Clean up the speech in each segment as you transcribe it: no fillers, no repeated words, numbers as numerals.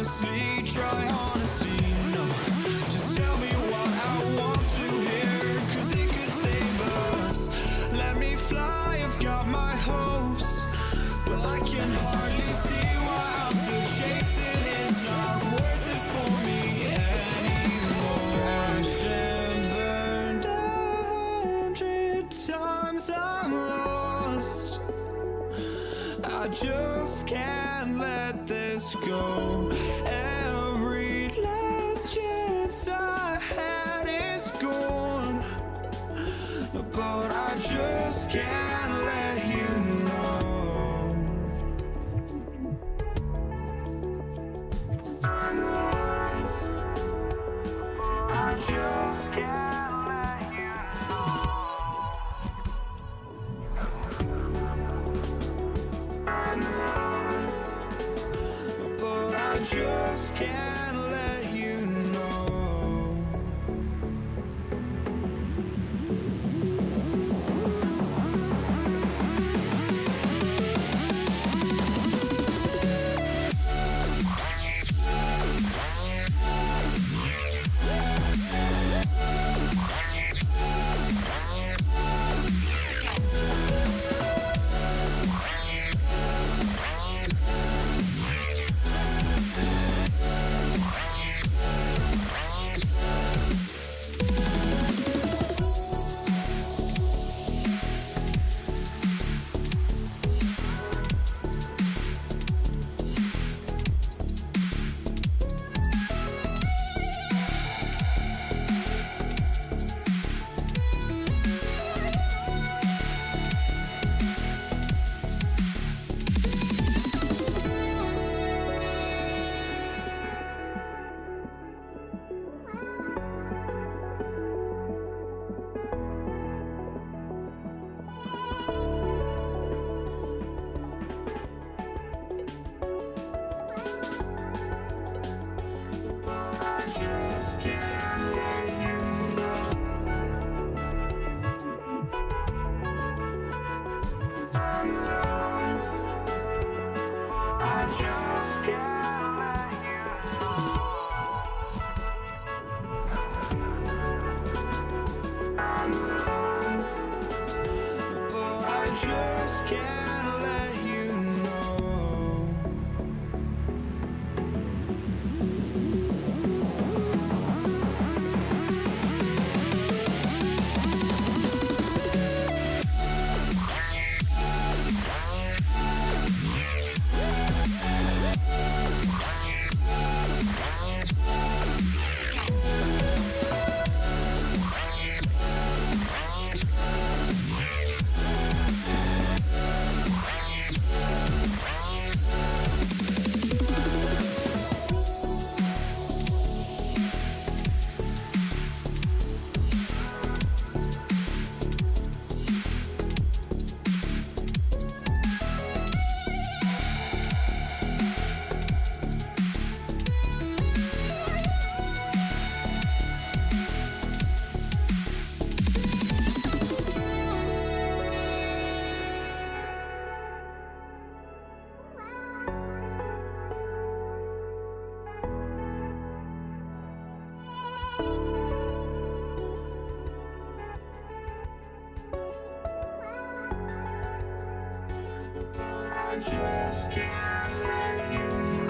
honestly, try honesty. No, just tell me what I want to hear, 'cause it could save us. Let me fly, I've got my hopes, but I can hardly see why I'm still chasing. It's not worth it for me anymore. Crashed and burned 100 times, I'm lost. I just can't let this go. Every last chance I had is gone, but I just can't let you know. I just can't let you know. But I just can't let you know. I just can't let you know.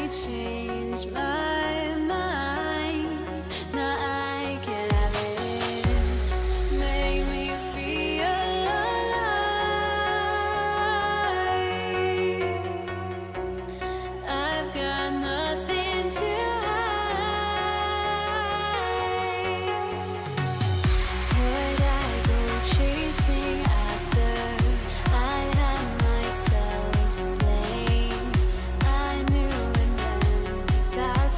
change my mind. Now I can have it. Make me feel alive. I've got nothing to hide. Would I go chasing after? I had myself to blame. I knew it meant disaster.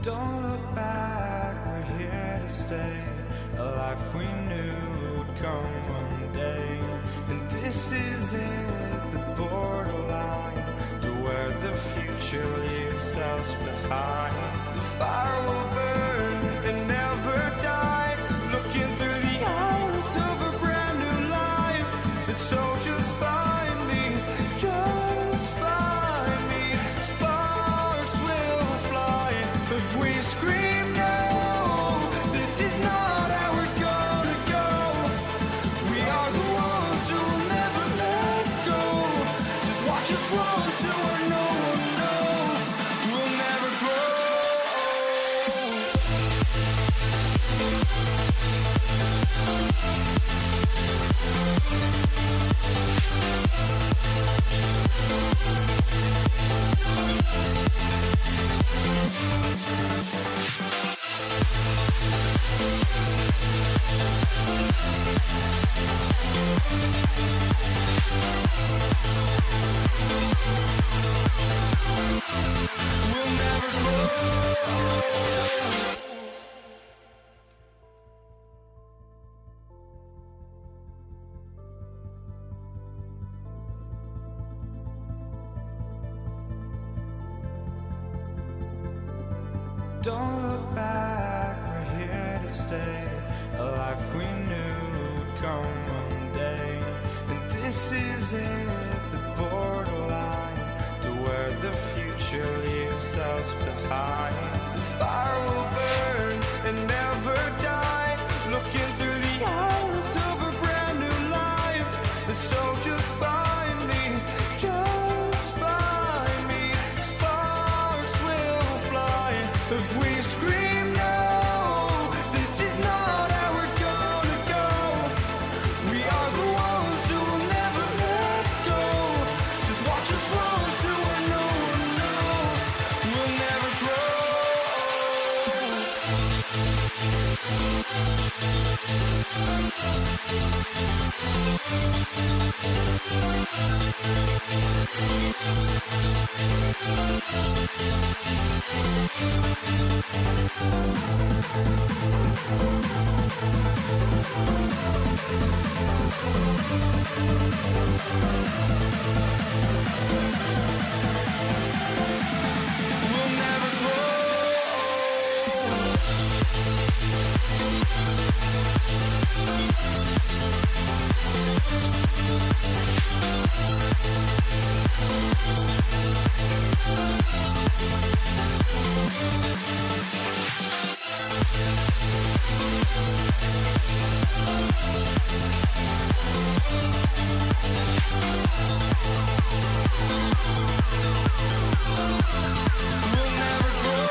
Don't look back, we're here to stay. A life we knew would come one day. And this is it, the borderline to where the future leaves us behind. The fire will burn and never die, looking through the eyes of a brand new life. And so just find me, just find me. Sparks will fly if we scream no. This is not our Don't look back, we're here to stay. A life we knew would come one day. And this is it, the borderline to where the future leaves us behind. The fire will burn and never die, looking through the eyes of a brand new life. And so just find me, just find me. Sparks will fly if we scream no. This is not how we're gonna go. We are the ones who will never let go. Just watch us run to where no one knows. We'll never grow. We'll never grow. We'll never grow.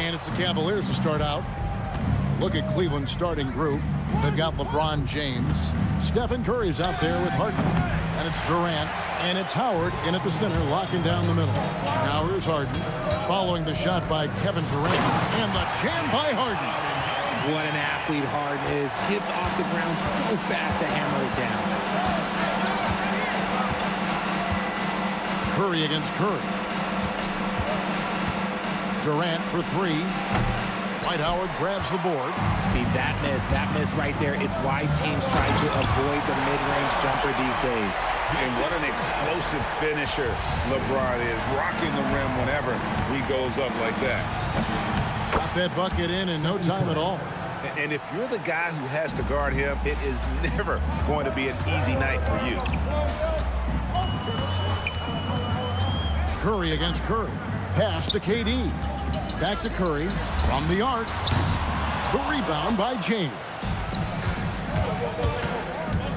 And it's the Cavaliers to start out. Look at Cleveland's starting group. They've got LeBron James. Stephen Curry's out there with Harden. And it's Durant. And it's Howard in at the center, locking down the middle. Now here's Harden, following the shot by Kevin Durant. And the jam by Harden. What an athlete Harden is. Gets off the ground so fast to hammer it down. Curry against Curry. Durant for three. Dwight Howard grabs the board. See, that miss right there. It's why teams try to avoid the mid-range jumper these days. And what an explosive finisher LeBron is, rocking the rim whenever he goes up like that. Got that bucket in no time at all. And if you're the guy who has to guard him, it is never going to be an easy night for you. Curry against Curry. Pass to KD. Back to Curry from the arc. The rebound by James.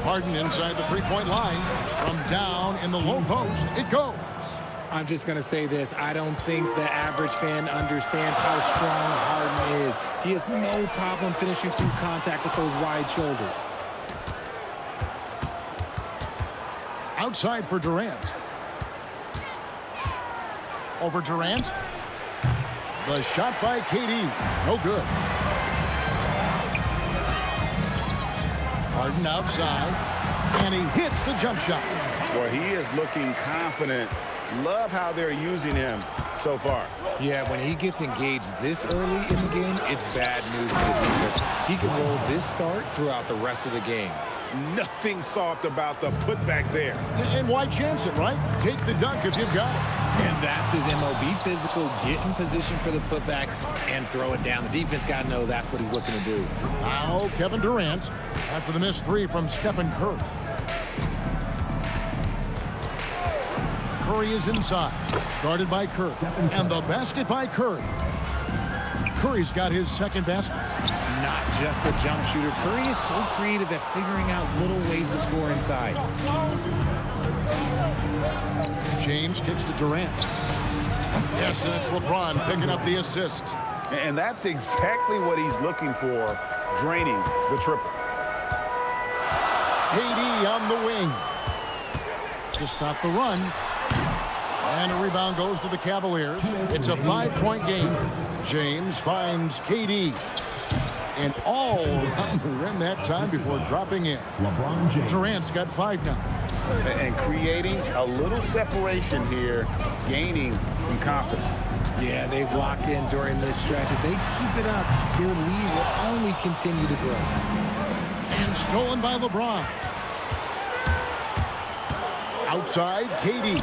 Harden inside the three-point line. From down in the low post, it goes. I'm just going to say this. I don't think the average fan understands how strong Harden is. He has no problem finishing through contact with those wide shoulders. Outside for Durant. Over Durant. The shot by KD. No good. Harden outside. And he hits the jump shot. Well, he is looking confident. Love how they're using him so far. Yeah, when he gets engaged this early in the game, it's bad news to the defense. He can roll this start throughout the rest of the game. Nothing soft about the putback there. And why chance it, right? Take the dunk if you've got it. And that's his MO. Be physical, get in position for the putback, and throw it down. The defense got to know that's what he's looking to do. Now Kevin Durant after the missed three from Stephen Curry. Curry is inside, guarded by Curry. And the basket by Curry. Curry's got his second basket. Not just a jump shooter. Curry is so creative at figuring out little ways to score inside. James kicks to Durant. Yes, and it's LeBron picking up the assist. And that's exactly what he's looking for, draining the triple. KD on the wing to stop the run. And a rebound goes to the Cavaliers. It's a 5-point game. James finds KD. And all around the rim that time before dropping in. LeBron James. Durant's got 5 now. And creating a little separation here, gaining some confidence. Yeah, they've locked in during this stretch. If they keep it up, their lead will only continue to grow. And stolen by LeBron. Outside, KD.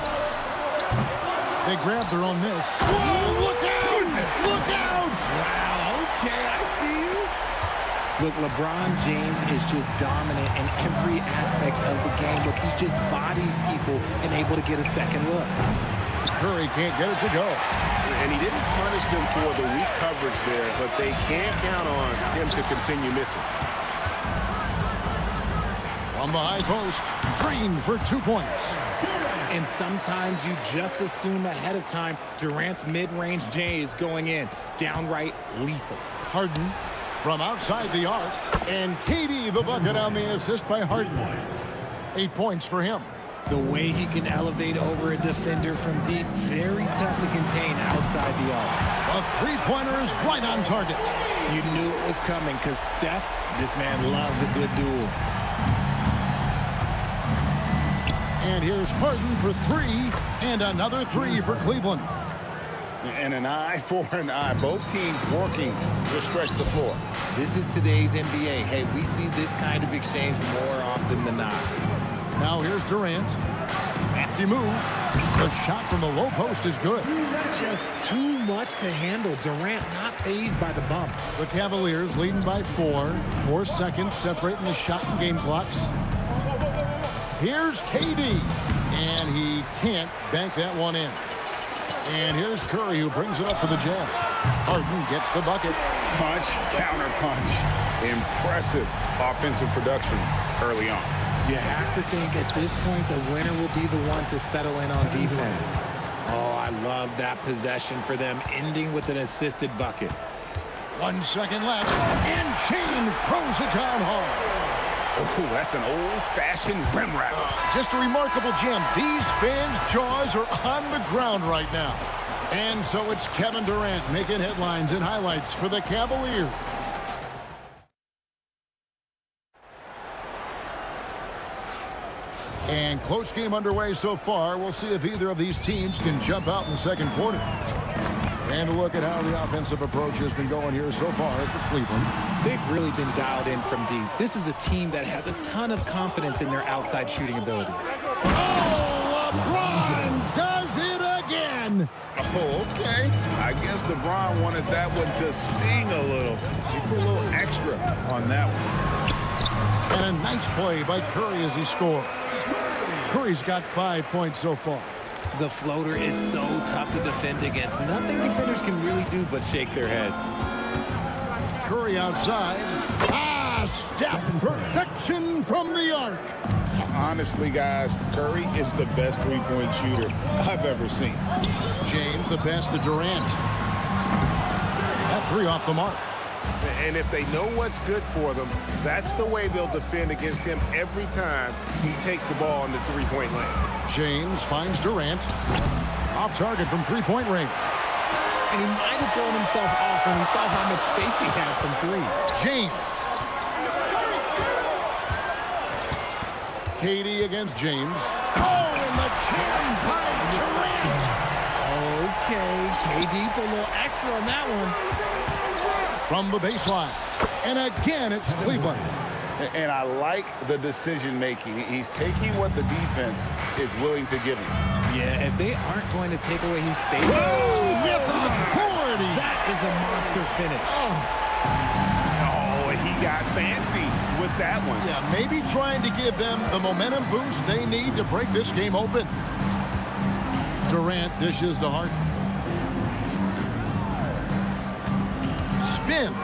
They grab their own miss. Whoa, look out! Look out! Wow, okay, I see you. Look, LeBron James is just dominant in every aspect of the game. Look, he just bodies people and able to get a second look. Curry can't get it to go. And he didn't punish them for the weak coverage there, but they can't count on him to continue missing. From the high post, Green for 2 points. And sometimes you just assume ahead of time Durant's mid-range J is going in. Downright lethal. Harden from outside the arc. And KD the bucket on the assist by Harden. 8 points for him. The way he can elevate over a defender from deep, very tough to contain outside the arc. The three-pointer is right on target. You knew it was coming because Steph, this man loves a good duel. And here's Harden for 3, and another 3 for Cleveland. And an eye for an eye. Both teams working to stretch the floor. This is today's NBA. Hey, we see this kind of exchange more often than not. Now here's Durant. Crafty move. The shot from the low post is good. Just too much to handle. Durant not fazed by the bump. The Cavaliers leading by 4. 4 seconds separating the shot and game clocks. Here's KD, and he can't bank that one in. And here's Curry, who brings it up for the Jazz. Harden gets the bucket. Punch, counter punch. Impressive offensive production early on. You have to think at this point the winner will be the one to settle in on defense. Oh, I love that possession for them, ending with an assisted bucket. 1 second left, and James throws it down hard. Oh, that's an old-fashioned rim rattle. Just a remarkable gem. These fans' jaws are on the ground right now. And so it's Kevin Durant making headlines and highlights for the Cavaliers. And close game underway so far. We'll see if either of these teams can jump out in the second quarter. And a look at how the offensive approach has been going here so far for Cleveland. They've really been dialed in from deep. This is a team that has a ton of confidence in their outside shooting ability. Oh, LeBron does it again. Oh, okay. I guess LeBron wanted that one to sting a little. He put a little extra on that one. And a nice play by Curry as he scores. Curry's got 5 points so far. The floater is so tough to defend against. Nothing defenders can really do but shake their heads. Curry outside. Steph, perfection from the arc. Honestly, guys, Curry is the best three-point shooter I've ever seen. James the best to Durant. That three off the mark. And if they know what's good for them, that's the way they'll defend against him every time he takes the ball in the three-point lane. James finds Durant. Off target from three-point range. And he might have thrown himself off when he saw how much space he had from three. James. KD against James. Oh, and the jam by Durant. Okay, KD put a little extra on that one. From the baseline. And again, it's Cleveland. And I like the decision-making. He's taking what the defense is willing to give him. Yeah, if they aren't going to take away his space. With authority. That is a monster finish. Oh, he got fancy with that one. Yeah, maybe trying to give them the momentum boost they need to break this game open. Durant dishes to Harden. Spins.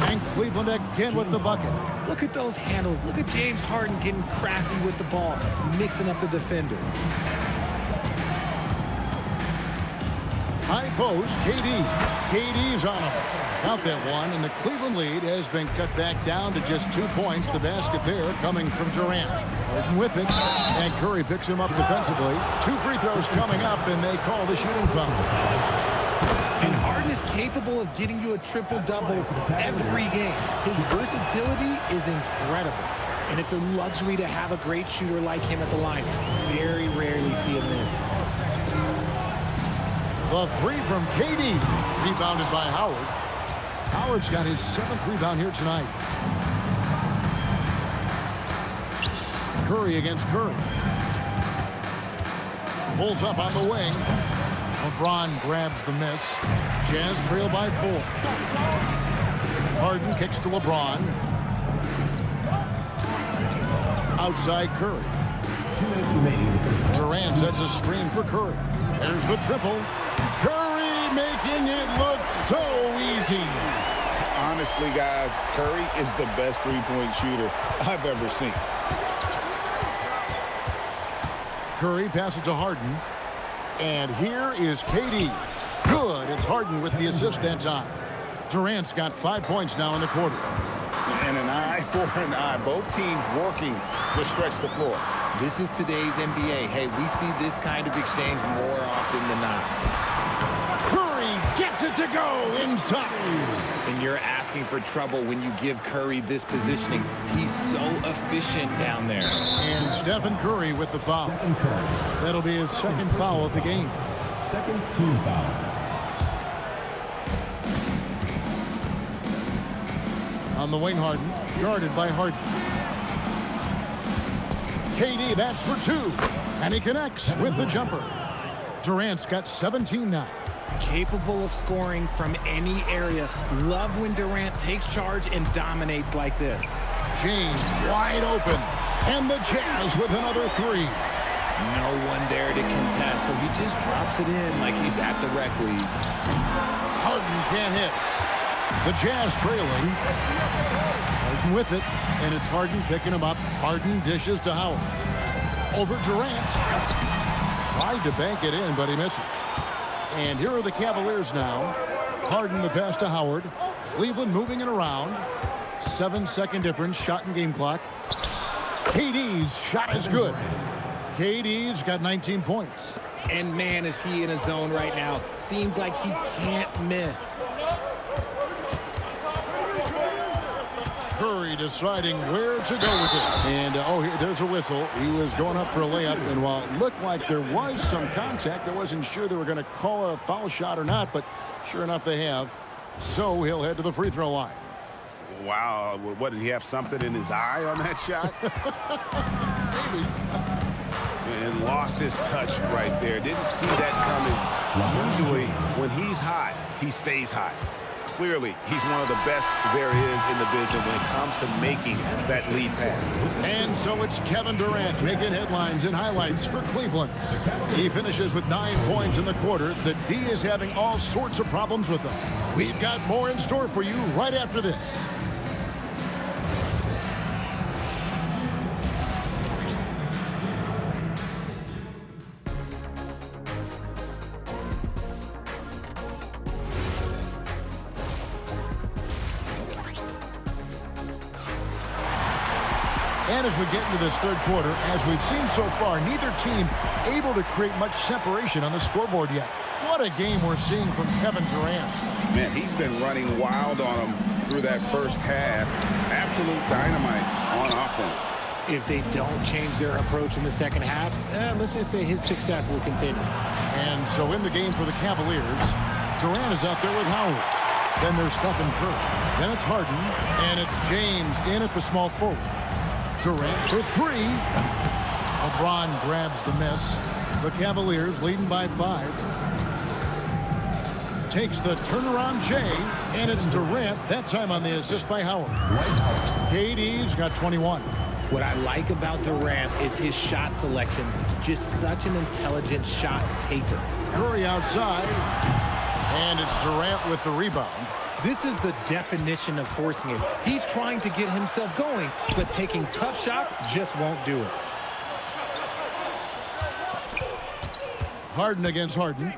And Cleveland again with the bucket. Look at those handles. Look at James Harden getting crafty with the ball, mixing up the defender. High post, KD. KD's on him. Count that one, and the Cleveland lead has been cut back down to just 2 points. The basket there coming from Durant. Harden with it, and Curry picks him up defensively. 2 free throws coming up, and they call the shooting foul. And Harden is capable of getting you a triple-double every game. His versatility is incredible. And it's a luxury to have a great shooter like him at the line. Very rarely see him miss. The three from KD. Rebounded by Howard. Howard's got his 7th rebound here tonight. Curry against Curry. Pulls up on the wing. LeBron grabs the miss. Jazz trail by 4. Harden kicks to LeBron. Outside Curry. Durant sets a screen for Curry. There's the triple. Curry making it look so easy. Honestly, guys, Curry is the best three-point shooter I've ever seen. Curry passes to Harden. And here is KD. Good. It's Harden with the assist that time. Durant's got 5 points now in the quarter. And an eye for an eye. Both teams working to stretch the floor. This is today's NBA. Hey, we see this kind of exchange more often than not. Curry gets it to go inside. And you're asking for trouble when you give Curry this positioning. He's so efficient down there. And Stephen Curry with the foul. That'll be his 2nd foul of the game. Second team foul. On the wing, Harden. Guarded by Harden. KD, that's for 2. And he connects with the jumper. Durant's got 17 now. Capable of scoring from any area. Love when Durant takes charge and dominates like this. James wide open. And the Jazz with another 3. No one there to contest, so he just drops it in like he's at the rec league. Harden can't hit. The Jazz trailing. Harden with it, and it's Harden picking him up. Harden dishes to Howard. Over Durant. Tried to bank it in, but he misses. And here are the Cavaliers now. Harden the pass to Howard. Cleveland moving it around. 7-second difference, shot and game clock. KD's shot is good. KD's got 19 points. And man, is he in a zone right now. Seems like he can't miss. Curry deciding where to go with it. And, there's a whistle. He was going up for a layup, and while it looked like there was some contact, I wasn't sure they were going to call it a foul shot or not, but sure enough they have. So he'll head to the free throw line. Wow, what, did he have something in his eye on that shot? Maybe. And lost his touch right there. Didn't see that coming. Usually, when he's hot, he stays hot. Clearly, he's one of the best there is in the business when it comes to making that lead pass. And so it's Kevin Durant making headlines and highlights for Cleveland. He finishes with 9 points in the quarter. The D is having all sorts of problems with them. We've got more in store for you right after this. And as we get into this third quarter, as we've seen so far, neither team able to create much separation on the scoreboard yet. What a game we're seeing from Kevin Durant. Man, he's been running wild on him through that first half. Absolute dynamite on offense. If they don't change their approach in the second half, let's just say his success will continue. And so in the game for the Cavaliers, Durant is out there with Howard. Then there's Stephen Curry. Then it's Harden. And it's James in at the small forward. Durant for three. LeBron grabs the miss. The Cavaliers leading by 5. Takes the turnaround J, and it's Durant, that time on the assist by Howard. KD's got 21. What I like about Durant is his shot selection. Just such an intelligent shot taker. Curry outside, and it's Durant with the rebound. This is the definition of forcing it. He's trying to get himself going, but taking tough shots just won't do it. Harden against Harden.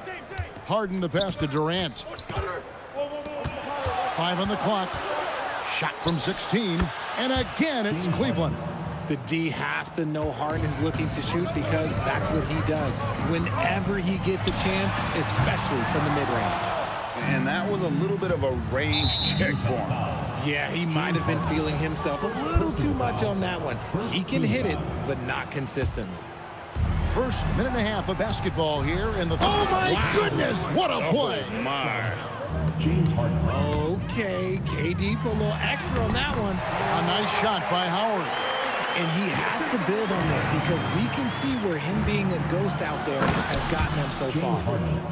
Harden the pass to Durant. 5 on the clock. Shot from 16. And again, it's Cleveland. The D has to know Harden is looking to shoot because that's what he does whenever he gets a chance, especially from the mid-range. And that was a little bit of a range check for him. Yeah, he might have been feeling himself a little too much on that one. He can hit it, but not consistently. First minute and a half of basketball here in the... Oh, my goodness! What a play! Oh, my. James Harden. Okay, KD put a little extra on that one. A nice shot by Howard. And he has to build on this because we can see where him being a ghost out there has gotten them so far.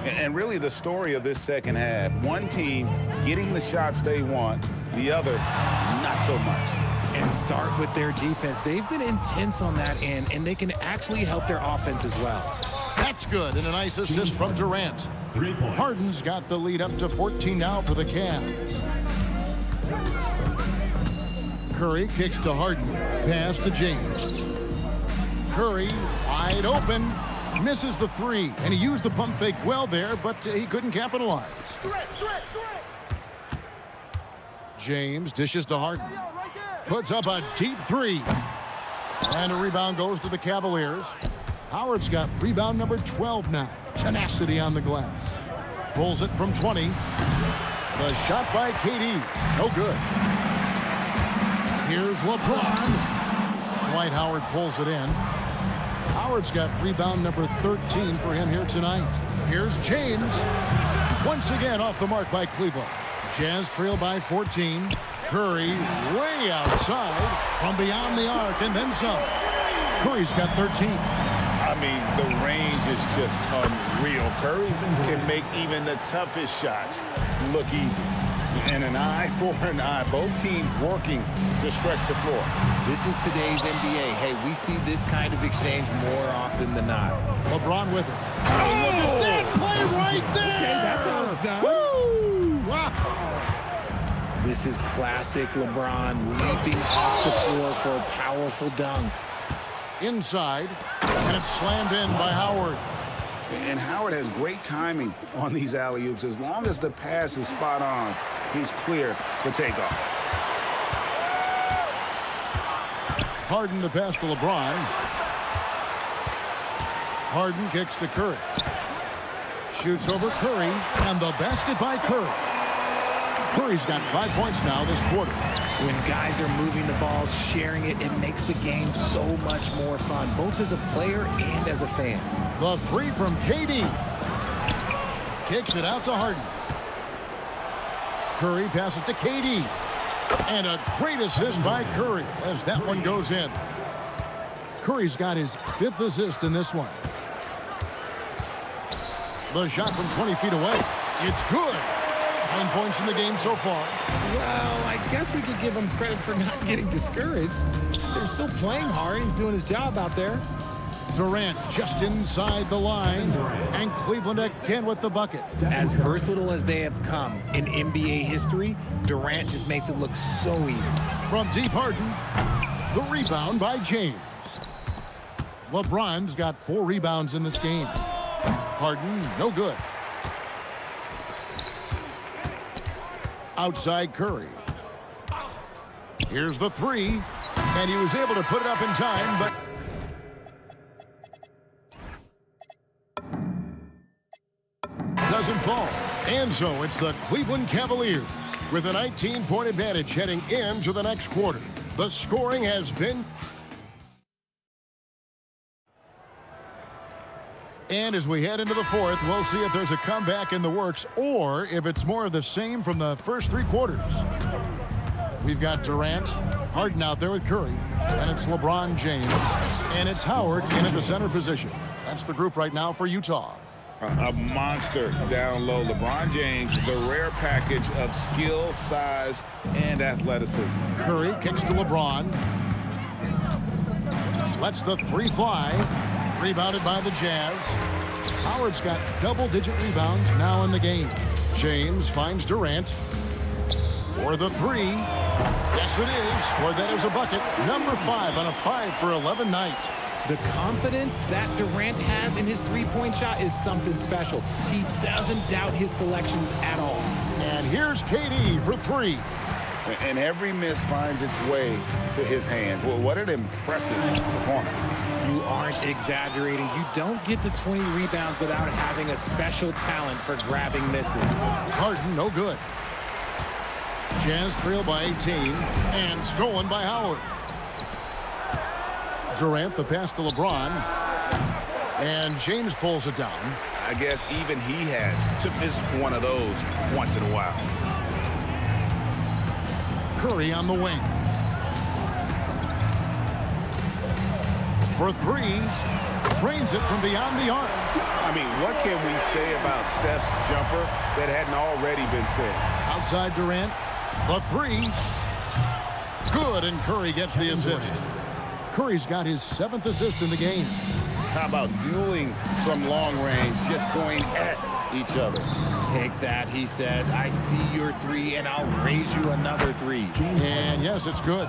And really the story of this second half, one team getting the shots they want, the other not so much. And start with their defense. They've been intense on that end, and they can actually help their offense as well. That's good, and a nice assist from Durant. 3 points. Harden's got the lead up to 14 now for the Cavs. Curry kicks to Harden. Pass to James. Curry wide open. Misses the three. And he used the pump fake well there, but he couldn't capitalize. James dishes to Harden. Puts up a deep three. And a rebound goes to the Cavaliers. Howard's got rebound number 12 now. Tenacity on the glass. Pulls it from 20. The shot by KD. No good. Here's LeBron. Dwight Howard pulls it in. Howard's got rebound number 13 for him here tonight. Here's James. Once again off the mark by Cleveland. Jazz trail by 14. Curry way outside from beyond the arc and then some. Curry's got 13. I mean, the range is just unreal. Curry can make even the toughest shots look easy. And an eye for an eye. Both teams working to stretch the floor. This is today's NBA. Hey, we see this kind of exchange more often than not. LeBron with it. Oh, look at that play right there. Okay, that's how it's done. Woo! Wow. This is classic LeBron leaping off the floor for a powerful dunk. Inside, and it's slammed in by Howard. And Howard has great timing on these alley-oops. As long as the pass is spot on, he's clear for takeoff. Harden the pass to LeBron. Harden kicks to Curry. Shoots over Curry, and the basket by Curry. Curry's got 5 points now this quarter. When guys are moving the ball, sharing it, it makes the game so much more fun, both as a player and as a fan. The three from KD. Kicks it out to Harden. Curry passes it to KD. And a great assist by Curry as that one goes in. Curry's got his 5th assist in this one. The shot from 20 feet away. It's good. 9 points in the game so far. Well, I guess we could give him credit for not getting discouraged. They're still playing hard. He's doing his job out there. Durant just inside the line. And Cleveland again with the bucket. As versatile as they have come in NBA history, Durant just makes it look so easy. From deep, Harden. The rebound by James. LeBron's got 4 rebounds in this game. Harden, no good. Outside Curry. Here's the 3. And he was able to put it up in time, but doesn't fall. And so it's the Cleveland Cavaliers with a 19-point advantage heading into the next quarter. The scoring has been... And as we head into the fourth, we'll see if there's a comeback in the works or if it's more of the same from the first 3 quarters. We've got Durant, Harden out there with Curry, and it's LeBron James, and it's Howard in at the center position. That's the group right now for Utah. A monster down low. LeBron James, the rare package of skill, size, and athleticism. Curry kicks to LeBron. Lets the 3 fly. Rebounded by the Jazz. Howard's got double-digit rebounds now in the game. James finds Durant. For the 3. Yes, it is. Scored that as a bucket. Number 5 on a 5 for 11 night. The confidence that Durant has in his three-point shot is something special. He doesn't doubt his selections at all. And here's KD for 3. And every miss finds its way to his hands. Well, what an impressive performance. You aren't exaggerating. You don't get to 20 rebounds without having a special talent for grabbing misses. Harden, no good. Jazz trail by 18 and stolen by Howard. Durant, the pass to LeBron. And James pulls it down. I guess even he has to miss one of those once in a while. Curry on the wing. For 3. Trains it from beyond the arc. I mean, what can we say about Steph's jumper that hadn't already been said? Outside Durant. The 3. Good, and Curry gets the assist. Curry's got his 7th assist in the game. How about dueling from long range, just going at each other? Take that, he says. I see your 3, and I'll raise you another 3. And yes, it's good.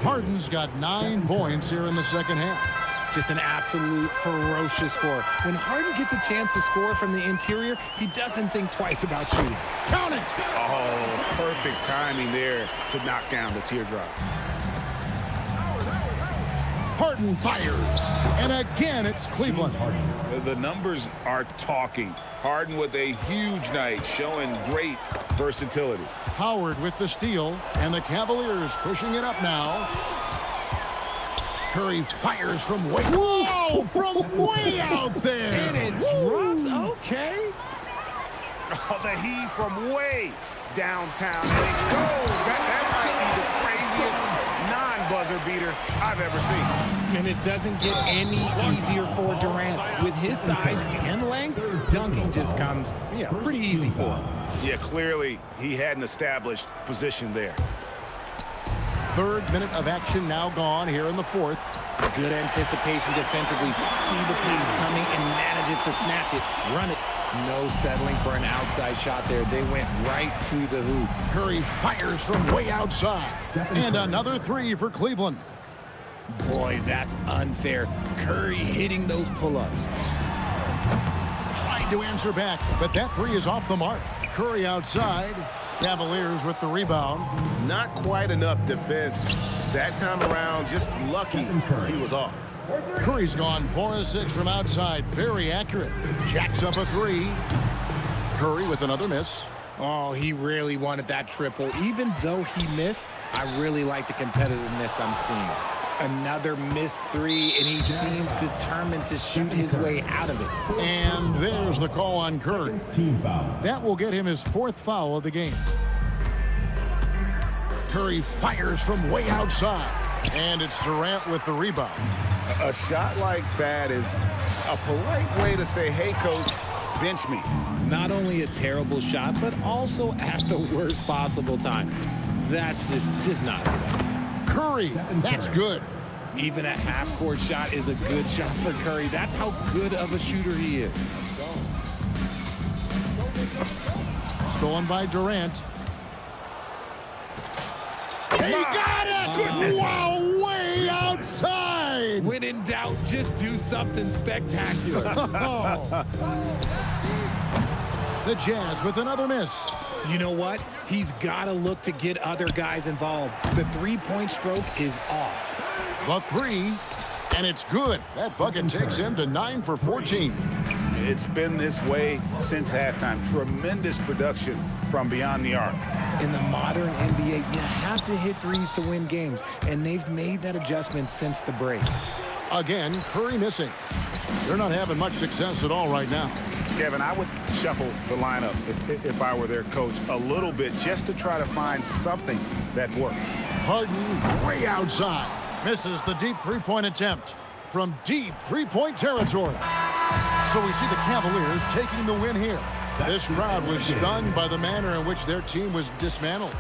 Harden's got 9 points here in the second half. Just an absolute ferocious score. When Harden gets a chance to score from the interior, he doesn't think twice about shooting. Count it! Oh, perfect timing there to knock down the teardrop. Harden fires. And again, it's Cleveland. The numbers are talking. Harden with a huge night, showing great versatility. Howard with the steal, and the Cavaliers pushing it up now. Curry fires from way... Whoa! From way out there! And it drops. Okay. Oh, the heat from way downtown. And it goes. That might be the craziest non-buzzer beater I've ever seen. And it doesn't get any easier for Durant. With his size and length, dunking just comes pretty easy for him. Yeah, clearly he had an established position there. 3rd minute of action now gone here in the 4th. Good anticipation defensively. See the pace coming and manages to snatch it. Run it. No settling for an outside shot there. They went right to the hoop. Curry fires from way outside. And another 3 for Cleveland. Boy, that's unfair. Curry hitting those pull-ups. Tried to answer back, but that three is off the mark. Curry outside. Cavaliers with the rebound. Not quite enough defense. That time around, just lucky he was off. Curry's gone 4 of 6 from outside. Very accurate. Jacks up a three. Curry with another miss. Oh, he really wanted that triple. Even though he missed, I really like the competitiveness I'm seeing. Another missed three, and he seems determined to shoot his way out of it. And there's the call on Curry. Team foul. That will get him his 4th foul of the game. Curry fires from way outside. And it's Durant with the rebound. A shot like that is a polite way to say, hey, coach, bench me. Not only a terrible shot, but also at the worst possible time. That's just not a good idea. Curry, that's good. Even a half-court shot is a good shot for Curry. That's how good of a shooter he is. Stolen by Durant. He got it! Goodness. Wow, way outside! When in doubt, just do something spectacular. The Jazz with another miss. You know what? He's got to look to get other guys involved. The three-point stroke is off. The three, and it's good. That bucket takes him to 9 for 14. It's been this way since halftime. Tremendous production from beyond the arc. In the modern NBA, you have to hit threes to win games, and they've made that adjustment since the break. Again, Curry missing. They're not having much success at all right now. Kevin, I would shuffle the lineup if I were their coach a little bit just to try to find something that works. Harden way outside. Misses the deep three-point attempt from deep three-point territory. So we see the Cavaliers taking the win here. This crowd was stunned by the manner in which their team was dismantled.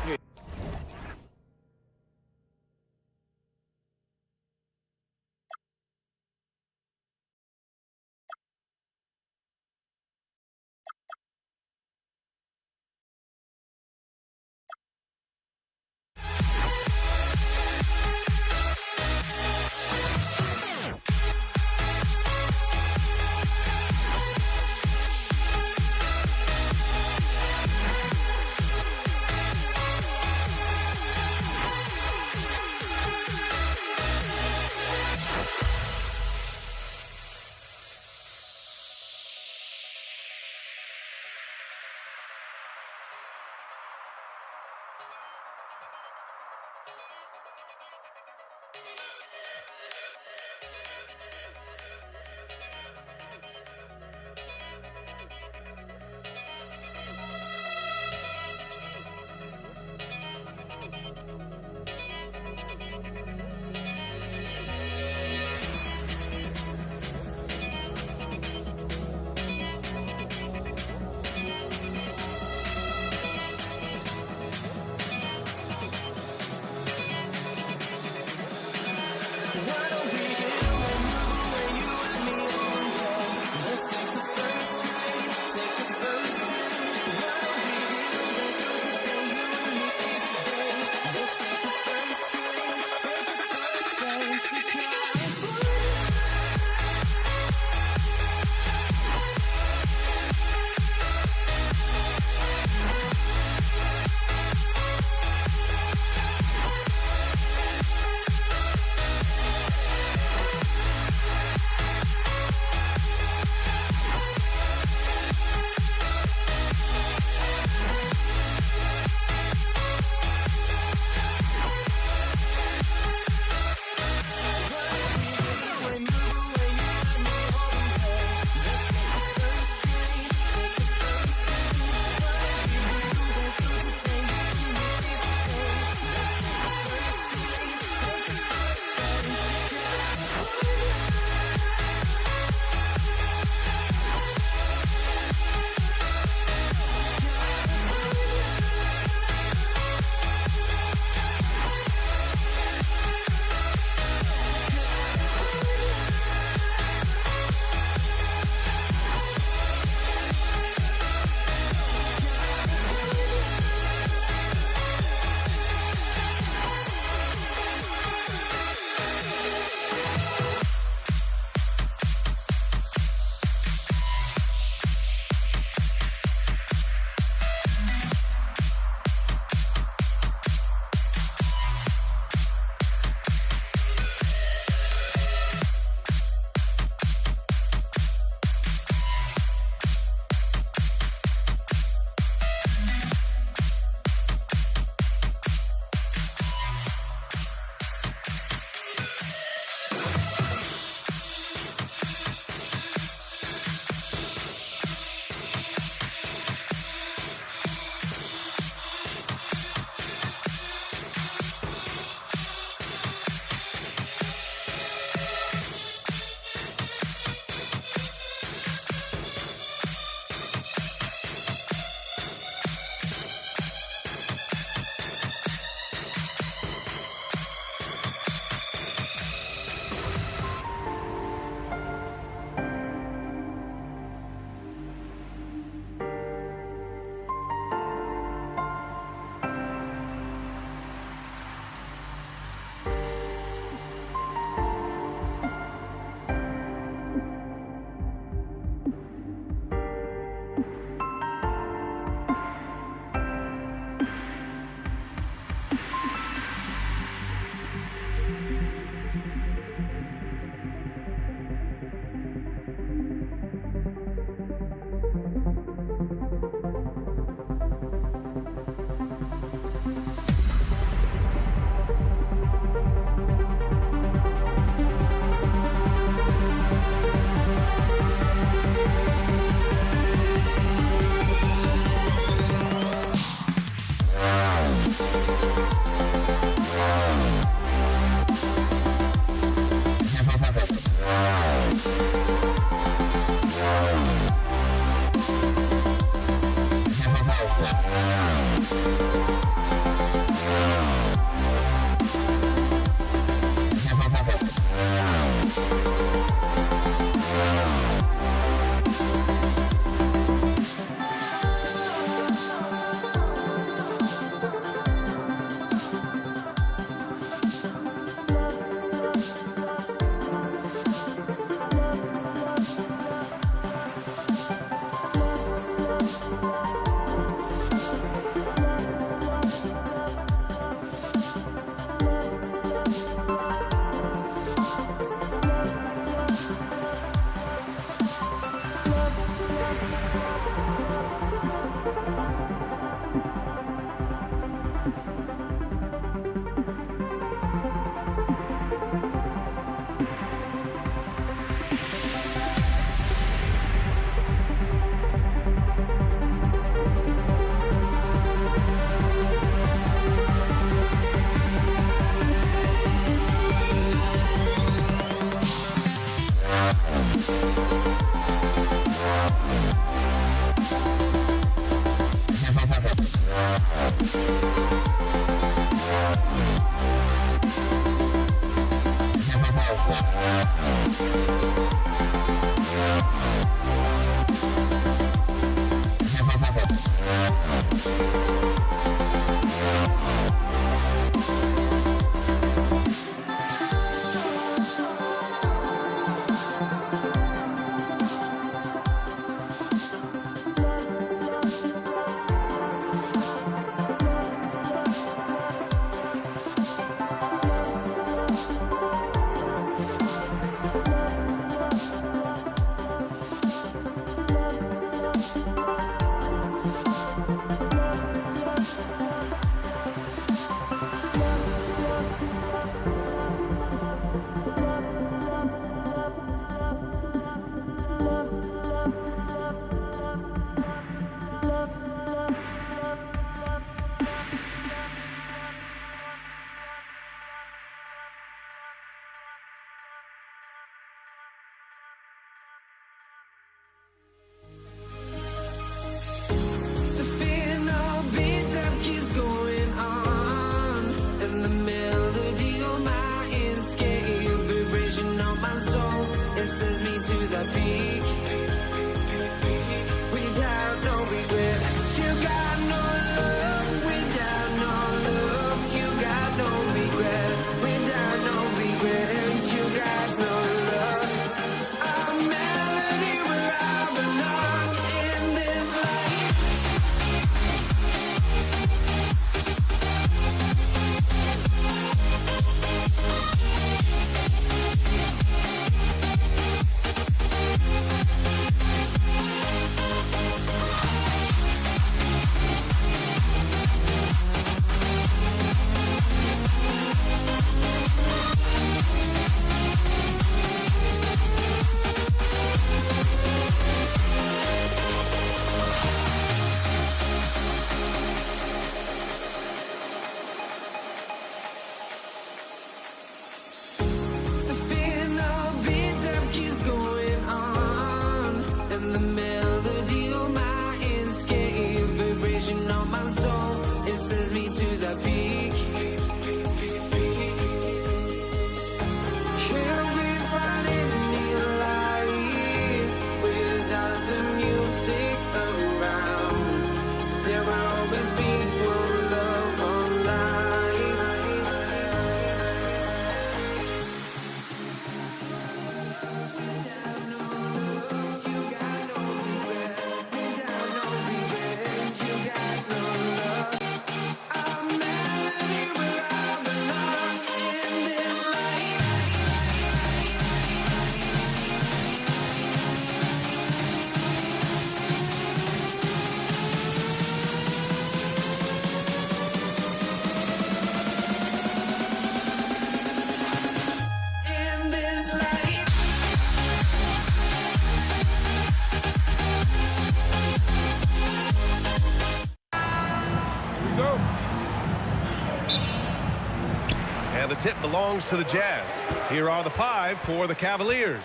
the tip belongs to the Jazz. Here are the 5 for the Cavaliers.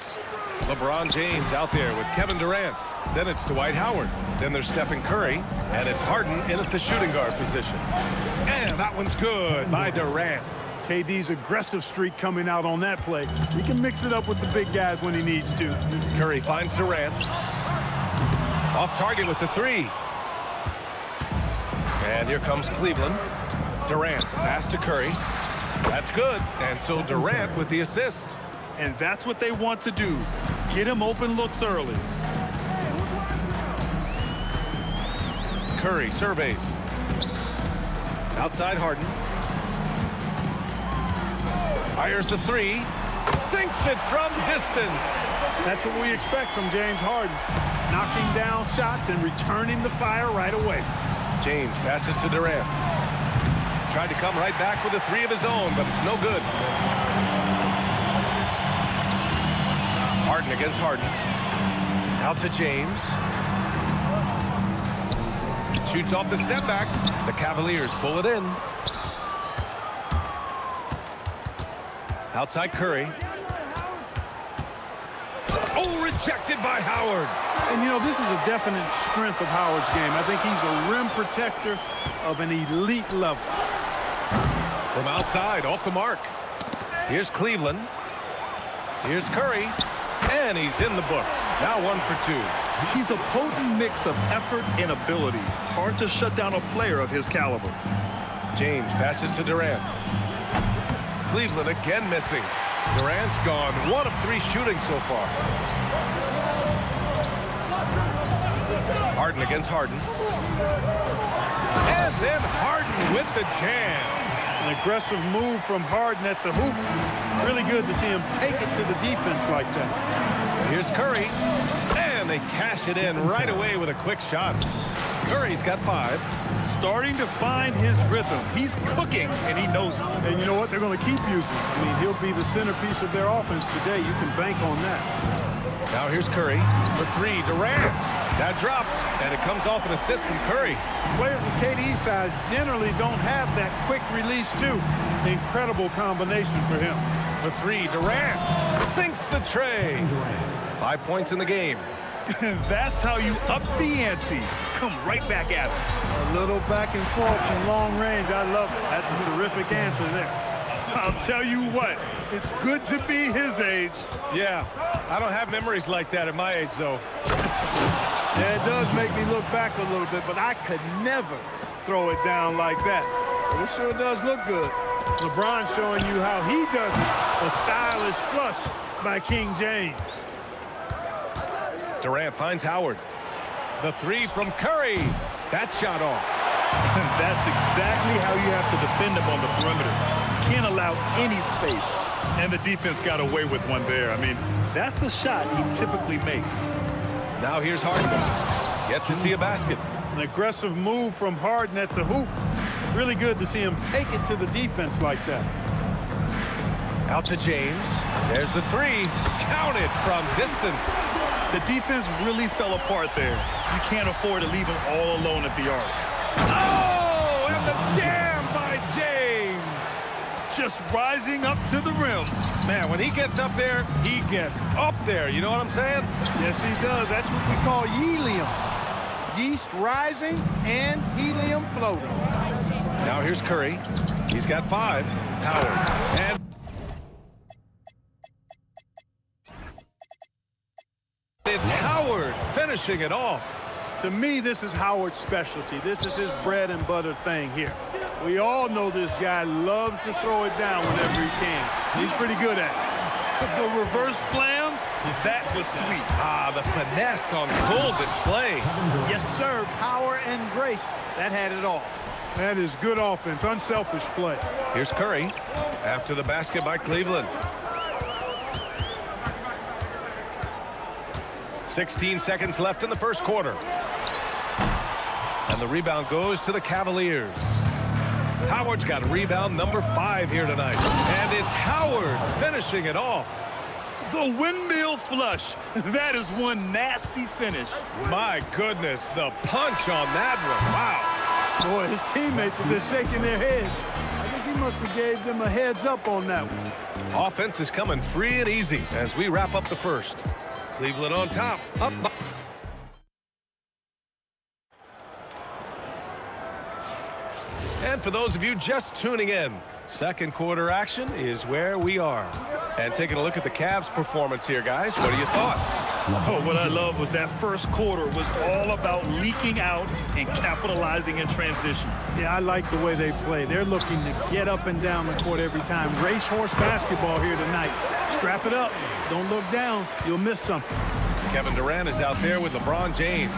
LeBron James out there with Kevin Durant. Then it's Dwight Howard. Then there's Stephen Curry. And it's Harden in at the shooting guard position. And that one's good by Durant. KD's aggressive streak coming out on that play. He can mix it up with the big guys when he needs to. Curry finds Durant. Off target with the 3. And here comes Cleveland. Durant, the pass to Curry. That's good. And so Durant with the assist. And that's what they want to do. Get him open looks early. Curry surveys. Outside Harden. Fires the 3. Sinks it from distance. That's what we expect from James Harden. Knocking down shots and returning the fire right away. James passes to Durant. Tried to come right back with a 3 of his own, but it's no good. Harden against Harden. Out to James. Shoots off the step back. The Cavaliers pull it in. Outside Curry. Oh, rejected by Howard. And, you know, this is a definite strength of Howard's game. I think he's a rim protector of an elite level. From outside, off the mark. Here's Cleveland. Here's Curry. And he's in the books. Now 1 for 2. He's a potent mix of effort and ability. Hard to shut down a player of his caliber. James passes to Durant. Cleveland again missing. Durant's gone 1 of 3 shooting so far. Harden against Harden. And then Harden with the jam. An aggressive move from Harden at the hoop. Really good to see him take it to the defense like that. Here's Curry. And they cash it in right away with a quick shot. Curry's got 5. Starting to find his rhythm. He's cooking, and he knows it. And you know what? They're going to keep using him. I mean, he'll be the centerpiece of their offense today. You can bank on that. Now here's Curry for 3. Durant. That drops, and it comes off an assist from Curry. Players with KD's size generally don't have that quick release, too. Incredible combination for him. For 3, Durant sinks the tray. 5 points in the game. That's how you up the ante. Come right back at him. A little back and forth from long range. I love it. That's a terrific answer there. I'll tell you what, it's good to be his age. Yeah, I don't have memories like that at my age, though. Yeah, it does make me look back a little bit, but I could never throw it down like that. But it sure does look good. LeBron showing you how he does it. A stylish flush by King James. Durant finds Howard. The 3 from Curry. That shot off. That's exactly how you have to defend him on the perimeter. Can't allow any space. And the defense got away with one there. I mean, that's the shot he typically makes. Now here's Harden. Yet to see a basket. An aggressive move from Harden at the hoop. Really good to see him take it to the defense like that. Out to James. There's the 3. Counted from distance. The defense really fell apart there. You can't afford to leave him all alone at the arc. Oh, and the jam by James. Just rising up to the rim. Man, when he gets up there, he gets up there. You know what I'm saying? Yes, he does. That's what we call helium. Yeast rising and helium floating. Now here's Curry. He's got 5. Howard. And it's Howard finishing it off. To me, this is Howard's specialty. This is his bread and butter thing here. We all know this guy loves to throw it down whenever he can. He's pretty good at it. The reverse slam, that was sweet. Ah, the finesse on full display. Yes, sir. Power and grace. That had it all. That is good offense. Unselfish play. Here's Curry after the basket by Cleveland. 16 seconds left in the first quarter. And the rebound goes to the Cavaliers. Howard's got rebound number 5 here tonight. And it's Howard finishing it off. The windmill flush. That is one nasty finish. My goodness, the punch on that one. Wow. Boy, his teammates are just shaking their heads. I think he must have gave them a heads up on that one. Offense is coming free and easy as we wrap up the first. Cleveland on top. Up. And for those of you just tuning in, second quarter action is where we are. And taking a look at the Cavs' performance here, guys. What are your thoughts? Oh, what I love was that first quarter was all about leaking out and capitalizing in transition. Yeah, I like the way they play. They're looking to get up and down the court every time. Racehorse basketball here tonight. Strap it up. Don't look down. You'll miss something. Kevin Durant is out there with LeBron James.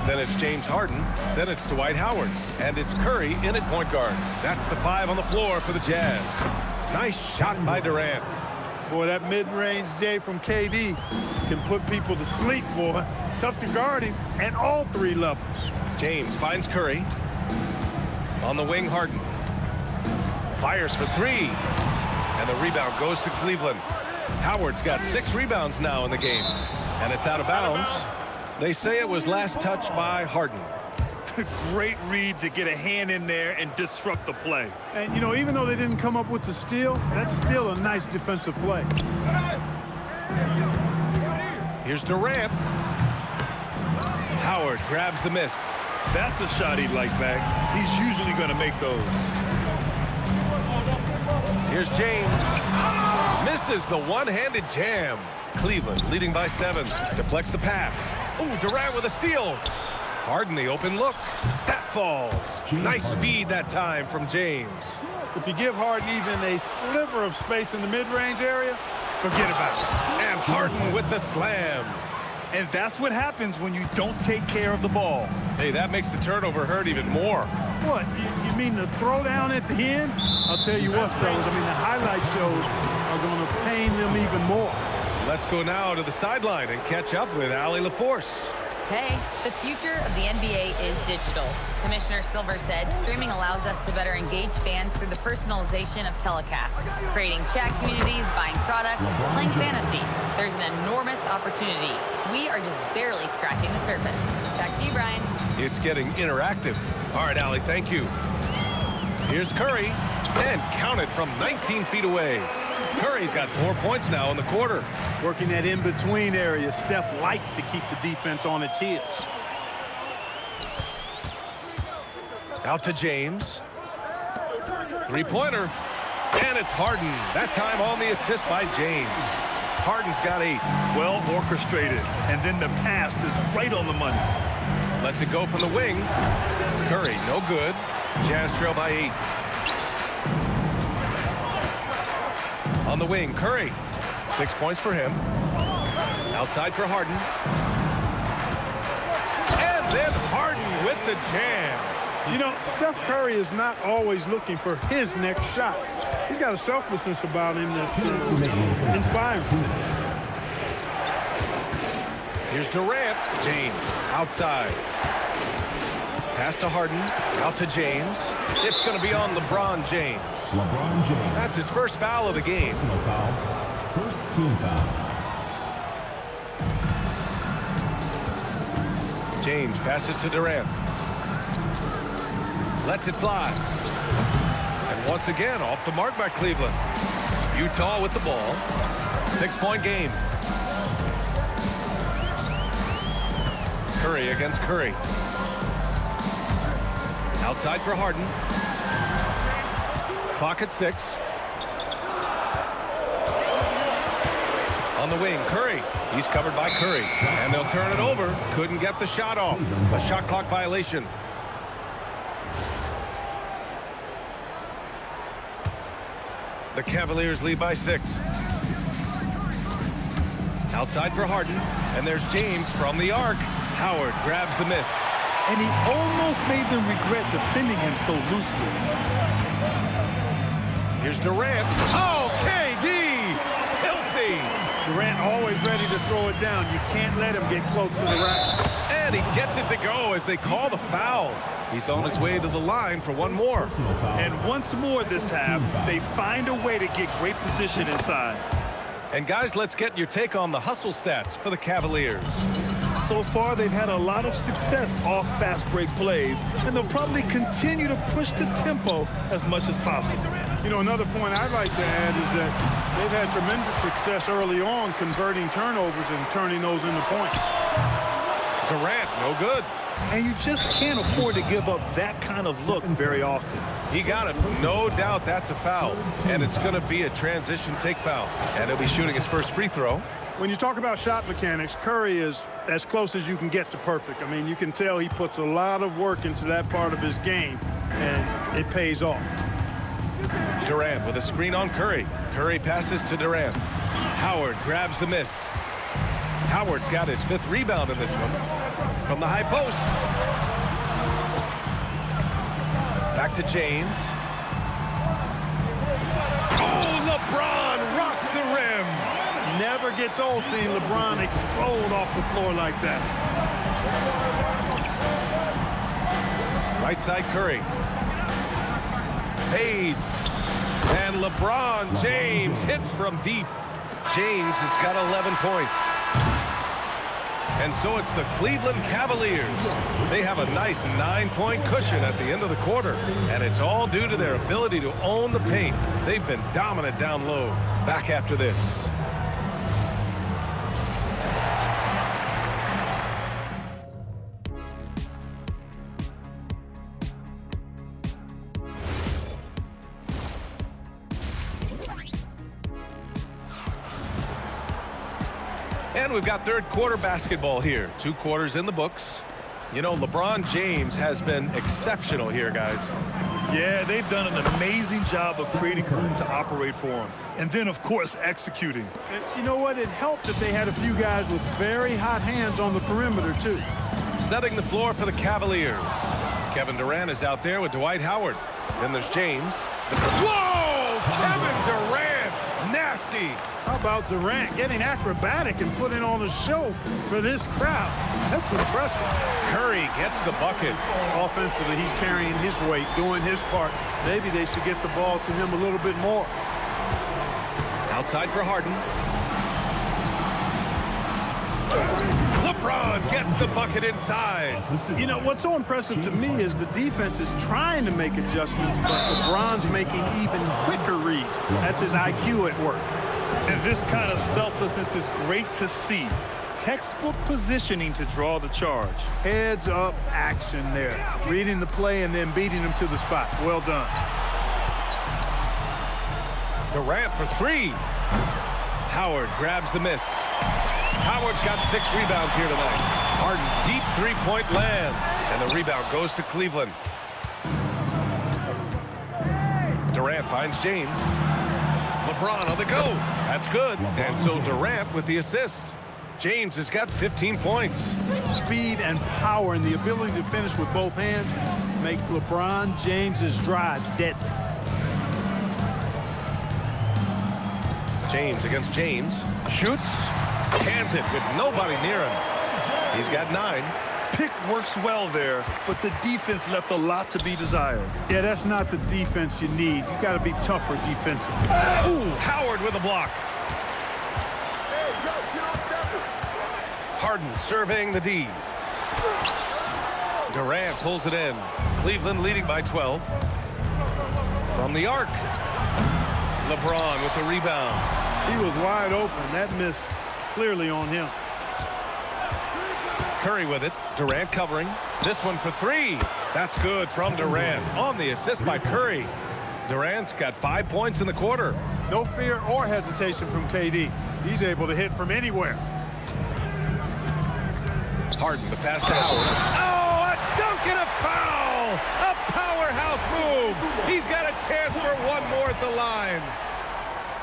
Then it's James Harden. Then it's Dwight Howard. And it's Curry in at point guard. That's the 5 on the floor for the Jazz. Nice shot by Durant. Boy, that mid-range J from KD can put people to sleep, boy. Tough to guard him at all 3 levels. James finds Curry. On the wing, Harden. Fires for 3. And the rebound goes to Cleveland. Howard's got 6 rebounds now in the game. And it's out of bounds. They say it was last touched by Harden. Great read to get a hand in there and disrupt the play. And, you know, even though they didn't come up with the steal, that's still a nice defensive play. Here's Durant. Howard grabs the miss. That's a shot he'd like back. He's usually going to make those. Here's James. Misses the one-handed jam. Cleveland leading by 7. Deflects the pass. Ooh, Durant with a steal. Harden the open look. That falls. Nice feed that time from James. If you give Harden even a sliver of space in the mid-range area, forget about it. And Harden with the slam. And that's what happens when you don't take care of the ball. Hey, that makes the turnover hurt even more. What, you mean the throwdown at the end? I'll tell you what, fellas, I mean, the highlight shows are going to pain them even more. Let's go now to the sideline and catch up with Allie LaForce. Hey, the future of the NBA is digital. Commissioner Silver said streaming allows us to better engage fans through the personalization of telecasts, creating chat communities, buying products, playing fantasy. There's an enormous opportunity. We are just barely scratching the surface. Back to you, Brian. It's getting interactive. All right, Allie, thank you. Here's Curry, and counted from 19 feet away. Curry's got 4 points now in the quarter. Working that in-between area, Steph likes to keep the defense on its heels. Out to James. Three-pointer. And it's Harden. That time on the assist by James. Harden's got 8. Well orchestrated. And then the pass is right on the money. Lets it go from the wing. Curry, no good. Jazz trail by 8. On the wing, Curry. 6 points for him. Outside for Harden. And then Harden with the jam. You know, Steph Curry is not always looking for his next shot. He's got a selflessness about him that's inspiring. Here's Durant. James outside. Pass to Harden. Out to James. It's going to be on LeBron James. LeBron James. That's his first foul of the game. Personal foul. First team foul. James passes to Durant. Lets it fly. And once again, off the mark by Cleveland. Utah with the ball. 6-point game. Curry against Curry. Outside for Harden. Clock at 6. On the wing, Curry. He's covered by Curry. And they'll turn it over. Couldn't get the shot off. A shot clock violation. The Cavaliers lead by 6. Outside for Harden. And there's James from the arc. Howard grabs the miss. And he almost made them regret defending him so loosely. Here's Durant. Oh, KD! Filthy! Durant always ready to throw it down. You can't let him get close to the rack. And he gets it to go as they call the foul. He's on his way to the line for one more. And once more this half, they find a way to get great position inside. And guys, let's get your take on the hustle stats for the Cavaliers. So far, they've had a lot of success off fast break plays, and they'll probably continue to push the tempo as much as possible. You know, another point I'd like to add is that they've had tremendous success early on converting turnovers and turning those into points. Durant, no good. And you just can't afford to give up that kind of look very often. He got it. No doubt that's a foul. And it's going to be a transition take foul. And he'll be shooting his first free throw. When you talk about shot mechanics, Curry is as close as you can get to perfect. I mean, you can tell he puts a lot of work into that part of his game, and it pays off. Durant with a screen on Curry. Curry passes to Durant. Howard grabs the miss. Howard's got his 5th rebound in this one. From the high post. Back to James. Oh, LeBron rocks the rim. Never gets old seeing LeBron explode off the floor like that. Right side Curry. Fades. And LeBron James hits from deep. James has got 11 points. And so it's the Cleveland Cavaliers. They have a nice 9-point cushion at the end of the quarter. And it's all due to their ability to own the paint. They've been dominant down low. Back after this. And we've got third quarter basketball here. 2 quarters in the books. You know, LeBron James has been exceptional here, guys. Yeah, they've done an amazing job of creating room to operate for him. And then, of course, executing. And you know what? It helped that they had a few guys with very hot hands on the perimeter, too. Setting the floor for the Cavaliers. Kevin Durant is out there with Dwight Howard. Then there's James. Whoa! Kevin Durant! Nasty! How about Durant getting acrobatic and putting on a show for this crowd? That's impressive. Curry gets the bucket. Offensively, he's carrying his weight, doing his part. Maybe they should get the ball to him a little bit more. Outside for Harden. LeBron gets the bucket inside. You know, what's so impressive to me is the defense is trying to make adjustments, but LeBron's making even quicker reads. That's his IQ at work. And this kind of selflessness is great to see. Textbook positioning to draw the charge. Heads up action there. Reading the play and then beating him to the spot. Well done. Durant for 3. Howard grabs the miss. Howard's got 6 rebounds here tonight. Harden deep 3-point land. And the rebound goes to Cleveland. Durant finds James. LeBron on the go. That's good. And so Durant with the assist. James has got 15 points. Speed and power and the ability to finish with both hands make LeBron James's drives deadly. James against James. Shoots. Cans it with nobody near him. He's got 9. Pick works well there, but the defense left a lot to be desired. Yeah, that's not the defense you need. You got to be tougher defensively. Ooh, Howard with a block. Harden surveying the D. Durant pulls it in. Cleveland leading by 12. From the arc. LeBron with the rebound. He was wide open. That miss clearly on him. Curry with it. Durant covering. This one for 3. That's good from Durant. On the assist by Curry. Durant's got 5 points in the quarter. No fear or hesitation from KD. He's able to hit from anywhere. Harden, the pass to Howard. Oh, a dunk and a foul! A powerhouse move. He's got a chance for one more at the line.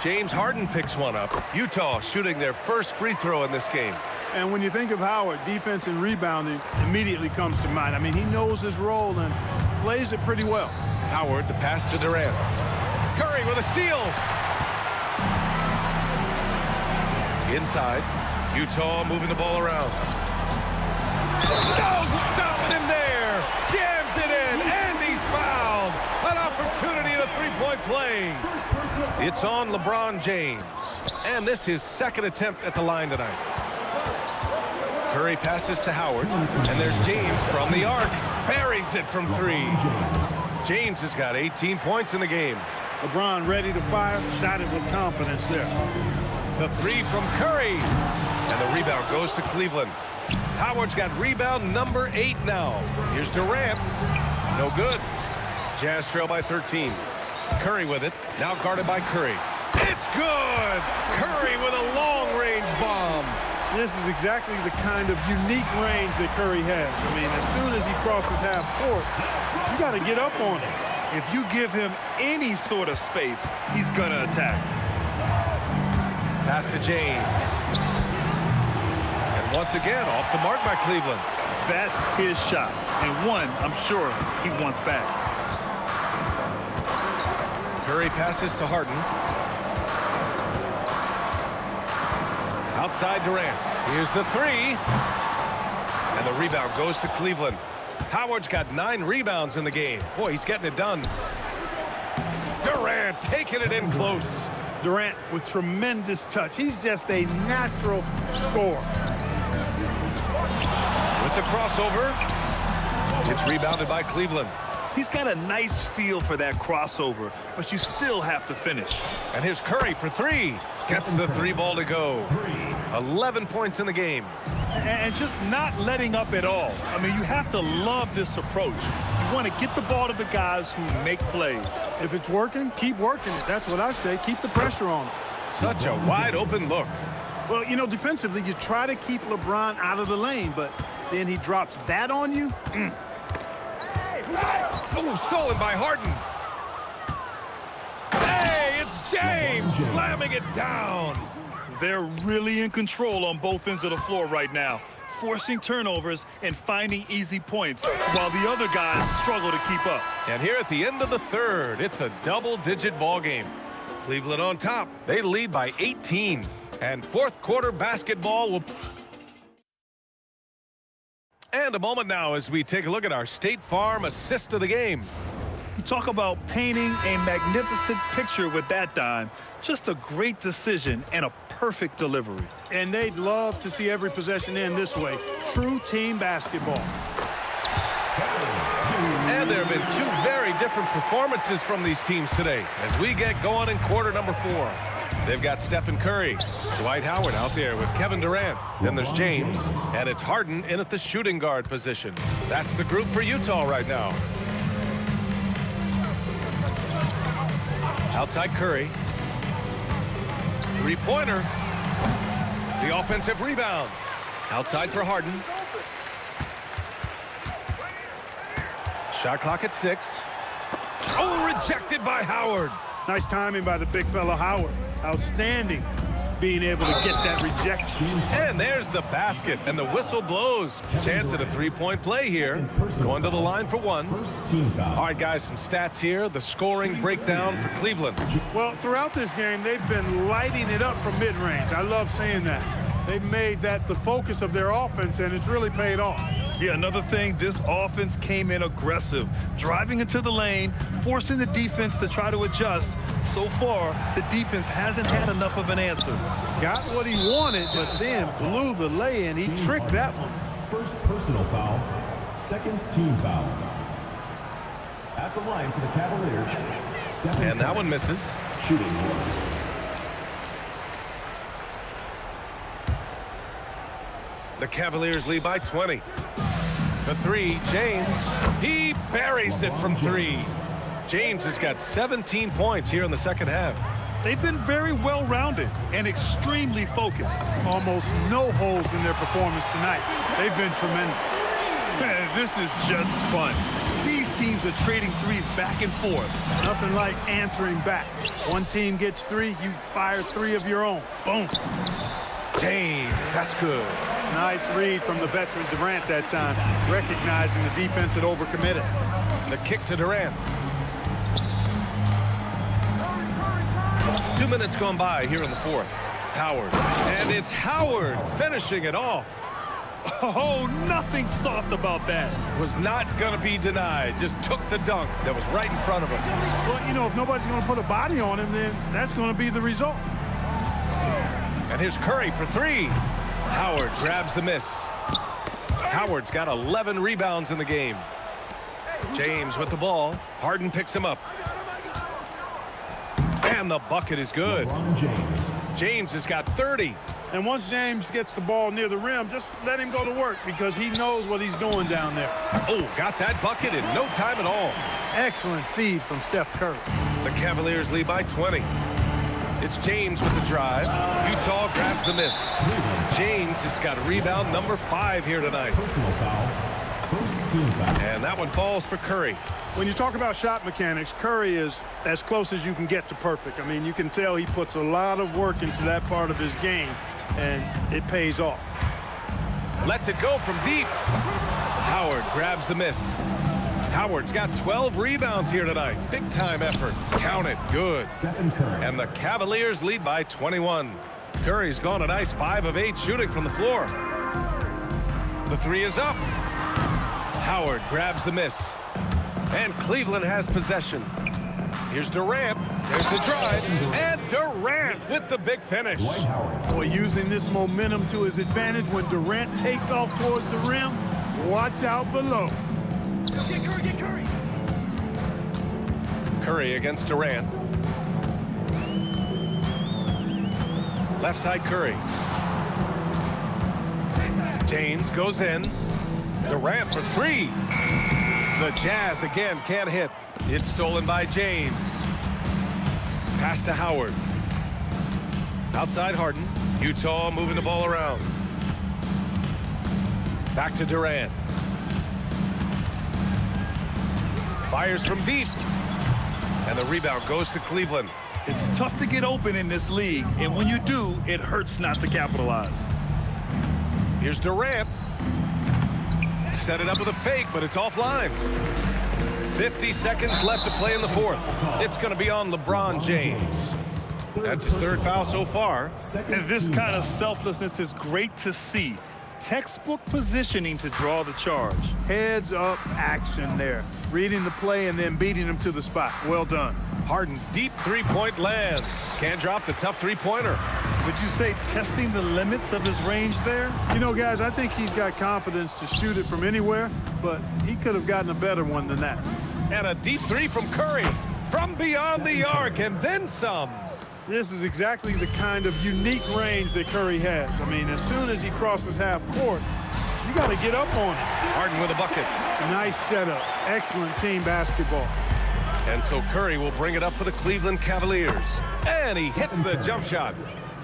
James Harden picks one up. Utah shooting their first free throw in this game. And when you think of Howard, defense and rebounding immediately comes to mind. I mean, he knows his role and plays it pretty well. Howard, the pass to Durant. Curry with a steal. Inside. Utah moving the ball around. No stopping him there. Jams it in, and he's fouled. An opportunity at a three-point play. It's on LeBron James. And this is his second attempt at the line tonight. Curry passes to Howard, and there's James from the arc. Buries it from three. James has got 18 points in the game. LeBron ready to fire, shot it with confidence there. The three from Curry. And the rebound goes to Cleveland. Howard's got rebound number 8 now. Here's Durant. No good. Jazz trail by 13. Curry with it. Now guarded by Curry. It's good! Curry with a long-range bomb. This is exactly the kind of unique range that Curry has. I mean, as soon as he crosses half court, you got to get up on it. If you give him any sort of space, he's going to attack. Pass to James. And once again, off the mark by Cleveland. That's his shot. And one, I'm sure he wants back. Curry passes to Harden. Outside Durant. Here's the three. And the rebound goes to Cleveland. Howard's got 9 rebounds in the game. Boy, he's getting it done. Durant taking it in close. Durant with tremendous touch. He's just a natural scorer. With the crossover. It's rebounded by Cleveland. He's got a nice feel for that crossover, but you still have to finish. And here's Curry for 3. Gets the 3 ball to go. 11 points in the game. And just not letting up at all. I mean, you have to love this approach. You want to get the ball to the guys who make plays. If it's working, keep working it. That's what I say. Keep the pressure on him. Such a wide open look. Well, you know, defensively, you try to keep LeBron out of the lane, but then he drops that on you. Oh, stolen by Harden. Hey, it's James slamming it down. They're really in control on both ends of the floor right now, forcing turnovers and finding easy points while the other guys struggle to keep up. And here at the end of the third, it's a double-digit ball game. Cleveland on top. They lead by 18. And fourth quarter basketball will... And a moment now as we take a look at our State Farm assist of the game. You talk about painting a magnificent picture with that dime. Just a great decision and a perfect delivery. And they'd love to see every possession end this way. True team basketball. And there have been 2 very different performances from these teams today as we get going in quarter number 4. They've got Stephen Curry, Dwight Howard out there with Kevin Durant. Then there's James, and it's Harden in at the shooting guard position. That's the group for Utah right now. Outside Curry. 3-pointer. The offensive rebound. Outside for Harden. Shot clock at 6. Oh, rejected by Howard. Nice timing by the big fella Howard. Outstanding being able to get that rejection. And there's the basket, and the whistle blows. Chance at a 3-point play here. Going to the line for 1. All right, guys, some stats here. The scoring breakdown for Cleveland. Well, throughout this game, they've been lighting it up from mid-range. I love seeing that. They've made that the focus of their offense, and it's really paid off. Yeah, another thing, this offense came in aggressive, driving into the lane, forcing the defense to try to adjust. So far, the defense hasn't had enough of an answer. Got what he wanted, but then blew the lay-in. He tricked that one. First personal foul, second team foul. At the line for the Cavaliers, Stephen And that one misses. Shooting. The Cavaliers lead by 20. The 3, James. He buries it from 3. James has got 17 points here in the second half. They've been very well-rounded and extremely focused. Almost no holes in their performance tonight. They've been tremendous. Man, this is just fun. These teams are trading threes back and forth. Nothing like answering back. One team gets 3, you fire 3 of your own. Boom. James, that's good. Nice read from the veteran Durant that time, recognizing the defense had overcommitted. The kick to Durant. 2 minutes gone by here in the fourth. Howard. And it's Howard finishing it off. Oh, nothing soft about that. Was not going to be denied. Just took the dunk that was right in front of him. Well, you know, if nobody's going to put a body on him, then that's going to be the result. And here's Curry for 3. Howard grabs the miss. Howard's got 11 rebounds in the game. James with the ball. Harden picks him up. And the bucket is good. James has got 30. And once James gets the ball near the rim, just let him go to work because he knows what he's doing down there. Oh, got that bucket in no time at all. Excellent feed from Steph Curry. The Cavaliers lead by 20. It's James with the drive. Utah grabs the miss. James has got rebound number 5 here tonight. Personal foul. First team foul. And that one falls for Curry. When you talk about shot mechanics, Curry is as close as you can get to perfect. I mean, you can tell he puts a lot of work into that part of his game, and it pays off. Lets it go from deep. Howard grabs the miss. Howard's got 12 rebounds here tonight. Big time effort. Count it. Good. Stephen Curry. And the Cavaliers lead by 21. Curry's gone a nice 5 of 8 shooting from the floor. The 3 is up. Howard grabs the miss. And Cleveland has possession. Here's Durant. There's the drive. And Durant with the big finish. Dwight Howard. Boy, using this momentum to his advantage when Durant takes off towards the rim, watch out below. Curry against Durant. Left side Curry. James goes in. Durant for 3. The Jazz again can't hit. It's stolen by James. Pass to Howard. Outside Harden. Utah moving the ball around. Back to Durant. Fires from deep. And the rebound goes to Cleveland. It's tough to get open in this league, and when you do, it hurts not to capitalize. Here's Durant. Set it up with a fake, but it's offline. 50 seconds left to play in the 4th. It's going to be on LeBron James. That's his 3rd foul so far. And this kind of selflessness is great to see. Textbook positioning to draw the charge. Heads up action there. Reading the play and then beating him to the spot. Well done. Harden deep 3-point land. Can't drop the tough 3-pointer. Would you say testing the limits of his range there? You know, guys, I think he's got confidence to shoot it from anywhere, but he could have gotten a better one than that. And a deep 3 from Curry. From beyond the arc and then some. This is exactly the kind of unique range that Curry has. I mean, as soon as he crosses half court, you got to get up on it. Harden with a bucket. Nice setup. Excellent team basketball. And so Curry will bring it up for the Cleveland Cavaliers. And he hits the jump shot.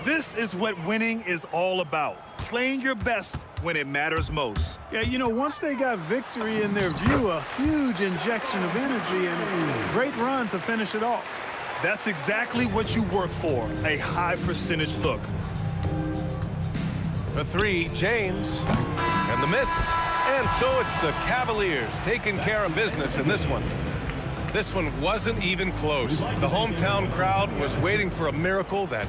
This is what winning is all about. Playing your best when it matters most. Yeah, you know, once they got victory in their view, a huge injection of energy and a great run to finish it off. That's exactly what you work for, a high percentage look. For 3, James. And the miss. And so it's the Cavaliers taking care of business in this one. This one wasn't even close. The hometown crowd was waiting for a miracle that...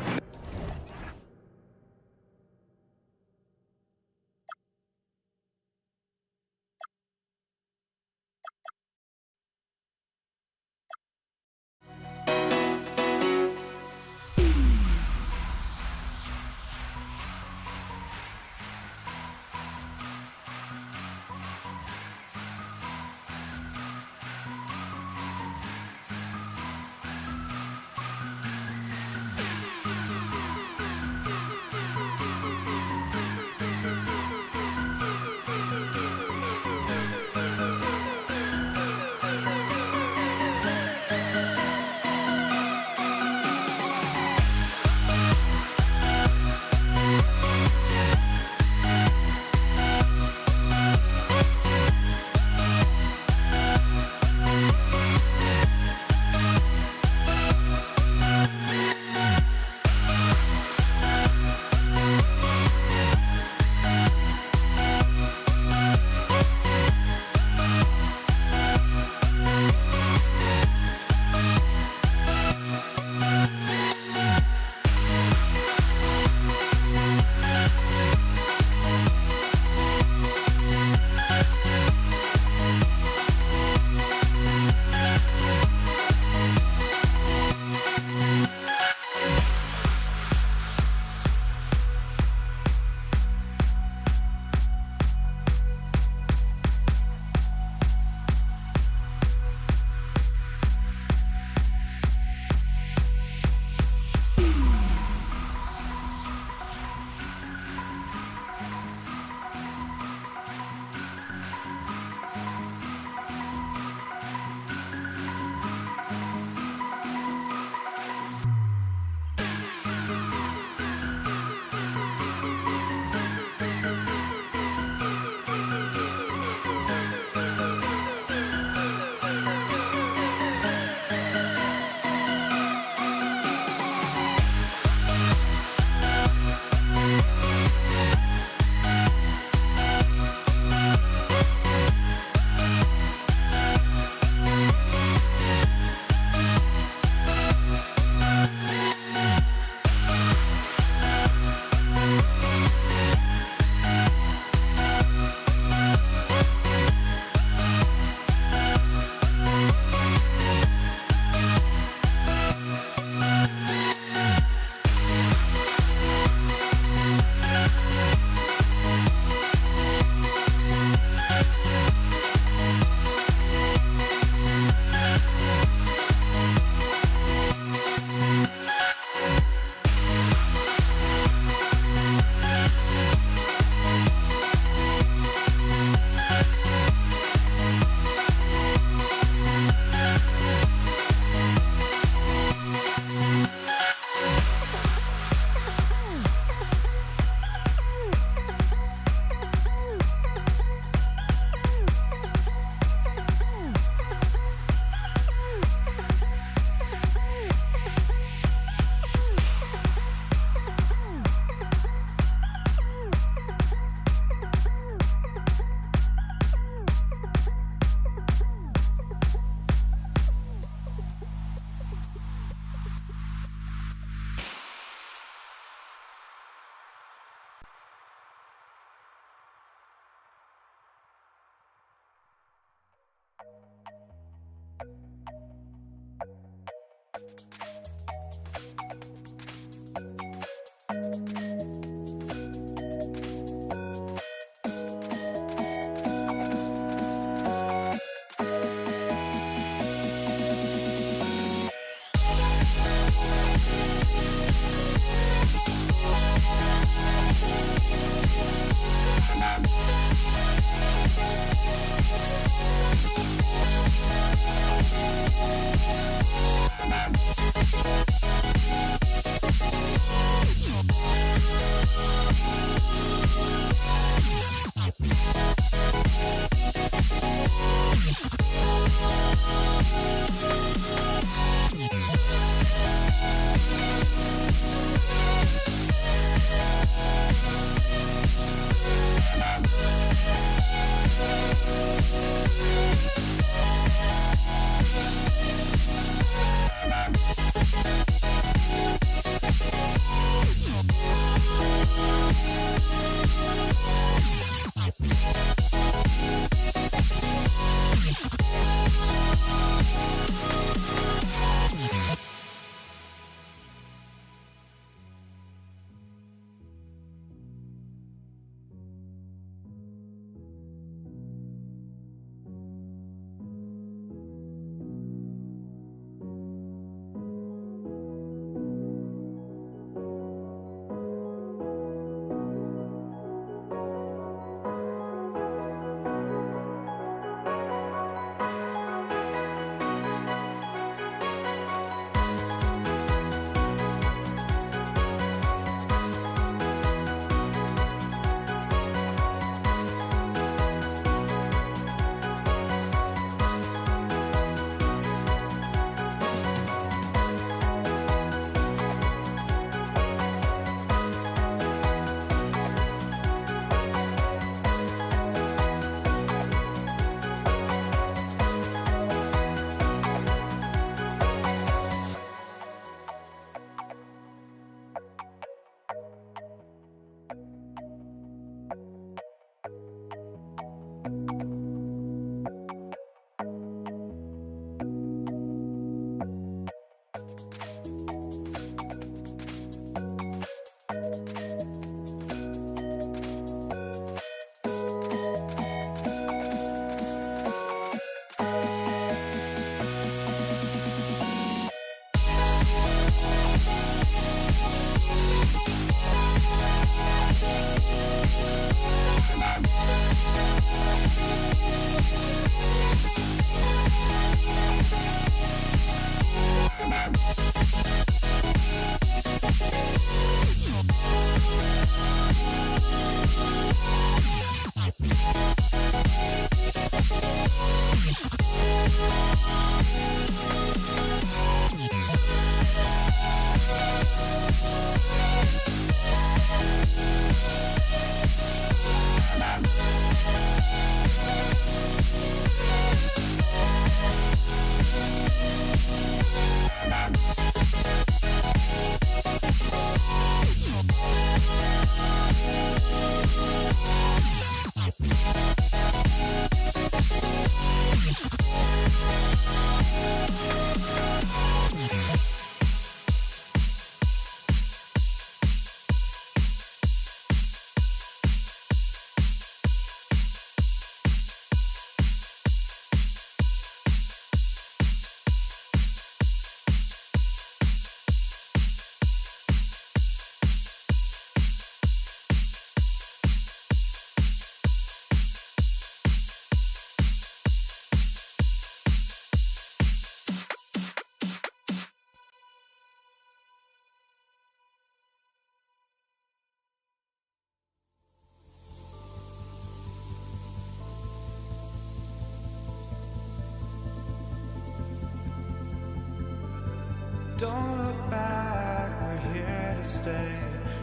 Don't look back, we're here to stay.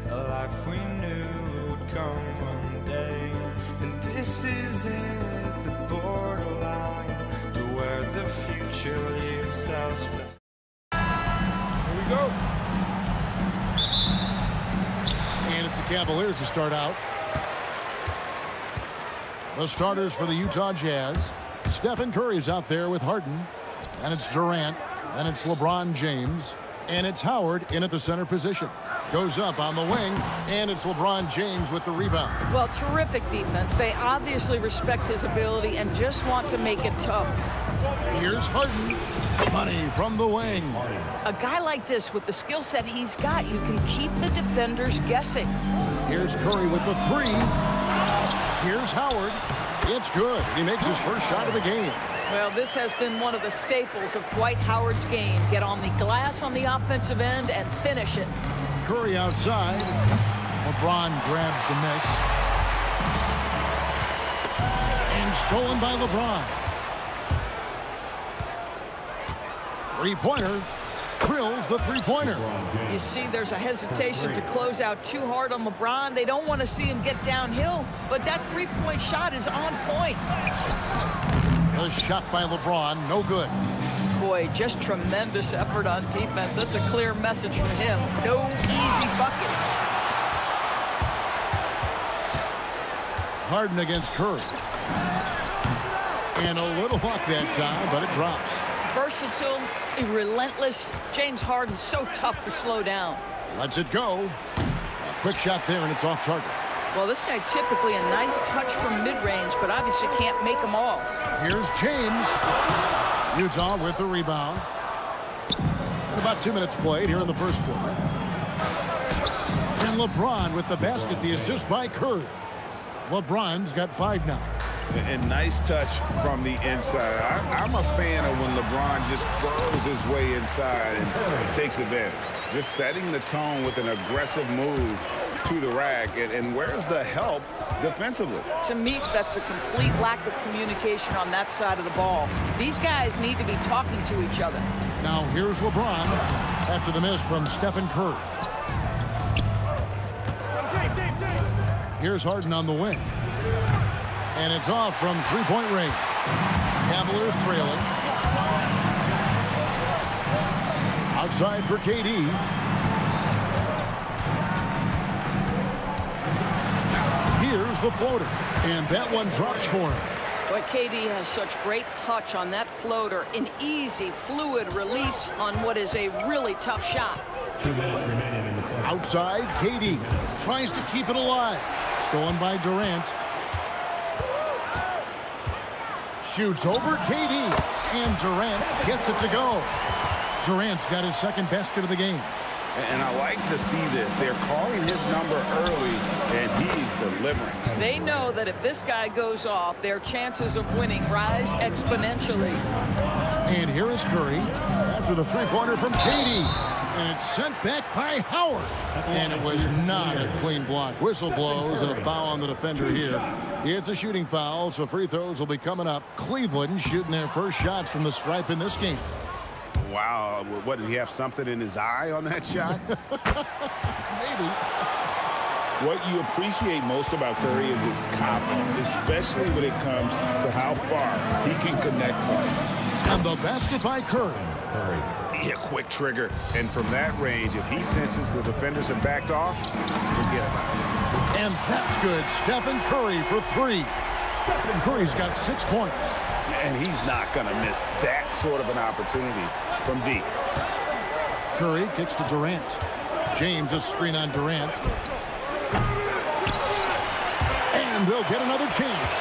A life we knew would come one day. And this is it, the borderline to where the future leaves us. Here we go. And it's the Cavaliers to start out. The starters for the Utah Jazz. Stephen Curry's out there with Harden. And it's Durant. And it's LeBron James. And it's Howard in at the center position. Goes up on the wing. And it's LeBron James with the rebound. Well, terrific defense. They obviously respect his ability and just want to make it tough. Here's Harden. Money from the wing. A guy like this, with the skill set he's got, you can keep the defenders guessing. Here's Curry with the three. Here's Howard. It's good. He makes his first shot of the game. Well, this has been one of the staples of Dwight Howard's game. Get on the glass on the offensive end and finish it. Curry outside. LeBron grabs the miss. And stolen by LeBron. Three-pointer. Drills the three-pointer. You see there's a hesitation to close out too hard on LeBron. They don't want to see him get downhill, but that three-point shot is on point. A shot by LeBron, no good. Boy, just tremendous effort on defense. That's a clear message from him. No easy buckets. Harden against Curry. And a little luck that time, but it drops. Versatile, relentless. James Harden so tough to slow down. Lets it go. A quick shot there, and it's off target. Well, this guy typically a nice touch from mid-range, but obviously can't make them all. Here's James. Utah with the rebound. And about 2 minutes played here in the first quarter. And LeBron with the basket, the assist by Curry. LeBron's got 5 now. And nice touch from the inside. I'm a fan of when LeBron just throws his way inside and takes advantage. Just setting the tone with an aggressive move to the rack. And where's the help defensively? To me, that's a complete lack of communication on that side of the ball. These guys need to be talking to each other. Now here's LeBron after the miss from Stephen Curry. Here's Harden on the wing. And it's off from three-point range. Cavaliers trailing. Outside for KD. Here's the floater. And that one drops for him. But KD has such great touch on that floater. An easy, fluid release on what is a really tough shot. 2 minutes remaining in the third. Outside, KD tries to keep it alive. Stolen by Durant. Shoots over KD, and Durant gets it to go. Durant's got his second basket of the game. And I like to see this. They're calling his number early, and he's delivering. They know that if this guy goes off, their chances of winning rise exponentially. And here is Curry after the three-pointer from KD. And it's sent back by Howard. And it was not a clean block. Whistle blows and a foul on the defender here. It's a shooting foul, so free throws will be coming up. Cleveland shooting their first shots from the stripe in this game. Wow. What, did he have something in his eye on that shot? Maybe. What you appreciate most about Curry is his confidence, especially when it comes to how far he can connect from. And the basket by Curry. Yeah, quick trigger. And from that range, if he senses the defenders have backed off, forget about it. And that's good. Stephen Curry for 3. Stephen Curry's got 6 points. And he's not going to miss that sort of an opportunity from deep. Curry kicks to Durant. James a screen on Durant. And they'll get another chance.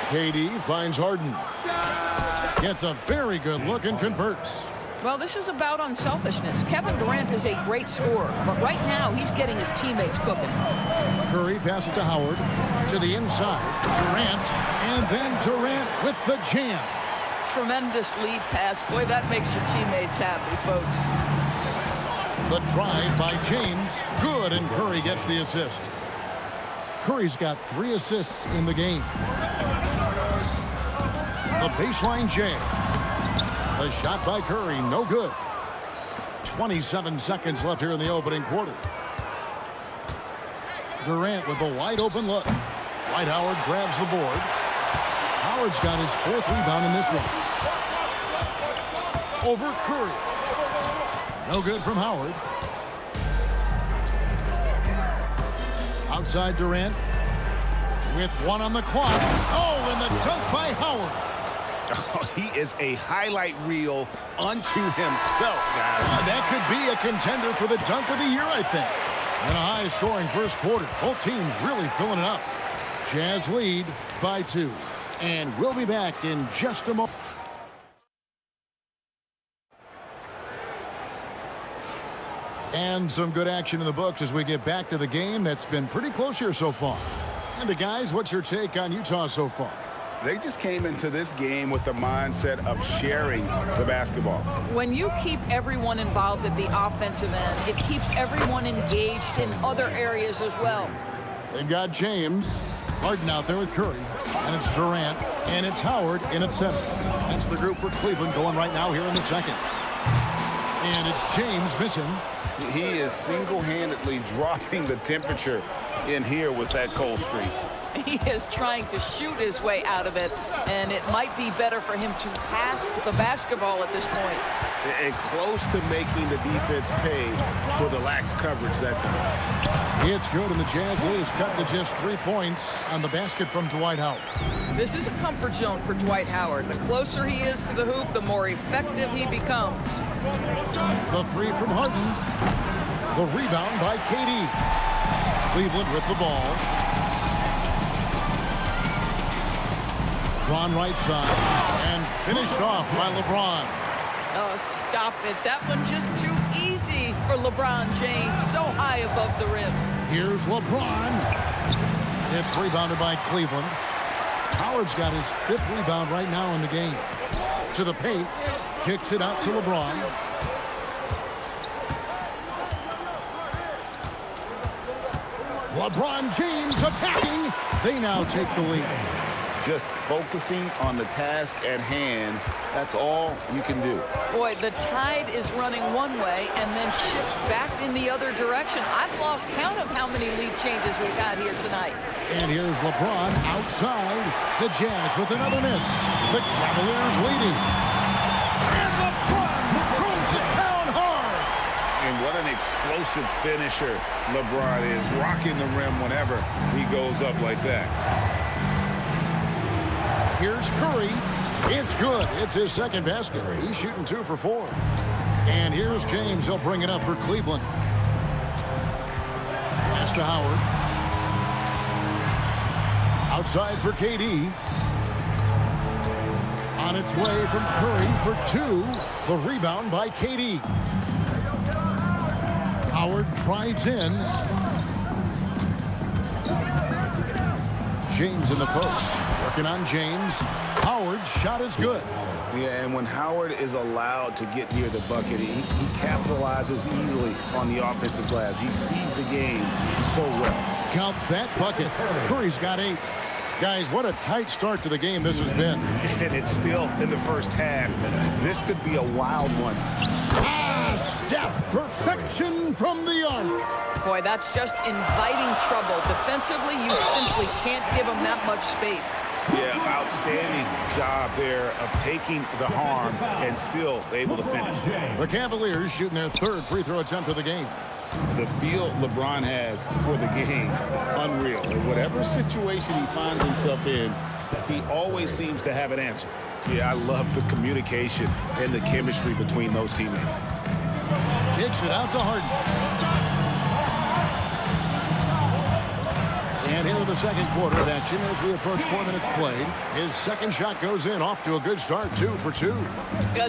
KD finds Harden. Gets a very good look and converts. Well, this is about unselfishness. Kevin Durant is a great scorer, but right now he's getting his teammates cooking. Curry passes to Howard. To the inside. Durant. And then Durant with the jam. Tremendous lead pass. Boy, that makes your teammates happy, folks. The drive by James. Good, and Curry gets the assist. Curry's got 3 assists in the game. The baseline jam. A shot by Curry, no good. 27 seconds left here in the opening quarter. Durant with a wide open look. Dwight Howard grabs the board. Howard's got his 4th rebound in this one. Over Curry. No good from Howard. Outside Durant with 1 on the clock. Oh, and the dunk by Howard. Oh, he is a highlight reel unto himself, guys. That could be a contender for the dunk of the year, I think. And a high-scoring first quarter. Both teams really filling it up. Jazz lead by 2. And we'll be back in just a moment. And some good action in the books as we get back to the game that's been pretty close here so far. And guys, what's your take on Utah so far? They just came into this game with the mindset of sharing the basketball. When you keep everyone involved at the offensive end, it keeps everyone engaged in other areas as well. They've got James, Harden out there with Curry, and it's Durant, and it's Howard in at 7. That's the group for Cleveland going right now here in the second. And it's James missing. He is single-handedly dropping the temperature in here with that cold streak. He is trying to shoot his way out of it, and it might be better for him to pass the basketball at this point. And close to making the defense pay for the lax coverage that time. It's good, and the Jazz is cut to just 3 points on the basket from Dwight Howard. This is a comfort zone for Dwight Howard. The closer he is to the hoop, the more effective he becomes. The 3 from Harden. The rebound by KD. Cleveland with the ball. LeBron right side, and finished off by LeBron. Oh, stop it. That one just too easy for LeBron James. So high above the rim. Here's LeBron. It's rebounded by Cleveland. Howard's got his 5th rebound right now in the game. To the paint. Kicks it out to LeBron. LeBron James attacking. They now take the lead. Just focusing on the task at hand, that's all you can do. Boy, the tide is running one way and then shifts back in the other direction. I've lost count of how many lead changes we've had here tonight. And here's LeBron outside. The Jazz with another miss. The Cavaliers leading. And LeBron throws it down hard. And what an explosive finisher LeBron is, rocking the rim whenever he goes up like that. Here's Curry. It's good. It's his 2nd basket. He's shooting 2 for 4. And here's James. He'll bring it up for Cleveland. Pass to Howard. Outside for KD. On its way from Curry for 2. The rebound by KD. Howard drives in. James in the post. Working on James. Howard's shot is good. Yeah, and when Howard is allowed to get near the bucket, he capitalizes easily on the offensive glass. He sees the game so well. Count that bucket. Curry's got 8. Guys, what a tight start to the game this has been. And it's still in the first half. This could be a wild one. Steph, perfection from the arc. Boy, that's just inviting trouble. Defensively, you simply can't give him that much space. Yeah, outstanding job there of taking the harm and still able to finish. The Cavaliers shooting their 3rd free throw attempt of the game. The feel LeBron has for the game, unreal. In whatever situation he finds himself in, he always seems to have an answer. Yeah, I love the communication and the chemistry between those teammates. Kicks it out to Harden. And here in the 2nd quarter of action as we approach 4 minutes played. His 2nd shot goes in, off to a good start, 2 for 2.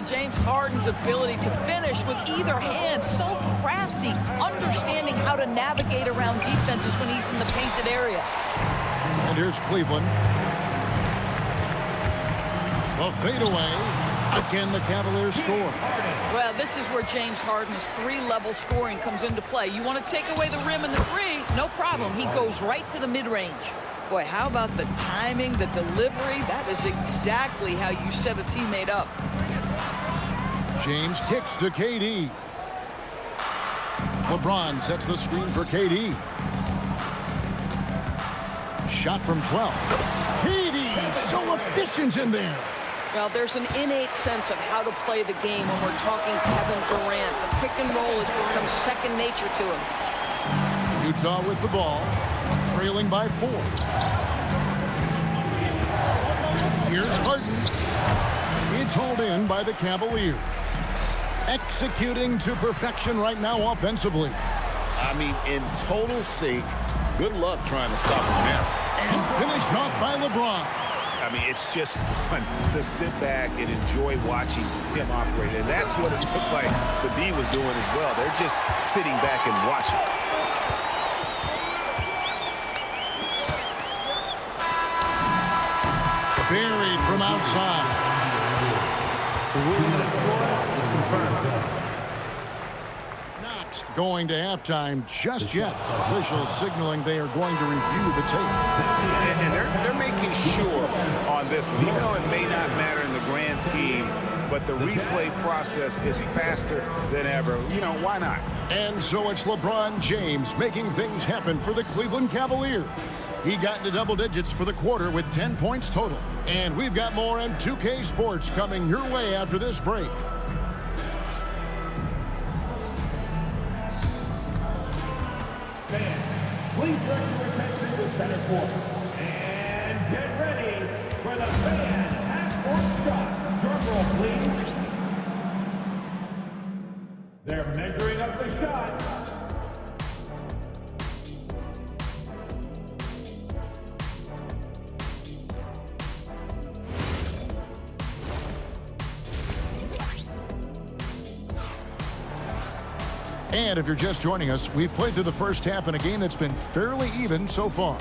James Harden's ability to finish with either hand, so crafty, understanding how to navigate around defenses when he's in the painted area. And here's Cleveland. The fadeaway. Again, the Cavaliers score. Well, this is where James Harden's 3-level scoring comes into play. You want to take away the rim and the 3, no problem. He goes right to the mid-range. Boy, how about the timing, the delivery? That is exactly how you set a teammate up. James kicks to KD. LeBron sets the screen for KD. Shot from 12. KD, so efficient in there. Well, there's an innate sense of how to play the game when we're talking Kevin Durant. The pick and roll has become second nature to him. Utah with the ball, trailing by 4. Here's Harden. It's hauled in by the Cavaliers. Executing to perfection right now offensively. I mean, in total sync. Good luck trying to stop him now. And finished off by LeBron. I mean, it's just fun to sit back and enjoy watching him operate. And that's what it looked like the D was doing as well. They're just sitting back and watching. Buried from outside. The ruling in Florida is confirmed. Not going to halftime just yet. Officials signaling they are going to review the tape. And they're making sure on this one, even though it may not matter in the grand scheme, but the replay process is faster than ever. You know, why not? And so it's LeBron James making things happen for the Cleveland Cavaliers. He got into double digits for the quarter with 10 points total. And we've got more on 2K Sports coming your way after this break. Please direct your attention to center court. And get ready for the fan half-court shot. Drum roll, please. They're measuring up the shot. And if you're just joining us, we've played through the first half in a game that's been fairly even so far.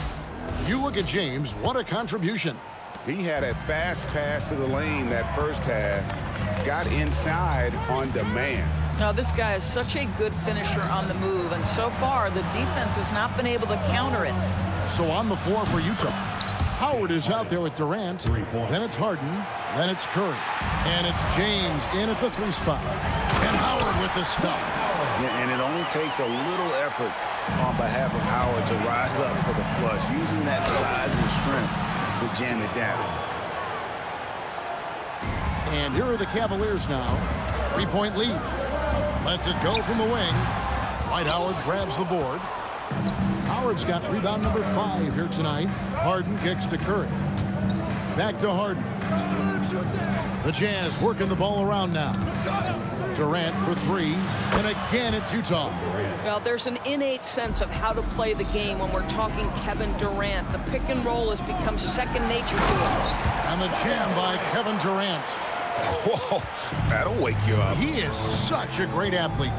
You look at James, what a contribution. He had a fast pass to the lane that first half, got inside on demand. Now, this guy is such a good finisher on the move, and so far, the defense has not been able to counter it. So on the floor for Utah, Howard is out there with Durant, then it's Harden, then it's Curry, and it's James in at the 3 spot. And Howard with the stuff. Yeah, and it only takes a little effort on behalf of Howard to rise up for the flush, using that size and strength to jam it down. And here are the Cavaliers now. 3-point lead. Lets it go from the wing. Dwight Howard grabs the board. Howard's got rebound number 5 here tonight. Harden kicks to Curry. Back to Harden. The Jazz working the ball around now. Durant for 3, and again it's Utah. Well, there's an innate sense of how to play the game when we're talking Kevin Durant. The pick and roll has become second nature to him. And the jam by Kevin Durant. Whoa, that'll wake you up. He is such a great athlete.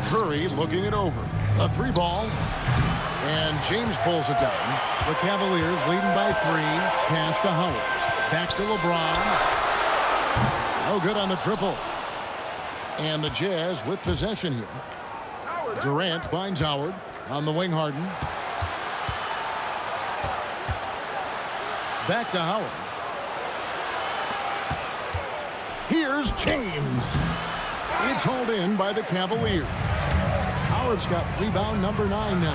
Curry looking it over. A 3 ball. And James pulls it down. The Cavaliers leading by 3. Pass to Howard. Back to LeBron. No good on the triple. And the Jazz with possession here. Durant finds Howard on the wing. Harden. Back to Howard. Here's James. It's hauled in by the Cavaliers. Howard's got rebound number 9 now.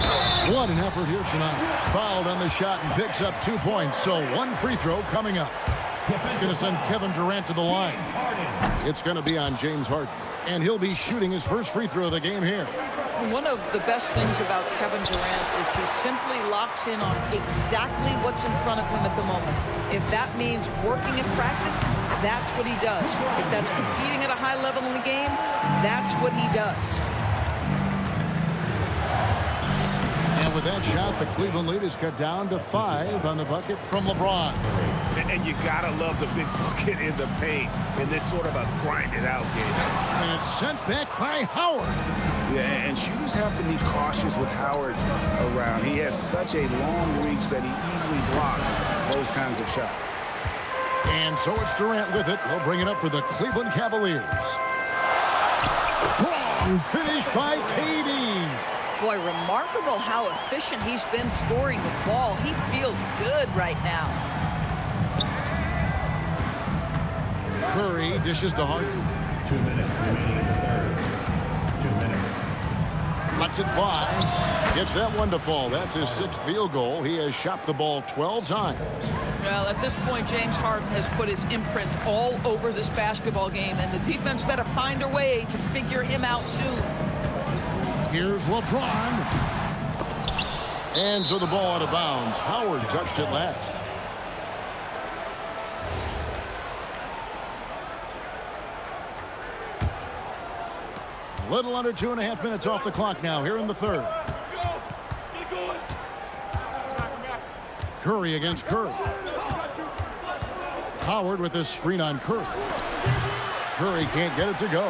What an effort here tonight. Fouled on the shot and picks up 2 points. So 1 free throw coming up. It's going to send Kevin Durant to the line. It's going to be on James Harden. And he'll be shooting his first free throw of the game here. One of the best things about Kevin Durant is he simply locks in on exactly what's in front of him at the moment. If that means working in practice, that's what he does. If that's competing at a high level in the game, that's what he does. And with that shot, the Cleveland lead is cut down to 5 on the bucket from LeBron. And you gotta love the big bucket in the paint in this sort of a grinded-out game. And it's sent back by Howard. Yeah, and shooters have to be cautious with Howard around. He has such a long reach that he easily blocks those kinds of shots. And so it's Durant with it. He'll bring it up for the Cleveland Cavaliers. Strong finish by KD. Boy, remarkable how efficient he's been scoring the ball. He feels good right now. Curry dishes to Harden. 2 minutes remaining in the third. 2 minutes. Lets it fly. Gets that one to fall. That's his 6th field goal. He has shot the ball 12 times. Well, at this point, James Harden has put his imprint all over this basketball game, and the defense better find a way to figure him out soon. Here's LeBron. And so the ball out of bounds. Howard touched it last. A little under 2.5 minutes off the clock now here in the third. Curry against Curry. Howard with this screen on Curry. Curry can't get it to go.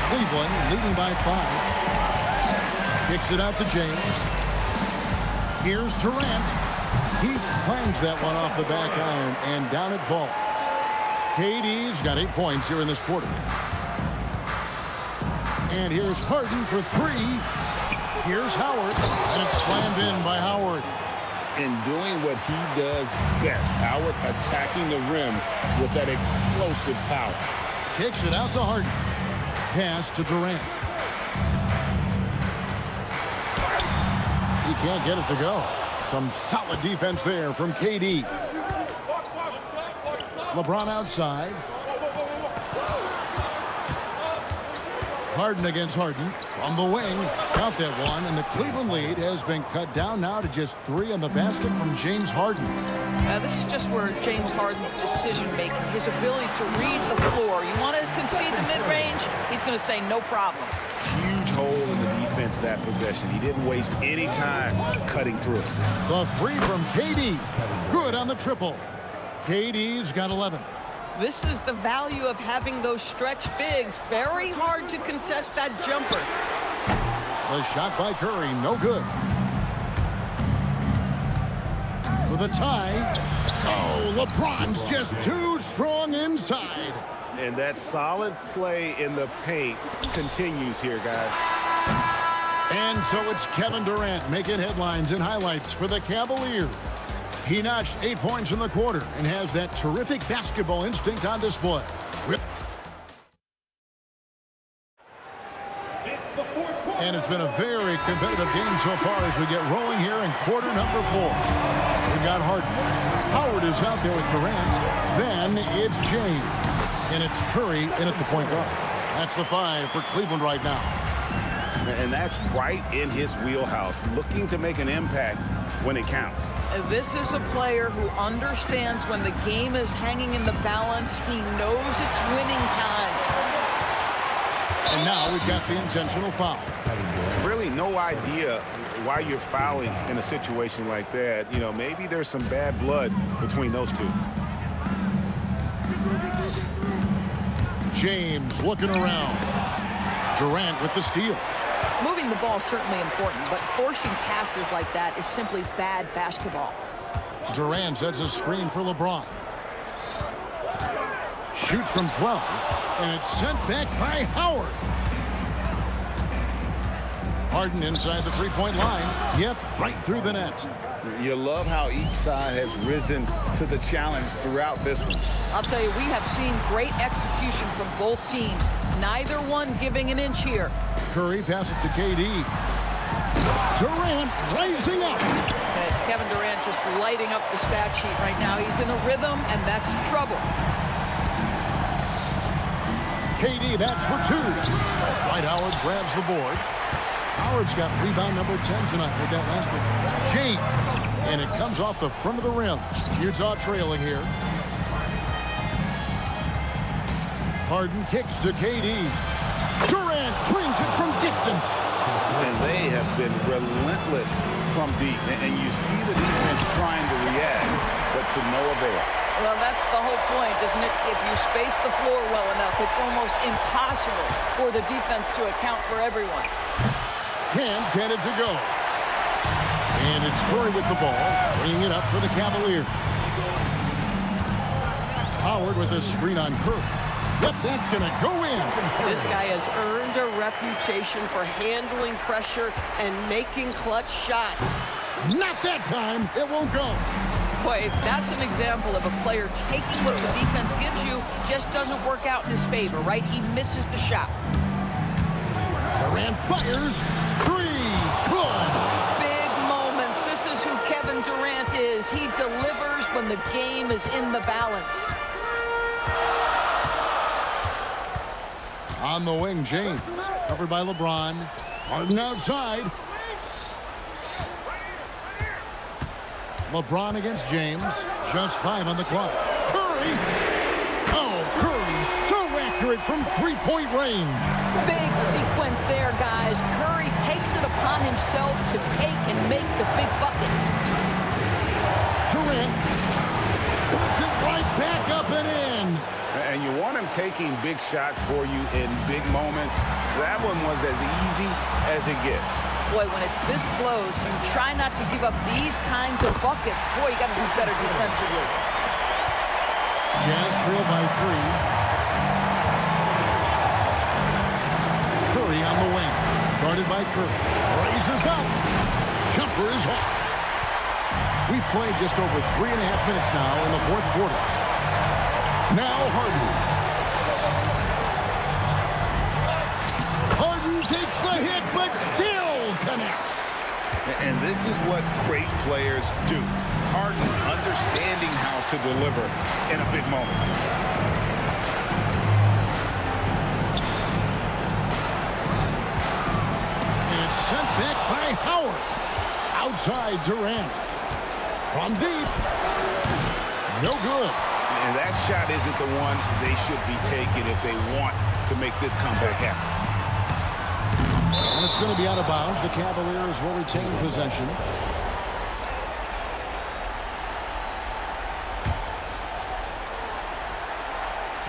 Cleveland leading by 5. Kicks it out to James. Here's Durant. He finds that one off the back iron, and down it falls. KD's got 8 points here in this quarter. And here's Harden for 3. Here's Howard, and it's slammed in by Howard. And doing what he does best, Howard attacking the rim with that explosive power. Kicks it out to Harden. Pass to Durant. He can't get it to go. Some solid defense there from KD. LeBron outside. Harden against Harden from the wing. Count that one, and the Cleveland lead has been cut down now to just 3 on the basket from James Harden. This is just where James Harden's decision-making, his ability to read the floor. You want to concede the mid-range? He's going to say no problem. Huge hole in the defense that possession. He didn't waste any time cutting through. The 3 from KD. Good on the triple. KD's got 11. This is the value of having those stretch bigs. Very hard to contest that jumper. The shot by Curry, no good. For the tie. Oh, LeBron's just too strong inside. And that solid play in the paint continues here, guys. And so it's Kevin Durant making headlines and highlights for the Cavaliers. He notched 8 points in the quarter and has that terrific basketball instinct on display. And it's been a very competitive game so far as we get rolling here in quarter number 4. We've got Harden. Howard is out there with Durant. Then it's James. And it's Curry in at the point guard. That's the 5 for Cleveland right now. And that's right in his wheelhouse, looking to make an impact when it counts. This is a player who understands when the game is hanging in the balance. He knows it's winning time. And now we've got the intentional foul. Really no idea why you're fouling in a situation like that. You know, maybe there's some bad blood between those two. James looking around. Durant with the steal. Moving the ball is certainly important, but forcing passes like that is simply bad basketball. Durant sets a screen for LeBron. Shoots from 12, and it's sent back by Howard. Harden inside the three-point line. Yep, right through the net. You love how each side has risen to the challenge throughout this one. I'll tell you, we have seen great execution from both teams. Neither one giving an inch here. Curry passes to KD. Durant rising up. And Kevin Durant just lighting up the stat sheet right now. He's in a rhythm, and that's trouble. KD, that's for 2. Dwight Howard grabs the board. Howard's got rebound number 10 tonight with that last one. James, and it comes off the front of the rim. Utah trailing here. Harden kicks to KD. Durant brings it from distance. And they have been relentless from deep. And you see the defense trying to react, but to no avail. Well, that's the whole point, isn't it? If you space the floor well enough, it's almost impossible for the defense to account for everyone. Can't get it to go. And it's Curry with the ball, bringing it up for the Cavaliers. Howard with a screen on Curry. Yep, that's going to go in. This guy has earned a reputation for handling pressure and making clutch shots. Not that time. It won't go. Boy, that's an example of a player taking what the defense gives you, just doesn't work out in his favor, right? He misses the shot. Durant fires. 3. Good. Big moments. This is who Kevin Durant is. He delivers when the game is in the balance. On the wing, James. Covered by LeBron. Harden outside. LeBron against James. Just 5 on the clock. Curry. Oh, Curry so accurate from three-point range. Big sequence there, guys. Curry takes it upon himself to take and make the big bucket. Durant. Puts it right back up and in. And you want him taking big shots for you in big moments. That one was as easy as it gets. Boy, when it's this close, you try not to give up these kinds of buckets. Boy, you got to do better defensively. Jazz trail by 3. Curry on the wing. Guarded by Curry. Raises up. Jumper is off. We've played just over 3.5 minutes now in the fourth quarter. Now Harden. Harden takes the hit, but still connects. And this is what great players do. Harden understanding how to deliver in a big moment. And it's sent back by Howard. Outside Durant. From deep. No good. And that shot isn't the one they should be taking if they want to make this comeback happen. And it's going to be out of bounds. The Cavaliers will retain possession.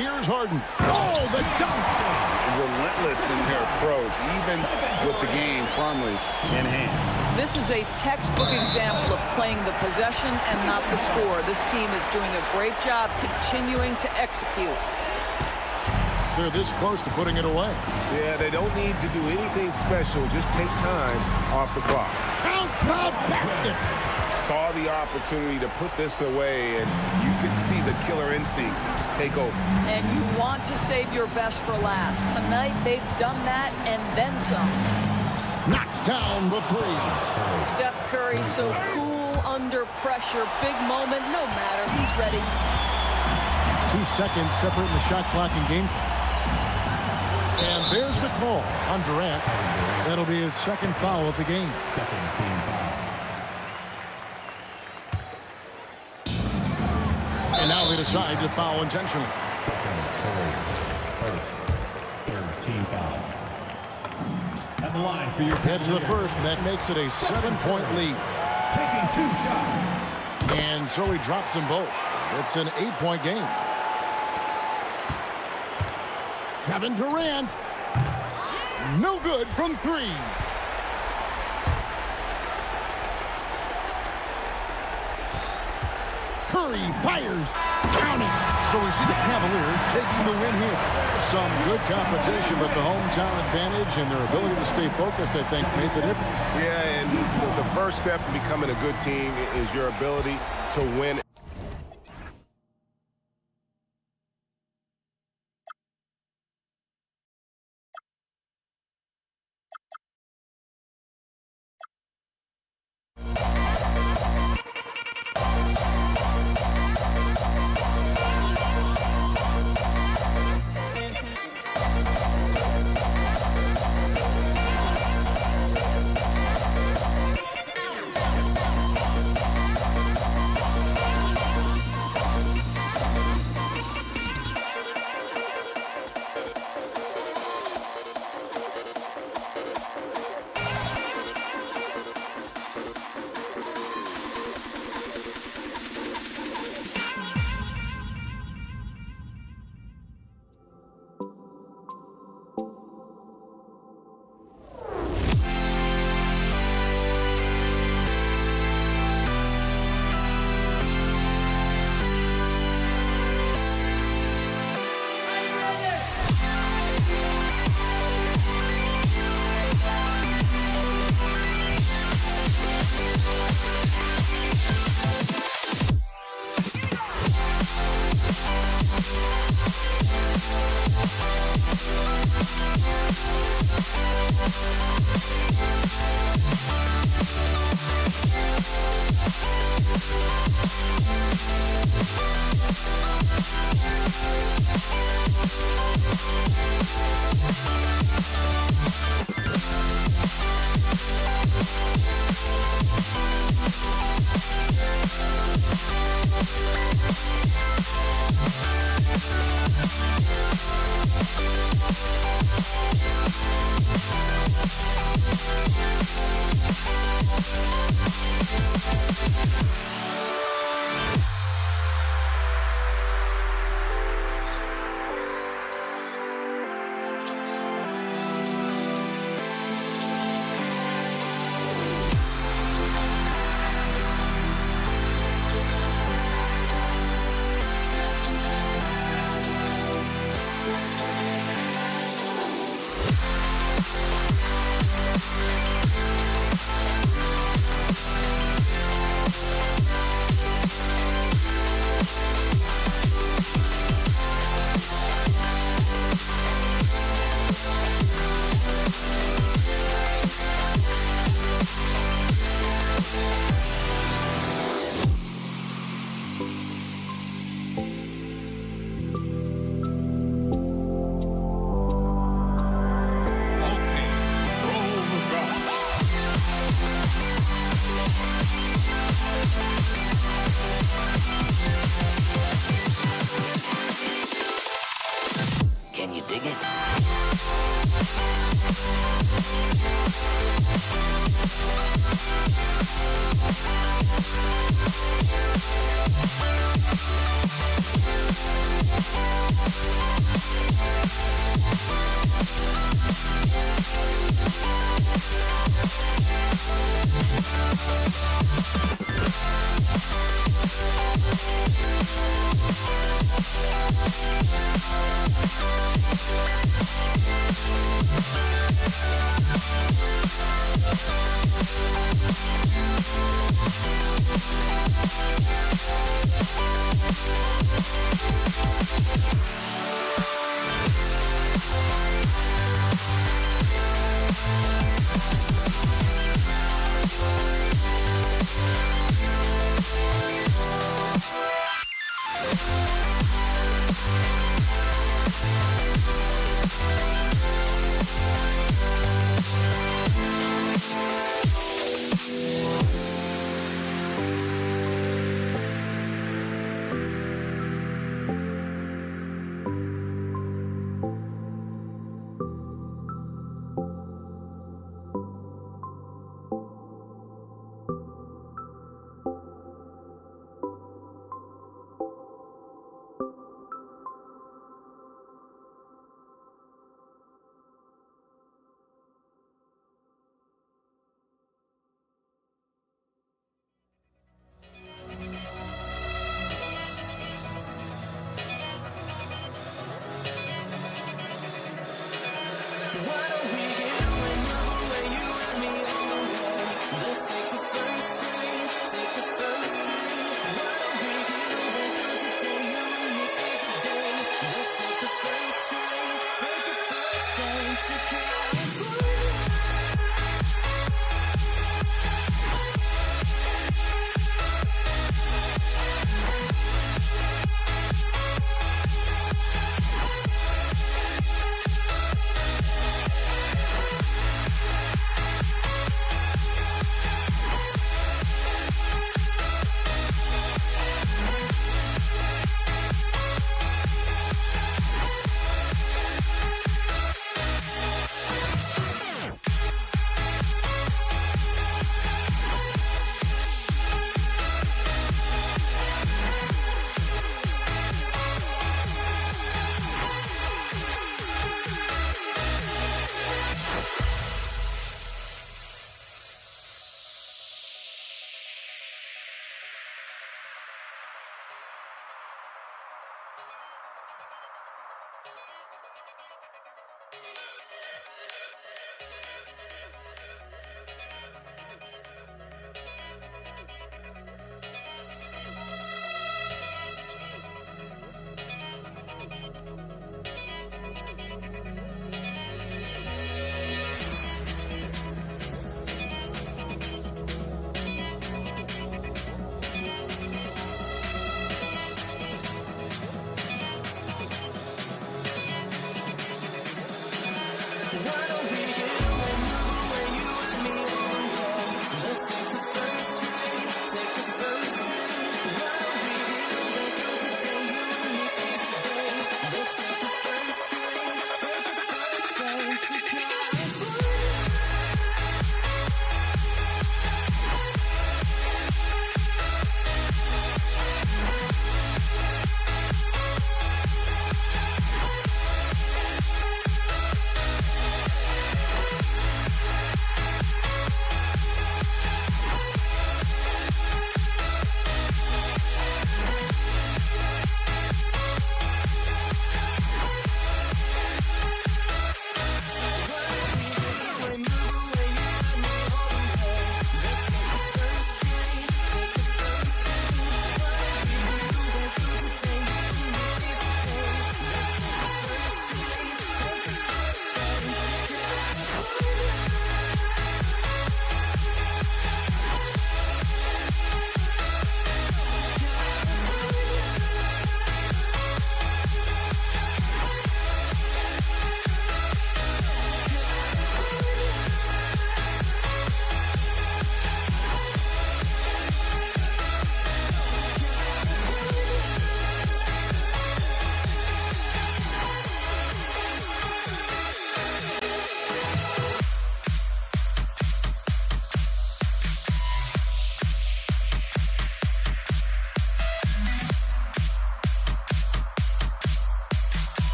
Here's Harden. Oh, the dunk! Relentless in their approach, even with the game firmly in hand. This is a textbook example of playing the possession and not the score. This team is doing a great job continuing to execute. They're this close to putting it away. Yeah, they don't need to do anything special. Just take time off the clock. Count the basket! Saw the opportunity to put this away, and you could see the killer instinct take over. And you want to save your best for last. Tonight, they've done that and then some. Knocks down the 3. Steph Curry so cool under pressure. Big moment, no matter. He's ready. 2 seconds separating the shot clock and game clock. And there's the call on Durant. That'll be his second foul of the game. Second team foul. And now they decide to foul intentionally. Second, first, third team foul. At the line for your That's the first. That makes it a 7-point lead. taking 2 shots. And so he drops them both. It's an 8-point game. Kevin Durant. No good from 3. Curry fires. Count it. So we see the Cavaliers taking the win here. Some good competition, but the hometown advantage and their ability to stay focused, I think, made the difference. Yeah, and the first step in becoming a good team is your ability to win.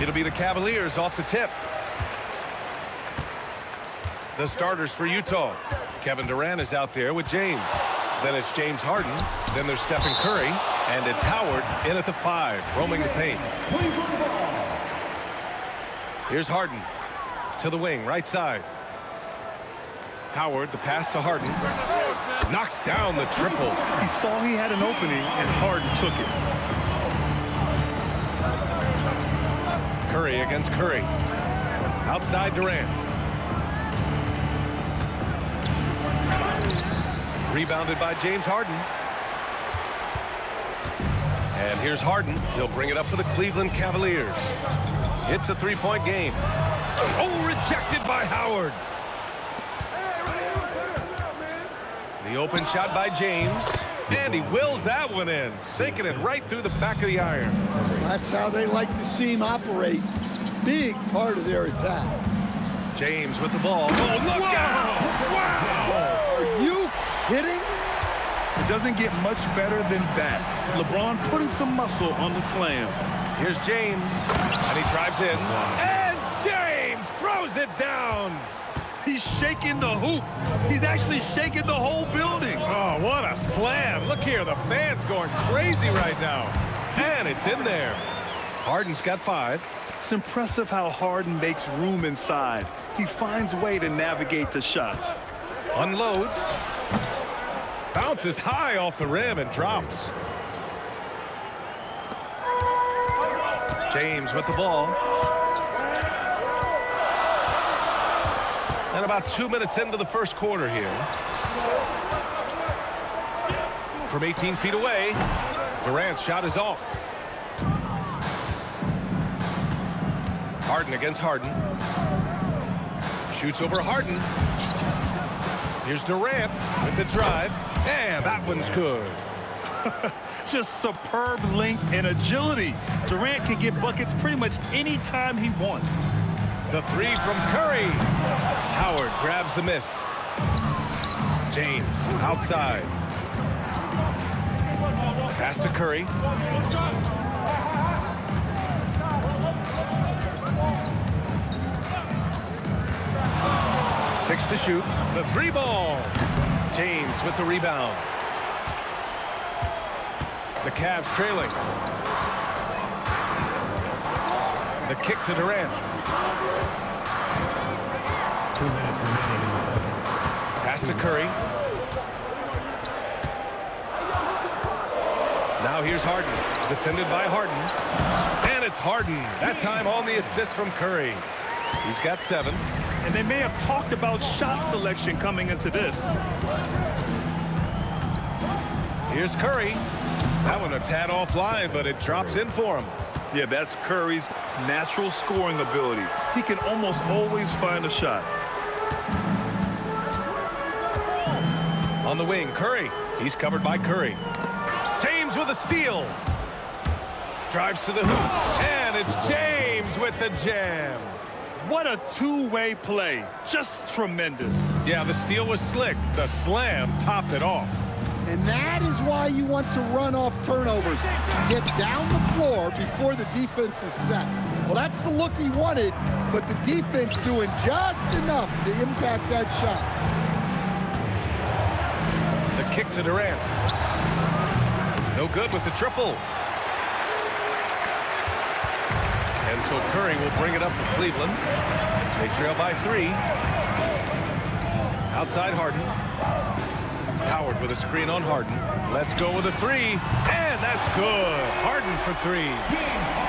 It'll be the Cavaliers off the tip. The starters for Utah. Kevin Durant is out there with James. Then it's James Harden. Then there's Stephen Curry. And it's Howard in at the 5, roaming the paint. Here's Harden to the wing, right side. Howard, the pass to Harden. Knocks down the triple. He saw he had an opening, and Harden took it. Curry against Curry. Outside Durant. Rebounded by James Harden. And here's Harden. He'll bring it up for the Cleveland Cavaliers. It's a three-point game. Oh, rejected by Howard. The open shot by James. And he wills that one in, sinking it right through the back of the iron. That's how they like to see him operate. Big part of their attack. James with the ball. Oh, look out! Wow! Are you kidding? It doesn't get much better than that. LeBron putting some muscle on the slam. Here's James, and he drives in. And James throws it down. He's shaking the hoop. He's actually shaking the whole building. Oh, what a slam. Look here, the fans going crazy right now. And it's in there. Harden's got 5. It's impressive how Harden makes room inside. He finds a way to navigate the shots. Unloads. Bounces high off the rim and drops. James with the ball. And about 2 minutes into the first quarter here. From 18 feet away, Durant's shot is off. Harden against Harden. Shoots over Harden. Here's Durant with the drive. And that one's good. Just superb length and agility. Durant can get buckets pretty much any time he wants. The 3 from Curry. Howard grabs the miss. James outside. Pass to Curry. Six to shoot. The 3 ball. James with the rebound. The Cavs trailing. The kick to Durant. 2 minutes remaining. Pass to Curry. Now here's Harden. Defended by Harden. And it's Harden. That time on the assist from Curry. He's got 7. And they may have talked about shot selection coming into this. Here's Curry. That one a tad offline, but it drops in for him. Yeah, that's Curry's natural scoring ability. He can almost always find a shot. On the wing, Curry. He's covered by Curry. James with a steal. Drives to the hoop. And it's James with the jam. What a two-way play. Just tremendous. Yeah, the steal was slick. The slam topped it off. And that is why you want to run off turnovers. Get down the floor before the defense is set. Well, that's the look he wanted, but the defense doing just enough to impact that shot. The kick to Durant. No good with the triple. And so Curry will bring it up for Cleveland. They trail by 3. Outside Harden. Howard with a screen on Harden. Let's go with a 3. And that's good. Harden for 3.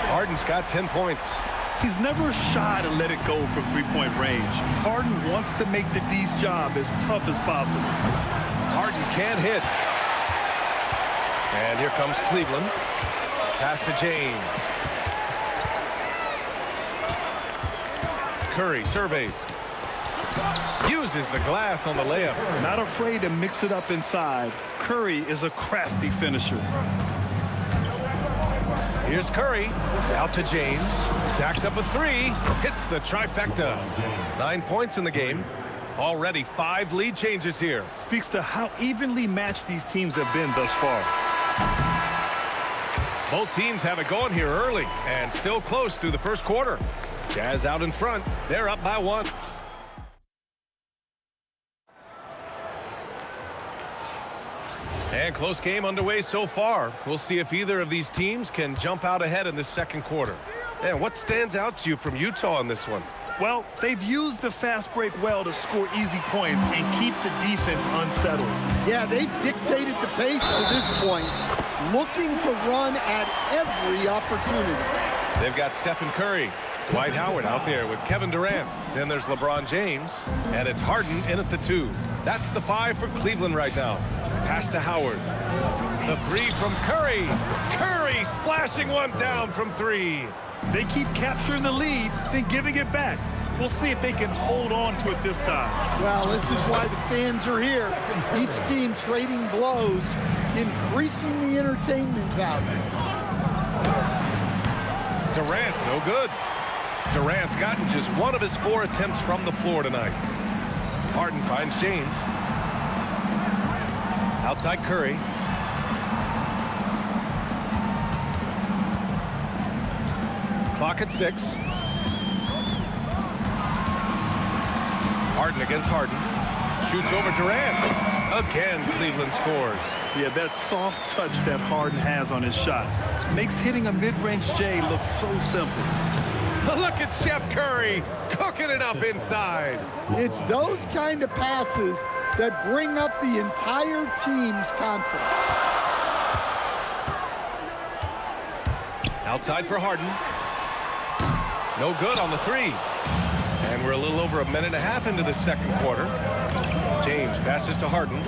Harden's got 10 points. He's never shy to let it go from three-point range. Harden wants to make the D's job as tough as possible. Harden can't hit. And here comes Cleveland. Pass to James. Curry surveys. Uses the glass on the layup. Not afraid to mix it up inside. Curry is a crafty finisher. Here's Curry. Out to James. Jacks up a 3. Hits the trifecta. 9 points in the game. Already 5 lead changes here. Speaks to how evenly matched these teams have been thus far. Both teams have it going here early and still close through the first quarter. Jazz out in front. They're up by 1. And close game underway so far. We'll see if either of these teams can jump out ahead in the second quarter. And what stands out to you from Utah in this one? Well, they've used the fast break well to score easy points and keep the defense unsettled. Yeah, they've dictated the pace to this point, looking to run at every opportunity. They've got Stephen Curry, Dwight Howard out there with Kevin Durant. Then there's LeBron James, and it's Harden in at the 2. That's the 5 for Cleveland right now. Pass to Howard. The 3 from Curry. Curry splashing one down from 3. They keep capturing the lead, then giving it back. We'll see if they can hold on to it this time. Well, this is why the fans are here. Each team trading blows, increasing the entertainment value. Durant, no good. Durant's gotten just 1 of his 4 attempts from the floor tonight. Harden finds James. Outside Curry. Clock at 6. Harden against Harden. Shoots over Durant. Again, Cleveland scores. Yeah, that soft touch that Harden has on his shot makes hitting a mid-range J look so simple. Look at Steph Curry cooking it up inside. It's those kind of passes that bring up the entire team's confidence. Outside for Harden. No good on the 3. And we're a little over a minute and a half into the second quarter. James passes to Harden.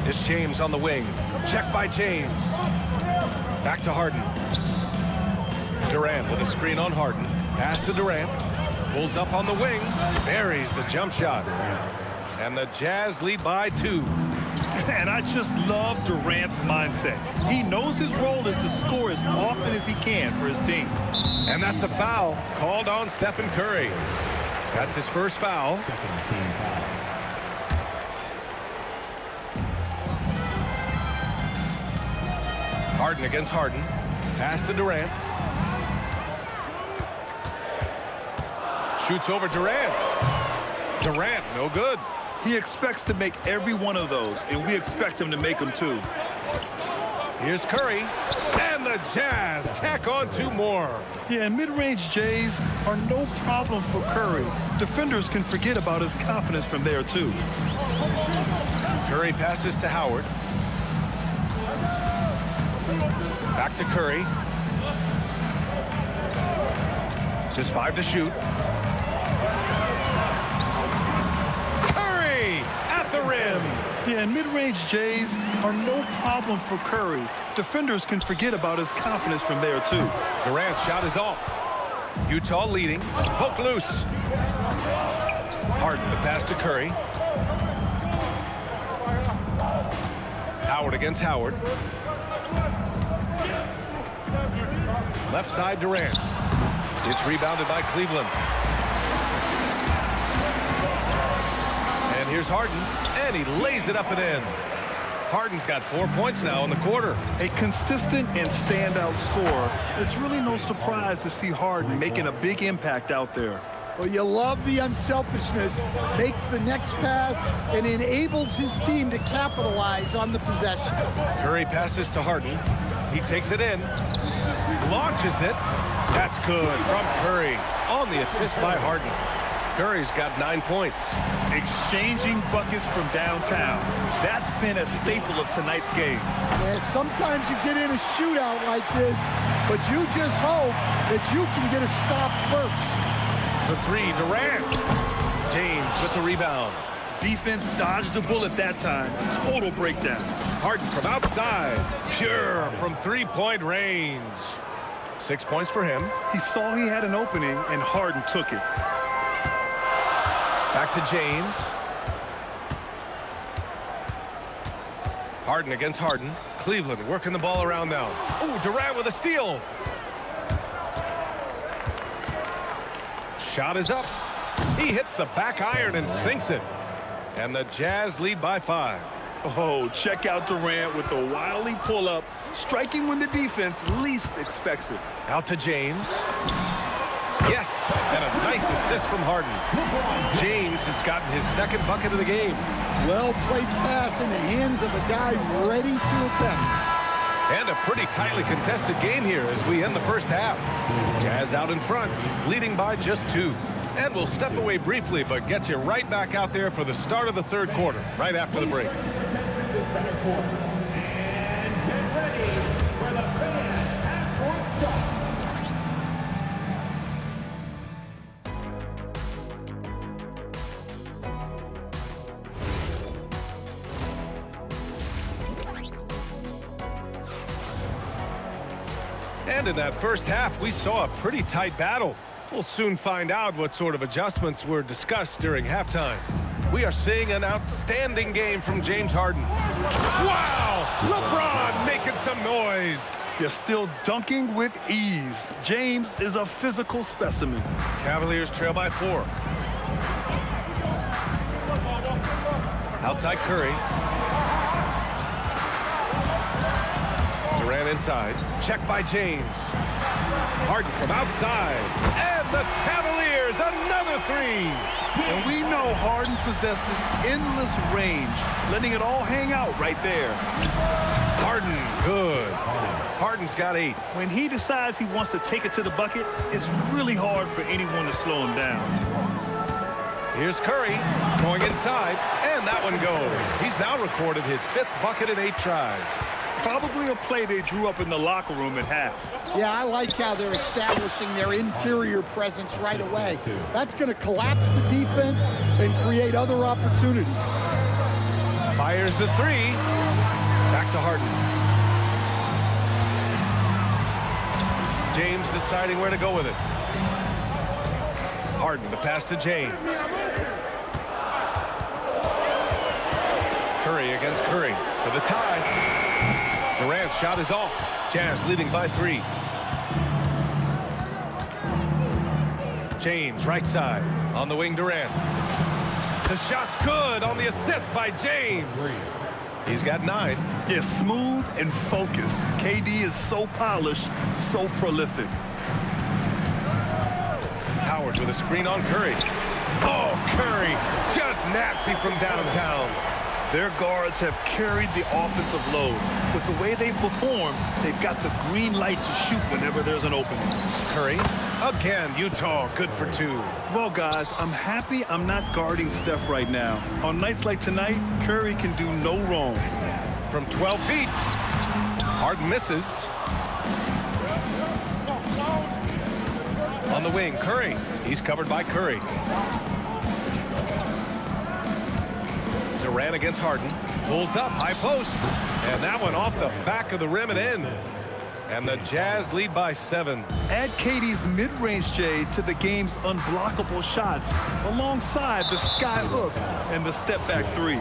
It's James on the wing. Check by James. Back to Harden. Durant with a screen on Harden. Pass to Durant. Pulls up on the wing. Buries the jump shot. And the Jazz lead by 2. And I just love Durant's mindset. He knows his role is to score as often as he can for his team. And that's a foul called on Stephen Curry. That's his first foul. Harden against Harden. Pass to Durant. Shoots over Durant. Durant, no good. He expects to make every one of those, and we expect him to make them too. Here's Curry. And the Jazz tack on 2 more. Yeah, and mid-range J's are no problem for Curry. Defenders can forget about his confidence from there too. Curry passes to Howard. Back to Curry. Just 5 to shoot. Curry at the rim. Yeah, and mid-range J's are no problem for Curry. Defenders can forget about his confidence from there too. Durant's shot is off. Utah leading. Poke loose. Harden the pass to Curry. Howard against Howard. Left side Durant. It's rebounded by Cleveland. And here's Harden, and he lays it up and in. Harden's got 4 points now in the quarter. A consistent and standout scorer. It's really no surprise to see Harden making a big impact out there. Well, you love the unselfishness, makes the next pass, and enables his team to capitalize on the possession. Curry passes to Harden. He takes it in, launches it. That's good from Curry on the assist by Harden. Curry's got 9 points. Exchanging buckets from downtown. That's been a staple of tonight's game. Yeah, sometimes you get in a shootout like this, but you just hope that you can get a stop first. The 3, Durant. James with the rebound. Defense dodged a bullet that time. Total breakdown. Harden from outside. Pure from 3-point range. 6 points for him. He saw he had an opening, and Harden took it. Back to James. Harden against Harden. Cleveland working the ball around now. Oh, Durant with a steal. Shot is up. He hits the back iron and sinks it. And the Jazz lead by 5. Oh, check out Durant with the wily pull-up, striking when the defense least expects it. Out to James. Yes, and a nice assist from Harden. James has gotten his 2nd bucket of the game. Well-placed pass in the hands of a guy ready to attempt. And a pretty tightly contested game here as we end the first half. Jazz out in front, leading by just 2. And we'll step away briefly, but get you right back out there for the start of the third quarter, right after the break. The center court. And get ready for the fan half-court start. And in that first half, we saw a pretty tight battle. We'll soon find out what sort of adjustments were discussed during halftime. We are seeing an outstanding game from James Harden. Wow! LeBron making some noise. They're still dunking with ease. James is a physical specimen. Cavaliers trail by 4. Outside Curry. Durant inside. Check by James. Harden from outside. And the Cavaliers, another three. And we know Harden possesses endless range, letting it all hang out right there. Harden, good. Harden's got 8. When he decides he wants to take it to the bucket, it's really hard for anyone to slow him down. Here's Curry going inside, and that one goes. He's now recorded his 5th bucket in 8 tries. Probably a play they drew up in the locker room at half. Yeah, I like how they're establishing their interior presence right away. That's going to collapse the defense and create other opportunities. Fires the 3. Back to Harden. James deciding where to go with it. Harden, the pass to James. Curry against Curry for the tie. Durant's shot is off. Jazz leading by 3. James right side on the wing. Durant. The shot's good on the assist by James. He's got 9. Yeah, smooth and focused. KD is so polished, so prolific. Howard with a screen on Curry. Oh, Curry just nasty from downtown. Their guards have carried the offensive load. With the way they've performed, they've got the green light to shoot whenever there's an opening. Curry, again, Utah, good for 2. Well, guys, I'm happy I'm not guarding Steph right now. On nights like tonight, Curry can do no wrong. From 12 feet, Harden misses. On the wing, Curry. He's covered by Curry. Durant against Harden. Pulls up, high post. And that one off the back of the rim and in. And the Jazz lead by 7. Add KD's mid-range J to the game's unblockable shots alongside the sky hook and the step-back 3.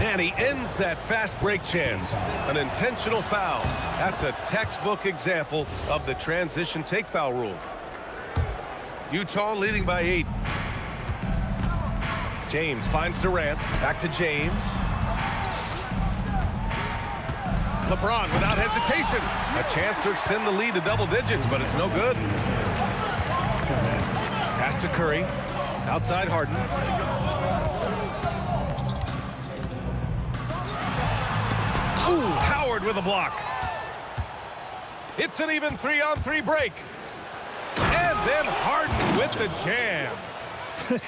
And he ends that fast break chance. An intentional foul. That's a textbook example of the transition take foul rule. Utah leading by 8. James finds Durant. Back to James. LeBron without hesitation. A chance to extend the lead to double digits, but it's no good. Pass to Curry. Outside Harden. Ooh, Howard with a block. It's an even 3-on-3 break. And then Harden with the jam.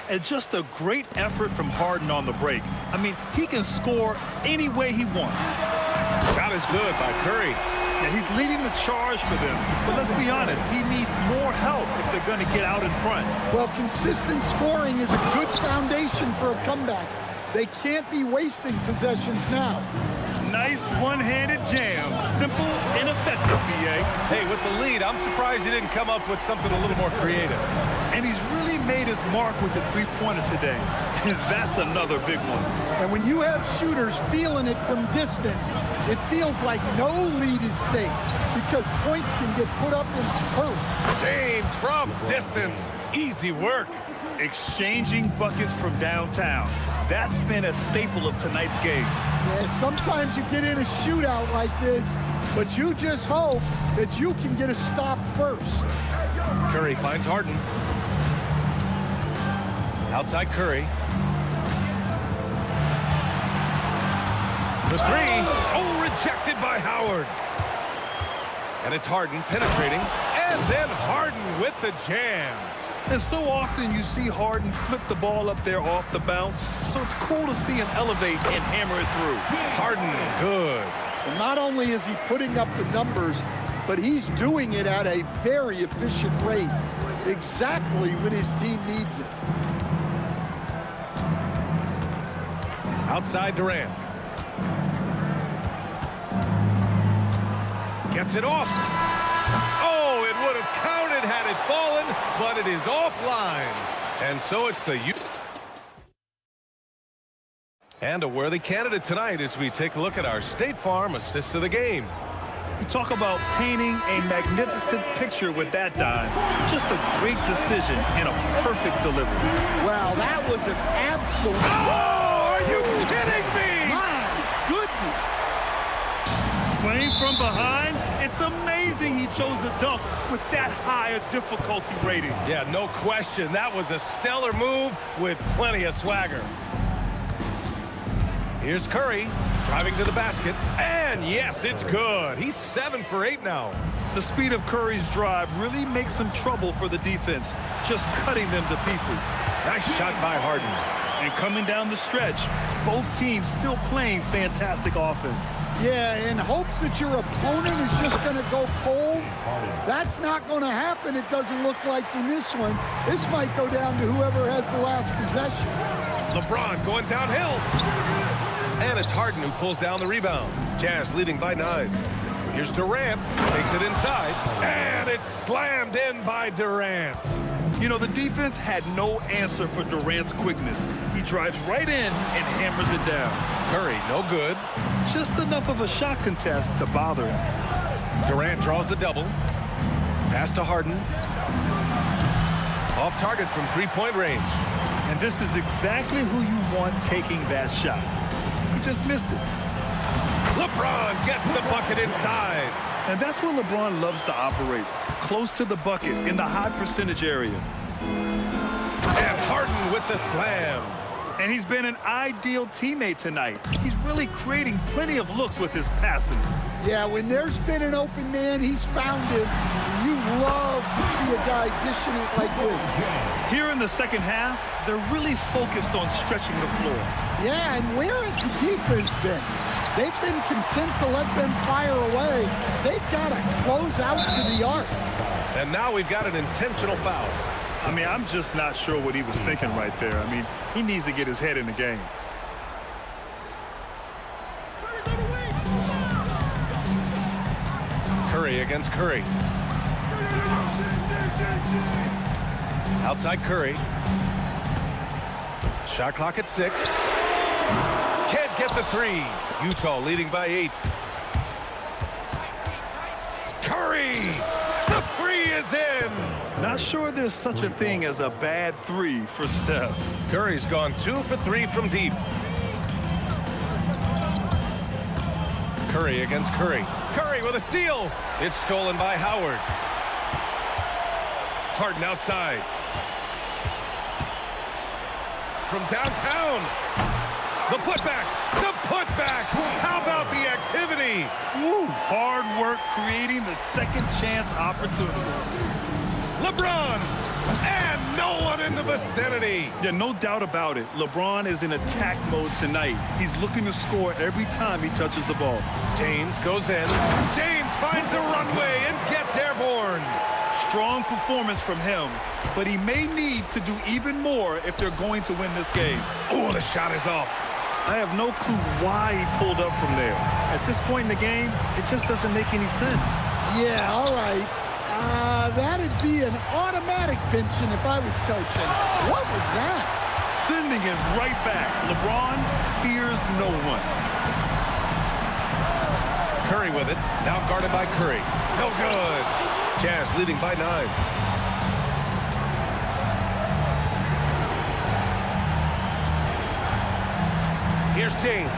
And just a great effort from Harden on the break. I mean, he can score any way he wants. Shot is good by Curry. Yeah, he's leading the charge for them. But let's be honest, he needs more help if they're going to get out in front. Well, consistent scoring is a good foundation for a comeback. They can't be wasting possessions now. Nice one-handed jam. Simple and effective, B.A. Hey, with the lead, I'm surprised he didn't come up with something a little more creative. And he's really made his mark with the three-pointer today. That's another big one. And when you have shooters feeling it from distance, it feels like no lead is safe because points can get put up in hurry. James from distance. Easy work. Exchanging buckets from downtown. That's been a staple of tonight's game. Yeah, sometimes you get in a shootout like this, but you just hope that you can get a stop first. Curry finds Harden. Outside Curry. The 3. Oh, rejected by Howard. And it's Harden penetrating. And then Harden with the jam. And so often you see Harden flip the ball up there off the bounce. So it's cool to see him elevate and hammer it through. Harden, good. And not only is he putting up the numbers, but he's doing it at a very efficient rate, exactly when his team needs it. Outside Durant. Gets it off. Oh, it would have counted had it fallen, but it is offline. And so it's the and a worthy candidate tonight as we take a look at our State Farm assists of the game. You talk about painting a magnificent picture with that dime. Just a great decision and a perfect delivery. Well, that was an absolute... Oh, are you kidding me? My goodness. Playing from behind, it's amazing he chose a dunk with that higher difficulty rating. Yeah, no question. That was a stellar move with plenty of swagger. Here's Curry driving to the basket. And yes, it's good. He's 7 for 8 now. The speed of Curry's drive really makes him trouble for the defense, just cutting them to pieces. Nice shot by Harden. And coming down the stretch, both teams still playing fantastic offense. Yeah, in hopes that your opponent is just going to go cold. That's not going to happen, it doesn't look like in this one. This might go down to whoever has the last possession. LeBron going downhill. And it's Harden who pulls down the rebound. Jazz leading by 9. Here's Durant, takes it inside, and it's slammed in by Durant. You know, the defense had no answer for Durant's quickness. He drives right in and hammers it down. Curry, no good. Just enough of a shot contest to bother him. Durant draws the double. Pass to Harden. Off target from three-point range. And this is exactly who you want taking that shot. He just missed it. LeBron gets the bucket inside. And that's where LeBron loves to operate, close to the bucket in the high percentage area. And Harden with the slam. And he's been an ideal teammate tonight. He's really creating plenty of looks with his passing. Yeah, when there's been an open man, he's found him. You love to see a guy dishing it like this. Here in the second half, they're really focused on stretching the floor. Yeah, and where has the defense been? They've been content to let them fire away. They've got to close out to the arc. And now we've got an intentional foul. I mean, I'm just not sure what he was thinking right there. I mean, he needs to get his head in the game. Curry against Curry. Outside Curry. Shot clock at 6. Can't get the 3. Utah leading by 8. Curry! The 3 is in! Not sure there's such a thing as a bad 3 for Steph. Curry's gone 2 for 3 from deep. Curry against Curry. Curry with a steal. It's stolen by Howard. Harden outside. From downtown. The putback. The putback. How about the activity? Woo, hard work creating the second chance opportunity. LeBron. And no one in the vicinity. Yeah, no doubt about it. LeBron is in attack mode tonight. He's looking to score every time he touches the ball. James goes in. James finds a runway and gets airborne. Strong performance from him, but he may need to do even more if they're going to win this game. Oh, the shot is off. I have no clue why he pulled up from there. At this point in the game, it just doesn't make any sense. Yeah, all right. That'd be an automatic benching if I was coaching. What was that? Sending it right back. LeBron fears no one. Curry with it. Now guarded by Curry. No good. Jazz leading by 9. Here's James.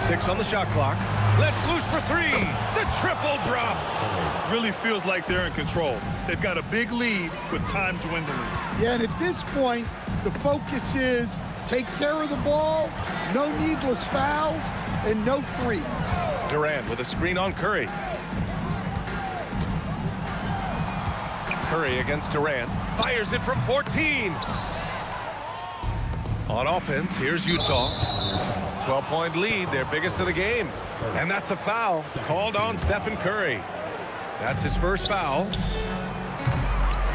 Six on the shot clock. Let's loose for 3. The triple drops. Really feels like they're in control. They've got a big lead with time dwindling. Yeah, and at this point, the focus is take care of the ball, no needless fouls, and no threes. Durant with a screen on Curry. Curry against Durant. Fires it from 14. On offense, here's Utah. 12-point lead, their biggest of the game. And that's a foul called on Stephen Curry. That's his first foul.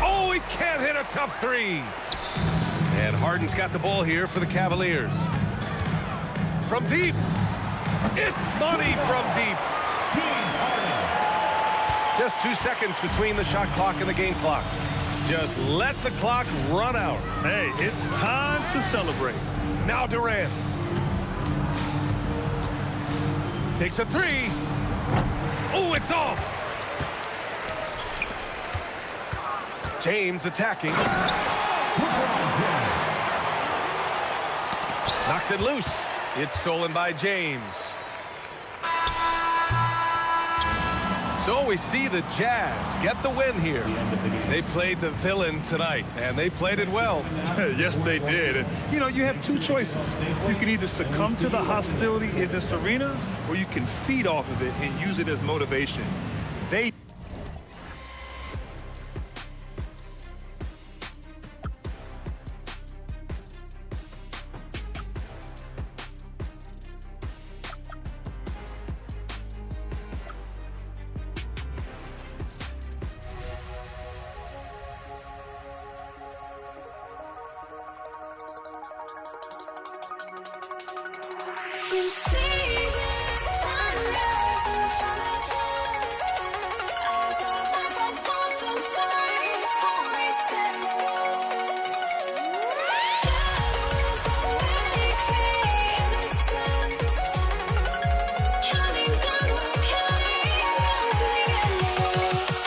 Oh, he can't hit a tough 3. And Harden's got the ball here for the Cavaliers. From deep. It's money from deep. Just 2 seconds between the shot clock and the game clock. Just let the clock run out. Hey, it's time to celebrate. Now Durant. Takes a 3. Oh, it's off. James attacking. Knocks it loose. It's stolen by James. So we see the Jazz get the win here. They played the villain tonight, and they played it well. Yes, they did. And, you know, you have two choices. You can either succumb to the hostility in this arena, or you can feed off of it and use it as motivation. They You see the sunrise in front of us. Eyes are open, open stories, stories tell. Shadows already fade the suns. Counting down, we're counting as we get lost.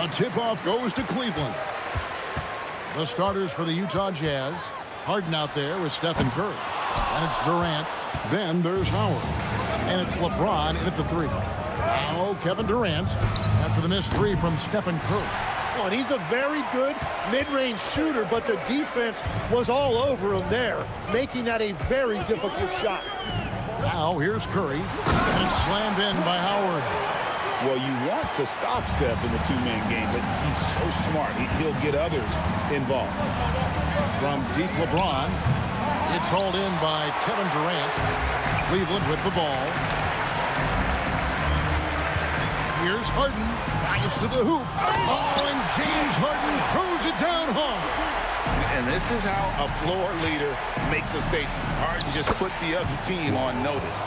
The tip-off goes to Cleveland. The starters for the Utah Jazz. Harden out there with Stephen Curry. And it's Durant. Then there's Howard. And it's LeBron in at the 3. Now Kevin Durant after the missed 3 from Stephen Curry. Oh, and he's a very good mid-range shooter, but the defense was all over him there, making that a very difficult shot. Now here's Curry. And it's slammed in by Howard. Well, you want to stop Steph in the two-man game, but he's so smart. He'll get others involved. From deep LeBron, it's hauled in by Kevin Durant. Cleveland with the ball. Here's Harden. Drives to the hoop. Oh, and James Harden throws it down home. And this is how a floor leader makes a statement. Harden just put the other team on notice.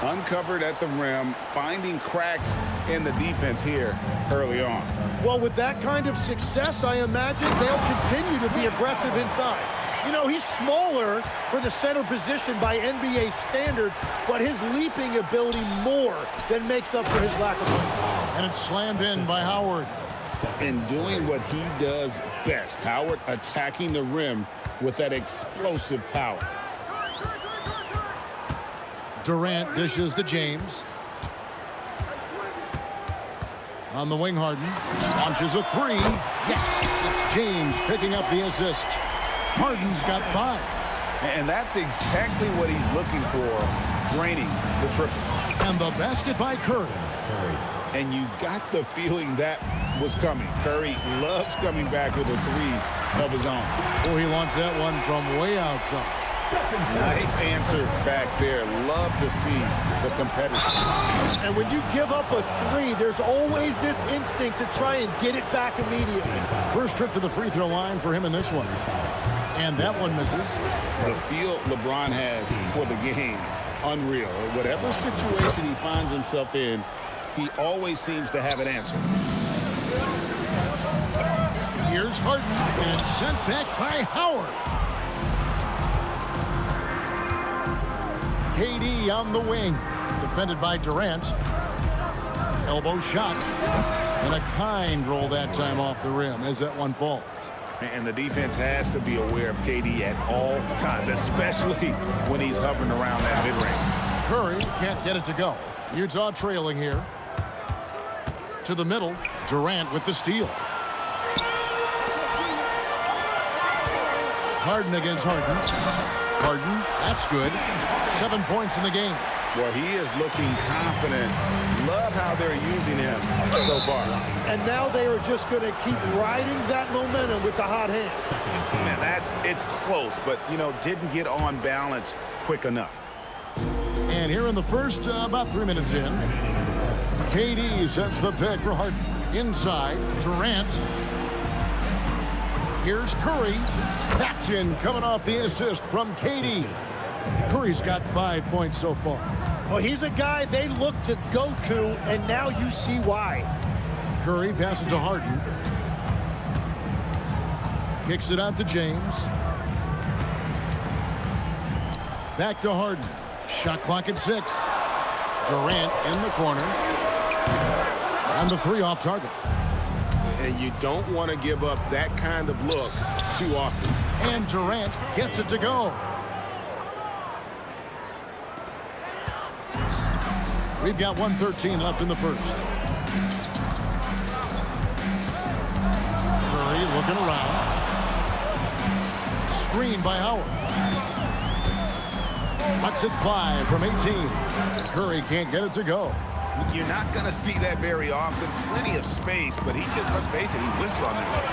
Uncovered at the rim, finding cracks in the defense here early on. Well, with that kind of success, I imagine they'll continue to be aggressive inside. You know, he's smaller for the center position by NBA standard, but his leaping ability more than makes up for his lack of length. And it's slammed in by Howard. And doing what he does best, Howard attacking the rim with that explosive power. Durant dishes to James. On the wing, Harden launches a 3. Yes, it's James picking up the assist. Harden's got 5. And that's exactly what he's looking for, draining the triple. And the basket by Curry. And you got the feeling that was coming. Curry loves coming back with a 3 of his own. Oh, he launched that one from way outside. Nice answer back there. Love to see the competitor. And when you give up a 3, there's always this instinct to try and get it back immediately. First trip to the free throw line for him in this one. And that one misses. The feel LeBron has for the game, unreal. Whatever situation he finds himself in, he always seems to have an answer. Here's Harden, and sent back by Howard. KD on the wing, defended by Durant. Elbow shot, and a kind roll that time off the rim as that one falls. And the defense has to be aware of KD at all times, especially when he's hovering around that mid-range. Curry can't get it to go. Utah trailing here. To the middle, Durant with the steal. Harden against Harden. Harden, that's good. 7 points in the game. Well, he is looking confident. Love how they're using him so far. And now they are just going to keep riding that momentum with the hot hand. And it's close, but, you know, didn't get on balance quick enough. And here in the first, about 3 minutes in, KD sets the pick for Harden. Inside, Durant. Here's Curry. That's in, coming off the assist from KD. Curry's got 5 points so far. Well, he's a guy they look to go to, and now you see why. Curry passes to Harden. Kicks it out to James. Back to Harden. Shot clock at 6. Durant in the corner. And the 3 off target. And you don't want to give up that kind of look too often. And Durant gets it to go. We've got 1:13 left in the first. Curry looking around. Screen by Howard. Bucks at 5 from 18. Curry can't get it to go. You're not going to see that very often. Plenty of space, but he just, let's face it, he whiffs on that.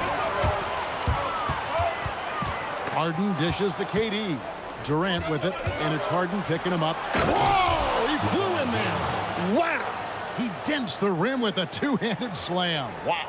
Harden dishes to KD. Durant with it, and it's Harden picking him up. Whoa! He flew in there. Wow! He dents the rim with a two-handed slam. Wow.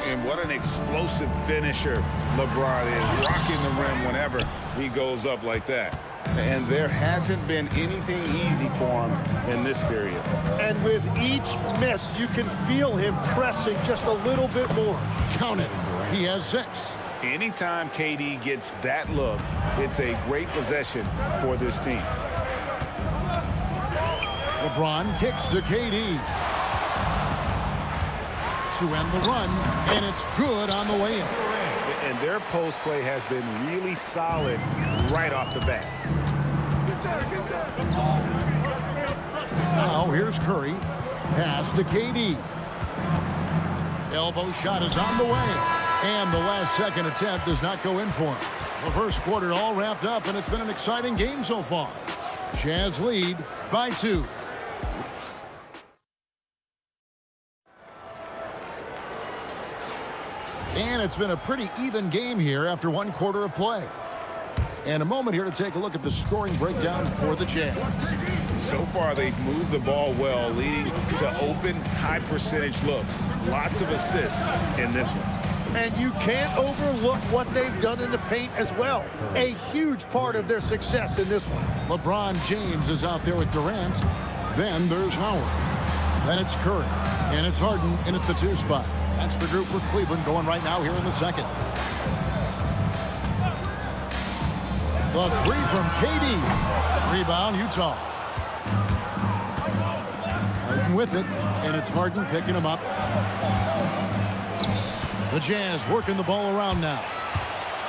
And what an explosive finisher LeBron is, rocking the rim whenever he goes up like that. And there hasn't been anything easy for him in this period. And with each miss, you can feel him pressing just a little bit more. Count it. He has 6. Anytime KD gets that look, it's a great possession for this team. LeBron kicks to KD. to end the run, and it's good on the way in. And their post play has been really solid right off the bat. Now here's Curry. Pass to KD. Elbow shot is on the way. And the last second attempt does not go in for him. The first quarter all wrapped up, and it's been an exciting game so far. Jazz lead by 2. And it's been a pretty even game here after one quarter of play. And a moment here to take a look at the scoring breakdown for the Jazz. So far, they've moved the ball well, leading to open, high-percentage looks. Lots of assists in this one. And you can't overlook what they've done in the paint as well. A huge part of their success in this one. LeBron James is out there with Durant. Then there's Howard. Then it's Curry. And it's Harden in at the 2 spot. That's the group for Cleveland going right now here in the second. The 3 from KD. Rebound, Utah. Harden with it, and it's Harden picking him up. The Jazz working the ball around now.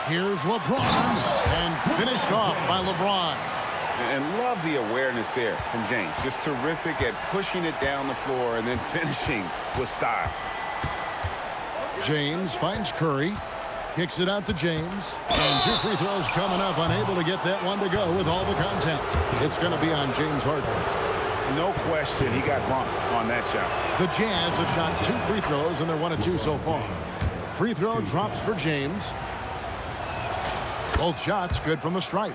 Here's LeBron, and finished off by LeBron. And love the awareness there from James. Just terrific at pushing it down the floor and then finishing with style. James finds Curry. Kicks it out to James. And 2 free throws coming up. Unable to get that one to go with all the contact. It's going to be on James Harden. No question, he got bumped on that shot. The Jazz have shot 2 free throws, and they're 1 of 2 so far. The free throw drops for James. Both shots good from the stripe.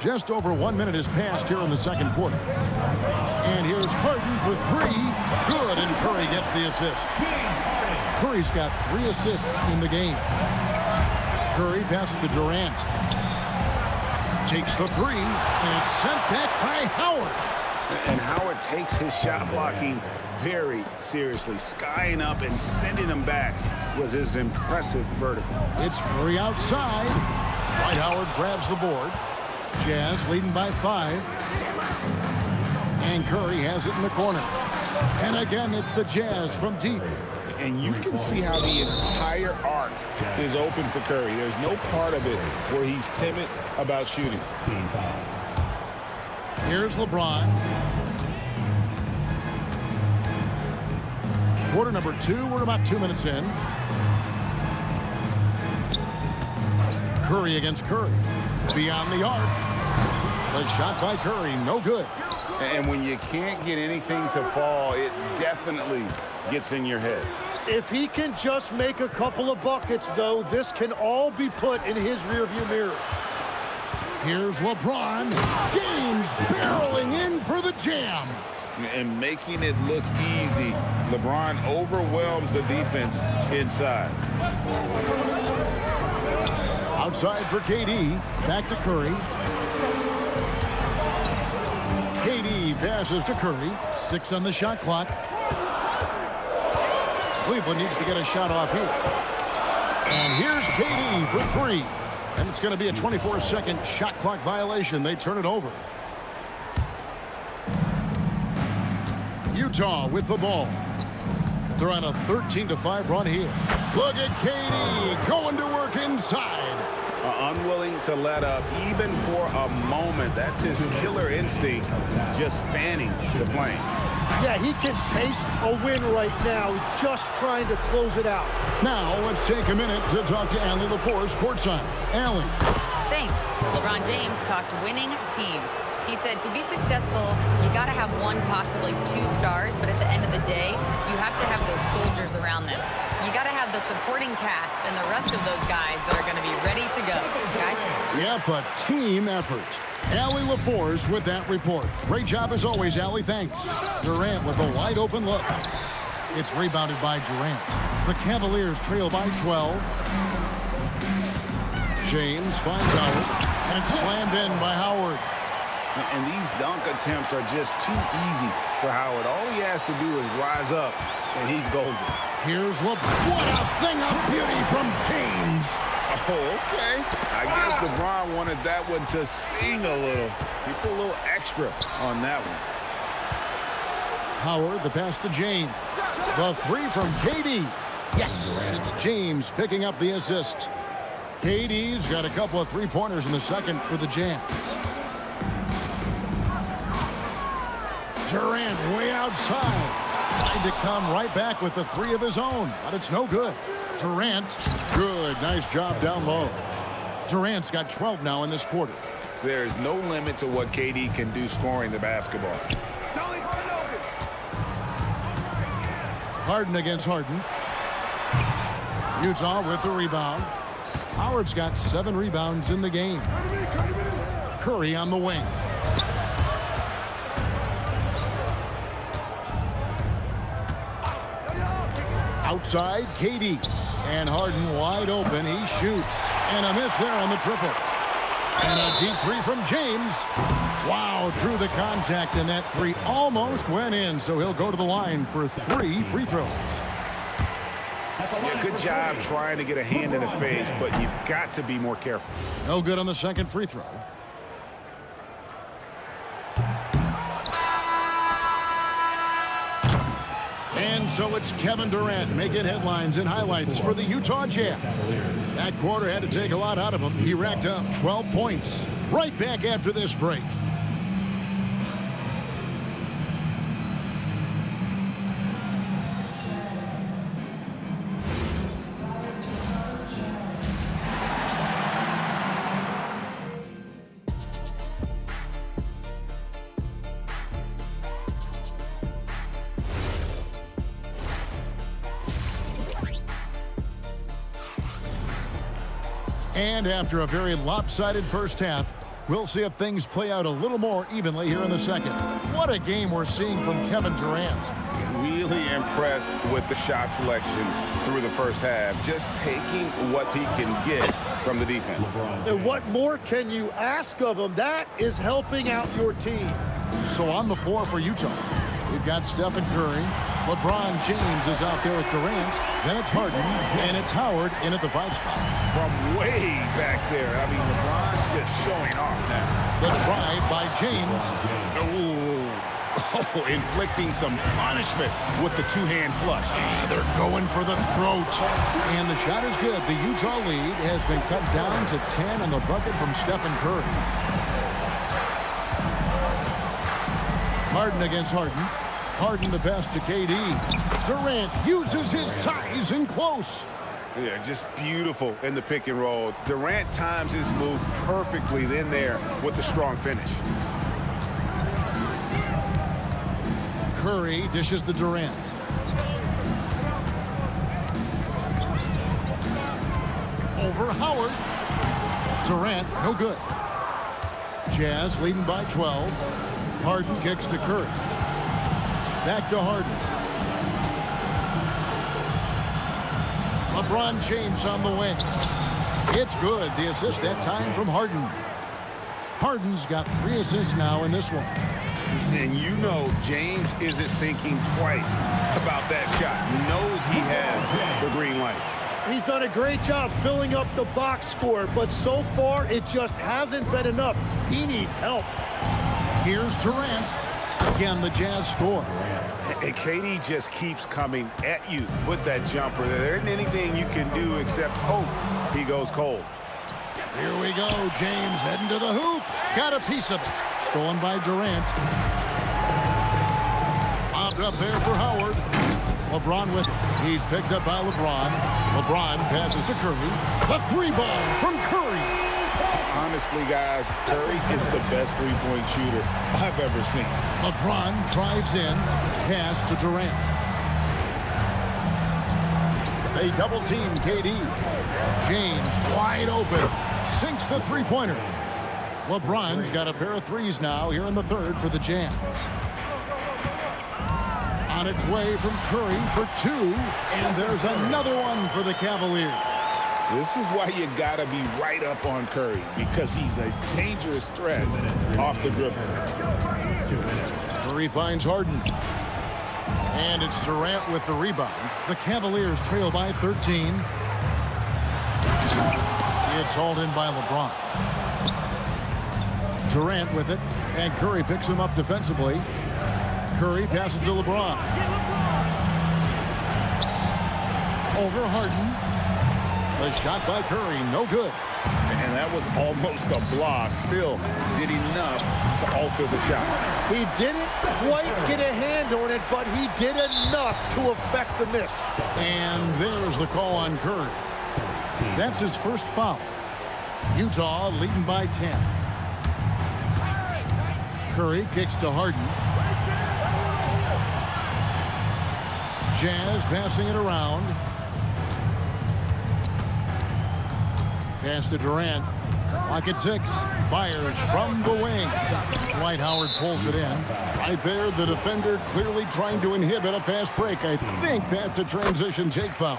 Just over 1 minute has passed here in the second quarter. And here's Harden for 3. Good, and Curry gets the assist. Curry's got 3 assists in the game. Curry passes to Durant. Takes the 3, and it's sent back by Howard. And Howard takes his shot blocking very seriously. Skying up and sending him back with his impressive vertical. It's Curry outside. Dwight Howard grabs the board. Jazz leading by 5. And Curry has it in the corner. And again, it's the Jazz from deep. And you can see how the entire arc is open for Curry. There's no part of it where he's timid about shooting. Here's LeBron. Quarter number 2. We're about 2 minutes in. Curry against Curry. Beyond the arc. The shot by Curry, no good. And when you can't get anything to fall, it definitely gets in your head. If he can just make a couple of buckets, though, this can all be put in his rearview mirror. Here's LeBron. James barreling in for the jam. And making it look easy, LeBron overwhelms the defense inside. Outside for KD. Back to Curry. KD passes to Curry. 6 on the shot clock. Cleveland needs to get a shot off here. And here's KD for 3. And it's going to be a 24-second shot clock violation. They turn it over. Utah with the ball. They're on a 13-5 run here. Look at KD going to work inside. Unwilling to let up even for a moment. That's his killer instinct, just fanning the flame. Yeah, he can taste a win right now, just trying to close it out. Now let's take a minute to talk to Allie LaForce courtside. Allie. Thanks. LeBron James talked winning teams. He said to be successful, you got to have 1, possibly 2 stars, but at the end of the day, you have to have those soldiers around them. You got to have the supporting cast and the rest of those guys that are going to be ready to go. Guys? Yep, a team effort. Allie LaForce with that report. Great job as always, Allie. Thanks. Durant with a wide open look. It's rebounded by Durant. The Cavaliers trail by 12. James finds Howard, and it's slammed in by Howard. And these dunk attempts are just too easy for Howard. All he has to do is rise up, and he's golden. Here's LeBron. What a thing of beauty from James. Oh, okay. I guess LeBron wanted that one to sting a little. He put a little extra on that one. Howard, the pass to James. The three from KD. Yes, it's James picking up the assist. KD's got a couple of three-pointers in the second for the Jazz. Durant way outside. Trying to come right back with the three of his own, but it's no good. Durant, good, nice job down low. Durant's got 12 now in this quarter. There is no limit to what KD can do scoring the basketball. Harden against Harden. Utah with the rebound. Howard's got 7 rebounds in the game. Curry on the wing. Outside, KD. And Harden wide open. He shoots. And a miss there on the triple. And a deep three from James. Wow, through the contact, and that three almost went in, so he'll go to the line for 3 free throws. Yeah, good job trying to get a hand in the face, but you've got to be more careful. No good on the second free throw. And so it's Kevin Durant making headlines and highlights for the Utah Jazz. That quarter had to take a lot out of him. He racked up 12 points. Right back after this break. And after a very lopsided first half, we'll see if things play out a little more evenly here in the second. What a game we're seeing from Kevin Durant. Really impressed with the shot selection through the first half. Just taking what he can get from the defense. And what more can you ask of him? That is helping out your team. So on the floor for Utah, we've got Stephen Curry. LeBron James is out there with Durant. Then it's Harden, and it's Howard in at the 5 spot. From way back there. I mean, LeBron's just showing off now. The drive by James. Oh, inflicting some punishment with the two-hand flush. They're going for the throat. And the shot is good. The Utah lead has been cut down to 10 on the bucket from Stephen Curry. Harden against Harden. Harden the pass to KD. Durant uses his size in close. Yeah, just beautiful in the pick and roll. Durant times his move perfectly then there with the strong finish. Curry dishes to Durant. Over Howard. Durant, no good. Jazz leading by 12. Harden kicks to Curry. Back to Harden. LeBron James on the wing. It's good. The assist that time from Harden. Harden's got 3 assists now in this one. And you know James isn't thinking twice about that shot. He knows he has the green light. He's done a great job filling up the box score, but so far it just hasn't been enough. He needs help. Here's Durant. Again, the Jazz score. And KD just keeps coming at you with that jumper. There isn't anything you can do except hope he goes cold. Here we go. James heading to the hoop. Got a piece of it. Stolen by Durant. Popped up there for Howard. LeBron with it. He's picked up by LeBron. LeBron passes to Curry. The 3 ball from Curry. Honestly, guys, Curry is the best three-point shooter I've ever seen. LeBron drives in. Pass to Durant. They double-team KD. James wide open. Sinks the three-pointer. LeBron's got a pair of threes now here in the third for the Jazz. On its way from Curry for 2. And there's another one for the Cavaliers. This is why you got to be right up on Curry, because he's a dangerous threat off the dribble. Curry finds Harden. And it's Durant with the rebound. The Cavaliers trail by 13. It's hauled in by LeBron. Durant with it, and Curry picks him up defensively. Curry passes to LeBron. Over Harden. The shot by Curry, no good. And that was almost a block. Still did enough to alter the shot. He didn't quite get a hand on it, but he did enough to affect the miss. And there's the call on Curry. That's his first foul. Utah leading by 10. Curry kicks to Harden. Jazz passing it around. Pass to Durant. Clock at 6. Fires from the wing. Dwight Howard pulls it in. Right there, the defender clearly trying to inhibit a fast break. I think that's a transition take foul.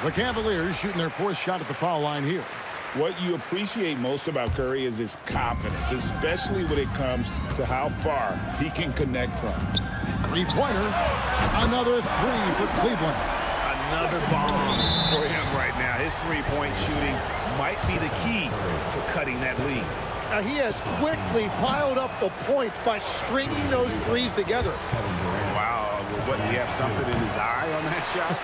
The Cavaliers shooting their fourth shot at the foul line here. What you appreciate most about Curry is his confidence, especially when it comes to how far he can connect from. Three-pointer. Another three for Cleveland. Another bomb for him right now. His three-point shooting might be the key to cutting that lead. Now he has quickly piled up the points by stringing those threes together. Wow, what, he have something in his eye on that shot?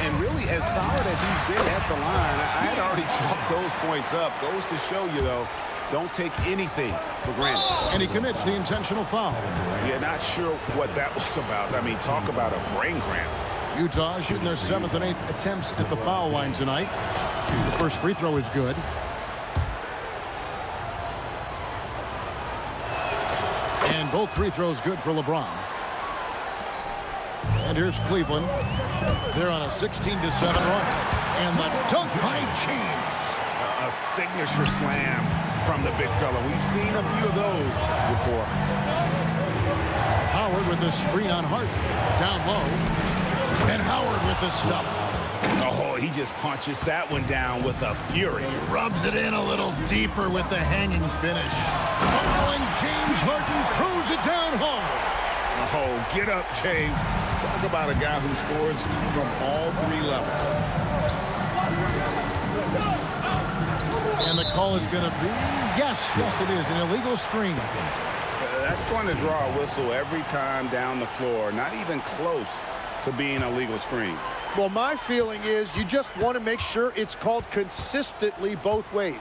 And really, as solid as he's been at the line, I had already chalked those points up. Goes to show you, though, don't take anything for granted. And he commits the intentional foul. Yeah, not sure what that was about. I mean, talk about a brain cramp. Utah shooting their 7th and 8th attempts at the foul line tonight. The first free throw is good. And both free throws good for LeBron. And here's Cleveland. They're on a 16-7 run. And the dunk by James. A signature slam from the big fella. We've seen a few of those before. Howard with the screen on Hart. Down low. And Howard with the stuff. Oh, he just punches that one down with a fury. He rubs it in a little deeper with the hanging finish. Oh, and James Harden throws it down home. Oh, get up, James. Talk about a guy who scores from all three levels. And the call is going to be, yes, it is, an illegal screen. That's going to draw a whistle every time down the floor. Not even close to being a legal screen. Well, my feeling is you just want to make sure it's called consistently both ways.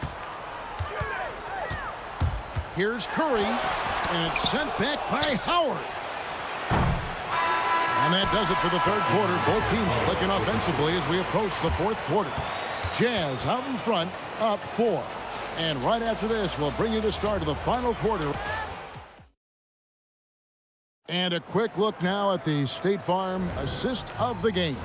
Here's Curry, and it's sent back by Howard. And that does it for the third quarter. Both teams clicking offensively as we approach the fourth quarter. Jazz out in front, up 4. And right after this, we'll bring you the start of the final quarter. And a quick look now at the State Farm assist of the game.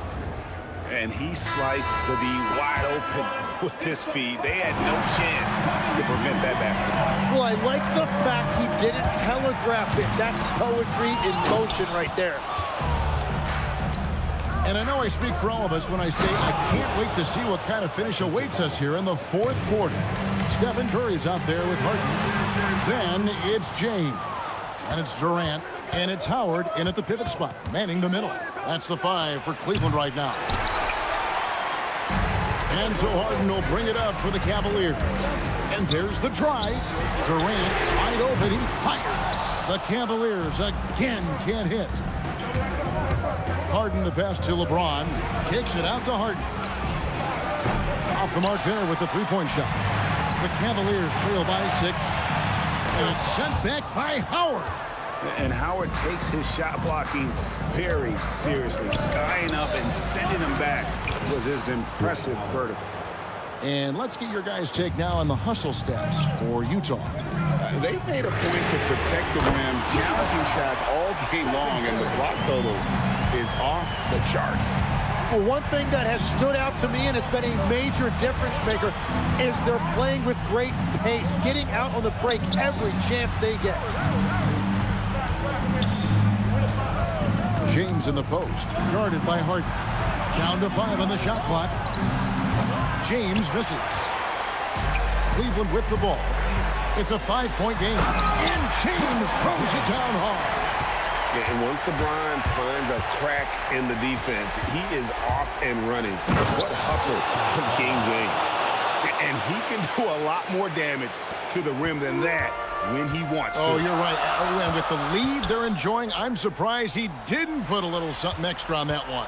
And he sliced the D wide open with his feet. They had no chance to prevent that basket. Well, I like the fact he didn't telegraph it. That's poetry in motion right there. And I know I speak for all of us when I say I can't wait to see what kind of finish awaits us here in the fourth quarter. Stephen Curry's out there with Harden. Then it's James. And it's Durant. And it's Howard in at the pivot spot, manning the middle. That's the 5 for Cleveland right now. And so Harden will bring it up for the Cavaliers. And there's the drive. Durant wide open. He fires. The Cavaliers again can't hit. Harden the pass to LeBron. Kicks it out to Harden. Off the mark there with the three-point shot. The Cavaliers trail by 6. And it's sent back by Howard. And Howard takes his shot blocking very seriously. Skying up and sending him back was his impressive vertical. And let's get your guys' take now on the hustle stats for Utah. They made a point to protect the rim, challenging shots all game long, and the block total is off the charts. Well, one thing that has stood out to me, and it's been a major difference maker, is they're playing with great pace, getting out on the break every chance they get. James in the post, guarded by Harden. Down to 5 on the shot clock. James misses. Cleveland with the ball. It's a 5-point game. And James throws it down hard. Yeah, and once LeBron finds a crack in the defense, he is off and running. What hustle from King James. And he can do a lot more damage to the rim than that when he wants to. Oh, you're right. Oh, and with the lead they're enjoying, I'm surprised he didn't put a little something extra on that one.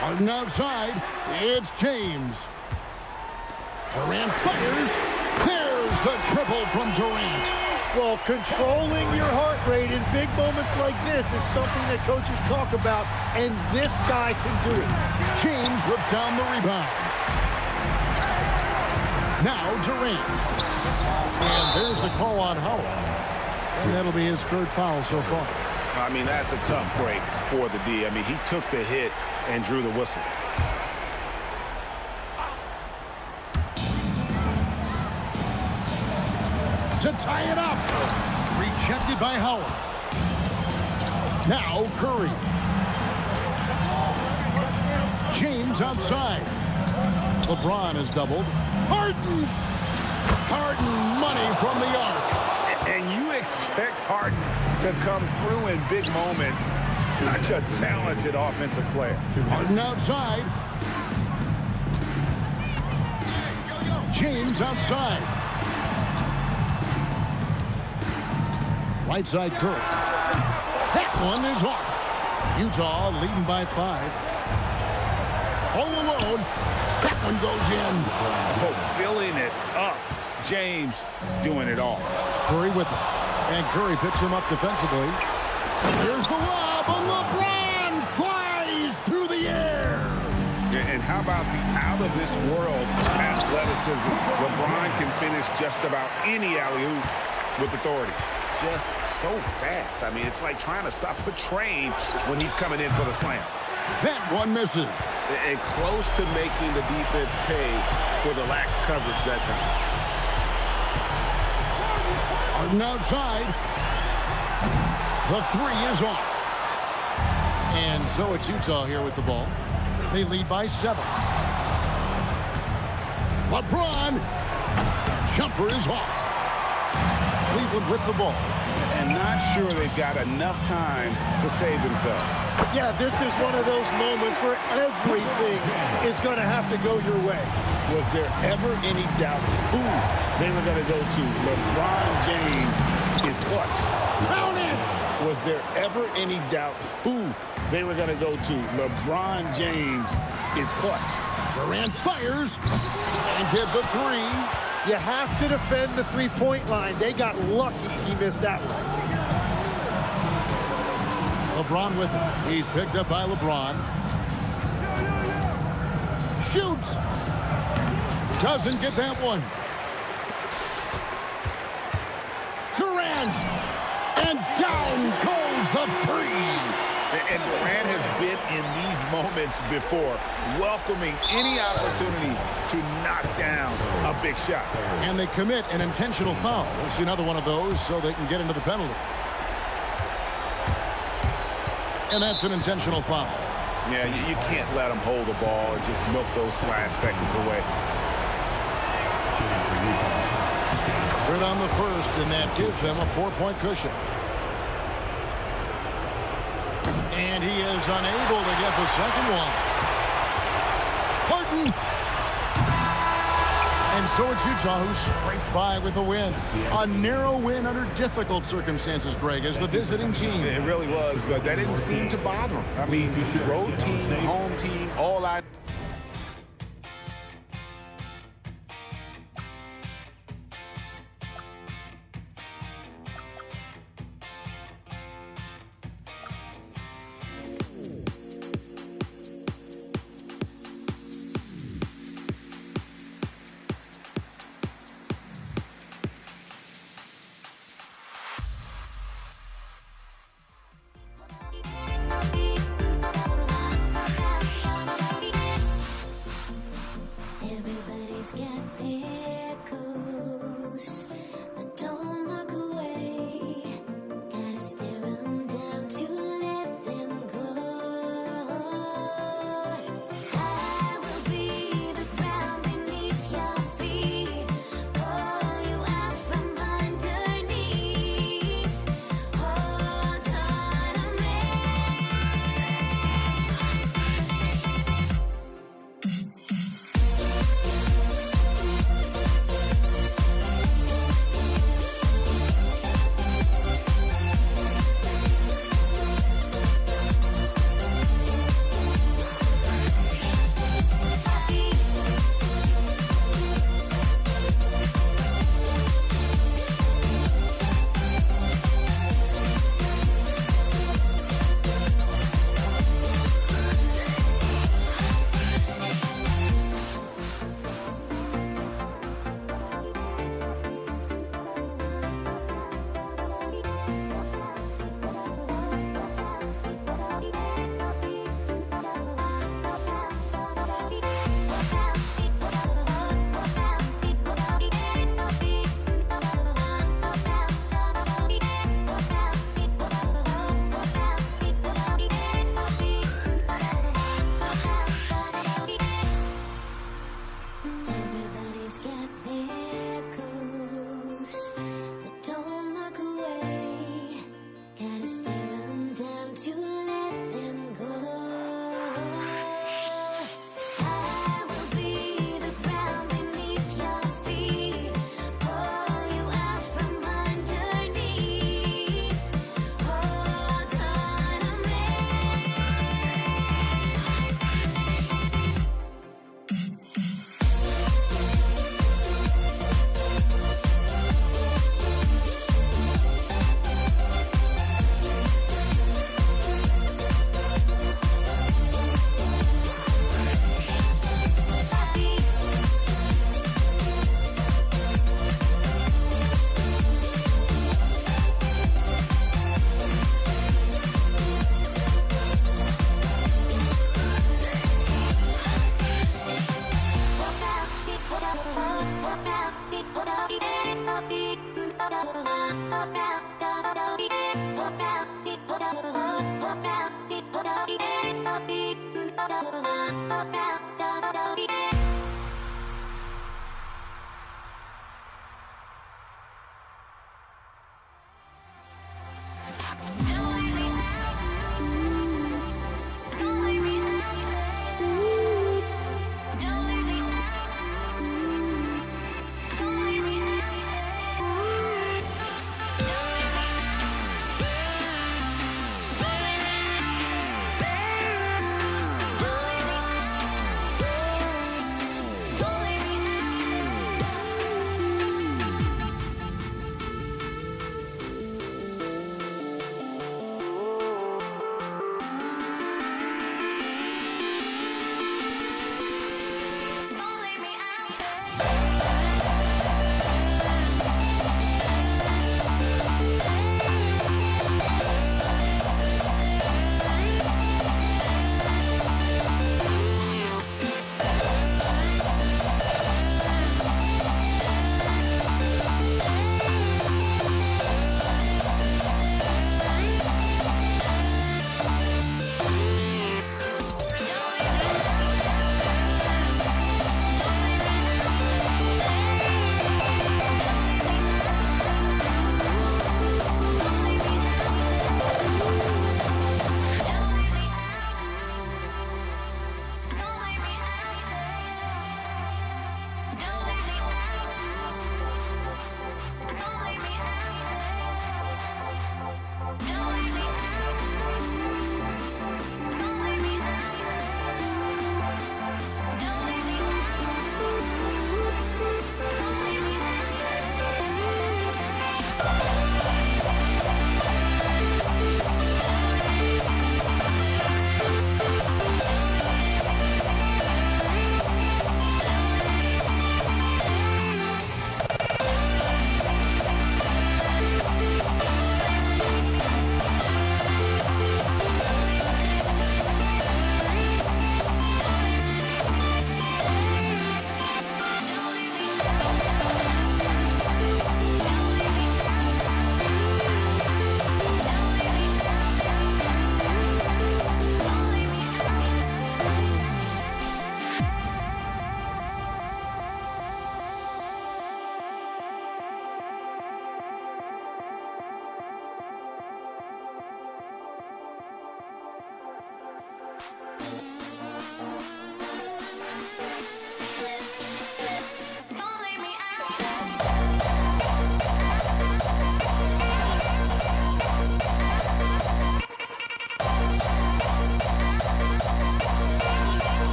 Harden outside. It's James. Durant fires. There's the triple from Durant. Well, controlling your heart rate in big moments like this is something that coaches talk about, and this guy can do it. James rips down the rebound. Now Durant. And there's the call on Howard. And that'll be his third foul so far. I mean, that's a tough break for the D. I mean, he took the hit and drew the whistle. To tie it up. Rejected by Howard. Now Curry. James outside. LeBron is doubled. Harden. Harden money from the arc. And you expect Harden to come through in big moments. Such a talented offensive player. Harden outside. James outside. Right side Curry. That one is off. Utah leading by 5. All alone. That one goes in. Oh, filling it up. James doing it all. Curry with it. And Curry picks him up defensively. Here's the lob, and LeBron flies through the air. And how about the out-of-this-world athleticism? LeBron can finish just about any alley-oop with authority. Just so fast. I mean, it's like trying to stop a train when he's coming in for the slam. That one misses. And close to making the defense pay for the lax coverage that time. Harden outside. The 3 is off. And so it's Utah here with the ball. They lead by 7. LeBron. Jumper is off. Cleveland with the ball. And not sure they've got enough time to save themselves. Yeah, this is one of those moments where everything is going to have to go your way. Was there ever any doubt who they were going to go to? LeBron James is clutch. Count it! Was there ever any doubt who they were going to go to? LeBron James is clutch. Durant fires and get the 3. You have to defend the three-point line. They got lucky he missed that one. LeBron with it. He's picked up by LeBron. Shoots. Doesn't get that one. Durant. And down goes the 3. And Durant has been in these moments before, welcoming any opportunity to knock down a big shot. And they commit an intentional foul. We'll see another one of those so they can get into the penalty. And that's an intentional foul. Yeah, you can't let them hold the ball and just milk those last seconds away. Good on the first, and that gives them a 4-point cushion. And he is unable to get the second one. Harden. And so it's Utah who scraped by with a win. A narrow win under difficult circumstances, Greg, as the visiting team. It really was, but that didn't seem to bother him. I mean, road team, home team, all I...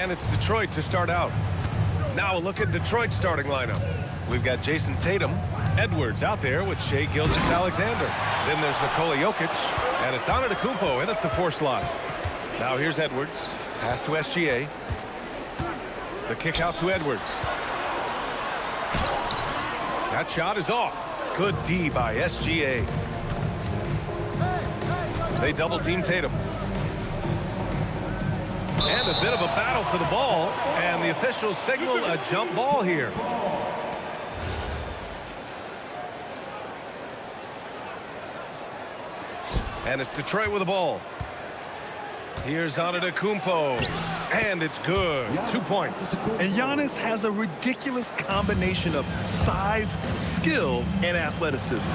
And it's Detroit to start out. Now a look at Detroit's starting lineup. We've got Jason Tatum, Edwards out there with Shai Gilgeous-Alexander. Then there's Nikola Jokic, and it's Antetokounmpo in at the 4 slot. Now here's Edwards. Pass to SGA. The kick out to Edwards. That shot is off. Good D by SGA. They double team Tatum. And a bit of a battle for the ball, and the officials signal a jump ball here. And it's Detroit with the ball. Here's Antetokounmpo, and it's good. 2 points. And Giannis has a ridiculous combination of size, skill, and athleticism.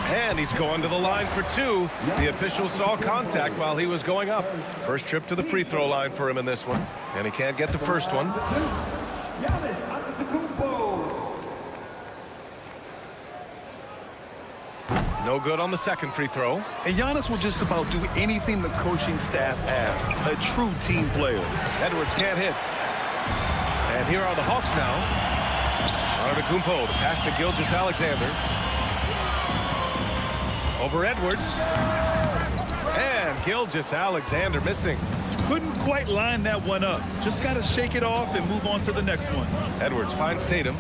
And he's going to the line for 2. The official saw contact while he was going up. First trip to the free throw line for him in this one. And he can't get the first one. Giannis Antetokounmpo. No good on the second free throw. And Giannis will just about do anything the coaching staff asks. A true team player. Edwards can't hit. And here are the Hawks now. Antetokounmpo, the pass to Gilgeous-Alexander. Over Edwards. And Gilgeous-Alexander missing. Couldn't quite line that one up. Just got to shake it off and move on to the next one. Edwards finds Tatum.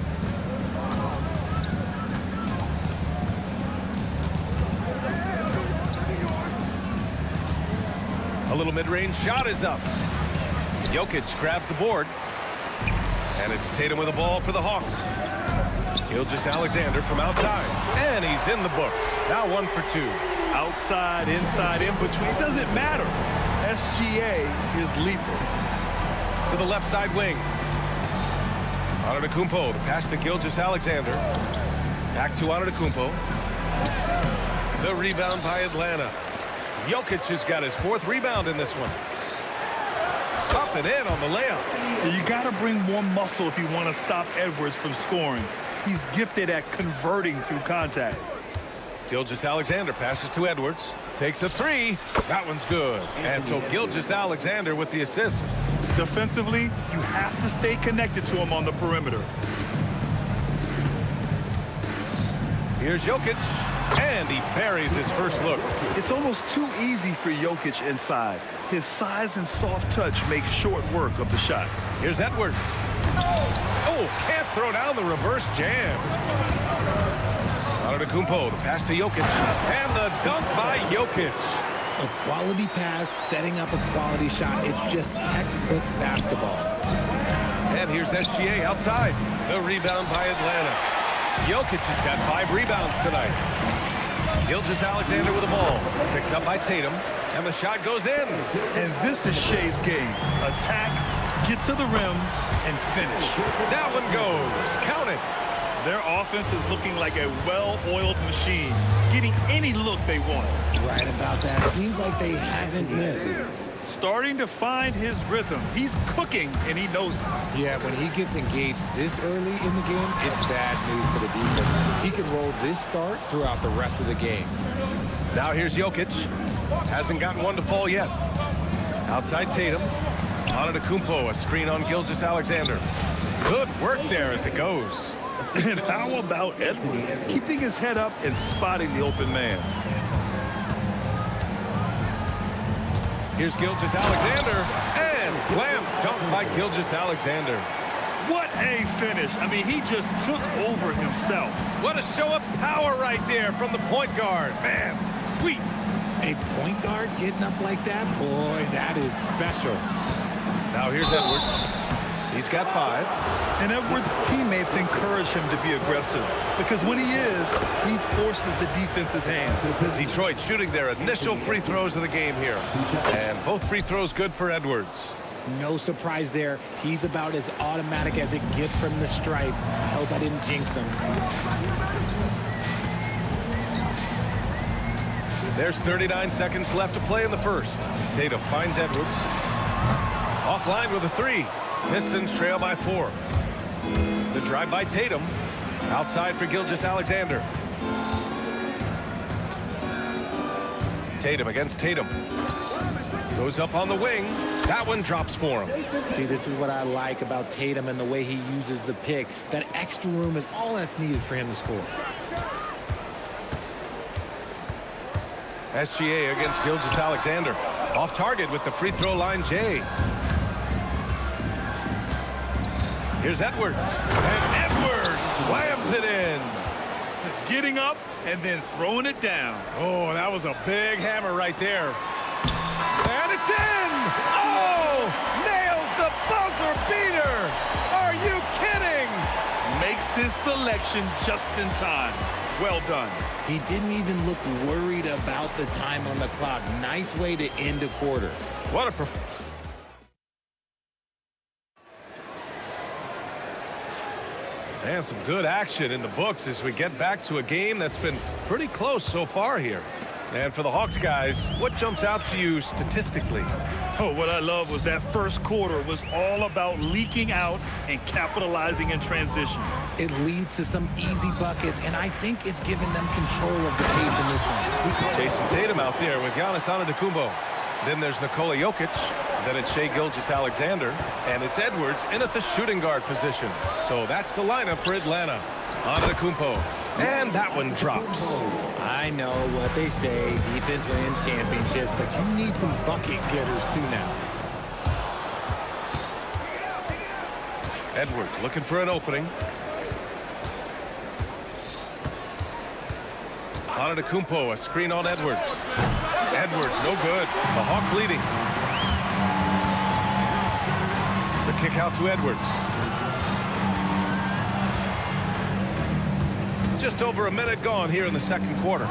A little mid-range shot is up. Jokic grabs the board. And it's Tatum with the ball for the Hawks. Gilgeous-Alexander from outside. And he's in the books. Now 1 for 2. Outside, inside, in between. It doesn't matter. SGA is lethal. To the left side wing. Antetokounmpo, the pass to Gilgeous-Alexander. Back to Antetokounmpo. The rebound by Atlanta. Jokic has got his 4th rebound in this one. Up and in on the layup. You got to bring more muscle if you want to stop Edwards from scoring. He's gifted at converting through contact. Gilgeous-Alexander passes to Edwards. Takes a 3. That one's good. And so Gilgeous-Alexander with the assist. Defensively, you have to stay connected to him on the perimeter. Here's Jokic. And he buries his first look. It's almost too easy for Jokic inside. His size and soft touch make short work of the shot. Here's Edwards. Oh, can't throw down the reverse jam. Antetokounmpo, the pass to Jokic. And the dunk by Jokic. A quality pass, setting up a quality shot. It's just textbook basketball. And here's SGA outside. The rebound by Atlanta. Jokic has got 5 rebounds tonight. Gilgeous-Alexander with the ball. Picked up by Tatum. And the shot goes in. And this is Shai's game. Attack, get to the rim, and finish. That one goes. Count it. Their offense is looking like a well-oiled machine, getting any look they want. Right about that. Seems like they haven't missed. Starting to find his rhythm. He's cooking, and he knows it. Yeah, when he gets engaged this early in the game, it's bad news for the defense. He can roll this start throughout the rest of the game. Now here's Jokic. Hasn't gotten one to fall yet. Outside Tatum. Antetokounmpo, a screen on Gilgeous-Alexander. Good work there as it goes. And how about Edwards? Keeping his head up and spotting the open man. Here's Gilgeous-Alexander. And slam dunk by Gilgeous-Alexander. What a finish. I mean, he just took over himself. What a show of power right there from the point guard. Man, sweet. A point guard getting up like that? Boy, that is special. Now here's Edwards. He's got 5. And Edwards' teammates encourage him to be aggressive because when he is, he forces the defense's hand. Detroit shooting their initial free throws of the game here. And both free throws good for Edwards. No surprise there. He's about as automatic as it gets from the stripe. I hope I didn't jinx him. There's 39 seconds left to play in the first. Tatum finds Edwards. Offline with a 3. Pistons trail by 4. The drive by Tatum. Outside for Gilgeous-Alexander. Tatum against Tatum. Goes up on the wing. That one drops for him. See, this is what I like about Tatum and the way he uses the pick. That extra room is all that's needed for him to score. SGA against Gilgeous-Alexander. Off target with the free throw line, Jay. Here's Edwards. And Edwards slams it in. Getting up and then throwing it down. Oh, that was a big hammer right there. And it's in! Oh! Nails the buzzer beater! Are you kidding? Makes his selection just in time. Well done. He didn't even look worried about the time on the clock. Nice way to end a quarter. What a performance. And some good action in the books as we get back to a game that's been pretty close so far here. And for the Hawks guys, what jumps out to you statistically? Oh, what I love was that first quarter was all about leaking out and capitalizing in transition. It leads to some easy buckets, and I think it's given them control of the pace in this one. Jason Tatum out there with Giannis Antetokounmpo. Then there's Nikola Jokic. Then it's Shai Gilgeous-Alexander. And it's Edwards in at the shooting guard position. So that's the lineup for Atlanta. Antetokounmpo. And that one drops. I know what they say, defense wins championships, but you need some bucket getters too now. Edwards looking for an opening. Antetokounmpo, a screen on Edwards. Edwards, no good. The Hawks leading. The kick out to Edwards. Just over a minute gone here in the second quarter.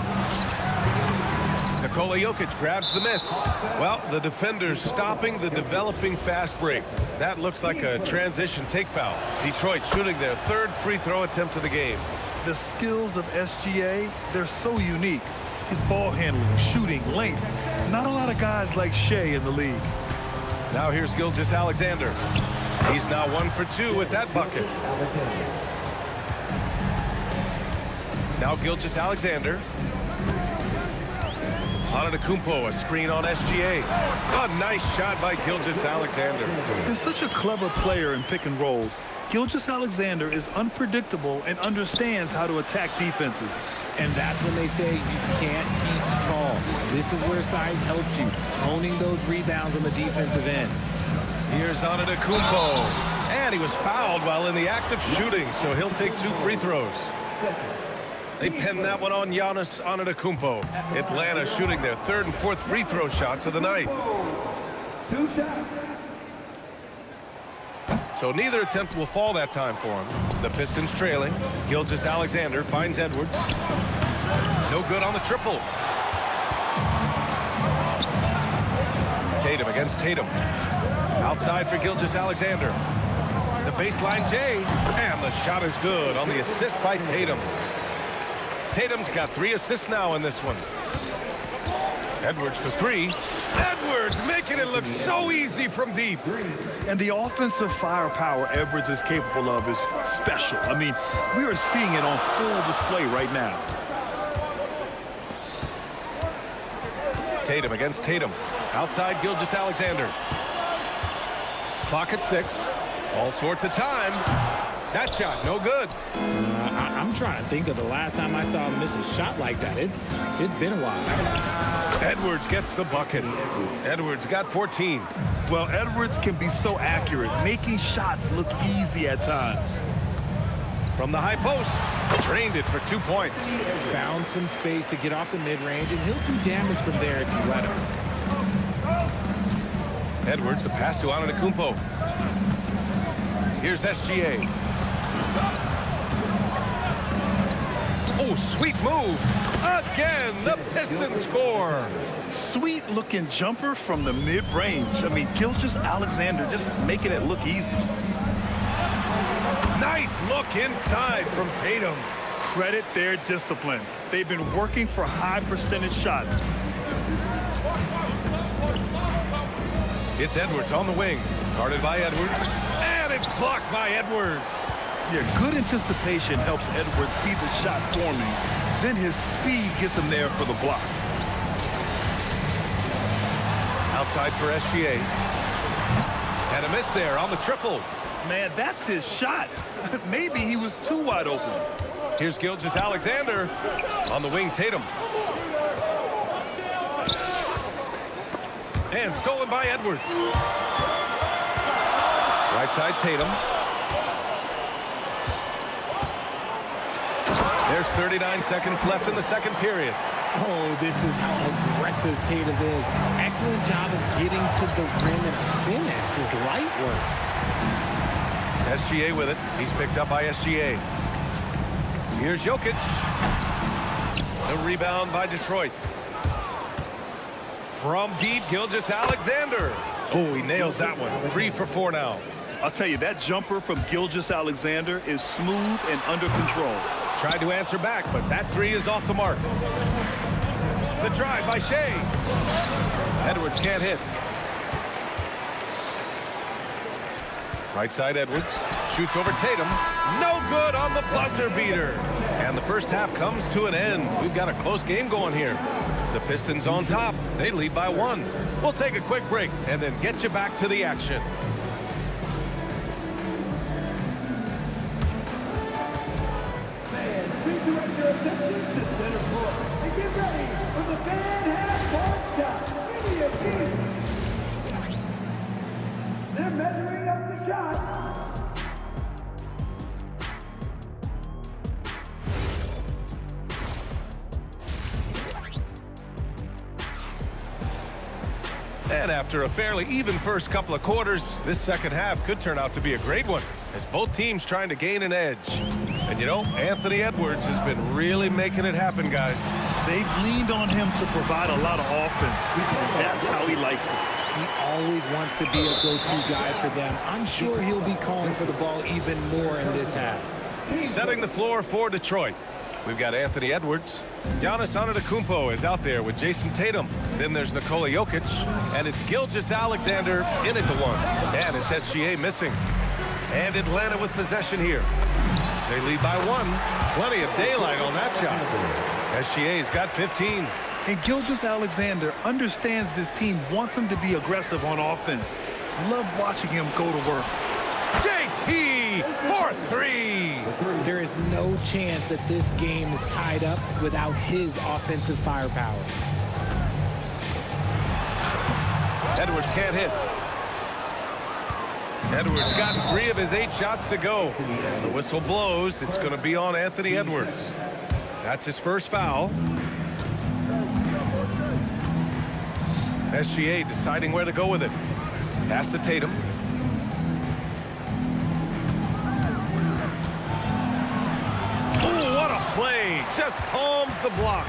Nikola Jokic grabs the miss. Well, the defender's stopping the developing fast break. That looks like a transition take foul. Detroit shooting their third free throw attempt of the game. The skills of SGA, they're so unique. His ball handling, shooting, length. Not a lot of guys like Shai in the league. Now here's Gilgeous-Alexander. He's now 1 for 2 with that bucket. Now Gilgeous-Alexander. Antetokounmpo, a screen on SGA. A nice shot by Gilgeous-Alexander. He's such a clever player in pick and rolls. Gilgeous-Alexander is unpredictable and understands how to attack defenses. And that's when they say you can't teach tall. This is where size helps you, owning those rebounds on the defensive end. Here's Antetokounmpo. And he was fouled while in the act of shooting, so he'll take 2 free throws. They pinned that one on Giannis Antetokounmpo. Atlanta shooting their 3rd and 4th free throw shots of the night. 2 shots. So neither attempt will fall that time for him. The Pistons trailing. Gilgeous-Alexander finds Edwards. No good on the triple. Tatum against Tatum. Outside for Gilgeous-Alexander. The baseline Jay. And the shot is good on the assist by Tatum. Tatum's got 3 assists now in this one. Edwards for 3. Edwards making it look so easy from deep. And the offensive firepower Edwards is capable of is special. I mean, we are seeing it on full display right now. Tatum against Tatum. Outside Gilgeous-Alexander. Clock at 6. All sorts of time. That shot, no good. I'm trying to think of the last time I saw him miss a shot like that. It's been a while. Edwards gets the bucket. Edwards got 14. Well, Edwards can be so accurate, making shots look easy at times. From the high post, drained it for 2 points. Found some space to get off the mid-range, and he'll do damage from there if you let him. Edwards, the pass to Antetokounmpo. Here's SGA. Oh, sweet move. Again, the Pistons score. Sweet looking jumper from the mid-range. I mean, Gilgeous-Alexander just making it look easy. Nice look inside from Tatum. Credit their discipline. They've been working for high percentage shots. It's Edwards on the wing. Guarded by Edwards. And it's blocked by Edwards. Yeah, good anticipation helps Edwards see the shot forming. Then his speed gets him there for the block. Outside for SGA. And a miss there on the triple. Man, that's his shot. Maybe he was too wide open. Here's Gilgeous-Alexander. On the wing, Tatum. And stolen by Edwards. Right side, Tatum. There's 39 seconds left in the second period. Oh, this is how aggressive Tatum is. Excellent job of getting to the rim and a finish. Just light work. SGA with it. He's picked up by SGA. Here's Jokic. The rebound by Detroit. From deep, Gilgeous-Alexander. Oh, he nails that one. 3 for 4 now. I'll tell you, that jumper from Gilgeous-Alexander is smooth and under control. Tried to answer back, but that 3 is off the mark. The drive by Shea. Edwards can't hit. Right side, Edwards. Shoots over Tatum. No good on the buzzer beater. And the first half comes to an end. We've got a close game going here. The Pistons on top. They lead by 1. We'll take a quick break and then get you back to the action. Please direct your attention to center court and get ready for the fan half-court shot. Give me a beat. They're measuring up the shot. And after a fairly even first couple of quarters, this second half could turn out to be a great one as both teams trying to gain an edge. And you know, Anthony Edwards has been really making it happen, guys. They've leaned on him to provide a lot of offense. That's how he likes it. He always wants to be a go-to guy for them. I'm sure he'll be calling for the ball even more in this half. Setting the floor for Detroit. We've got Anthony Edwards. Giannis Antetokounmpo is out there with Jason Tatum. Then there's Nikola Jokic. And it's Gilgeous-Alexander in at the 1. And it's SGA missing. And Atlanta with possession here. They lead by 1. Plenty of daylight on that shot. SGA's got 15. And Gilgeous-Alexander understands this team wants him to be aggressive on offense. Love watching him go to work. JT for 3. There is no chance that this game is tied up without his offensive firepower. Edwards can't hit. Edwards got 3 of his 8 shots to go. The whistle blows. It's going to be on Anthony Edwards. That's his first foul. SGA deciding where to go with it. Pass to Tatum. Oh, what a play. Just palms the block.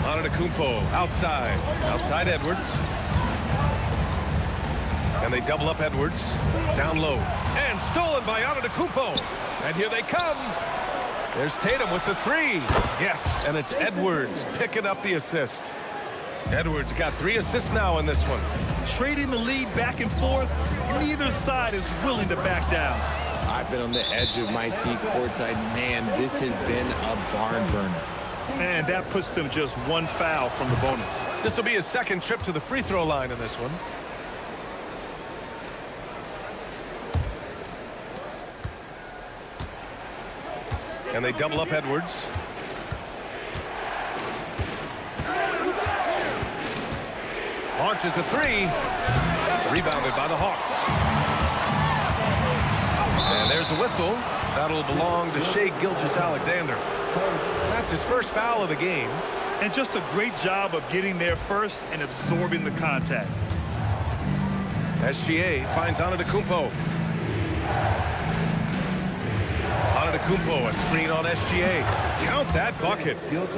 Antetokounmpo outside. Outside Edwards. And they double up Edwards. Down low. And stolen by Antetokounmpo. And here they come. There's Tatum with the 3. Yes, and it's Edwards picking up the assist. Edwards got 3 assists now in this one. Trading the lead back and forth, neither side is willing to back down. I've been on the edge of my seat courtside. Man, this has been a barn burner. And that puts them just 1 foul from the bonus. This will be his second trip to the free throw line in this one. And they double up Edwards. Launches a 3. Rebounded by the Hawks. And there's a whistle. That'll belong to Shea Gilgeous-Alexander. That's his first foul of the game. And just a great job of getting there first and absorbing the contact. SGA finds Antetokounmpo. Antetokounmpo, a screen on SGA. Count that bucket.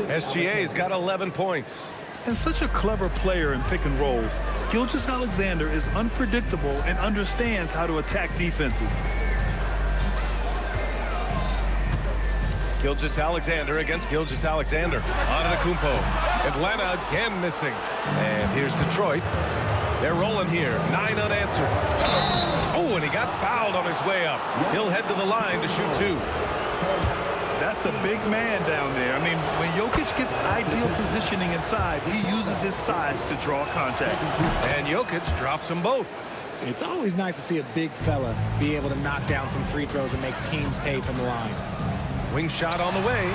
SGA's got 11 points. And such a clever player in pick and rolls, Gilgeous-Alexander is unpredictable and understands how to attack defenses. Gilgeous-Alexander against Gilgeous-Alexander. Antetokounmpo. Atlanta again missing. And here's Detroit. They're rolling here. 9 unanswered. Oh, and he got fouled on his way up. He'll head to the line to shoot 2. That's a big man down there. I mean, when Jokic gets ideal positioning inside, he uses his size to draw contact. And Jokic drops them both. It's always nice to see a big fella be able to knock down some free throws and make teams pay from the line. Wing shot on the way.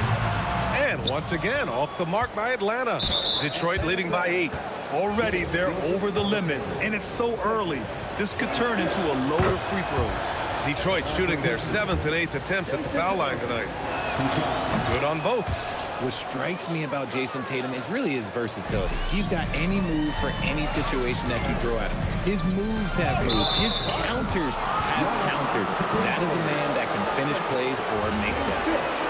And once again, off the mark by Atlanta. Detroit leading by 8. Already, they're over the limit, and it's so early. This could turn into a load of free throws. Detroit shooting their 7th and 8th attempts at the foul line tonight. Good on both. What strikes me about Jason Tatum is really his versatility. He's got any move for any situation that you throw at him. His moves have moves. His counters have counters. That is a man that can finish plays or make them.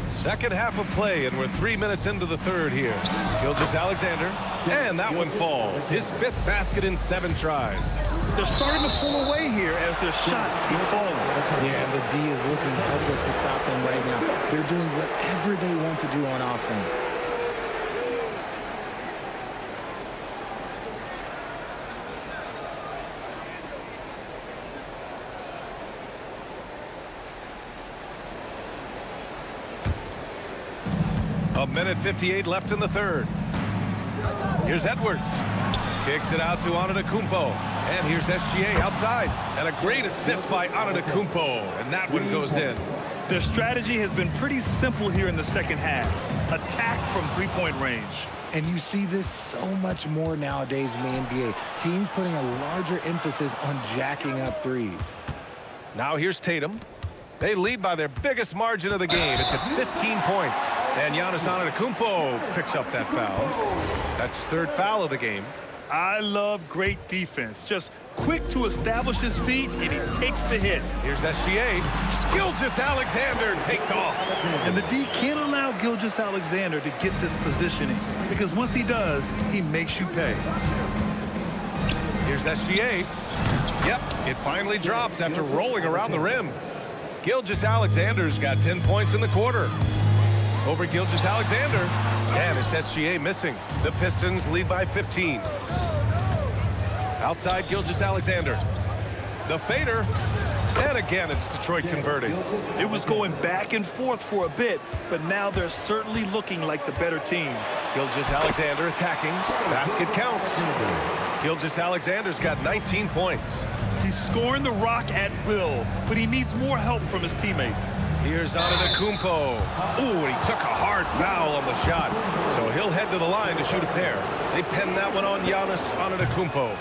Second half of play, and we're 3 minutes into the third here. Gilgeous-Alexander, and that one falls. His 5th basket in 7 tries. They're starting to pull away here as their shots keep falling. Yeah, the D is looking helpless to stop them right now. They're doing whatever they want to do on offense. A minute 58 left in the third. Here's Edwards. Kicks it out to Antetokounmpo. And here's SGA outside. And a great assist by Antetokounmpo. And that one goes in. Their strategy has been pretty simple here in the second half. Attack from three-point range. And you see this so much more nowadays in the NBA. Teams putting a larger emphasis on jacking up threes. Now here's Tatum. They lead by their biggest margin of the game. It's at 15 points. And Giannis Antetokounmpo picks up that foul. That's his 3rd foul of the game. I love great defense. Just quick to establish his feet, and he takes the hit. Here's SGA. Gilgeous-Alexander takes off. And the D can't allow Gilgeous-Alexander to get this positioning, because once he does, he makes you pay. Here's SGA. Yep, it finally drops after rolling around the rim. Gilgeous-Alexander's got 10 points in the quarter. Over Gilgeous-Alexander, and it's SGA missing. The Pistons lead by 15. Outside Gilgeous-Alexander. The fader, and again it's Detroit converting. It was going back and forth for a bit, but now they're certainly looking like the better team. Gilgeous-Alexander attacking. Basket counts. Gilgeous-Alexander's got 19 points. He's scoring the rock at will, but he needs more help from his teammates. Here's Antetokounmpo. Ooh, and he took a hard foul on the shot. So he'll head to the line to shoot a pair. They pen that one on Giannis Antetokounmpo.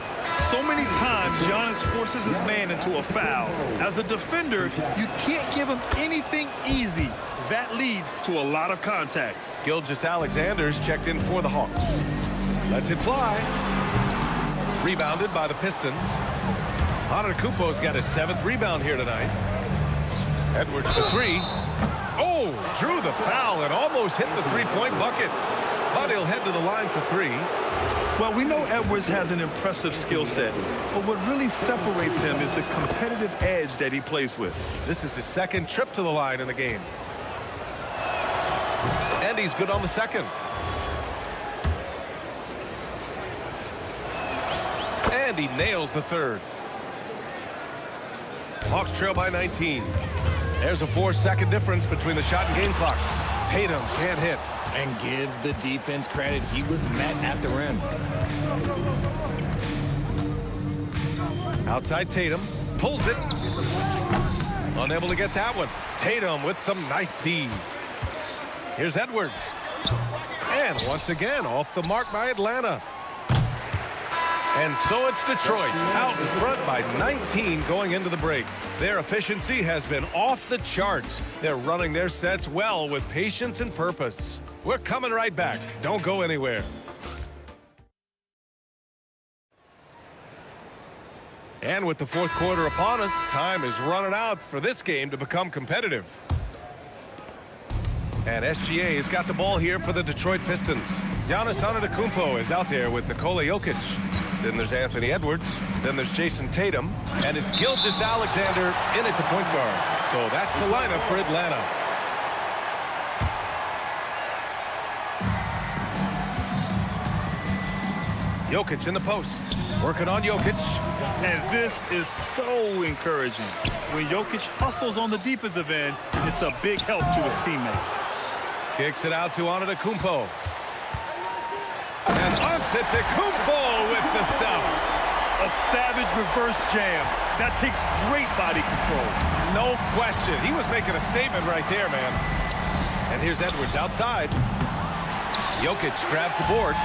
So many times, Giannis forces his man into a foul. As a defender, you can't give him anything easy. That leads to a lot of contact. Gilgeous-Alexander's checked in for the Hawks. Lets it fly. Rebounded by the Pistons. Antetokounmpo's got his 7th rebound here tonight. Edwards for 3. Oh, drew the foul and almost hit the 3-point bucket. But he'll head to the line for 3. Well, we know Edwards has an impressive skill set, but what really separates him is the competitive edge that he plays with. This is his 2nd trip to the line in the game. And he's good on the 2nd. And he nails the 3rd. Hawks trail by 19. There's a 4-second difference between the shot and game clock. Tatum can't hit. And give the defense credit. He was met at the rim. Outside Tatum. Pulls it. Unable to get that one. Tatum with some nice D. Here's Edwards. And once again, off the mark by Atlanta. And so it's Detroit out in front by 19 going into the break. Their efficiency has been off the charts. They're running their sets well with patience and purpose. We're coming right back. Don't go anywhere. And with the 4th quarter upon us, time is running out for this game to become competitive. And SGA has got the ball here for the Detroit Pistons. Giannis Antetokounmpo is out there with Nikola Jokic. Then there's Anthony Edwards. Then there's Jason Tatum. And it's Gilgeous-Alexander in at the point guard. So that's the lineup for Atlanta. Jokic in the post. Working on Jokic. And this is so encouraging. When Jokic hustles on the defensive end, it's a big help to his teammates. Kicks it out to Antetokounmpo. And Antetokounmpo with the stuff. A savage reverse jam. That takes great body control. No question. He was making a statement right there, man. And here's Edwards outside. Jokic grabs the board.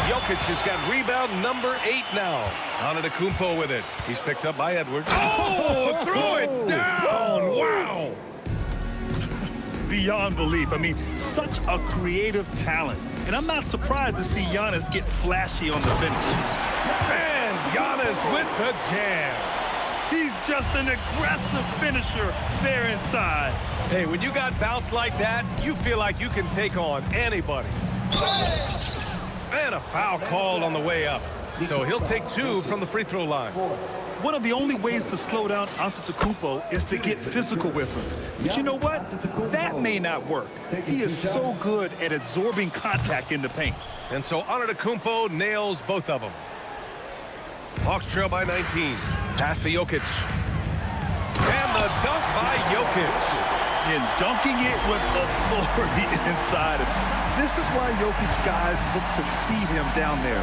Jokic has got rebound number 8 now. Antetokounmpo with it. He's picked up by Edwards. Oh, throw it down. Wow. Beyond belief. I mean, such a creative talent. And I'm not surprised to see Giannis get flashy on the finish. And Giannis with the jam. He's just an aggressive finisher there inside. Hey, when you got bounce like that, you feel like you can take on anybody. And a foul called on the way up. So he'll take 2 from the free throw line. One of the only ways to slow down Antetokounmpo is to get physical with him. But you know what? That may not work. He is so good at absorbing contact in the paint. And so Antetokounmpo nails both of them. Hawks trail by 19. Pass to Jokic. And the dunk by Jokic. And dunking it with authority inside of him. This is why Jokic guys look to feed him down there.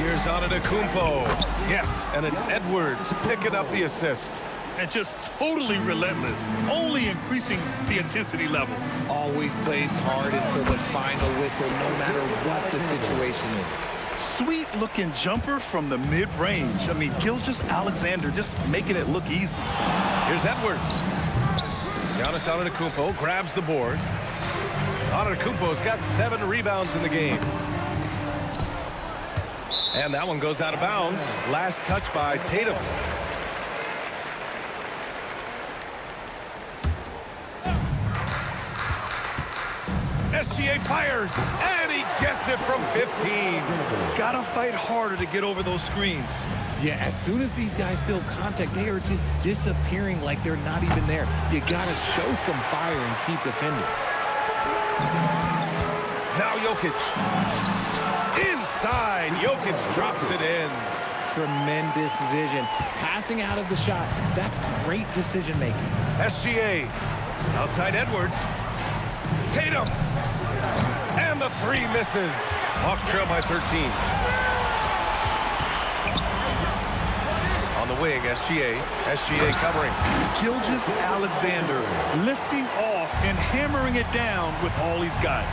Here's Antetokounmpo. Yes, and it's Edwards picking up the assist. And just totally relentless, only increasing the intensity level. Always plays hard until the final whistle, no matter what the situation is. Sweet-looking jumper from the mid-range. I mean, Gilgeous-Alexander just making it look easy. Here's Edwards. Giannis Antetokounmpo grabs the board. Antetokounmpo's got 7 rebounds in the game. And that one goes out of bounds. Last touch by Tatum. SGA fires, and he gets it from 15. Gotta fight harder to get over those screens. Yeah, as soon as these guys feel contact, they are just disappearing like they're not even there. You gotta show some fire and keep defending. Now Jokic. Inside, Jokic drops it in. Tremendous vision. Passing out of the shot, that's great decision making. SGA. Outside Edwards. Tatum. And the 3 misses. Hawks trail by 13. On the wing, SGA. SGA covering. Gilgeous-Alexander lifting off and hammering it down with all he's got.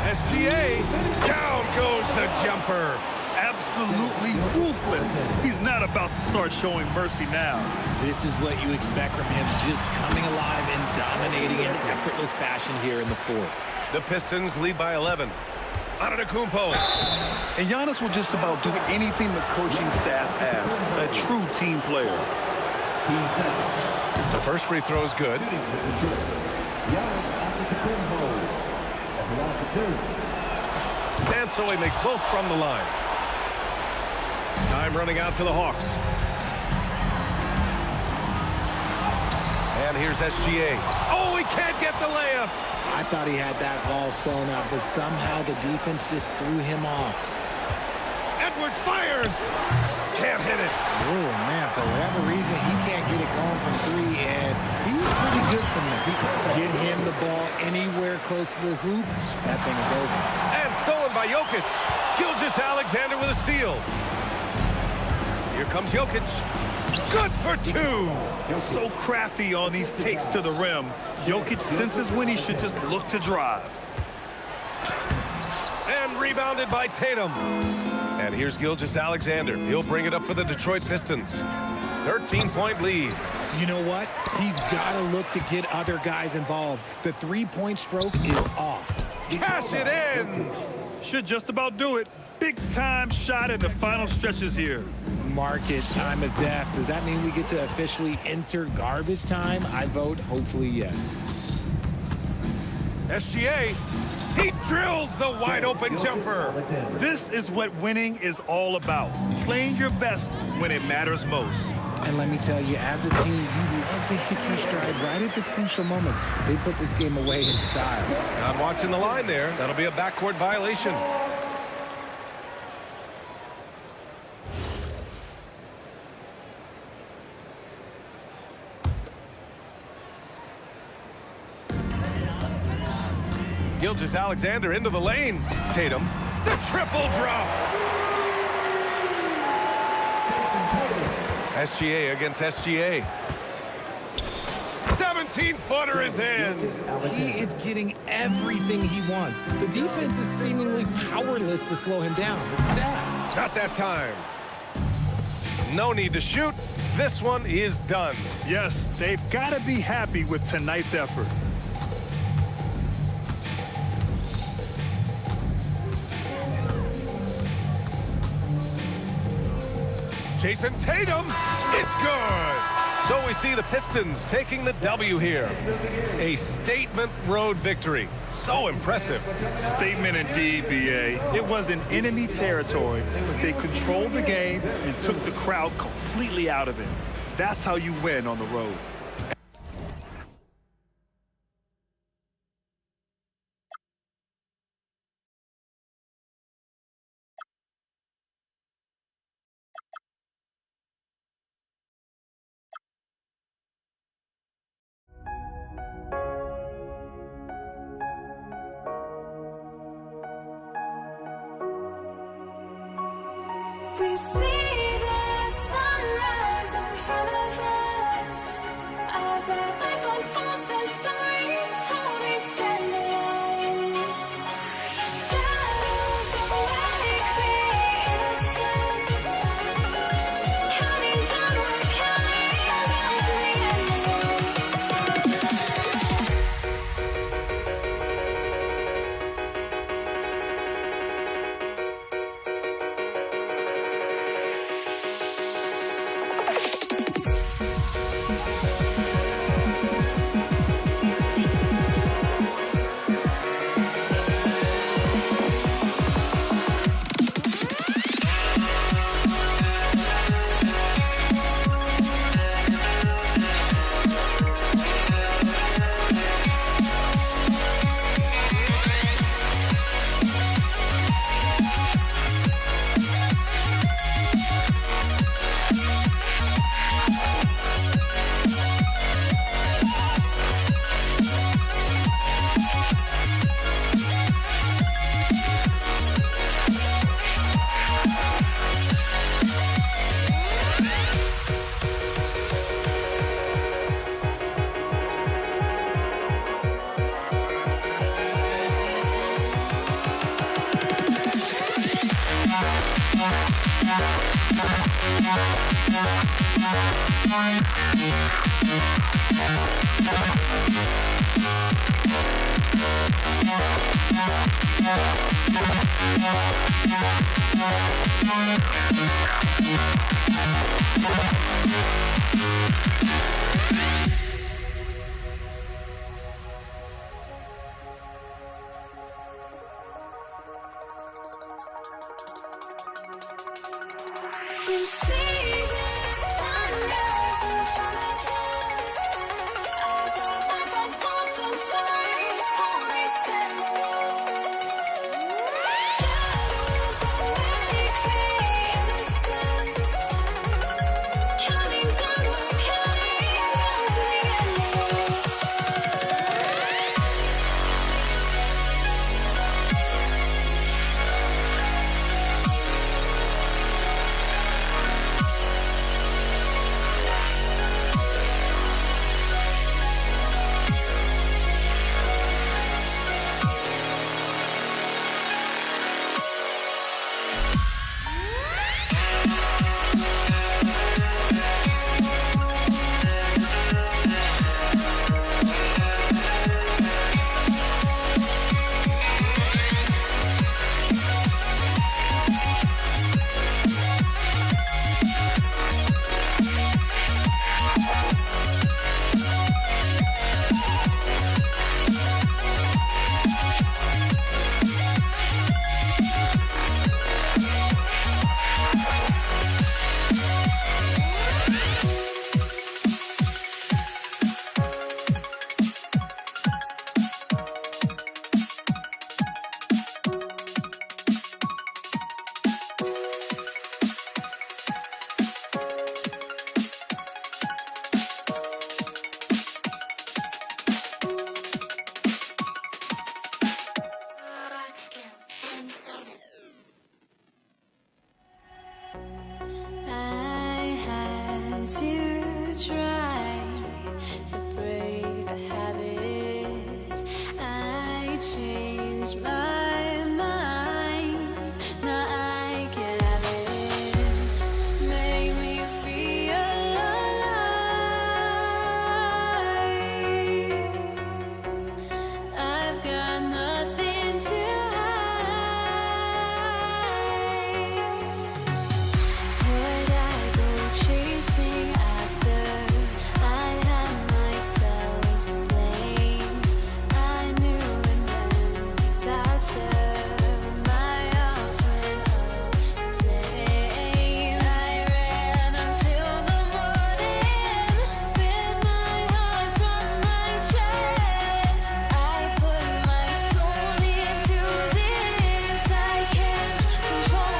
SGA. Down goes the jumper. Absolutely ruthless. He's not about to start showing mercy now. This is what you expect from him, just coming alive and dominating in effortless fashion here in the 4th. The Pistons lead by 11. Antetokounmpo. And Giannis will just about do anything the coaching staff asks. A true team player. The first free throw is good. And so he makes both from the line. Time running out for the Hawks. And here's SGA. Oh, he can't get the layup. I thought he had that ball sewn up, but somehow the defense just threw him off. Edwards fires. Can't hit it. Oh, man, for whatever reason, he can't get it going from 3, and he was pretty good from there. Get him the ball anywhere close to the hoop, that thing is over. And stolen by Jokic. Gilgeous-Alexander with a steal. Here comes Jokic. Good for 2. So crafty on these takes to the rim. Jokic senses when he should just look to drive. And rebounded by Tatum. And here's Gilgeous-Alexander. He'll bring it up for the Detroit Pistons. 13-point lead. You know what? He's got to look to get other guys involved. The 3-point stroke is off. Cash it in. Should just about do it. Big time shot in the final stretches here. Mark it, time of death. Does that mean we get to officially enter garbage time? I vote hopefully yes. SGA, he drills the wide open jumper. This is what winning is all about. Playing your best when it matters most. And let me tell you, as a team, you love to hit your stride right at the crucial moments. They put this game away in style. Not watching the line there. That'll be a backcourt violation. Gilgeous-Alexander into the lane. Tatum, the triple drops. SGA against SGA. 17-footer is in. He is getting everything he wants. The defense is seemingly powerless to slow him down. It's sad. Not that time. No need to shoot. This one is done. Yes, they've got to be happy with tonight's effort. Jason Tatum, it's good. So we see the Pistons taking the W here. A statement road victory. So impressive. Statement indeed, B.A. It was in enemy territory, but they controlled the game and took the crowd completely out of it. That's how you win on the road. We see the sunrise in front of us as our life unfolds and stories told. We stand alone. Shadows awake the innocent, counting down, we're counting down to the end. We see the sunrise in front of us as our life unfolds and stories told. We stand alone. Shadows awake the innocent, counting down, we're counting down to break a habit. I changed my mind. Now I can have it. Make me feel alive. I've got nothing to hide. Would I go chasing after? I had myself to blame. I knew it meant disaster. My house went up in flames. I ran until the morning, bit my heart from my chest. I put my soul into this. I can't control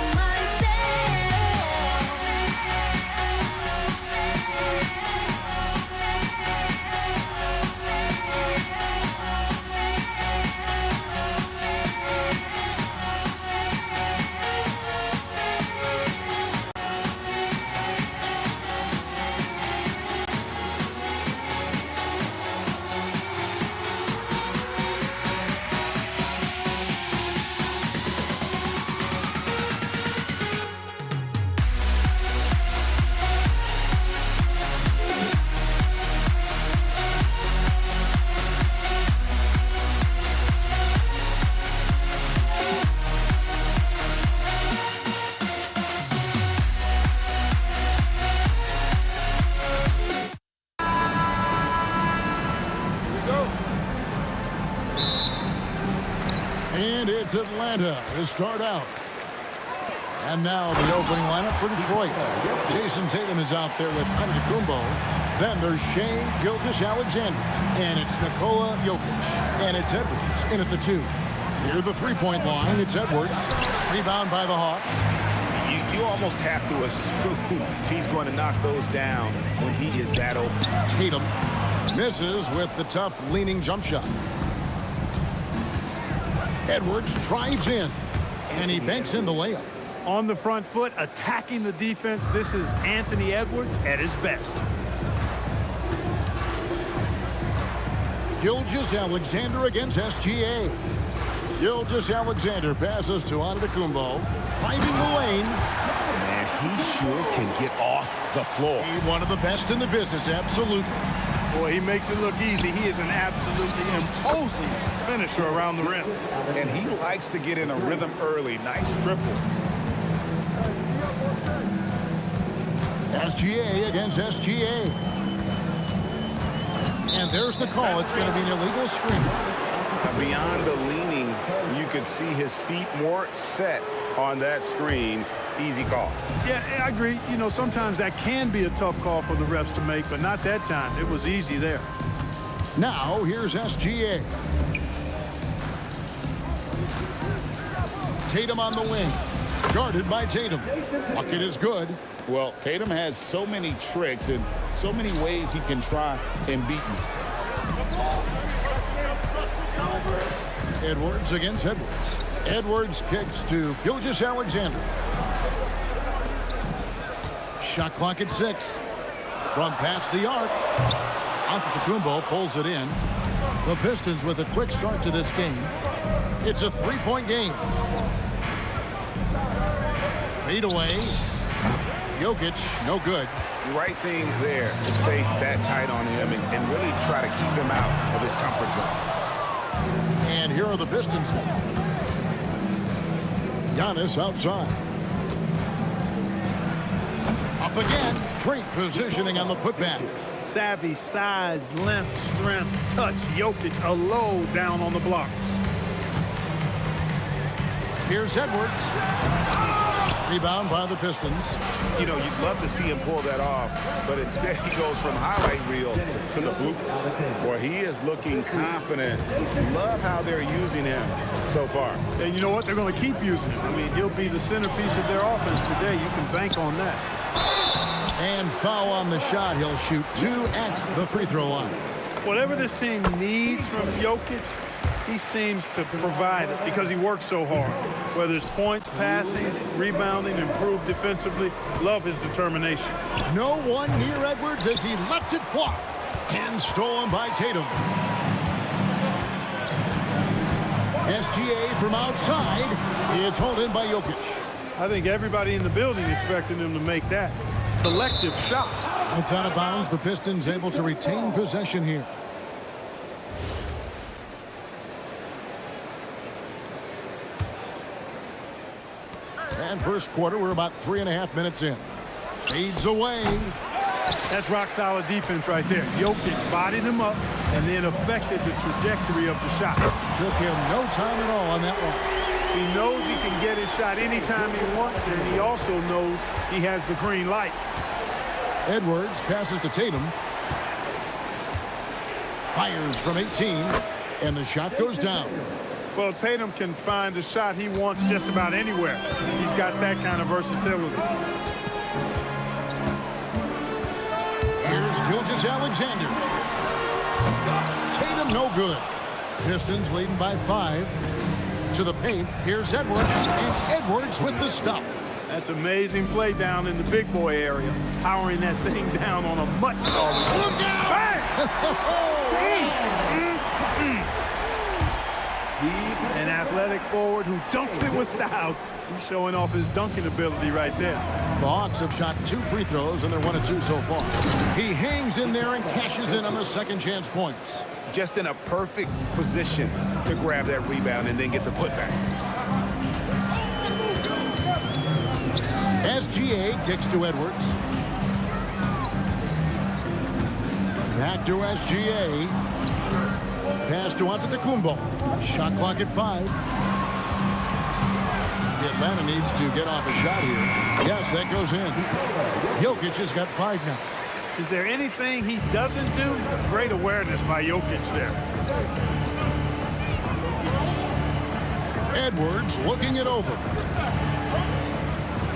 And it's Atlanta to start out. And now the opening lineup for Detroit. Jason Tatum is out there with Antetokounmpo. Then there's Shai Gilgeous-Alexander. And it's Nikola Jokic. And it's Edwards in at the 2. Near the three-point line, it's Edwards. Rebound by the Hawks. You almost have to assume he's going to knock those down when he is that open. Tatum misses with the tough leaning jump shot. Edwards drives in, and he banks in the layup. On the front foot, attacking the defense. This is Anthony Edwards at his best. Gilgeous-Alexander against SGA. Gilgeous-Alexander passes to Antetokounmpo, driving the lane. Man, he sure can get off the floor. He's one of the best in the business, absolutely. Boy, he makes it look easy. He is an absolutely imposing finisher around the rim. And he likes to get in a rhythm early. Nice triple. SGA against SGA. And there's the call. It's going to be an illegal screen. Beyond the leaning, you could see his feet more set on that screen. Easy call. Yeah, I agree. You know, sometimes that can be a tough call for the refs to make, but not that time. It was easy there. Now, here's SGA. Tatum on the wing. Guarded by Tatum. Bucket is good. Well, Tatum has so many tricks and so many ways he can try and beat you. Edwards against Edwards. Edwards kicks to Gilgeous-Alexander. Shot clock at 6. From past the arc. Antetokounmpo pulls it in. The Pistons with a quick start to this game. It's a three-point game. Fade away. Jokic, no good. The right thing there to stay that tight on him and really try to keep him out of his comfort zone. And here are the Pistons. Giannis outside. Up again. Great positioning on the putback. Savvy, size, length, strength, touch. Jokic a low down on the blocks. Here's Edwards. Rebound by the Pistons. You know, you'd love to see him pull that off, but instead he goes from highlight reel to the bloopers, where he is looking confident. Love how they're using him so far. And you know what? They're going to keep using him. I mean, he'll be the centerpiece of their offense today. You can bank on that. And foul on the shot. He'll shoot 2 at the free throw line. Whatever this team needs from Jokic, he seems to provide it because he works so hard. Whether it's points, passing, rebounding, improved defensively, love his determination. No one near Edwards as he lets it fly. And stolen by Tatum. SGA from outside. It's hauled in by Jokic. I think everybody in the building expecting him to make that collective shot. It's out of bounds. The Pistons able to retain possession here. And first quarter, we're about 3.5 minutes in. Fades away. That's rock-solid defense right there. Jokic bodied him up and then affected the trajectory of the shot. Took him no time at all on that one. He knows he can get his shot anytime he wants, and he also knows he has the green light. Edwards passes to Tatum. Fires from 18, and the shot goes down. Well, Tatum can find a shot he wants just about anywhere. He's got that kind of versatility. Here's Gilgeous-Alexander. Tatum no good. Pistons leading by 5. To the paint. Here's Edwards. And Edwards with the stuff. That's amazing play down in the big boy area. Powering that thing down on a much taller. Look out! An athletic forward who dunks it with style. He's showing off his dunking ability right there. The Hawks have shot 2 free throws, and they're 1 of 2 so far. He hangs in there and cashes in on the second chance points. Just in a perfect position to grab that rebound and then get the putback. SGA kicks to Edwards. Back to SGA. Pass to Antetokounmpo. Shot clock at 5. The Atlanta needs to get off a shot here. Yes, that goes in. Jokic has got 5 now. Is there anything he doesn't do? Great awareness by Jokic there. Edwards looking it over.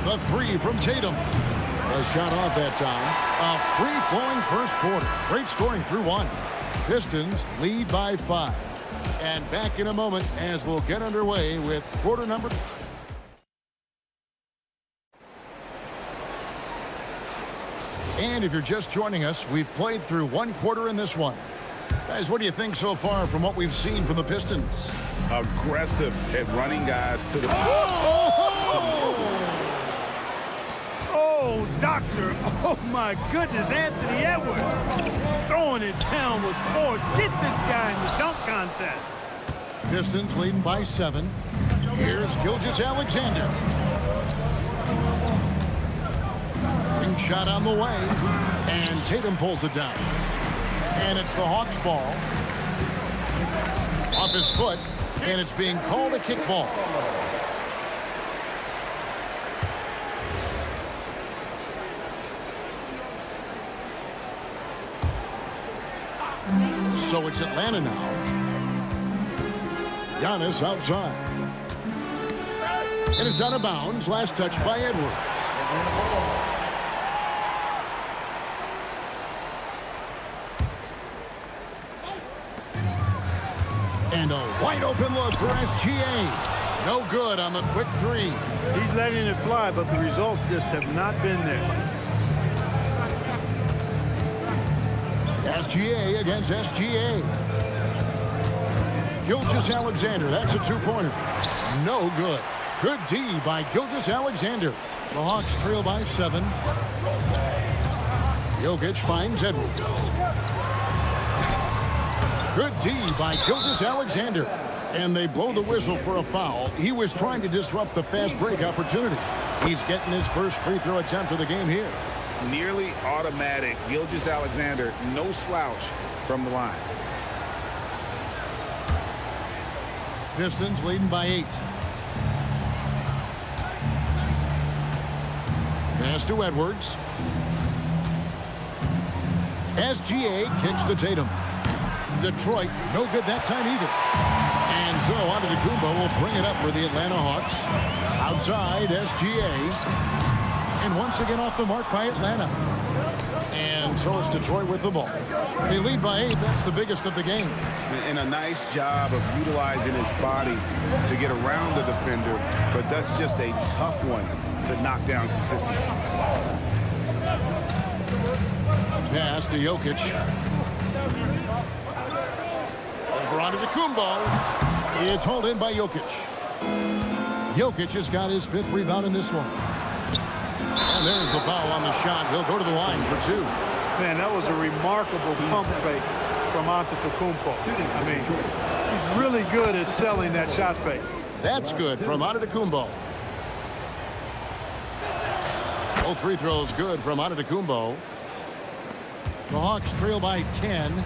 The 3 from Tatum. A shot off that time. A free-flowing first quarter. Great scoring through 1. Pistons lead by 5. And back in a moment as we'll get underway with quarter number. And if you're just joining us, we've played through 1 quarter in this one. Guys, what do you think so far from what we've seen from the Pistons? Aggressive at running guys to the... Oh, doctor. Oh, my goodness. Anthony Edwards throwing it down with force. Get this guy in the dunk contest. Pistons leading by 7. Here's Gilgeous-Alexander. Ring shot on the way. And Tatum pulls it down. And it's the Hawks' ball. Off his foot. And it's being called a kickball. So it's Atlanta now. Giannis outside. And it's out of bounds. Last touch by Edwards. And a wide open look for SGA. No good on the quick 3. He's letting it fly, but the results just have not been there. SGA against SGA. Gilgeous-Alexander, that's a 2-pointer. No good. Good D by Gilgeous-Alexander. The Hawks trail by 7. Jokic finds Edwards. Good D by Gilgeous-Alexander. And they blow the whistle for a foul. He was trying to disrupt the fast break opportunity. He's getting his first free throw attempt of the game here. Nearly automatic. Gilgeous-Alexander, no slouch from the line. Pistons leading by 8. Pass to Edwards. SGA kicks to Tatum. Detroit, no good that time either. And so Antetokounmpo will bring it up for the Atlanta Hawks. Outside, SGA. And once again off the mark by Atlanta. And so it's Detroit with the ball. They lead by 8. That's the biggest of the game. And a nice job of utilizing his body to get around the defender. But that's just a tough one to knock down consistently. Pass to Jokic. Over onto Kumbo. It's hauled in by Jokic. Jokic has got his 5th rebound in this one. And there's the foul on the shot. He'll go to the line for 2. Man, that was a remarkable pump fake from Antetokounmpo. I mean, he's really good at selling that shot fake. That's good from Antetokounmpo. Both free throws good from Antetokounmpo. The Hawks trail by 10.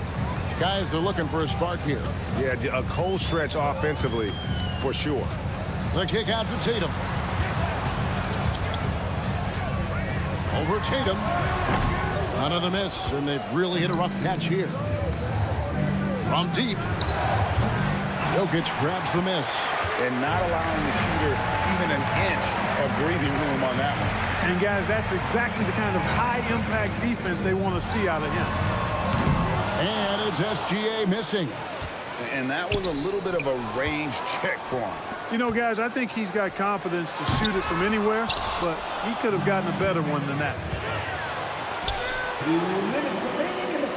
Guys are looking for a spark here. Yeah, a cold stretch offensively for sure. The kick out to Tatum. Over Tatum. Another miss, and they've really hit a rough patch here. From deep. Jokic grabs the miss. And not allowing the shooter even an inch of breathing room on that one. And, guys, that's exactly the kind of high-impact defense they want to see out of him. And it's SGA missing. And that was a little bit of a range check for him. You know, guys, I think he's got confidence to shoot it from anywhere, but he could have gotten a better one than that.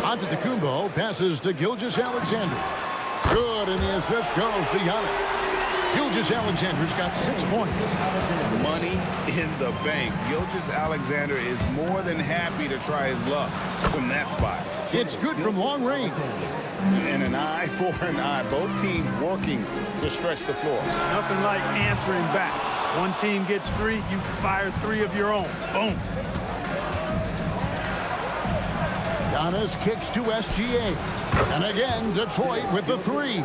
Antetokounmpo passes to Gilgeous-Alexander. Good, and the assist goes to Giannis. Gilgeous-Alexander's got 6 points. Money in the bank. Gilgeous-Alexander is more than happy to try his luck from that spot. It's good from long range. And an eye for an eye. Both teams working to stretch the floor. Nothing like answering back. One team gets 3, you fire 3 of your own. Boom. Giannis kicks to SGA. And again, Detroit with the 3.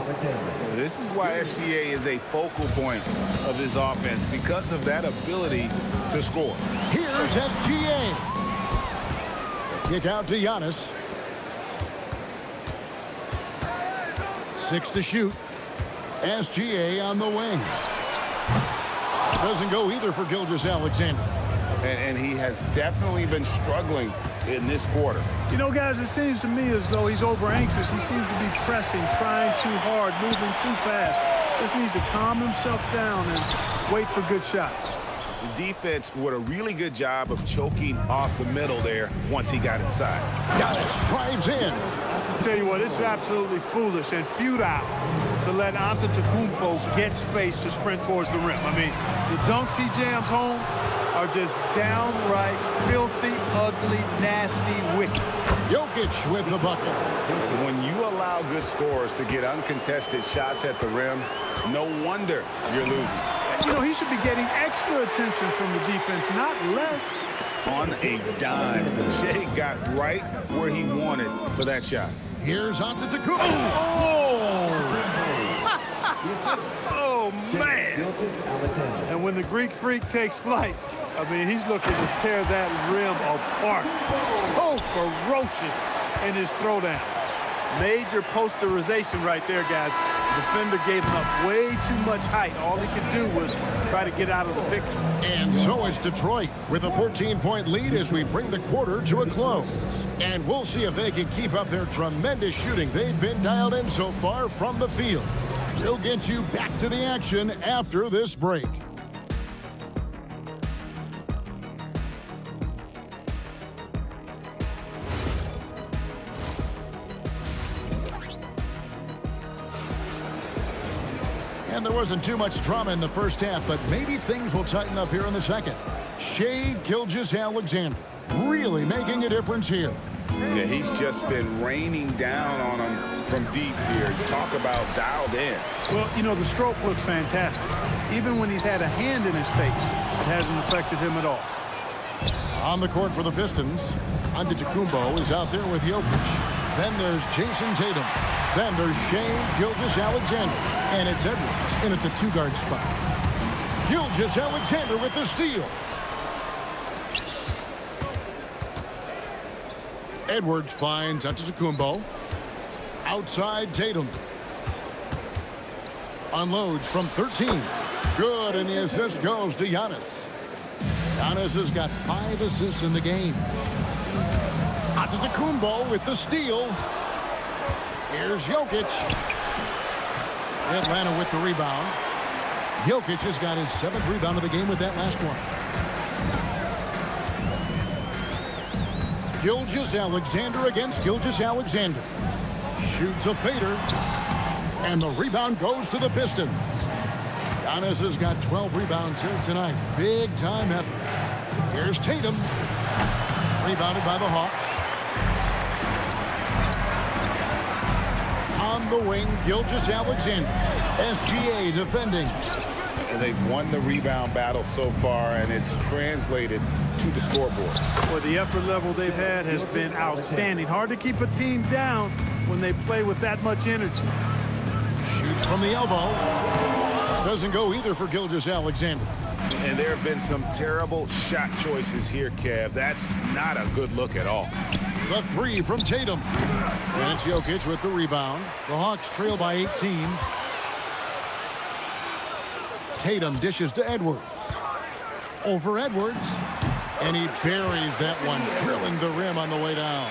This is why SGA is a focal point of this offense, because of that ability to score. Here's SGA. Kick out to Giannis. 6 to shoot. SGA on the wing. Doesn't go either for Gilgeous-Alexander. And he has definitely been struggling in this quarter. You know, guys, it seems to me as though he's over-anxious. He seems to be pressing, trying too hard, moving too fast. Just needs to calm himself down and wait for good shots. The defense did a really good job of choking off the middle there once he got inside. Giannis drives in. I'll tell you what, it's absolutely foolish and futile to let Antetokounmpo get space to sprint towards the rim. I mean, the dunks he jams home are just downright filthy, ugly, nasty, wicked. Jokic with the bucket. When you allow good scorers to get uncontested shots at the rim, no wonder you're losing. You know, he should be getting extra attention from the defense, not less. On a dime, Shea got right where he wanted for that shot. Here's Antetokounmpo. Oh, man. And when the Greek Freak takes flight, I mean, he's looking to tear that rim apart. So ferocious in his throwdown. Major posterization right there, guys. The defender gave him up way too much height. All he could do was try to get out of the picture. And so is Detroit with a 14-point lead as we bring the quarter to a close. And we'll see if they can keep up their tremendous shooting they've been dialed in so far from the field. We'll get you back to the action after this break. And there wasn't too much drama in the first half, but maybe things will tighten up here in the second. Shea Gilgeous-Alexander really making a difference here. Yeah, he's just been raining down on him from deep here. Talk about dialed in. Well, you know, the stroke looks fantastic. Even when he's had a hand in his face, it hasn't affected him at all. On the court for the Pistons, Antetokounmpo is out there with Jokic. Then there's Jason Tatum. Then there's Shea Gilgeous-Alexander. And it's Edwards in at the 2-guard spot. Gilgeous-Alexander with the steal. Edwards finds Antetokounmpo. Outside Tatum. Unloads from 13. Good, and the assist goes to Giannis. Giannis has got 5 assists in the game. Antetokounmpo with the steal. Here's Jokic. Atlanta with the rebound. Jokic has got his 7th rebound of the game with that last one. Gilgeous-Alexander against Gilgeous-Alexander. Shoots a fader. And the rebound goes to the Pistons. Giannis has got 12 rebounds here tonight. Big time effort. Here's Tatum. Rebounded by the Hawks. On the wing, Gilgeous-Alexander. SGA defending. And they've won the rebound battle so far, and it's translated to the scoreboard. Well, the effort level they've had has been outstanding. Hard to keep a team down when they play with that much energy. Shoots from the elbow. Doesn't go either for Gilgeous-Alexander. And there have been some terrible shot choices here, Kev. That's not a good look at all. The three from Tatum. And it's Jokic with the rebound. The Hawks trail by 18. Tatum dishes to Edwards. Over Edwards. And he buries that one, drilling the rim on the way down.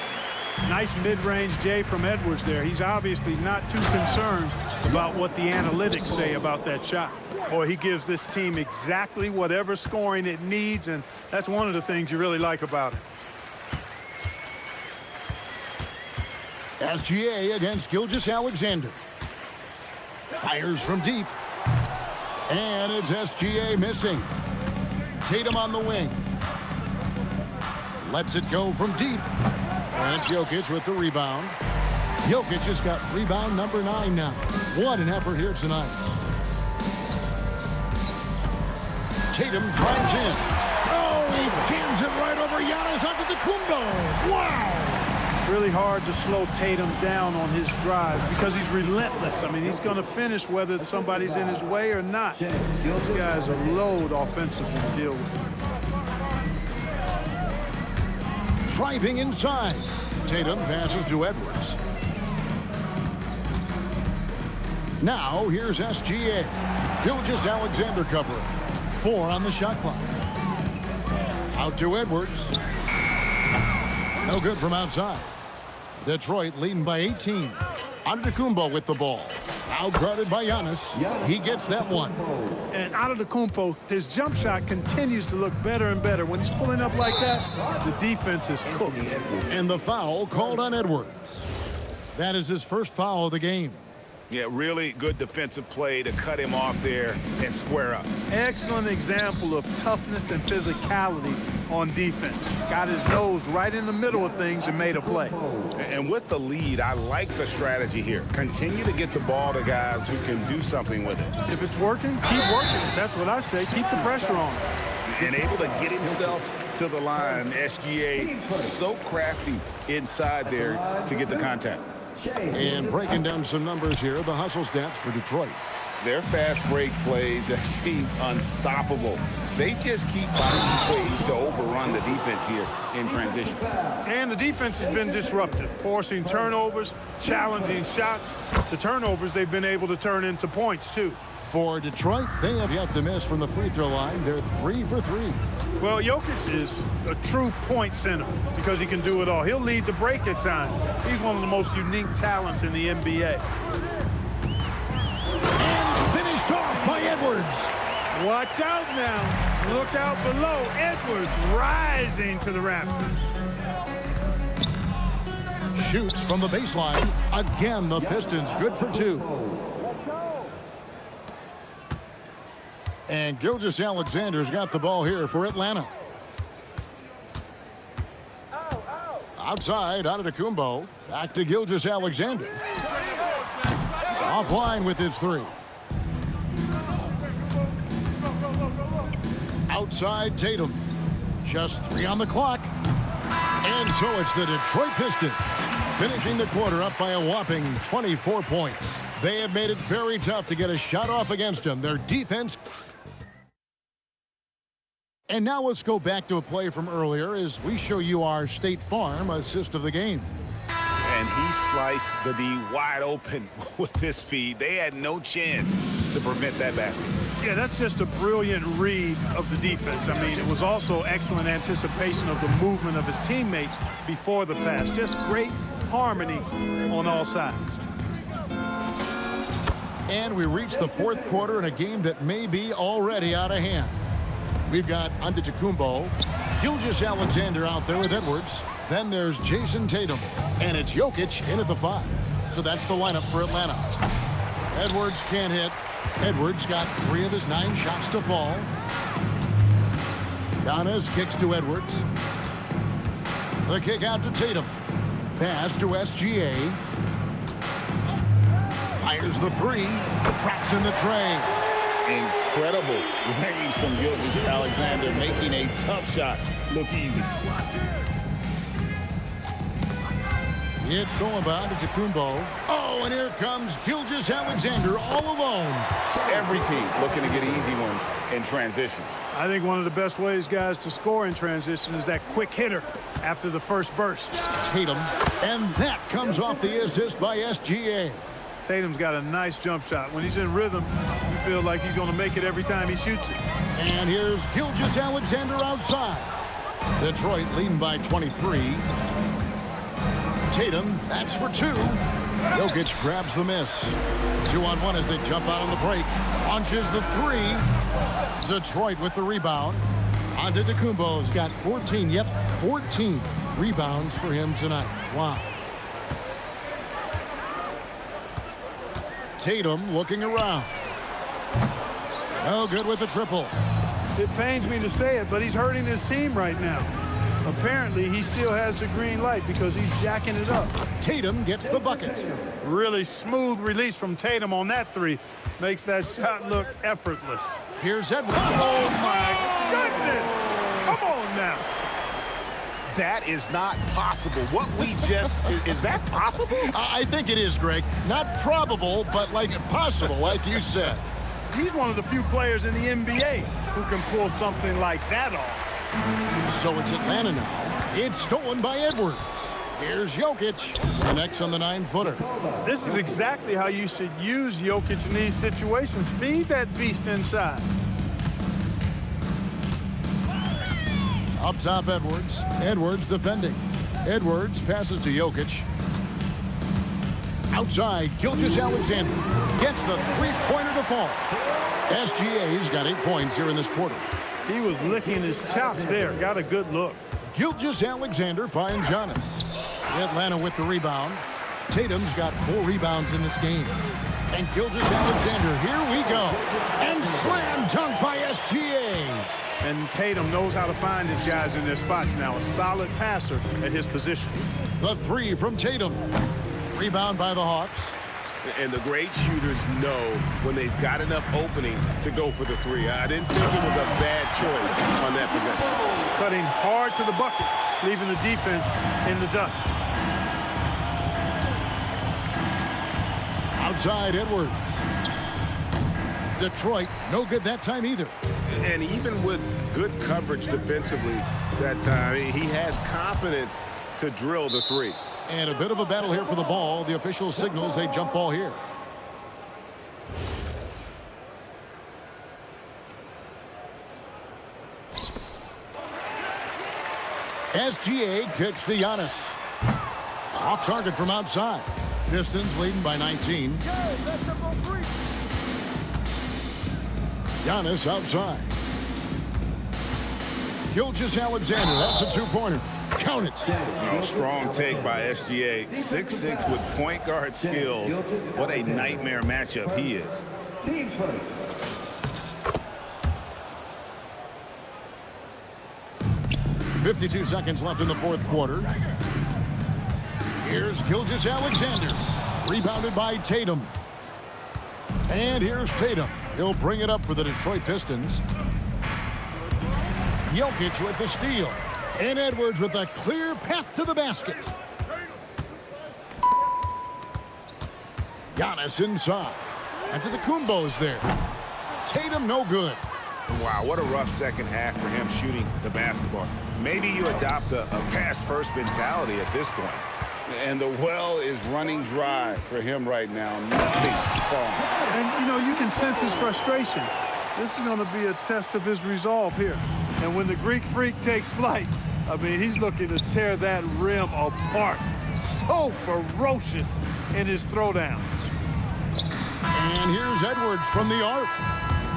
Nice mid-range J from Edwards there. He's obviously not too concerned about what the analytics say about that shot. Boy, he gives this team exactly whatever scoring it needs, and that's one of the things you really like about it. SGA against Gilgeous-Alexander. Fires from deep. And it's SGA missing. Tatum on the wing. Lets it go from deep. And it's Jokic with the rebound. Jokic has got rebound number 9 now. What an effort here tonight. Tatum drives in. Oh, he jams it right over Giannis Antetokounmpo. Wow. Really hard to slow Tatum down on his drive because he's relentless. I mean, he's going to finish whether somebody's in his way or not. This guy's a load offensively to deal with. Driving inside. Tatum passes to Edwards. Now here's SGA. Gilgeous-Alexander covering. 4 on the shot clock. Out to Edwards. No good from outside. Detroit leading by 18. Antetokounmpo with the ball. Outguarded by Giannis. He gets that one. And Antetokounmpo, his jump shot continues to look better and better. When he's pulling up like that, the defense is cooked. And the foul called on Edwards. That is his first foul of the game. Yeah, really good defensive play to cut him off there and square up. Excellent example of toughness and physicality on defense. Got his nose right in the middle of things and made a play. And with the lead, I like the strategy here. Continue to get the ball to guys who can do something with it. If it's working, keep working it. That's what I say. Keep the pressure on. And able to get himself to the line. SGA so crafty inside there to get the contact. And breaking down some numbers here, the hustle stats for Detroit. Their fast break plays have seemed unstoppable. They just keep finding ways to overrun the defense here in transition. And the defense has been disruptive, forcing turnovers, challenging shots. The turnovers they've been able to turn into points, too. For Detroit, they have yet to miss from the free throw line. They're 3 for 3. Well, Jokic is a true point center because he can do it all. He'll lead the break at times. He's one of the most unique talents in the NBA. And finished off by Edwards. Watch out now. Look out below. Edwards rising to the rafters. Shoots from the baseline. Again, the Pistons good for 2. And Gilgeous-Alexander's got the ball here for Atlanta. Outside, Antetokounmpo. Back to Gilgeous-Alexander. Offline with his 3. Outside, Tatum. Just 3 on the clock. And so it's the Detroit Pistons finishing the quarter up by a whopping 24 points. They have made it very tough to get a shot off against them. Their defense... And now let's go back to a play from earlier as we show you our State Farm assist of the game. And he sliced the D wide open with this feed. They had no chance to prevent that basket. Yeah, that's just a brilliant read of the defense. I mean, it was also excellent anticipation of the movement of his teammates before the pass. Just great harmony on all sides. And we reach the 4th quarter in a game that may be already out of hand. We've got Antetokounmpo, Gilgeous-Alexander out there with Edwards. Then there's Jason Tatum, and it's Jokic in at the 5. So that's the lineup for Atlanta. Edwards can't hit. Edwards got 3 of his 9 shots to fall. Giannis kicks to Edwards. The kick out to Tatum. Pass to SGA. Fires the 3. Traps in the tray. Incredible range from Gilgeous-Alexander, making a tough shot look easy. It's all about Antetokounmpo. Oh, and here comes Gilgeous-Alexander all alone. Every team looking to get easy ones in transition. I think one of the best ways, guys, to score in transition is that quick hitter after the first burst. Tatum, and that comes off the assist by SGA. Tatum's got a nice jump shot. When he's in rhythm, you feel like he's going to make it every time he shoots it. And here's Gilgeous-Alexander outside. Detroit leading by 23. Tatum, that's for 2. Jokic grabs the miss. 2-on-1 as they jump out on the break. Launches the 3. Detroit with the rebound. Antetokounmpo's got 14. Yep, 14 rebounds for him tonight. Wow. Tatum looking around. No good with the triple. It pains me to say it, but he's hurting his team right now. Apparently, he still has the green light because he's jacking it up. Tatum gets the bucket. Really smooth release from Tatum on that 3. Makes that shot look effortless. Here's Edwards. Oh, my goodness! Come on now. That is not possible. What we just, is that possible? I think it is, Greg. Not probable, but like possible, like you said. He's one of the few players in the NBA who can pull something like that off. So it's Atlanta now. It's stolen by Edwards. Here's Jokic. Connects on the 9-footer. This is exactly how you should use Jokic in these situations. Feed that beast inside. Up top, Edwards. Edwards defending. Edwards passes to Jokic. Outside, Gilgeous-Alexander gets the 3-pointer to fall. SGA's got 8 points here in this quarter. He was licking his chops there. Got a good look. Gilgeous-Alexander finds Giannis. Atlanta with the rebound. Tatum's got 4 rebounds in this game. And Gilgeous-Alexander, here we go. And slam dunk by SGA. And Tatum knows how to find his guys in their spots now. A solid passer at his position. The 3 from Tatum. Rebound by the Hawks. And the great shooters know when they've got enough opening to go for the 3. I didn't think it was a bad choice on that possession. Cutting hard to the bucket, leaving the defense in the dust. Outside, Edwards. Detroit, no good that time either. And even with good coverage defensively that time, he has confidence to drill the 3. And a bit of a battle here for the ball. The official signals a jump ball here. SGA kicks to Giannis. Off target from outside. Pistons leading by 19. Giannis outside. Gilgeous-Alexander, that's a 2-pointer. Count it. Strong take by SGA. 6'6" with point guard skills. What a nightmare matchup he is. 52 seconds left in the 4th quarter. Here's Gilgeous-Alexander. Rebounded by Tatum. And here's Tatum. He'll bring it up for the Detroit Pistons. Jokic with the steal. And Edwards with a clear path to the basket. Giannis inside. Antetokounmpo's there. Tatum no good. Wow, what a rough second half for him shooting the basketball. Maybe you adopt a pass-first mentality at this point. And the well is running dry for him right now. Nothing falling. And, you know, you can sense his frustration. This is going to be a test of his resolve here. And when the Greek Freak takes flight, I mean, he's looking to tear that rim apart. So ferocious in his throwdowns. And here's Edwards from the arc.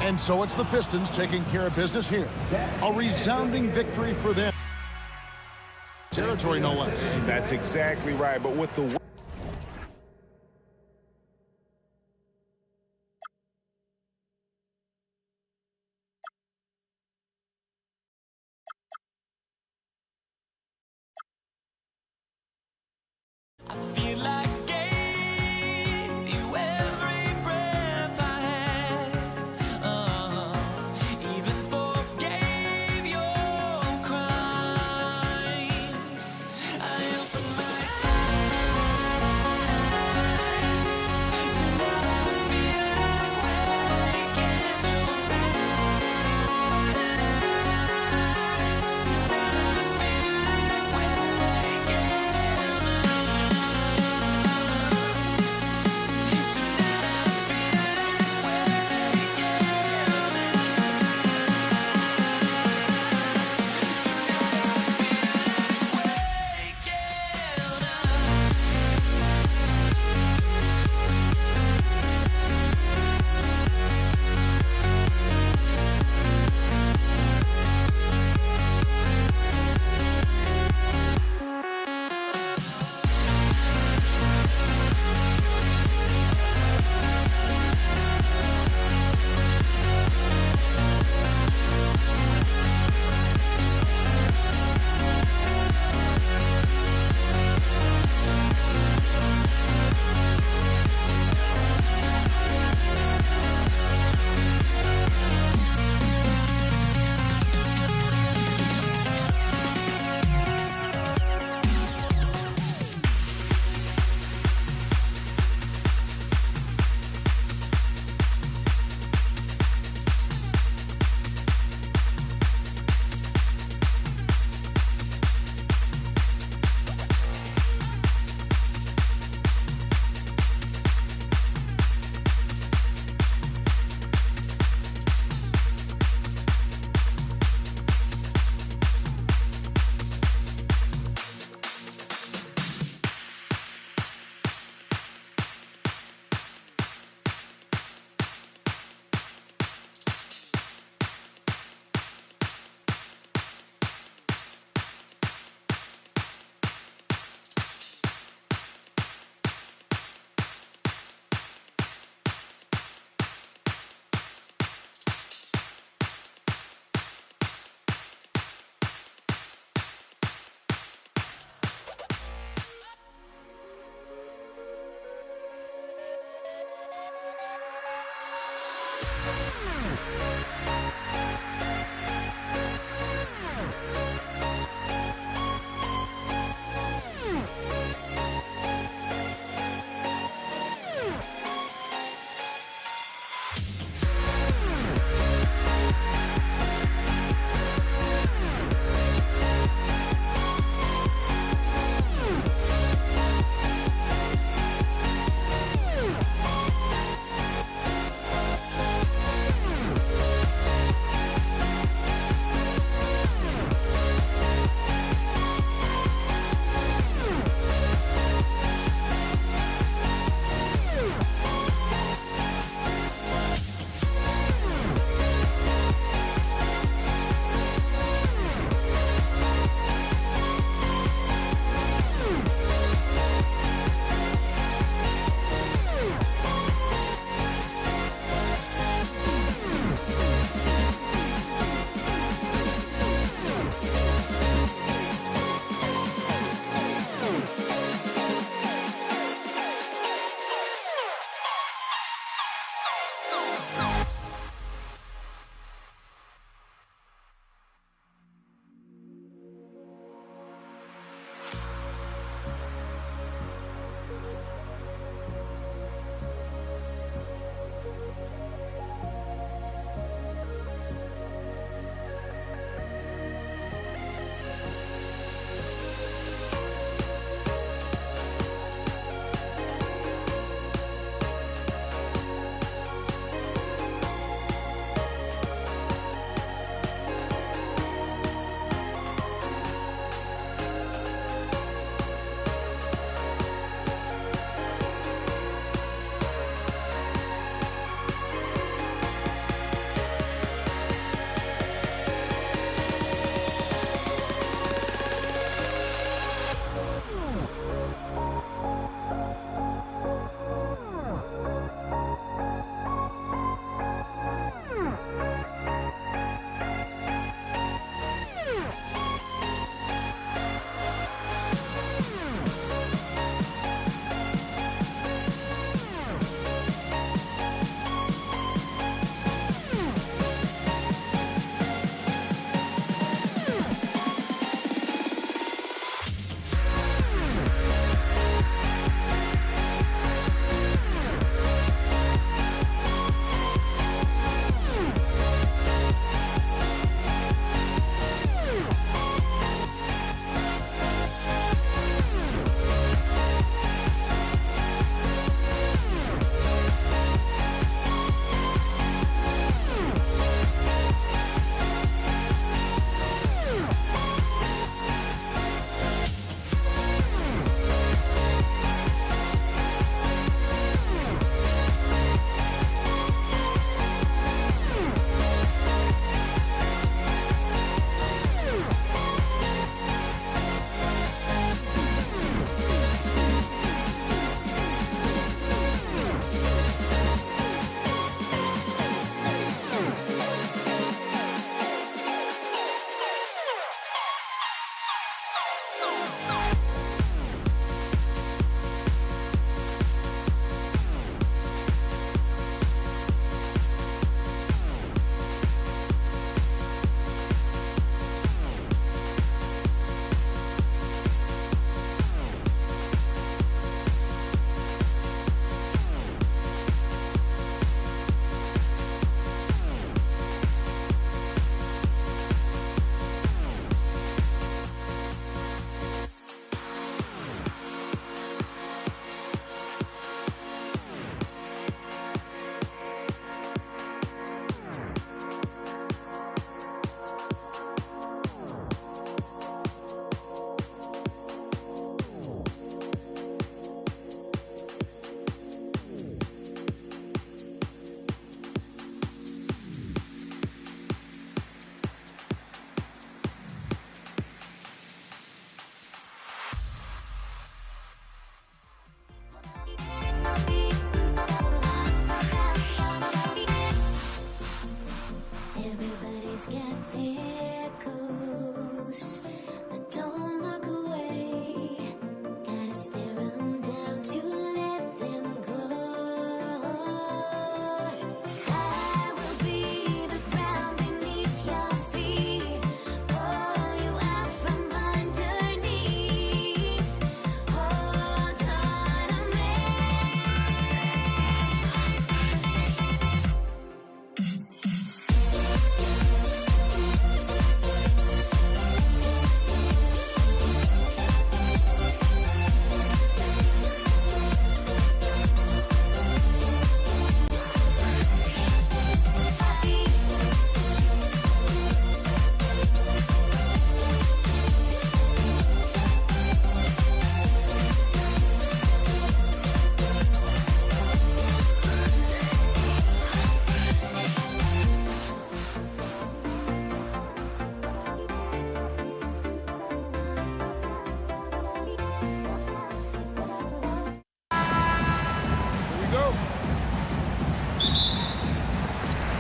And so it's the Pistons taking care of business here. A resounding victory for them. Territory, no less. That's exactly right. But with the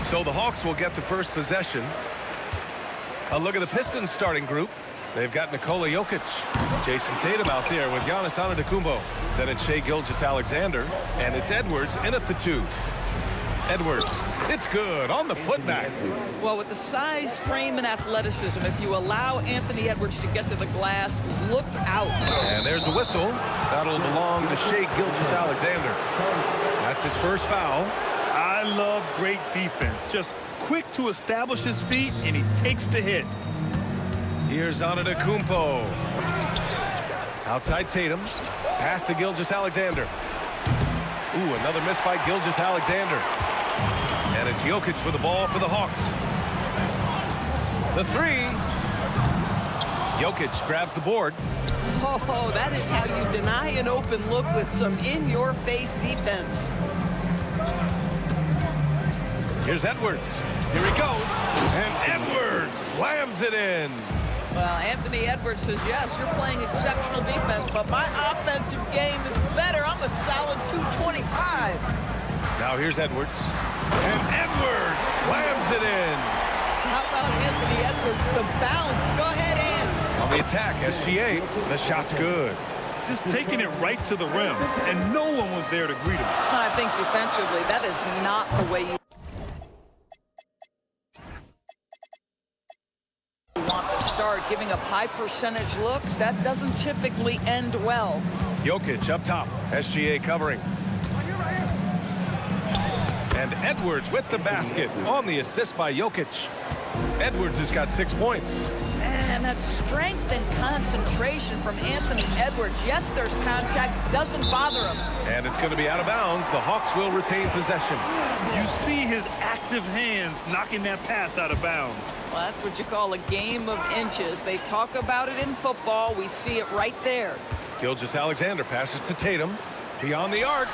So the Hawks will get the first possession. A look at the Pistons starting group. They've got Nikola Jokic, Jason Tatum out there with Giannis Antetokounmpo. Then it's Shai Gilgeous-Alexander, and it's Edwards in at the 2. Edwards, it's good on the putback. Well, with the size, frame, and athleticism, if you allow Anthony Edwards to get to the glass, look out. And there's a whistle. That'll belong to Shai Gilgeous-Alexander. That's his first foul. I love great defense. Just quick to establish his feet, and he takes the hit. Here's Antetokounmpo. Outside Tatum. Pass to Gilgeous-Alexander. Ooh, another miss by Gilgeous-Alexander. And it's Jokic with the ball for the Hawks. The 3. Jokic grabs the board. Oh, that is how you deny an open look with some in-your-face defense. Here's Edwards. Here he goes. And Edwards slams it in. Well, Anthony Edwards says, yes, you're playing exceptional defense, but my offensive game is better. I'm a solid 225. Now here's Edwards. And Edwards slams it in. How about Anthony Edwards? The bounce. Go ahead in. On the attack, SGA. The shot's good. Just taking it right to the rim, and no one was there to greet him. I think defensively, that is not the way you want to start. Giving up high percentage looks, that doesn't typically end well. Jokic up top. SGA covering. And Edwards with the basket on the assist by Jokic. Edwards has got 6 points. And that strength and concentration from Anthony Edwards. Yes, there's contact. Doesn't bother him. And it's going to be out of bounds. The Hawks will retain possession. You see his active hands knocking that pass out of bounds. Well, that's what you call a game of inches. They talk about it in football. We see it right there. Gilgeous-Alexander passes to Tatum. Beyond the arc.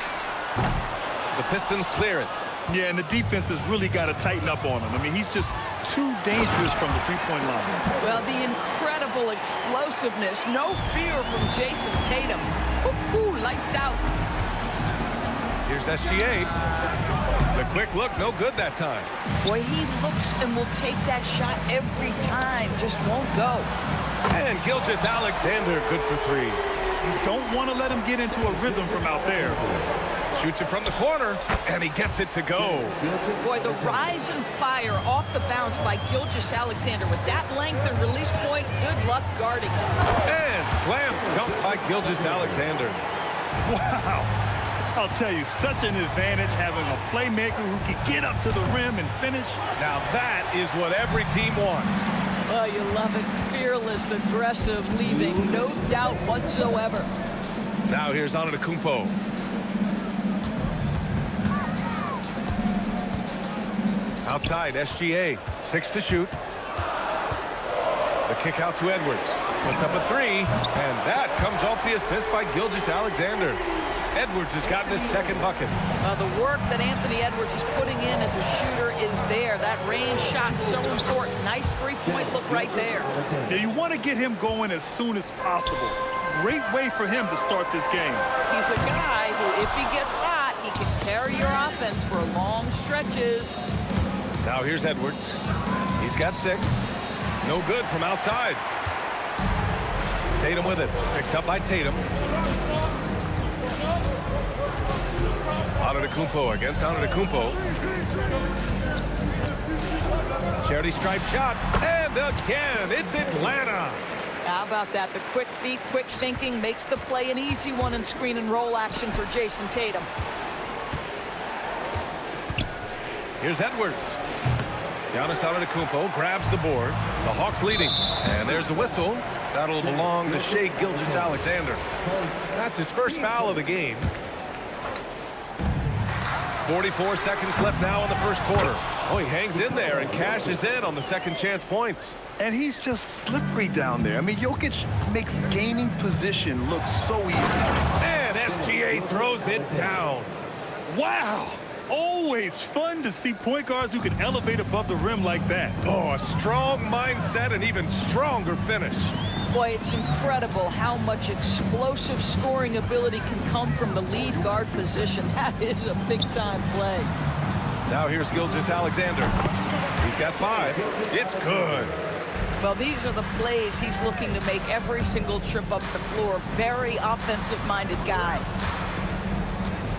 The Pistons clear it. Yeah, and the defense has really got to tighten up on him. I mean, he's just too dangerous from the three-point line. Well, the incredible explosiveness. No fear from Jason Tatum. Woo-hoo, lights out. Here's SGA. The quick look, no good that time. Boy, he looks and will take that shot every time. Just won't go. And Gilgeous-Alexander, good for 3. You don't want to let him get into a rhythm from out there. Shoots it from the corner, and he gets it to go. Boy, the rise and fire off the bounce by Gilgeous-Alexander. With that length and release point, good luck guarding it. And slam dunk by Gilgeous-Alexander. Wow. I'll tell you, such an advantage having a playmaker who can get up to the rim and finish. Now that is what every team wants. Oh, you love it. Fearless, aggressive, leaving no doubt whatsoever. Now here's Antetokounmpo. Outside, SGA, 6 to shoot. The kick out to Edwards. Puts up a 3, and that comes off the assist by Gilgeous-Alexander. Edwards has gotten his second bucket. The work that Anthony Edwards is putting in as a shooter is there. That range shot so important. Nice three-point look right there. Yeah, you want to get him going as soon as possible. Great way for him to start this game. He's a guy who, if he gets hot, he can carry your offense for long stretches. Now here's Edwards. He's got 6. No good from outside. Tatum with it. Picked up by Tatum. Antetokounmpo against Antetokounmpo. Charity stripe shot. And again, it's Atlanta. How about that? The quick feet, quick thinking makes the play an easy one in screen and roll action for Jason Tatum. Here's Edwards. Giannis Antetokounmpo grabs the board. The Hawks leading. And there's the whistle. That'll belong to Shai Gilgeous-Alexander. That's his first foul of the game. 44 seconds left now in the first quarter. Oh, he hangs in there and cashes in on the second chance points. And he's just slippery down there. I mean, Jokic makes gaining position look so easy. And SGA throws it down. Wow. Always fun to see point guards who can elevate above the rim like that. Oh, a strong mindset and even stronger finish. Boy, it's incredible how much explosive scoring ability can come from the lead guard position. That is a big-time play. Now here's Gilgeous-Alexander. He's got 5. It's good. Well, these are the plays he's looking to make every single trip up the floor. Very offensive-minded guy.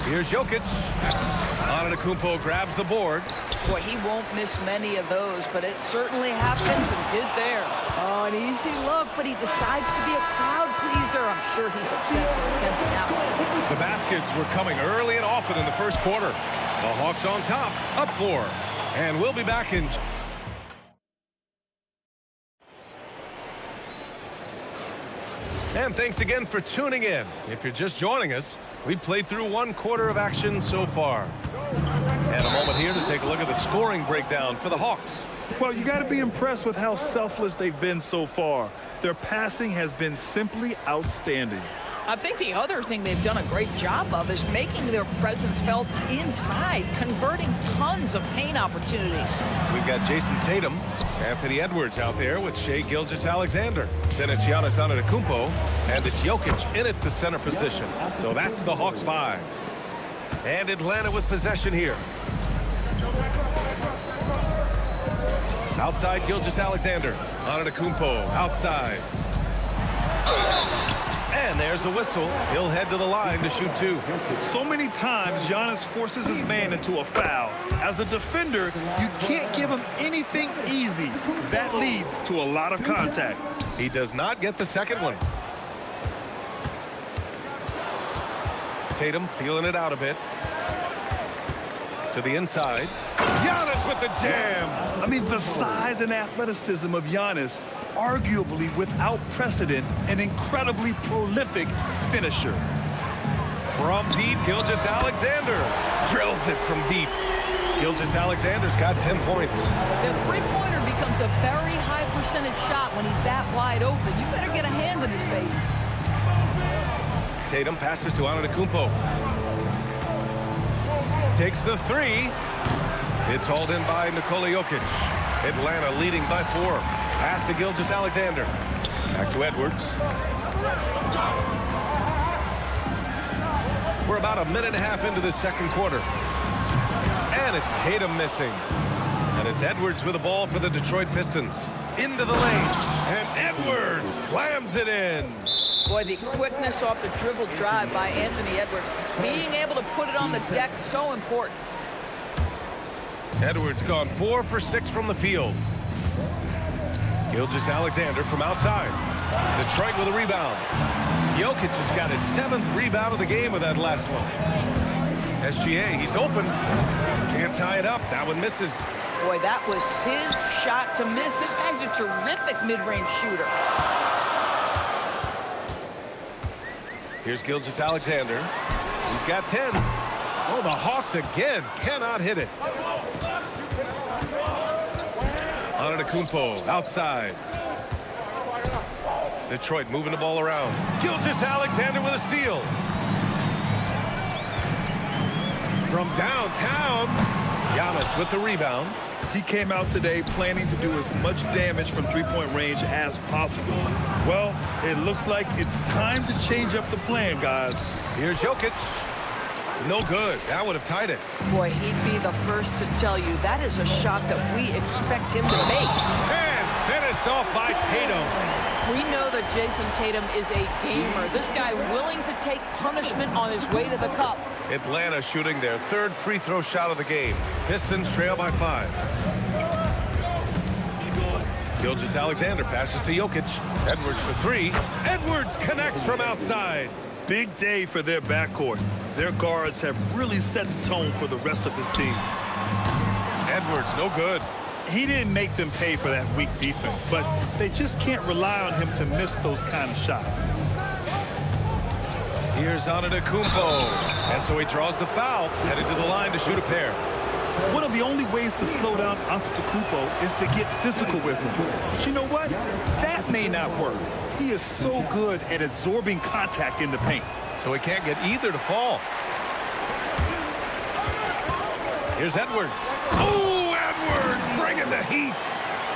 Here's Jokic. Antetokounmpo grabs the board. Boy, he won't miss many of those, but it certainly happens and did there. Oh, an easy look, but he decides to be a crowd pleaser. I'm sure he's upset for attempting that one. The baskets were coming early and often in the first quarter. The Hawks on top, up 4. And we'll be back in... And thanks again for tuning in. If you're just joining us, we played through 1 quarter of action so far. And a moment here to take a look at the scoring breakdown for the Hawks. Well, you got to be impressed with how selfless they've been so far. Their passing has been simply outstanding. I think the other thing they've done a great job of is making their presence felt inside, converting tons of paint opportunities. We've got Jason Tatum, Anthony Edwards out there with Shai Gilgeous-Alexander. Then it's Giannis Antetokounmpo, and it's Jokic in at the center position. So that's the Hawks 5. And Atlanta with possession here. Outside Gilgeous-Alexander. Antetokounmpo outside. And there's a whistle. He'll head to the line to shoot 2. So many times, Giannis forces his man into a foul. As a defender, you can't give him anything easy. That leads to a lot of contact. He does not get the second one. Tatum feeling it out a bit. To the inside. Giannis with the jam. I mean, the size and athleticism of Giannis, arguably without precedent, an incredibly prolific finisher. From deep, Gilgeous-Alexander drills it from deep. Gilgeous-Alexander's got 10 points. The three-pointer becomes a very high percentage shot when he's that wide open. You better get a hand in his face. Tatum passes to Antetokounmpo. Takes the 3. It's hauled in by Nikola Jokic. Atlanta leading by 4. Pass to Gilgeous-Alexander. Back to Edwards. We're about a minute and a half into the second quarter. And it's Tatum missing. And it's Edwards with the ball for the Detroit Pistons. Into the lane. And Edwards slams it in. Boy, the quickness off the dribble drive by Anthony Edwards. Being able to put it on the deck, so important. Edwards gone 4 for 6 from the field. Gilgeous-Alexander from outside. Detroit with a rebound. Jokic has got his 7th rebound of the game with that last one. SGA, he's open. Can't tie it up. That one misses. Boy, that was his shot to miss. This guy's a terrific mid-range shooter. Here's Gilgeous-Alexander. He's got 10. Oh, the Hawks again cannot hit it. Antetokounmpo outside. Detroit moving the ball around. Gilgeous-Alexander with a steal. From downtown, Giannis with the rebound. He came out today planning to do as much damage from three-point range as possible. Well, it looks like it's time to change up the plan, guys. Here's Jokic. No good. That would have tied it. Boy, he'd be the first to tell you that is a shot that we expect him to make. And finished off by Tatum. We know that Jason Tatum is a gamer. This guy willing to take punishment on his way to the cup. Atlanta shooting their 3rd free throw shot of the game. Pistons trail by 5. Gilgeous-Alexander passes to Jokic. Edwards for 3. Edwards connects from outside. Big day for their backcourt. Their guards have really set the tone for the rest of this team. Edwards, no good. He didn't make them pay for that weak defense, but they just can't rely on him to miss those kind of shots. Here's Antetokounmpo. And so he draws the foul, headed to the line to shoot a pair. One of the only ways to slow down Antetokounmpo is to get physical with him. But you know what? That may not work. He is so good at absorbing contact in the paint. So he can't get either to fall. Here's Edwards. Oh, Edwards bringing the heat.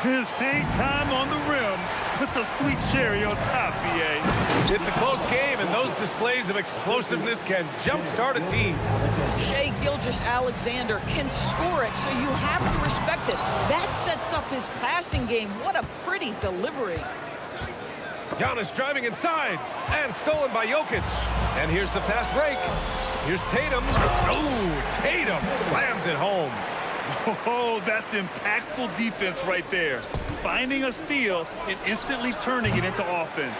His paint time on the rim puts a sweet cherry on top, BA. It's a close game, and those displays of explosiveness can jumpstart a team. Shai Gilgeous-Alexander can score it, so you have to respect it. That sets up his passing game. What a pretty delivery. Giannis driving inside, and stolen by Jokic. And here's the fast break. Here's Tatum. Oh, Tatum slams it home. Oh, that's impactful defense right there. Finding a steal and instantly turning it into offense.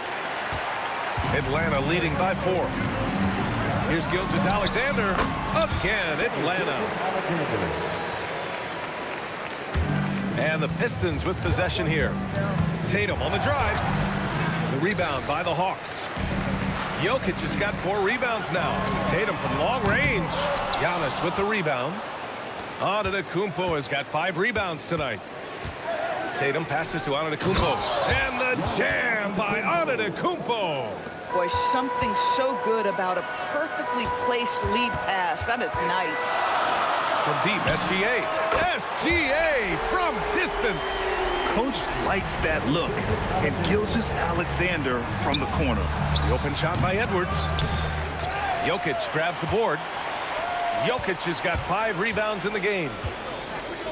Atlanta leading by 4. Here's Gilgeous-Alexander. Again, Atlanta. And the Pistons with possession here. Tatum on the drive. The rebound by the Hawks. Jokic has got 4 rebounds now. Tatum from long range. Giannis with the rebound. Antetokounmpo has got 5 rebounds tonight. Tatum passes to Antetokounmpo. And the jam by Antetokounmpo. Boy, something so good about a perfectly placed lead pass. That is nice. From deep, SGA. SGA from distance. Coach likes that look. And Gilgeous-Alexander from the corner. The open shot by Edwards. Jokic grabs the board. Jokic has got 5 rebounds in the game.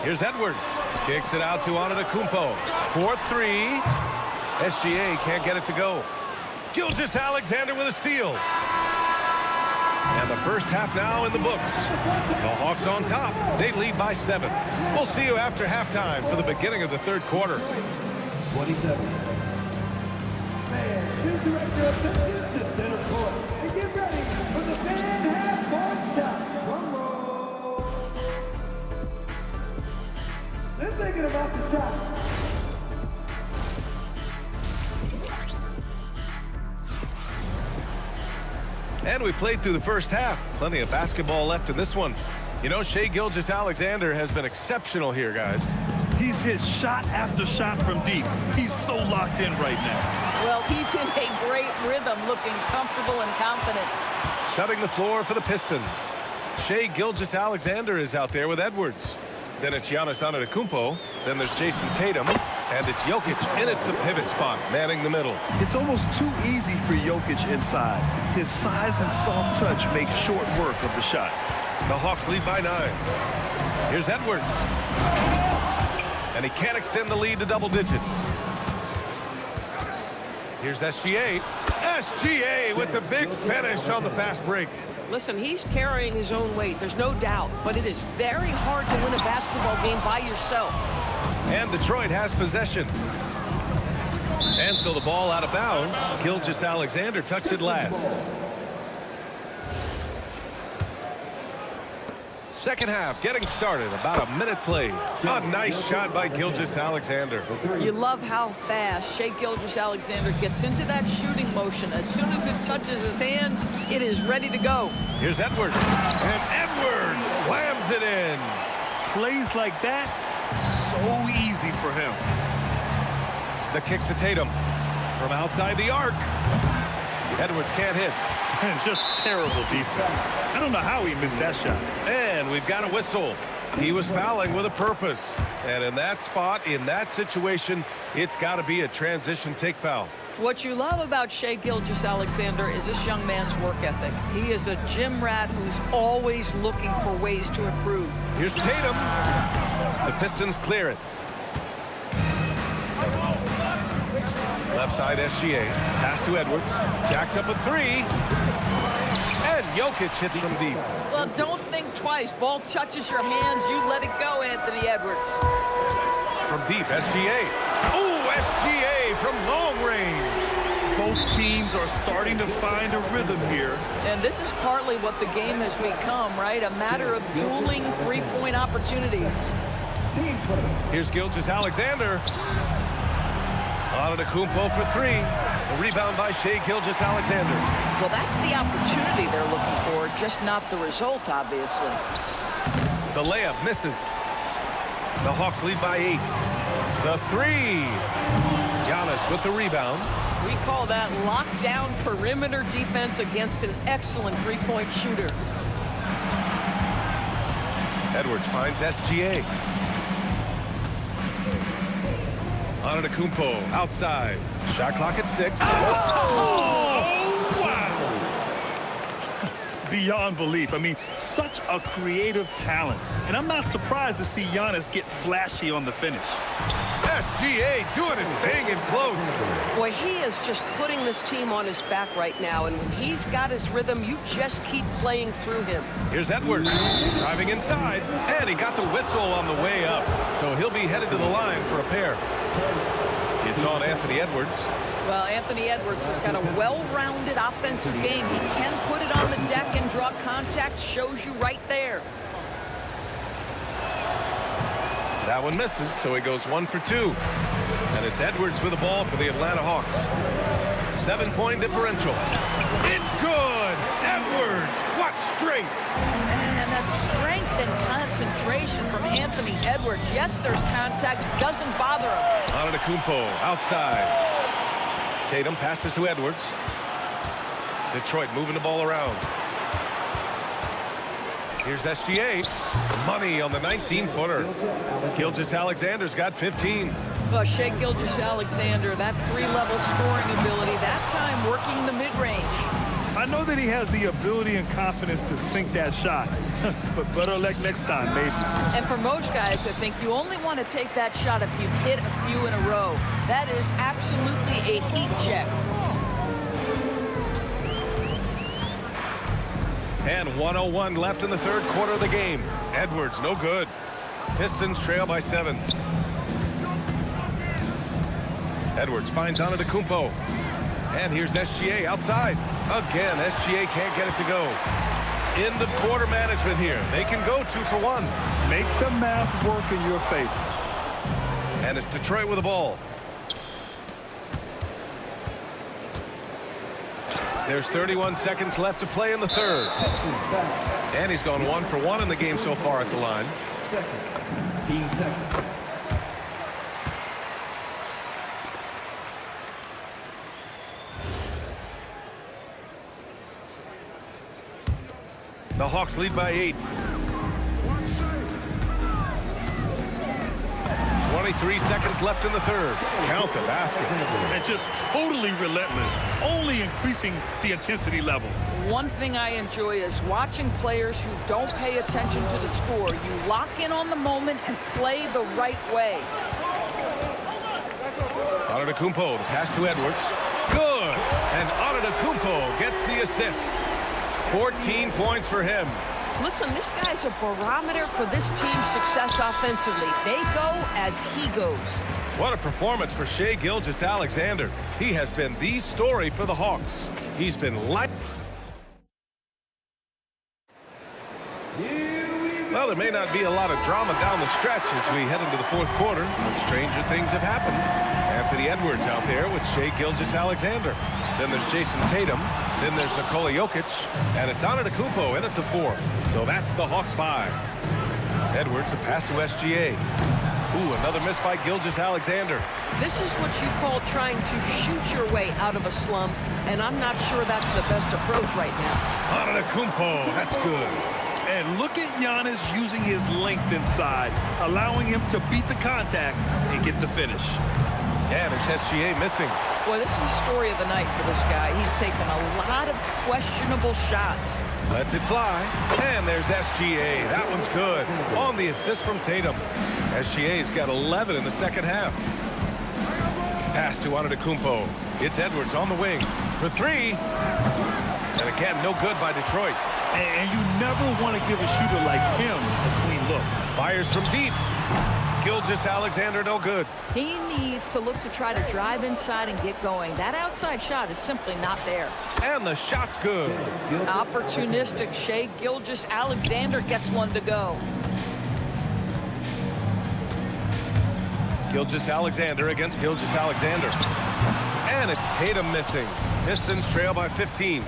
Here's Edwards. Kicks it out to Antetokounmpo. 4-3. SGA can't get it to go. Gilgeous-Alexander with a steal. And the first half now in the books. The Hawks on top. They lead by 7. We'll see you after halftime for the beginning of the third quarter. 27. Fans, here's director of the center court. And get ready for the fan half-court shot. Drum roll. They're thinking about the shot. And we played through the first half. Plenty of basketball left in this one. You know, Shai Gilgeous-Alexander has been exceptional here, guys. He's hit shot after shot from deep. He's so locked in right now. Well, he's in a great rhythm, looking comfortable and confident. Shutting the floor for the Pistons. Shai Gilgeous-Alexander is out there with Edwards. Then it's Giannis Antetokounmpo. Then there's Jason Tatum. And it's Jokic in at the pivot spot, manning the middle. It's almost too easy for Jokic inside. His size and soft touch make short work of the shot. The Hawks lead by 9. Here's Edwards. And he can't extend the lead to double digits. Here's SGA. SGA with the big finish on the fast break. Listen, he's carrying his own weight. There's no doubt. But it is very hard to win a basketball game by yourself. And Detroit has possession. And so the ball out of bounds. Gilgeous-Alexander tucks it last. Second half getting started. About a minute played. A nice shot by Gilgeous-Alexander. You love how fast Shai Gilgeous-Alexander gets into that shooting motion. As soon as it touches his hands, it is ready to go. Here's Edwards. And Edwards slams it in. Plays like that, so easy for him. The kick to Tatum from outside the arc. Edwards can't hit. And just terrible defense. I don't know how he missed that shot. And we've got a whistle. He was fouling with a purpose. And in that spot, in that situation, it's got to be a transition take foul. What you love about Shai Gilgeous-Alexander is this young man's work ethic. He is a gym rat who's always looking for ways to improve. Here's Tatum. The Pistons clear it. Left side SGA. Pass to Edwards. Jacks up a 3. And Jokic hits from deep. Well, don't think twice. Ball touches your hands. You let it go, Anthony Edwards. From deep, SGA. Oh, SGA from long range. Both teams are starting to find a rhythm here. And this is partly what the game has become, right? A matter of dueling three-point opportunities. Here's Gilgeous-Alexander. Antetokounmpo for 3. The rebound by Shai Gilgeous-Alexander. Well, that's the opportunity they're looking for, just not the result, obviously. The layup misses. The Hawks lead by 8. The 3. Giannis with the rebound. We call that lockdown perimeter defense against an excellent three-point shooter. Edwards finds SGA. Antetokounmpo outside. Shot clock at 6. Beyond belief. I mean, such a creative talent. And I'm not surprised to see Giannis get flashy on the finish. SGA doing his thing in close. Boy, he is just putting this team on his back right now, and when he's got his rhythm, you just keep playing through him. Here's Edwards driving inside, and he got the whistle on the way up, so he'll be headed to the line for a pair. It's on Anthony Edwards. Well, Anthony Edwards has got a well-rounded offensive game. He can put it on the deck and draw contact. Shows you right there. That one misses, so he goes 1 for 2. And it's Edwards with the ball for the Atlanta Hawks. 7-point differential. It's good! Edwards, what strength! And that strength and concentration from Anthony Edwards. Yes, there's contact. Doesn't bother him. Antetokounmpo outside. Tatum passes to Edwards. Detroit moving the ball around. Here's SGA. Money on the 19-footer. Gilgeous-Alexander's got 15. Well, Shai Gilgeous-Alexander, that 3-level scoring ability, that time working the mid-range. I know that he has the ability and confidence to sink that shot, but better luck next time, maybe. And for most guys, I think you only want to take that shot if you've hit a few in a row. That is absolutely a heat check. And 1:01 left in the third quarter of the game. Edwards, no good. Pistons trail by 7. Edwards finds Antetokounmpo. And here's SGA outside. Again, SGA can't get it to go. End of quarter management here. They can go 2 for 1. Make the math work in your favor. And it's Detroit with the ball. There's 31 seconds left to play in the third. And he's gone 1 for 1 in the game so far at the line. Team second. The Hawks lead by 8. 23 seconds left in the third. Count the basket. And just totally relentless, only increasing the intensity level. One thing I enjoy is watching players who don't pay attention to the score. You lock in on the moment and play the right way. Antetokounmpo, the pass to Edwards. Good! And Antetokounmpo gets the assist. 14 points for him. Listen, this guy's a barometer for this team's success offensively. They go as he goes. What a performance for Shai Gilgeous-Alexander. He has been the story for the Hawks. He's been light. Well, there may not be a lot of drama down the stretch as we head into the fourth quarter, but stranger things have happened. Anthony Edwards out there with Shai Gilgeous-Alexander. Then there's Jason Tatum. Then there's Nikola Jokic. And it's Antetokounmpo in at the 4. So that's the Hawks 5. Edwards, a pass to SGA. Ooh, another miss by Gilgeous-Alexander. This is what you call trying to shoot your way out of a slump, and I'm not sure that's the best approach right now. Antetokounmpo, that's good. And look at Giannis using his length inside, allowing him to beat the contact and get the finish. And it's SGA missing. Boy, this is the story of the night for this guy. He's taken a lot of questionable shots. Lets it fly. And there's SGA. That one's good. On the assist from Tatum. SGA's got 11 in the second half. Pass to Antetokounmpo. It's Edwards on the wing for 3. And again, no good by Detroit. And you never want to give a shooter like him a clean look. Fires from deep. Gilgeous-Alexander, no good. He needs to look to try to drive inside and get going. That outside shot is simply not there. And the shot's good. Opportunistic. Shai Gilgeous-Alexander gets one to go. Gilgeous-Alexander against Gilgeous-Alexander. And it's Tatum missing. Pistons trail by 15.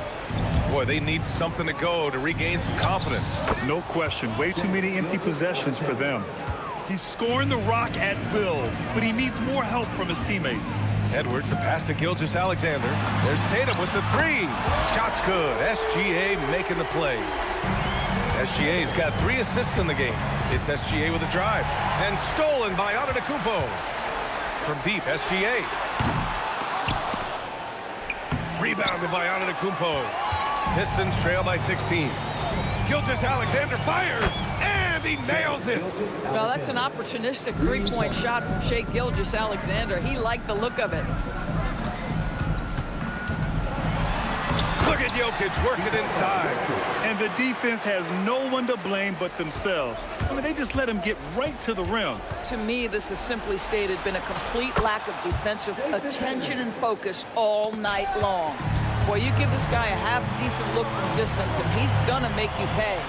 Boy, they need something to go to regain some confidence. No question. Way too many empty possessions for them. He's scoring the rock at will, but he needs more help from his teammates. Edwards, the pass to Gilgeous-Alexander. There's Tatum with the 3. Shot's good. SGA making the play. SGA's got 3 assists in the game. It's SGA with a drive. And stolen by Antetokounmpo. From deep, SGA. Rebounded by Antetokounmpo. Pistons trail by 16. Gilgeous-Alexander fires, and he nails it. Well, that's an opportunistic three-point shot from Shai Gilgeous-Alexander. He liked the look of it. Look at Jokic working inside. And the defense has no one to blame but themselves. I mean, they just let him get right to the rim. To me, this has simply stated been a complete lack of defensive attention and focus all night long. Boy, you give this guy a half-decent look from distance, and he's gonna make you pay.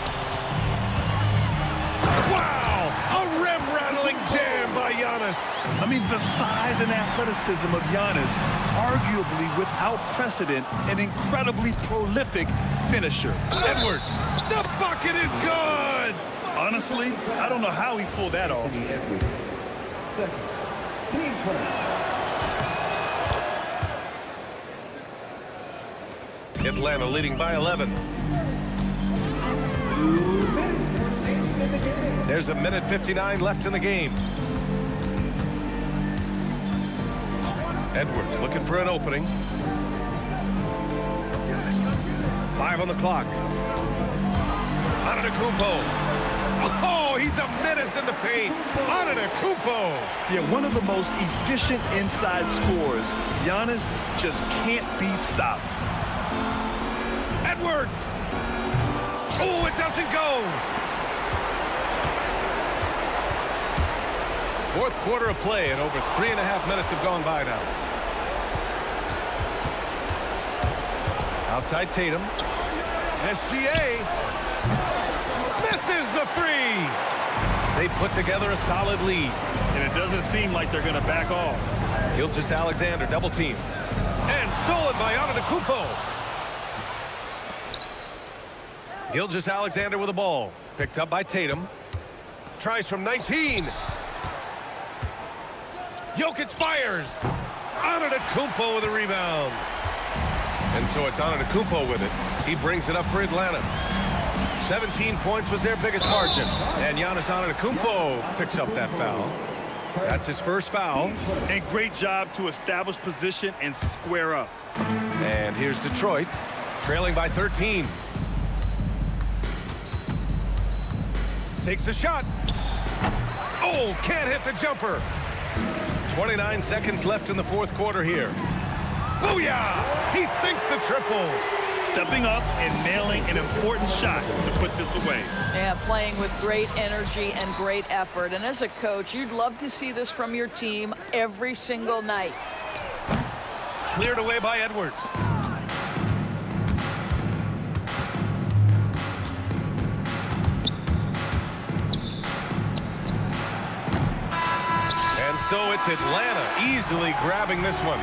Wow! A rim-rattling jam by Giannis. I mean, the size and athleticism of Giannis, arguably without precedent, an incredibly prolific finisher. Edwards, the bucket is good! Honestly, I don't know how he pulled that off. Team foul. Atlanta leading by 11. There's a minute 59 left in the game. Edwards looking for an opening. 5 on the clock. Antetokounmpo. Oh, he's a menace in the paint. Antetokounmpo. Yeah, one of the most efficient inside scorers. Giannis just can't be stopped. Edwards. Oh, it doesn't go. Fourth quarter of play, and over 3.5 minutes have gone by now. Outside Tatum. SGA misses the three. They put together a solid lead. And it doesn't seem like they're going to back off. Gilgeous-Alexander double team. And stolen by Antetokounmpo. Gilgeous-Alexander with the ball. Picked up by Tatum. Tries from 19. Jokic fires. Antetokounmpo with a rebound. And so it's Antetokounmpo with it. He brings it up for Atlanta. 17 points was their biggest margin. And Giannis Antetokounmpo picks up that foul. That's his first foul. And great job to establish position and square up. And here's Detroit, trailing by 13. Takes the shot. Oh, can't hit the jumper. 29 seconds left in the fourth quarter here. Booyah! He sinks the triple. Stepping up and nailing an important shot to put this away. Yeah, playing with great energy and great effort. And as a coach, you'd love to see this from your team every single night. Cleared away by Edwards. And so it's Atlanta easily grabbing this one.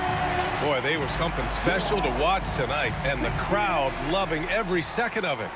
Boy, they were something special to watch tonight, and the crowd loving every second of it.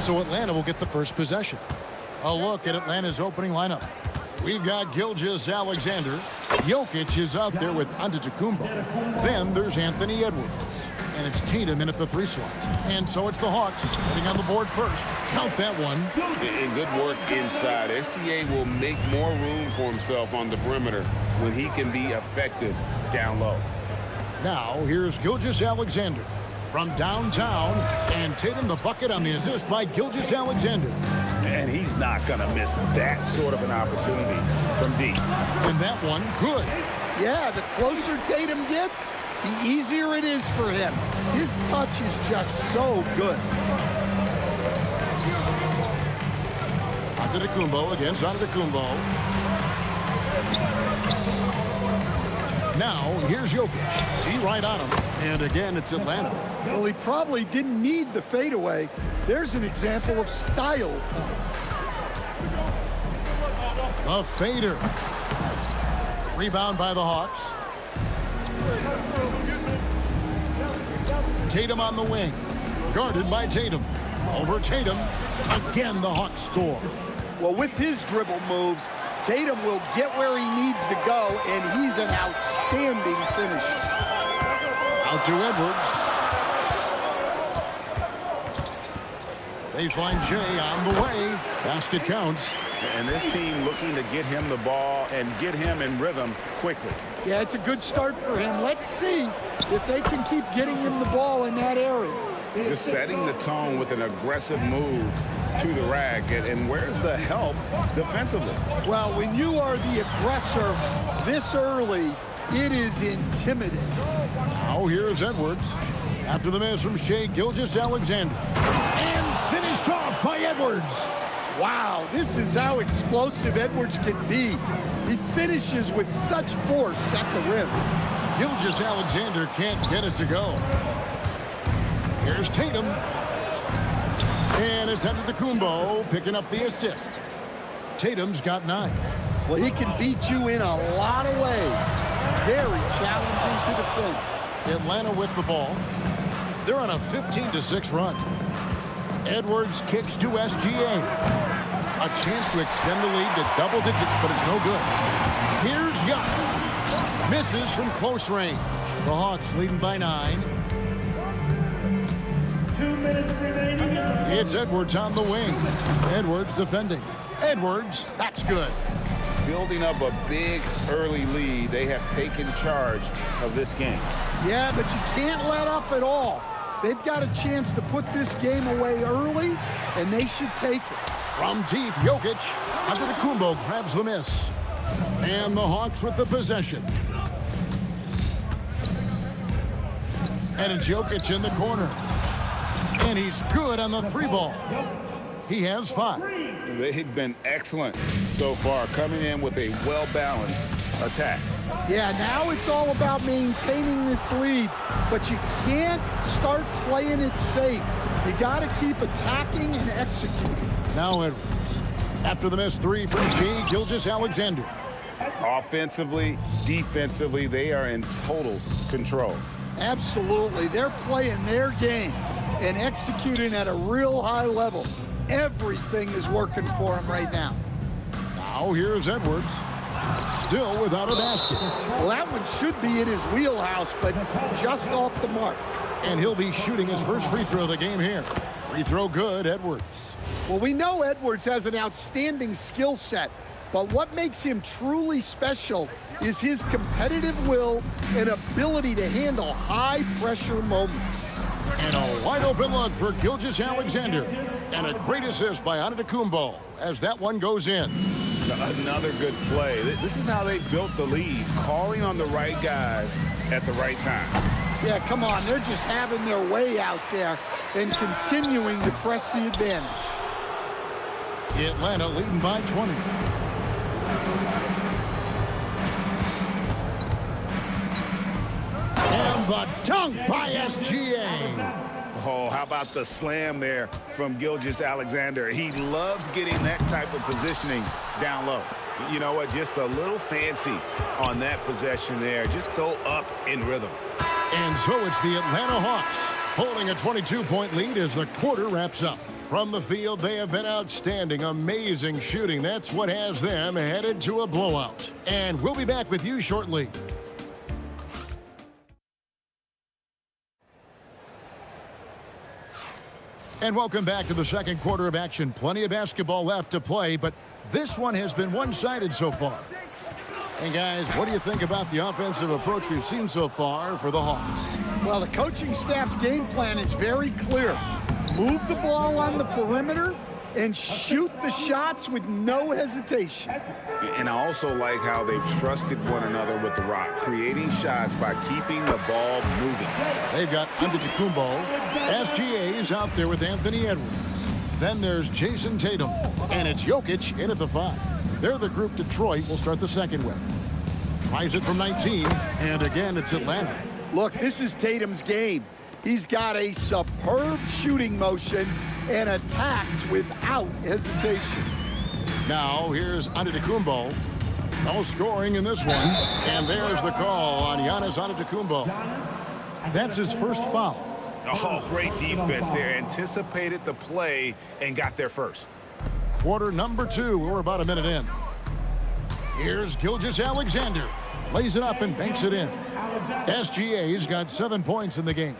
So Atlanta will get the first possession. A look at Atlanta's opening lineup. We've got Gilgeous-Alexander. Jokic is out there with Antetokounmpo. Then there's Anthony Edwards. And it's Tatum in at the 3 slot. And so it's the Hawks heading on the board first. Count that one. And good work inside. SGA will make more room for himself on the perimeter when he can be effective down low. Now here's Gilgeous-Alexander from downtown. And Tatum the bucket on the assist by Gilgeous-Alexander. And he's not going to miss that sort of an opportunity from deep. And that one, good. Yeah, the closer Tatum gets, the easier it is for him. His touch is just so good. Antetokounmpo against Antetokounmpo. Now, here's Jokic. He right on him. And again, it's Atlanta. Well, he probably didn't need the fadeaway. There's an example of style. A fader. Rebound by the Hawks. Tatum on the wing. Guarded by Tatum. Over Tatum. Again, the Hawks score. Well, with his dribble moves, Tatum will get where he needs to go, and he's an outstanding finisher. Out to Edwards. Baseline J on the way. Basket counts. And this team looking to get him the ball and get him in rhythm quickly. Yeah, it's a good start for him. Let's see if they can keep getting him the ball in that area. Just setting the tone with an aggressive move to the rack. And where's the help defensively? Well, when you are the aggressor this early, it is intimidating. Now here's Edwards. After the miss from Shai Gilgeous-Alexander. And finished off by Edwards. Wow, this is how explosive Edwards can be. He finishes with such force at the rim. Gilgeous-Alexander can't get it to go. Here's Tatum. And it's Antetokounmpo picking up the assist. Tatum's got 9. Well, he can beat you in a lot of ways. Very challenging to defend. Atlanta with the ball. They're on a 15-6 run. Edwards kicks to SGA. A chance to extend the lead to double digits, but it's no good. Here's Giannis. Misses from close range. The Hawks leading by 9. 2 minutes remaining. It's Edwards on the wing. Edwards defending. Edwards, that's good. Building up a big early lead. They have taken charge of this game. Yeah, but you can't let up at all. They've got a chance to put this game away early, and they should take it. From deep, Jokic. Antetokounmpo grabs the miss. And the Hawks with the possession. And it's Jokic in the corner. And he's good on the 3 ball. He has 5. They've been excellent so far, coming in with a well-balanced attack. Yeah, now it's all about maintaining this lead, but you can't start playing it safe. You got to keep attacking and executing. Now Edwards. After the miss 3 from Shai Gilgeous-Alexander. Offensively, defensively, they are in total control. Absolutely. They're playing their game and executing at a real high level. Everything is working for them right now. Now here's Edwards. Still without a basket. Well, that one should be in his wheelhouse, but just off the mark. And he'll be shooting his first free throw of the game here. Free throw good, Edwards. Well, we know Edwards has an outstanding skill set, but what makes him truly special is his competitive will and ability to handle high-pressure moments. And a wide-open look for Gilgeous-Alexander. And a great assist by Antetokounmpo as that one goes in. Another good play. This is how they built the lead, calling on the right guys at the right time. Yeah, come on. They're just having their way out there and continuing to press the advantage. Atlanta leading by 20. And the dunk by SGA. Oh, how about the slam there from Gilgeous-Alexander? He loves getting that type of positioning down low. You know what? Just a little fancy on that possession there. Just go up in rhythm. And so it's the Atlanta Hawks holding a 22-point lead as the quarter wraps up. From the field, they have been outstanding, amazing shooting. That's what has them headed to a blowout. And we'll be back with you shortly. And welcome back to the second quarter of action. Plenty of basketball left to play, but this one has been one-sided so far. And guys, what do you think about the offensive approach we've seen so far for the Hawks? Well, the coaching staff's game plan is very clear. Move the ball on the perimeter and shoot the shots with no hesitation. And I also like how they've trusted one another with the rock, creating shots by keeping the ball moving. They've got Antetokounmpo. SGA is out there with Anthony Edwards. Then there's Jason Tatum. And it's Jokic in at the 5. They're the group Detroit will start the second with. Tries it from 19, and again it's Atlanta. Look, this is Tatum's game. He's got a superb shooting motion and attacks without hesitation. Now here's Antetokounmpo. No scoring in this one. And there's the call on Giannis Antetokounmpo. That's his first foul. Oh, great defense there. Anticipated the play and got there first. Quarter number 2. We're about a minute in. Here's Gilgeous-Alexander. Lays it up and banks it in. SGA's got 7 points in the game.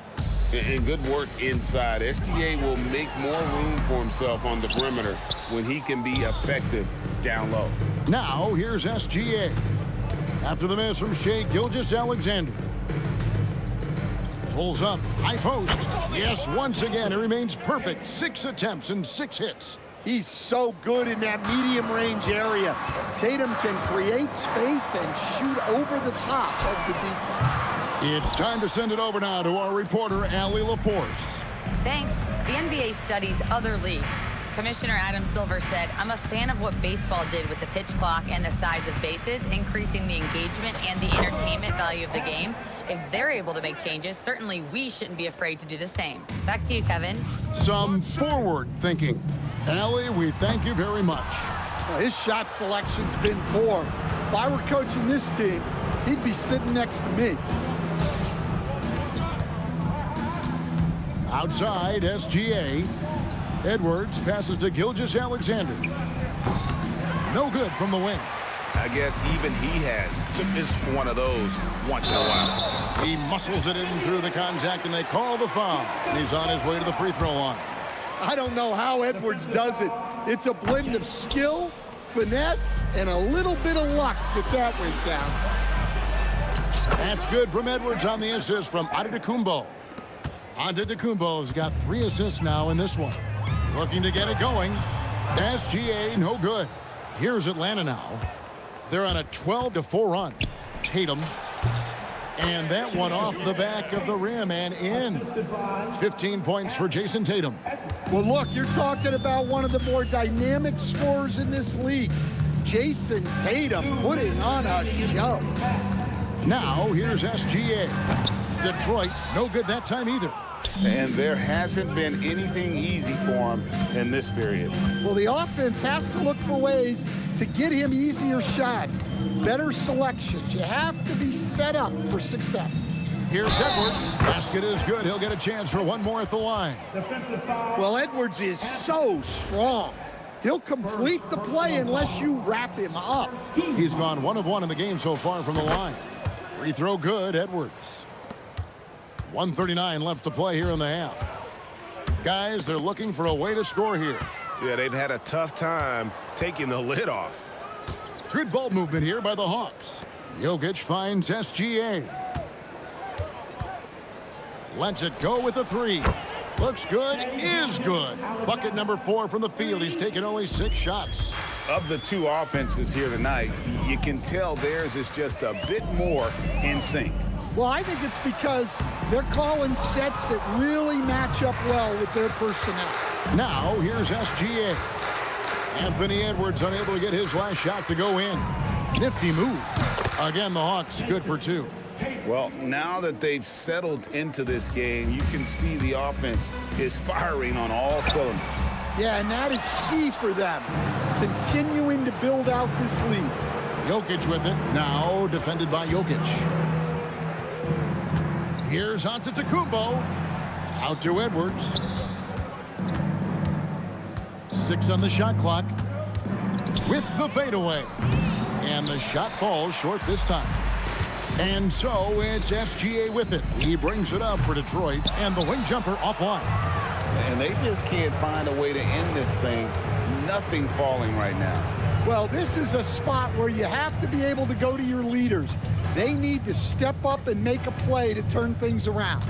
And good work inside. SGA will make more room for himself on the perimeter when he can be effective down low. Now, here's SGA. After the miss from Shai Gilgeous-Alexander. Pulls up, high post. Yes, once again, it remains perfect. 6 attempts and 6 hits. He's so good in that medium range area. Tatum can create space and shoot over the top of the defense. It's time to send it over now to our reporter, Allie LaForce. Thanks. The NBA studies other leagues. Commissioner Adam Silver said, "I'm a fan of what baseball did with the pitch clock and the size of bases, increasing the engagement and the entertainment value of the game. If they're able to make changes, certainly we shouldn't be afraid to do the same." Back to you, Kevin. Some forward thinking. Allie, we thank you very much. Well, his shot selection's been poor. If I were coaching this team, he'd be sitting next to me. Outside, SGA. Edwards passes to Gilgeous-Alexander. No good from the wing. I guess even he has to miss one of those once in a while. He muscles it in through the contact, and they call the foul. And he's on his way to the free throw line. I don't know how Edwards does it. It's a blend of skill, finesse, and a little bit of luck that went down. That's good from Edwards on the assist from Antetokounmpo. Antetokounmpo's got 3 assists now in this one. Looking to get it going. SGA, no good. Here's Atlanta now. They're on a 12-4 run. Tatum. And that one off the back of the rim and in. 15 points for Jason Tatum. Well, look, you're talking about one of the more dynamic scorers in this league. Jason Tatum putting on a show. Now, here's SGA. Detroit, no good that time either. And there hasn't been anything easy for him in this period. Well, the offense has to look for ways to get him easier shots, better selections. You have to be set up for success. Here's Edwards. Basket is good. He'll get a chance for one more at the line. Well, Edwards is so strong. He'll complete the play unless you wrap him up. He's gone 1 of 1 in the game so far from the line. Free throw good, Edwards. 1:39 left to play here in the half. Guys, they're looking for a way to score here. Yeah, they've had a tough time taking the lid off. Good ball movement here by the Hawks. Jokic finds SGA. Lets it go with a 3. Looks good, is good. Bucket number 4 from the field. He's taken only 6 shots. Of the 2 offenses here tonight, you can tell theirs is just a bit more in sync. Well, I think it's because they're calling sets that really match up well with their personnel. Now, here's SGA. Anthony Edwards unable to get his last shot to go in. Nifty move. Again, the Hawks good for 2. Well, now that they've settled into this game, you can see the offense is firing on all cylinders. Yeah, and that is key for them, continuing to build out this lead. Jokic with it, now defended by Jokic. Here's Antetokounmpo, out to Edwards. 6 on the shot clock. With the fadeaway. And the shot falls short this time. And so it's SGA with it. He brings it up for Detroit, and the wing jumper offline. And they just can't find a way to end this thing. Nothing falling right now. Well, this is a spot where you have to be able to go to your leaders. They need to step up and make a play to turn things around.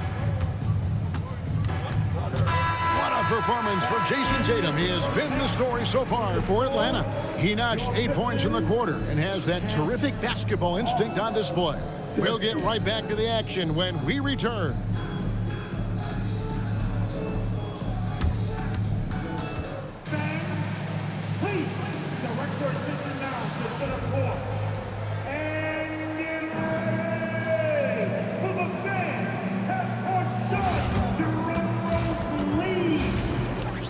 What a performance for Jason Tatum. He has been the story so far for Atlanta. He notched 8 points in the quarter and has that terrific basketball instinct on display. We'll get right back to the action when we return. Please direct your attention now to center court. And get ready for the fan half-court shot. Drum roll, please.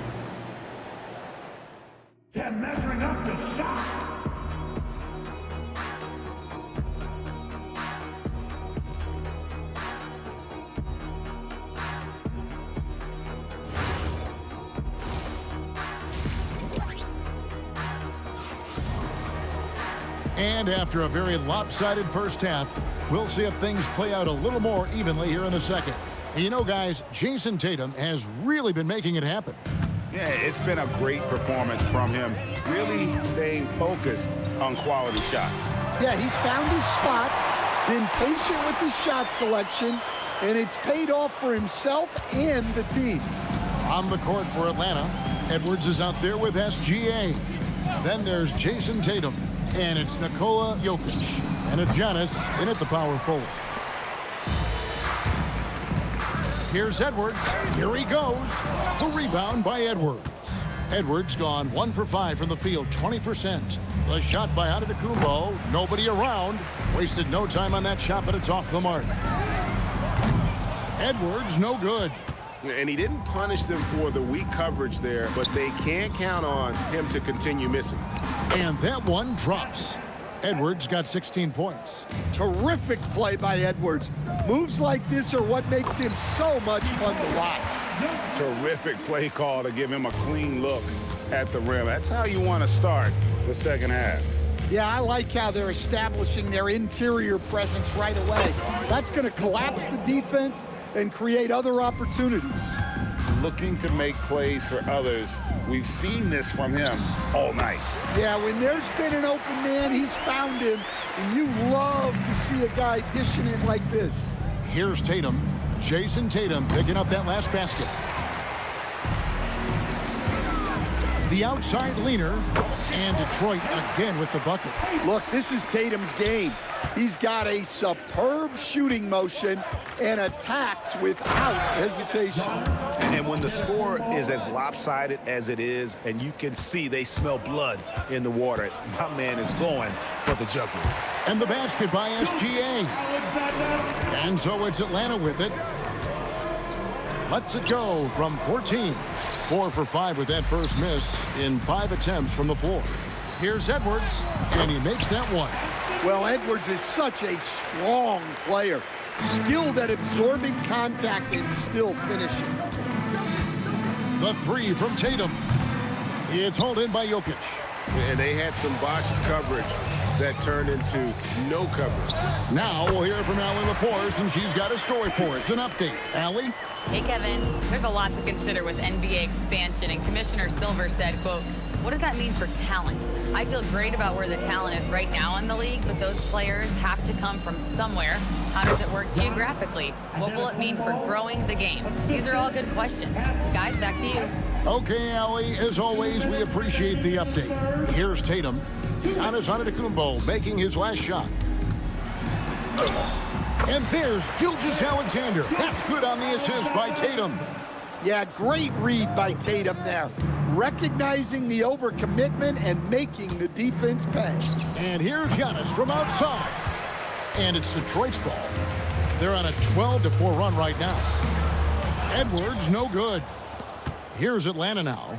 They're measuring up the shot. And after a very lopsided first half, we'll see if things play out a little more evenly here in the second. And you know, guys, Jason Tatum has really been making it happen. Yeah, it's been a great performance from him, really staying focused on quality shots. Yeah, he's found his spots, been patient with his shot selection, and it's paid off for himself and the team. On the court for Atlanta, Edwards is out there with SGA. Then there's Jason Tatum, and it's Nikola Jokic. And it's Giannis in at the power forward. Here's Edwards. Here he goes. The rebound by Edwards. Edwards gone 1 for 5 from the field, 20%. The shot by Antetokounmpo. Nobody around. Wasted no time on that shot, but it's off the mark. Edwards, no good. And he didn't punish them for the weak coverage there, but they can't count on him to continue missing. And that one drops. Edwards got 16 points. Terrific play by Edwards. Moves like this are what makes him so much fun to watch. Terrific play call to give him a clean look at the rim. That's how you want to start the second half. Yeah, I like how they're establishing their interior presence right away. That's going to collapse the defense and create other opportunities. Looking to make plays for others. We've seen this from him all night. Yeah, when there's been an open man, he's found him, and you love to see a guy dishing it like this. Here's Tatum. Jason Tatum picking up that last basket. The outside leaner, and Detroit again with the bucket. Look, this is Tatum's game. He's got a superb shooting motion and attacks without hesitation. And when the score is as lopsided as it is, and you can see they smell blood in the water, my man is going for the jugular. And the basket by SGA. And so it's Atlanta with it. Lets it go from 14. 4 for 5 with that first miss in 5 attempts from the floor. Here's Edwards, and he makes that one. Well, Edwards is such a strong player. Skilled at absorbing contact and still finishing. The 3 from Tatum. It's hauled in by Jokic. And they had some botched coverage that turned into no coverage. Now we'll hear from Allie LaForce, and she's got a story for us. An update. Allie? Hey, Kevin. There's a lot to consider with NBA expansion, and Commissioner Silver said, quote, "What does that mean for talent? I feel great about where the talent is right now in the league, but those players have to come from somewhere. How does it work geographically? What will it mean for growing the game?" These are all good questions. Guys, back to you. Okay, Allie, as always, we appreciate the update. Here's Tatum. Giannis Antetokounmpo making his last shot. And there's Gilgeous-Alexander. That's good on the assist by Tatum. Yeah, great read by Tatum there. Recognizing the overcommitment and making the defense pay. And here's Giannis from outside. And it's Detroit's ball. They're on a 12-4 run right now. Edwards, no good. Here's Atlanta now.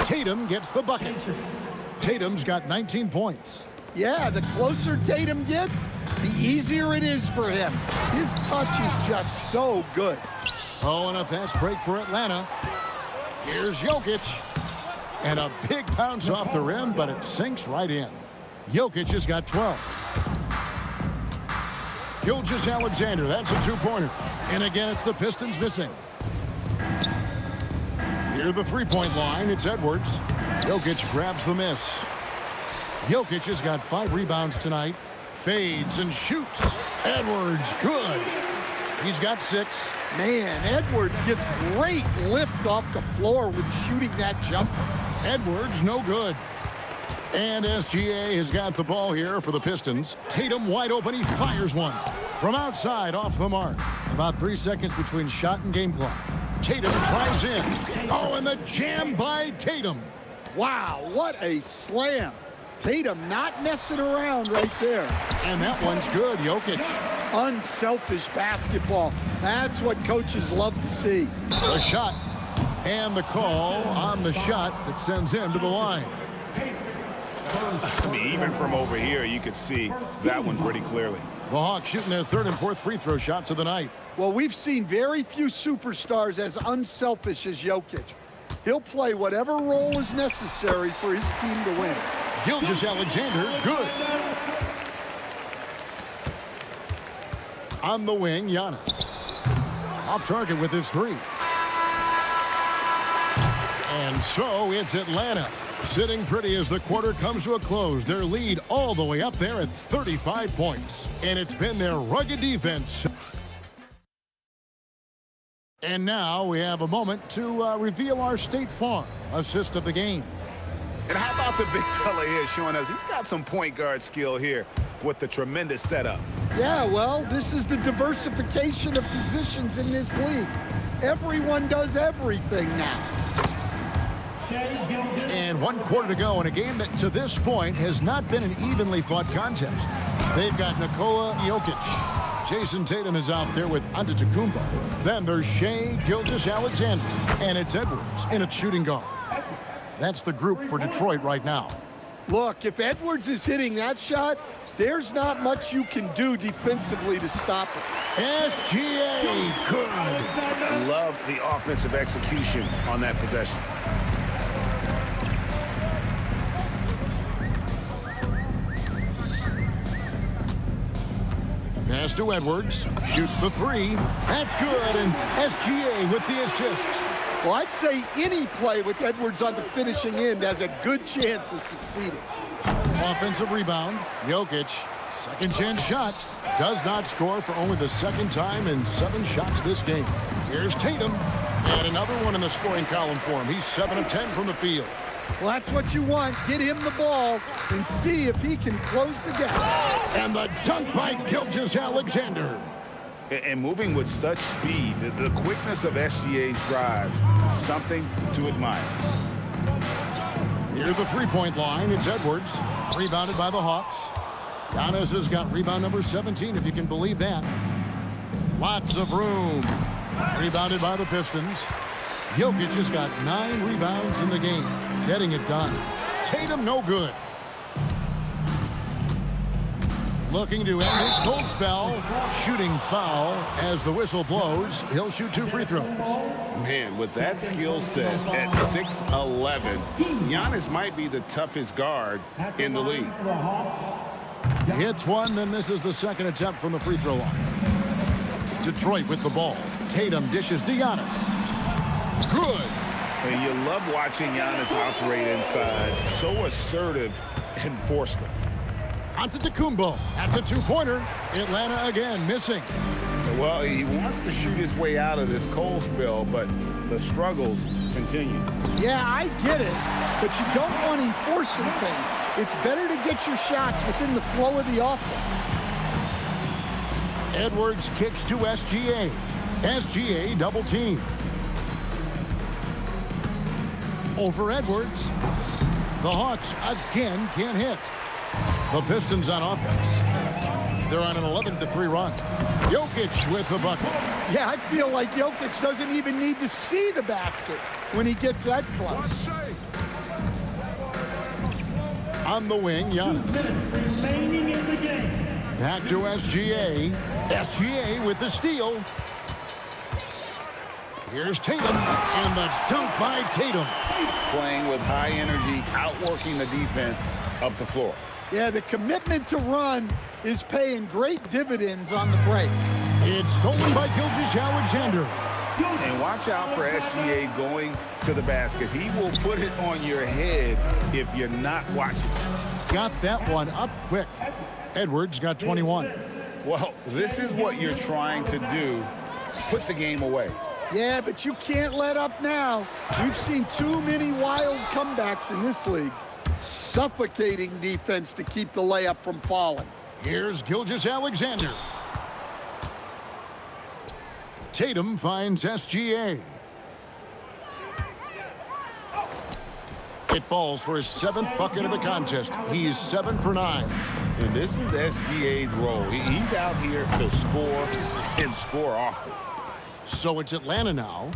Tatum gets the bucket. Tatum's got 19 points. Yeah, the closer Tatum gets, the easier it is for him. His touch is just so good. Oh, and a fast break for Atlanta. Here's Jokic. And a big bounce off the rim, but it sinks right in. Jokic has got 12. Gilgeous-Alexander, that's a two-pointer. And again, it's the Pistons missing. Near the three-point line, it's Edwards. Jokic grabs the miss. Jokic has got 5 rebounds tonight. Fades and shoots. Edwards, good. He's got 6. Man, Edwards gets great lift off the floor with shooting that jumper. Edwards, no good. And SGA has got the ball here for the Pistons. Tatum wide open. He fires one. From outside, off the mark. About 3 seconds between shot and game clock. Tatum drives in. Oh, and the jam by Tatum. Wow, what a slam. Tatum not messing around right there. And that one's good, Jokic. Unselfish basketball. That's what coaches love to see. The shot. And the call on the shot that sends him to the line. I mean, even from over here, you could see that one pretty clearly. The Hawks shooting their 3rd and 4th free throw shots of the night. Well, we've seen very few superstars as unselfish as Jokic. He'll play whatever role is necessary for his team to win. Gilgeous-Alexander, good. On the wing, Giannis. Off target with his 3. And so it's Atlanta. Sitting pretty as the quarter comes to a close. Their lead all the way up there at 35 points. And it's been their rugged defense. And now we have a moment to reveal our State Farm assist of the game. And how about the big fella here showing us he's got some point guard skill here with the tremendous setup. Yeah, well, this is the diversification of positions in this league. Everyone does everything now. And 1 quarter to go in a game that to this point has not been an evenly fought contest. They've got Nikola Jokic. Jason Tatum is out there with Antetokounmpo. Then there's Shai Gilgeous-Alexander. And it's Edwards in a shooting guard. That's the group for Detroit right now. Look, if Edwards is hitting that shot, there's not much you can do defensively to stop it. SGA, good. Love the offensive execution on that possession. Pass to Edwards. Shoots the 3. That's good. And SGA with the assist. Well, I'd say any play with Edwards on the finishing end has a good chance of succeeding. Offensive rebound. Jokic. Second chance shot. Does not score for only the 2nd time in 7 shots this game. Here's Tatum. And another one in the scoring column for him. He's 7 of 10 from the field. Well, that's what you want. Get him the ball and see if he can close the gap. And the dunk by Gilgeous-Alexander. And moving with such speed, the quickness of SGA's drives, something to admire. Near the three-point line, it's Edwards. Rebounded by the Hawks. Giannis has got rebound number 17, if you can believe that. Lots of room. Rebounded by the Pistons. Jokic has got 9 rebounds in the game. Getting it done. Tatum, no good. Looking to end his cold spell. Shooting foul as the whistle blows. He'll shoot 2 free throws. Man, with that skill set at 6'11", Giannis might be the toughest guard in the league. Hits one, then misses the 2nd attempt from the free throw line. Detroit with the ball. Tatum dishes to Giannis. Good. And you love watching Giannis operate inside. So assertive and forceful. Antetokounmpo. That's a 2-pointer. Atlanta again missing. Well, he wants to shoot his way out of this cold spell, but the struggles continue. Yeah, I get it, but you don't want him forcing things. It's better to get your shots within the flow of the offense. Edwards kicks to SGA. SGA double team. Over Edwards. The Hawks again can't hit. The Pistons on offense. They're on an 11-3 run. Jokic with the bucket. Yeah, I feel like Jokic doesn't even need to see the basket when he gets that close. On the wing, Giannis. Remaining in the game. Back to SGA. SGA with the steal. Here's Tatum, and the dunk by Tatum. Playing with high energy, outworking the defense up the floor. Yeah, the commitment to run is paying great dividends on the break. It's stolen by Gilgeous-Alexander. And watch out for SGA going to the basket. He will put it on your head if you're not watching. Got that one up quick. Edwards got 21. Well, this is what you're trying to do. Put the game away. Yeah, but you can't let up now. We've seen too many wild comebacks in this league. Suffocating defense to keep the layup from falling. Here's Gilgeous-Alexander. Tatum finds SGA. It falls for his 7th bucket of the contest. He's 7 for 9. And this is SGA's role. He's out here to score and score often. So it's Atlanta now.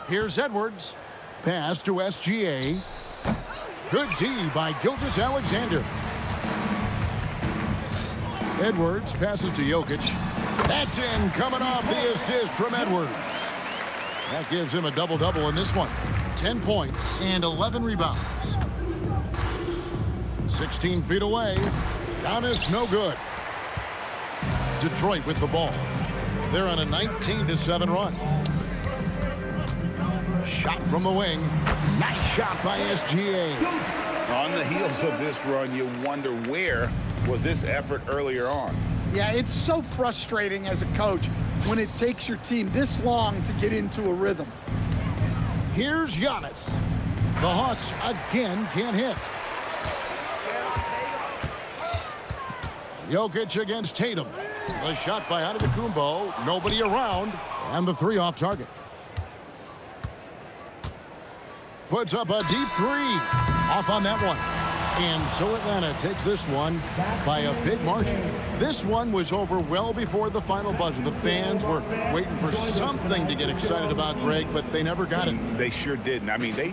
Here's Edwards. Pass to SGA. Good D by Gilgeous-Alexander. Edwards passes to Jokic. That's in, coming off the assist from Edwards. That gives him a double-double in this one. 10 points and 11 rebounds. 16 feet away. Giannis no good. Detroit with the ball. They're on a 19-7 run. Shot from the wing. Nice shot by SGA. On the heels of this run, you wonder where was this effort earlier on. Yeah, it's so frustrating as a coach when it takes your team this long to get into a rhythm. Here's Giannis. The Hawks again can't hit. Jokic against Tatum. The shot by Antetokounmpo. Nobody around. And the 3 off target. Puts up a deep 3. Off on that one. And so Atlanta takes this one by a big margin. This one was over well before the final buzzer. The fans were waiting for something to get excited about, Greg, but they never got it. They sure didn't. I mean, they...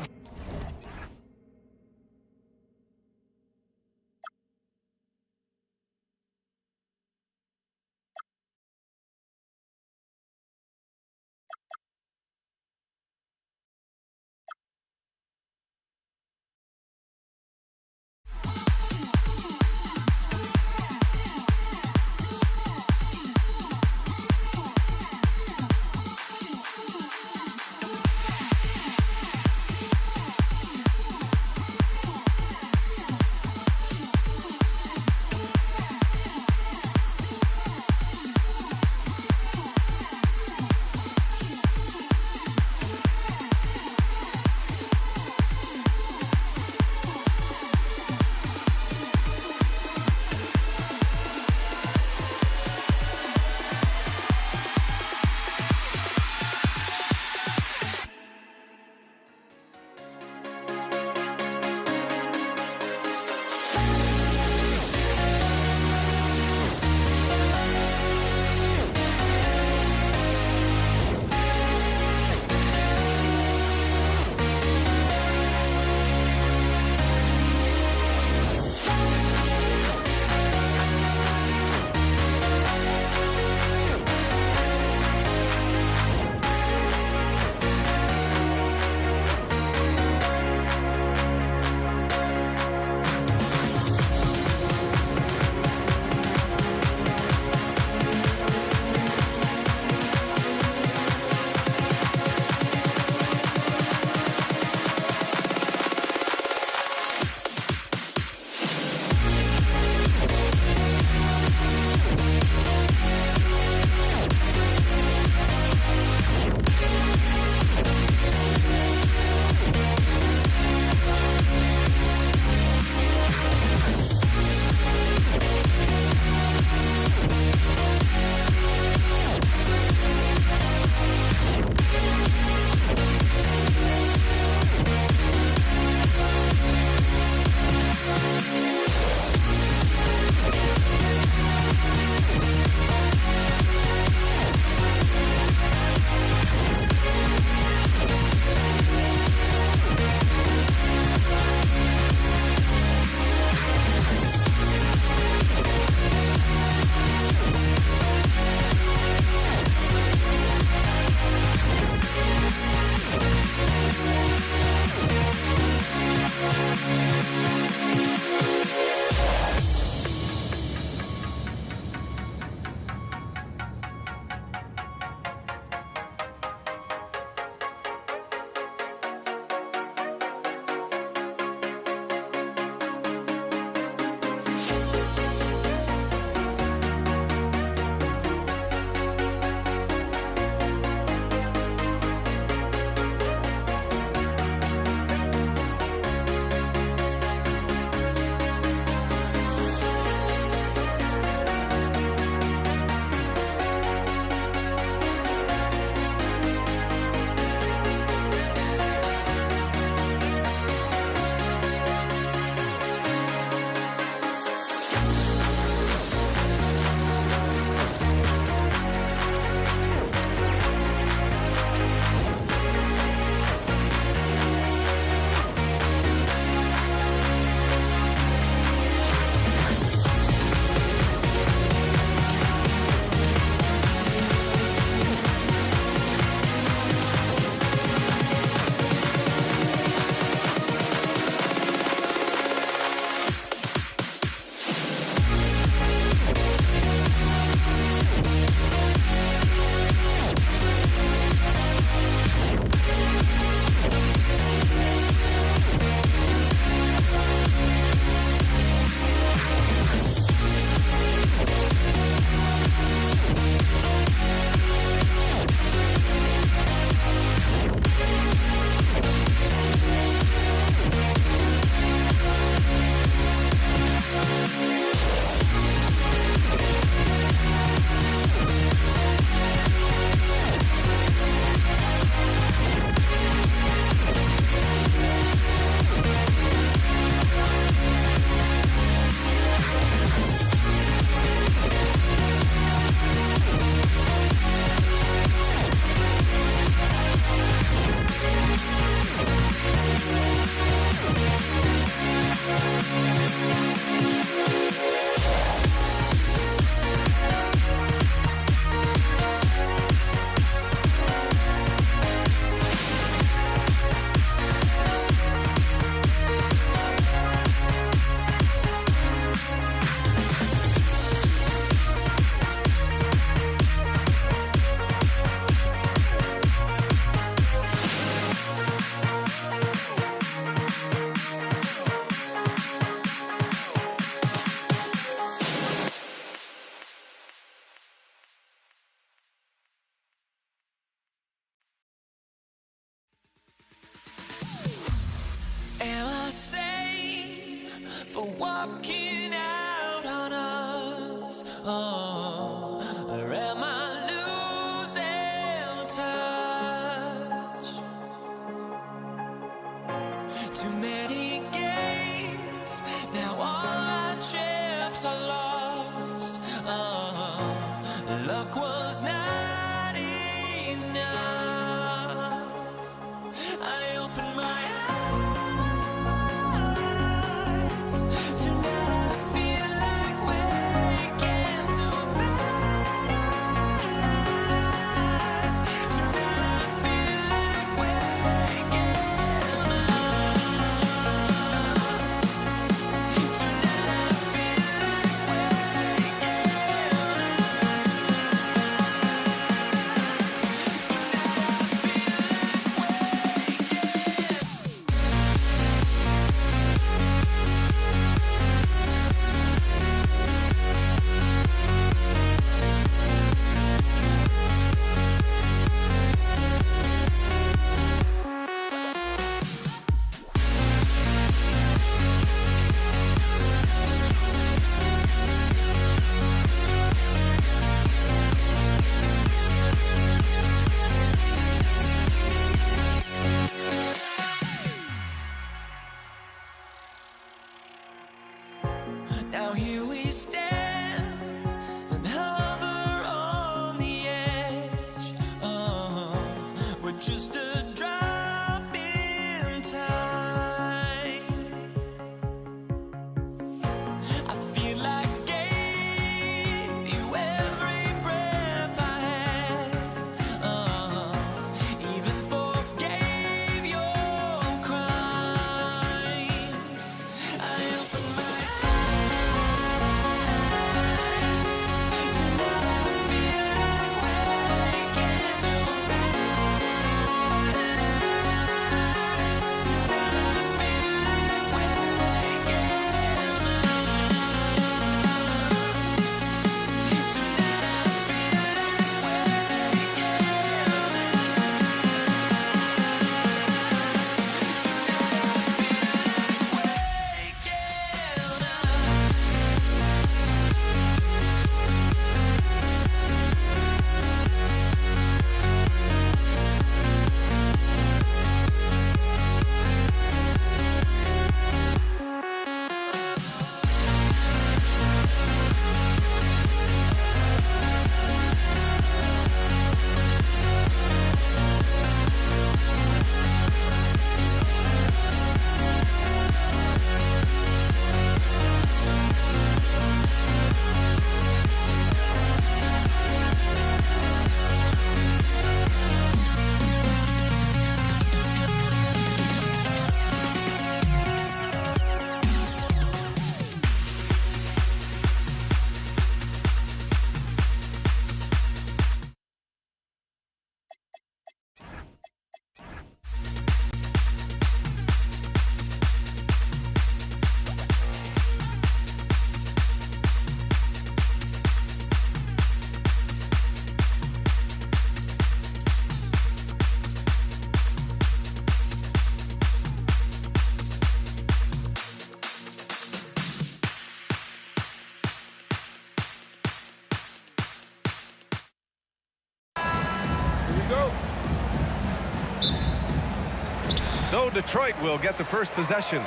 So Detroit will get the first possession.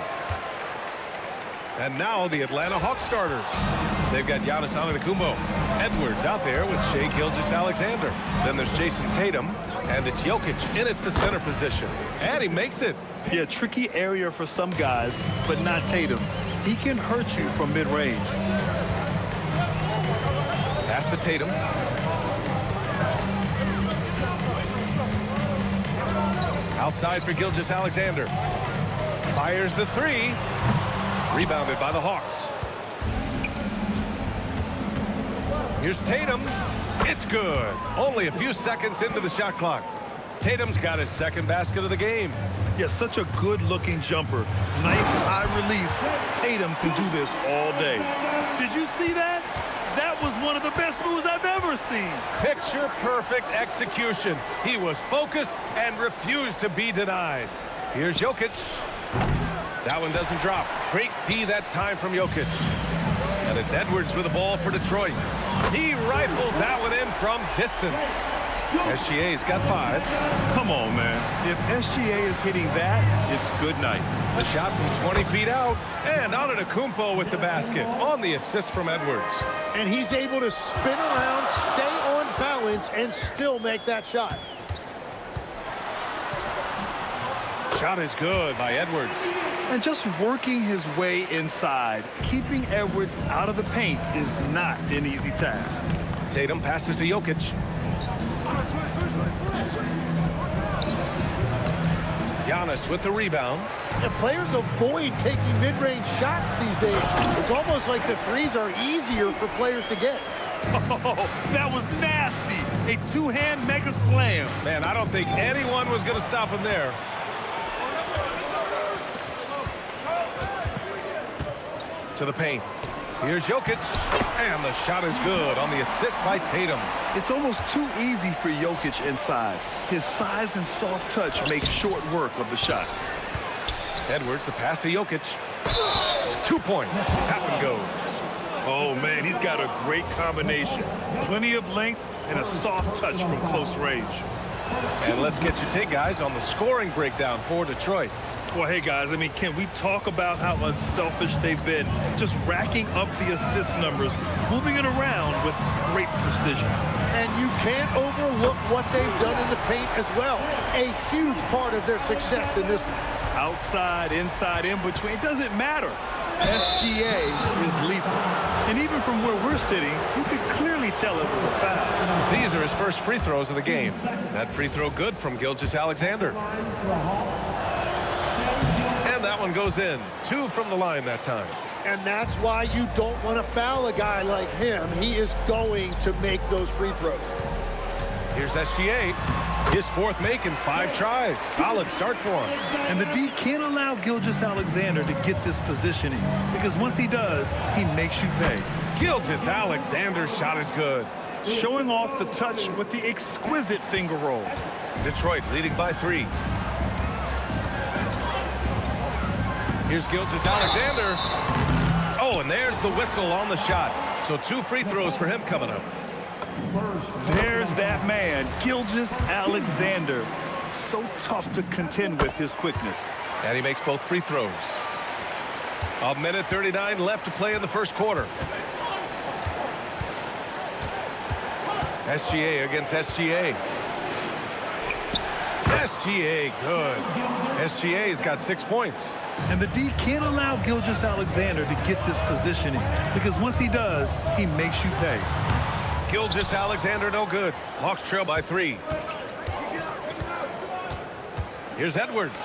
And now the Atlanta Hawks starters. They've got Giannis Antetokounmpo. Edwards out there with Shai Gilgeous-Alexander. Then there's Jason Tatum. And it's Jokic in at the center position. And he makes it. Yeah, tricky area for some guys, but not Tatum. He can hurt you from mid-range. Pass to Tatum. Outside for Gilgeous-Alexander. Fires the three. Rebounded by the Hawks. Here's Tatum. It's good. Only a few seconds into the shot clock. Tatum's got his second basket of the game. Yeah, such a good-looking jumper. Nice high release. Tatum can do this all day. Did you see that? That was one of the best moves I've ever seen. Picture-perfect execution. He was focused and refused to be denied. Here's Jokic. That one doesn't drop. Great D that time from Jokic. And it's Edwards with the ball for Detroit. He rifled that one in from distance. SGA's got 5. Come on, man. If SGA is hitting that, it's good night. The shot from 20 feet out. And Antetokounmpo with the basket on the assist from Edwards. And he's able to spin around, stay on balance, and still make that shot. Shot is good by Edwards. And just working his way inside, keeping Edwards out of the paint is not an easy task. Tatum passes to Jokic. Giannis with the rebound. The players avoid taking mid-range shots these days. It's almost like the threes are easier for players to get. Oh, that was nasty. A two-hand mega slam. Man, I don't think anyone was going to stop him there. To the paint. Here's Jokic. And the shot is good on the assist by Tatum. It's almost too easy for Jokic inside. His size and soft touch make short work of the shot. Edwards, the pass to Jokic. 2 points. That one goes. Oh, man, he's got a great combination. Plenty of length and a soft touch from close range. And let's get your take, guys, on the scoring breakdown for Detroit. Well, hey, guys, I mean, can we talk about how unselfish they've been? Just racking up the assist numbers, moving it around with great precision. And you can't overlook what they've done in the paint as well. A huge part of their success in this one. Outside, inside, in between, it doesn't matter. SGA is lethal. And even from where we're sitting, you could clearly tell it was a foul. These are his first free throws of the game. That free throw good from Gilgeous-Alexander. And that one goes in. 2 from the line that time. And that's why you don't want to foul a guy like him. He is going to make those free throws. Here's SGA. His 4th make in 5 tries. Solid start for him. And the D can't allow Gilgeous-Alexander to get this positioning, because once he does, he makes you pay. Gilgeous-Alexander's shot is good. Showing off the touch with the exquisite finger roll. Detroit leading by 3. Here's Gilgeous-Alexander. Oh, and there's the whistle on the shot. So 2 free throws for him coming up. There's that man, Gilgeous-Alexander. So tough to contend with his quickness. And he makes both free throws. 1:39 left to play in the first quarter. SGA against SGA. SGA, good. SGA's got 6 points. And the D can't allow Gilgeous-Alexander to get this positioning, because once he does, he makes you pay. Gilgeous-Alexander no good. Hawks trail by 3. Here's Edwards.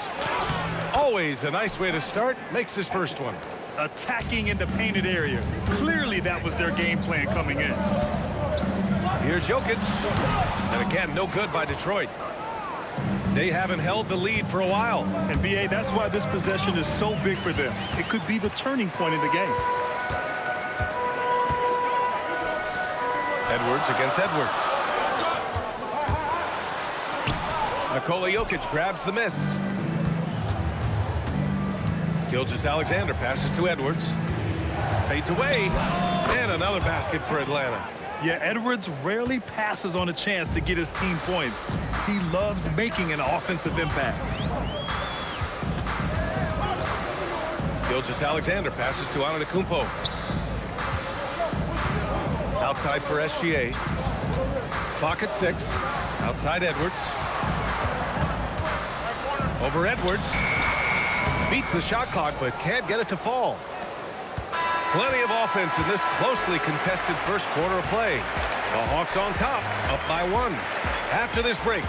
Always a nice way to start. Makes his first one. Attacking in the painted area. Clearly that was their game plan coming in. Here's Jokic. And again, no good by Detroit. They haven't held the lead for a while. And BA, that's why this possession is so big for them. It could be the turning point in the game. Edwards against Edwards. Nikola Jokic grabs the miss. Gilgeous-Alexander passes to Edwards. Fades away. And another basket for Atlanta. Yeah, Edwards rarely passes on a chance to get his team points. He loves making an offensive impact. Gilgeous-Alexander passes to Antetokounmpo. Outside for SGA. Clock at 6. Outside Edwards. Over Edwards. Beats the shot clock, but can't get it to fall. Plenty of offense in this closely contested first quarter of play. The Hawks on top, up by 1. After this break.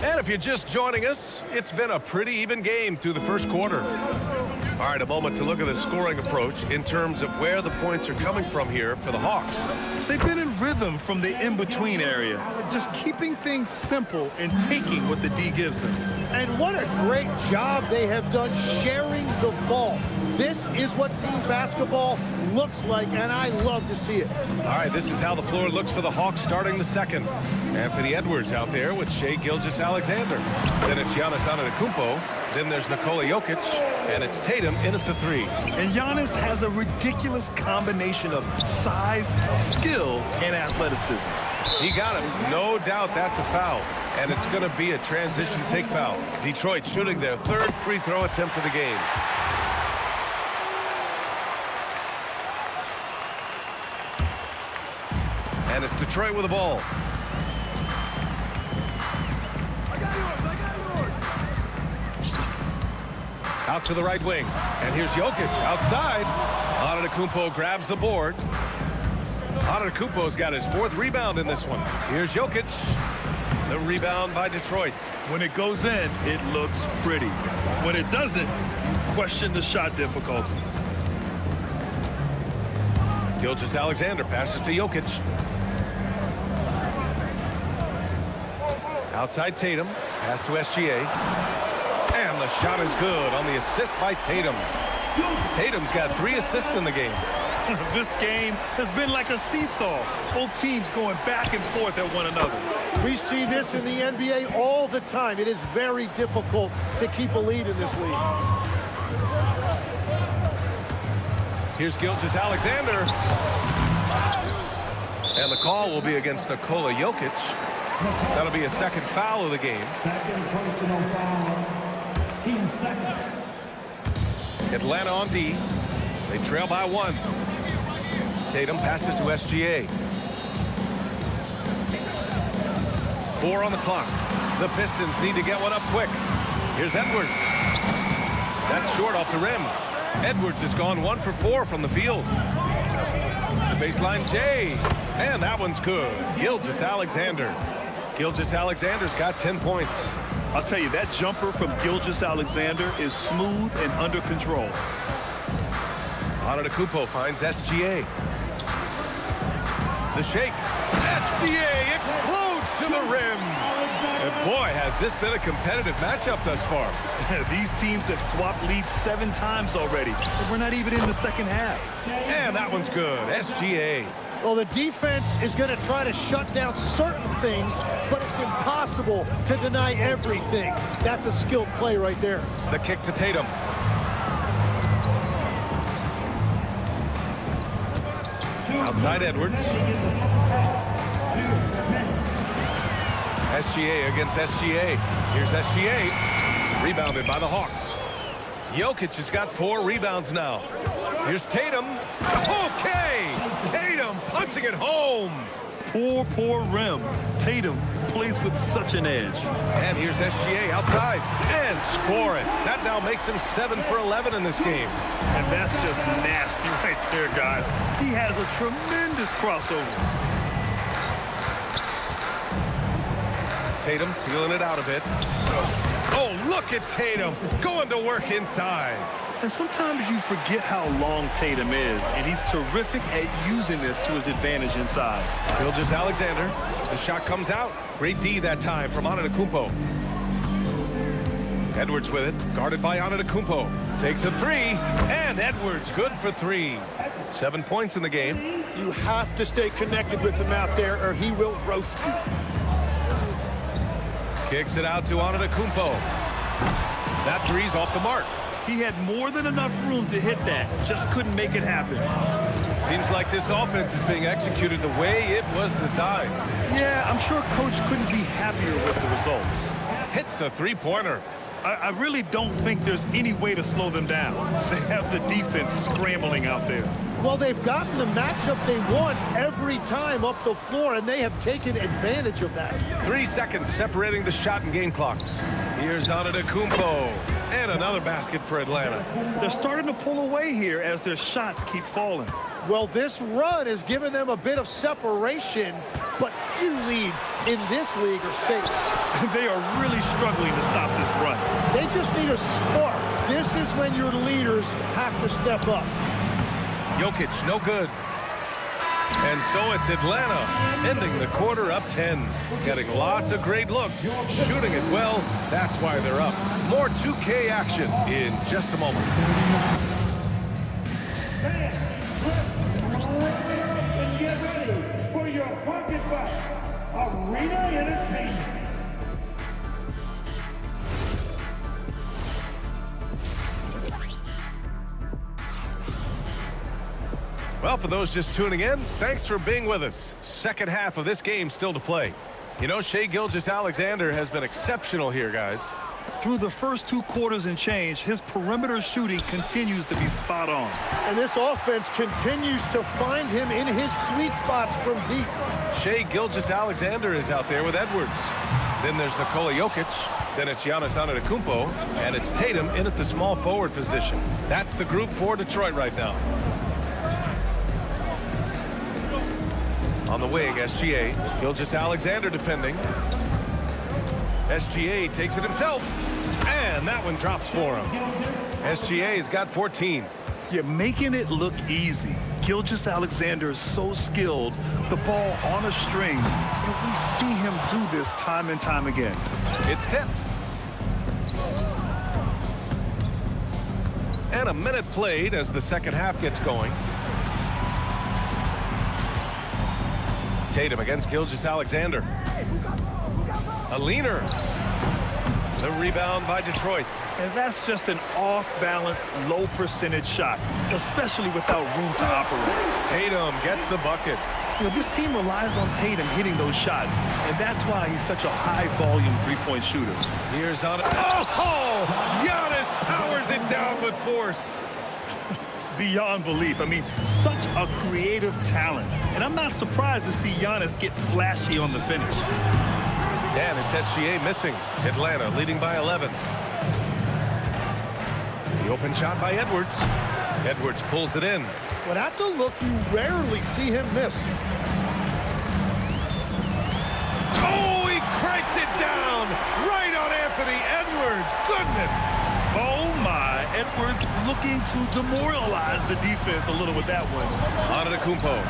And if you're just joining us, it's been a pretty even game through the first quarter. All right, a moment to look at the scoring approach in terms of where the points are coming from here for the Hawks. They've been in rhythm from the in-between area, just keeping things simple and taking what the D gives them. And what a great job they have done sharing the ball. This is what team basketball looks like, and I love to see it. All right, this is how the floor looks for the Hawks starting the second. Anthony Edwards out there with Shai Gilgeous-Alexander. Then it's Giannis Antetokounmpo. Then there's Nikola Jokic, and it's Tatum in at the 3. And Giannis has a ridiculous combination of size, skill, and athleticism. He got him. No doubt that's a foul. And it's going to be a transition take foul. Detroit shooting their 3rd free throw attempt of the game. And it's Detroit with the ball. Out to the right wing. And here's Jokic outside. Antetokounmpo grabs the board. Antetokounmpo's got his 4th rebound in this one. Here's Jokic. The rebound by Detroit. When it goes in, it looks pretty. When it doesn't, question the shot difficulty. Gilgeous-Alexander passes to Jokic. Outside Tatum. Pass to SGA. And the shot is good on the assist by Tatum. Tatum's got 3 assists in the game. This game has been like a seesaw. Both teams going back and forth at one another. We see this in the NBA all the time. It is very difficult to keep a lead in this league. Here's Gilgeous-Alexander. And the call will be against Nikola Jokic. That'll be a 2nd foul of the game. Second personal foul. Team second. Atlanta on D. They trail by 1. Tatum passes to SGA. 4 on the clock. The Pistons need to get one up quick. Here's Edwards. That's short off the rim. Edwards has gone 1 for 4 from the field. The baseline J. And that one's good. Gilgeous-Alexander. Gilgeous-Alexander's got 10 points. I'll tell you, that jumper from Gilgeous-Alexander is smooth and under control. Antetokounmpo finds SGA. The shake. SGA explodes to the rim. And boy, has this been a competitive matchup thus far. These teams have swapped leads 7 times already. We're not even in the second half. And that one's good. SGA. Well, the defense is going to try to shut down certain things, but it's impossible to deny everything. That's a skilled play right there. The kick to Tatum. Outside Edwards. SGA against SGA. Here's SGA. Rebounded by the Hawks. Jokic has got 4 rebounds now. Here's Tatum. Okay! Tatum punching it home. Poor rim. Tatum plays with such an edge. And here's SGA outside and scoring. That now makes him 7 for 11 in this game. And that's just nasty right there, guys. He has a tremendous crossover. Tatum feeling it out a bit. Oh, look at Tatum going to work inside. And sometimes you forget how long Tatum is, and he's terrific at using this to his advantage inside. Gilgeous-Alexander. The shot comes out. Great D that time from Antetokounmpo. Edwards with it, guarded by Antetokounmpo. Takes a 3, and Edwards good for 3. 7 points in the game. You have to stay connected with him out there, or he will roast you. Kicks it out to Antetokounmpo. That 3's off the mark. He had more than enough room to hit that. Just couldn't make it happen. Seems like this offense is being executed the way it was designed. Yeah, I'm sure Coach couldn't be happier with the results. Hits a three-pointer. I really don't think there's any way to slow them down. They have the defense scrambling out there. Well, they've gotten the matchup they want every time up the floor, and they have taken advantage of that. 3 seconds separating the shot and game clocks. Here's Antetokounmpo. And another basket for Atlanta. They're starting to pull away here as their shots keep falling. Well, this run has given them a bit of separation, but few leads in this league are safe. They are really struggling to stop this run. They just need a spark. This is when your leaders have to step up. Jokic, no good. And so it's Atlanta, ending the quarter up 10. Getting lots of great looks, shooting it well. That's why they're up. More 2K action in just a moment. And get ready for your pocket fight. Arena Entertainment. Well, for those just tuning in, thanks for being with us. Second half of this game still to play. You know, Shai Gilgeous-Alexander has been exceptional here, guys. Through the first 2 quarters and change, his perimeter shooting continues to be spot on. And this offense continues to find him in his sweet spots from deep. Shai Gilgeous-Alexander is out there with Edwards. Then there's Nikola Jokic. Then it's Giannis Antetokounmpo. And it's Tatum in at the small forward position. That's the group for Detroit right now. On the wing, SGA. Gilgeous-Alexander defending. SGA takes it himself. And that one drops for him. SGA's got 14. You're making it look easy. Gilgeous-Alexander is so skilled. The ball on a string. And we see him do this time and time again. It's tipped. And a minute played as the second half gets going. Tatum against Gilgeous-Alexander. A leaner. The rebound by Detroit. And that's just an off-balance, low-percentage shot, especially without room to operate. Tatum gets the bucket. You know, this team relies on Tatum hitting those shots, and that's why he's such a high-volume three-point shooter. Here's on it. Oh! Giannis powers it down with force. Beyond belief. I mean, such a creative talent. And I'm not surprised to see Giannis get flashy on the finish. And it's SGA missing. Atlanta leading by 11. The open shot by Edwards. Edwards pulls it in. Well, that's a look you rarely see him miss. Oh, he cranks it down right on Anthony Edwards. Goodness. Oh, my. Edwards looking to demoralize the defense a little with that one. Antetokounmpo.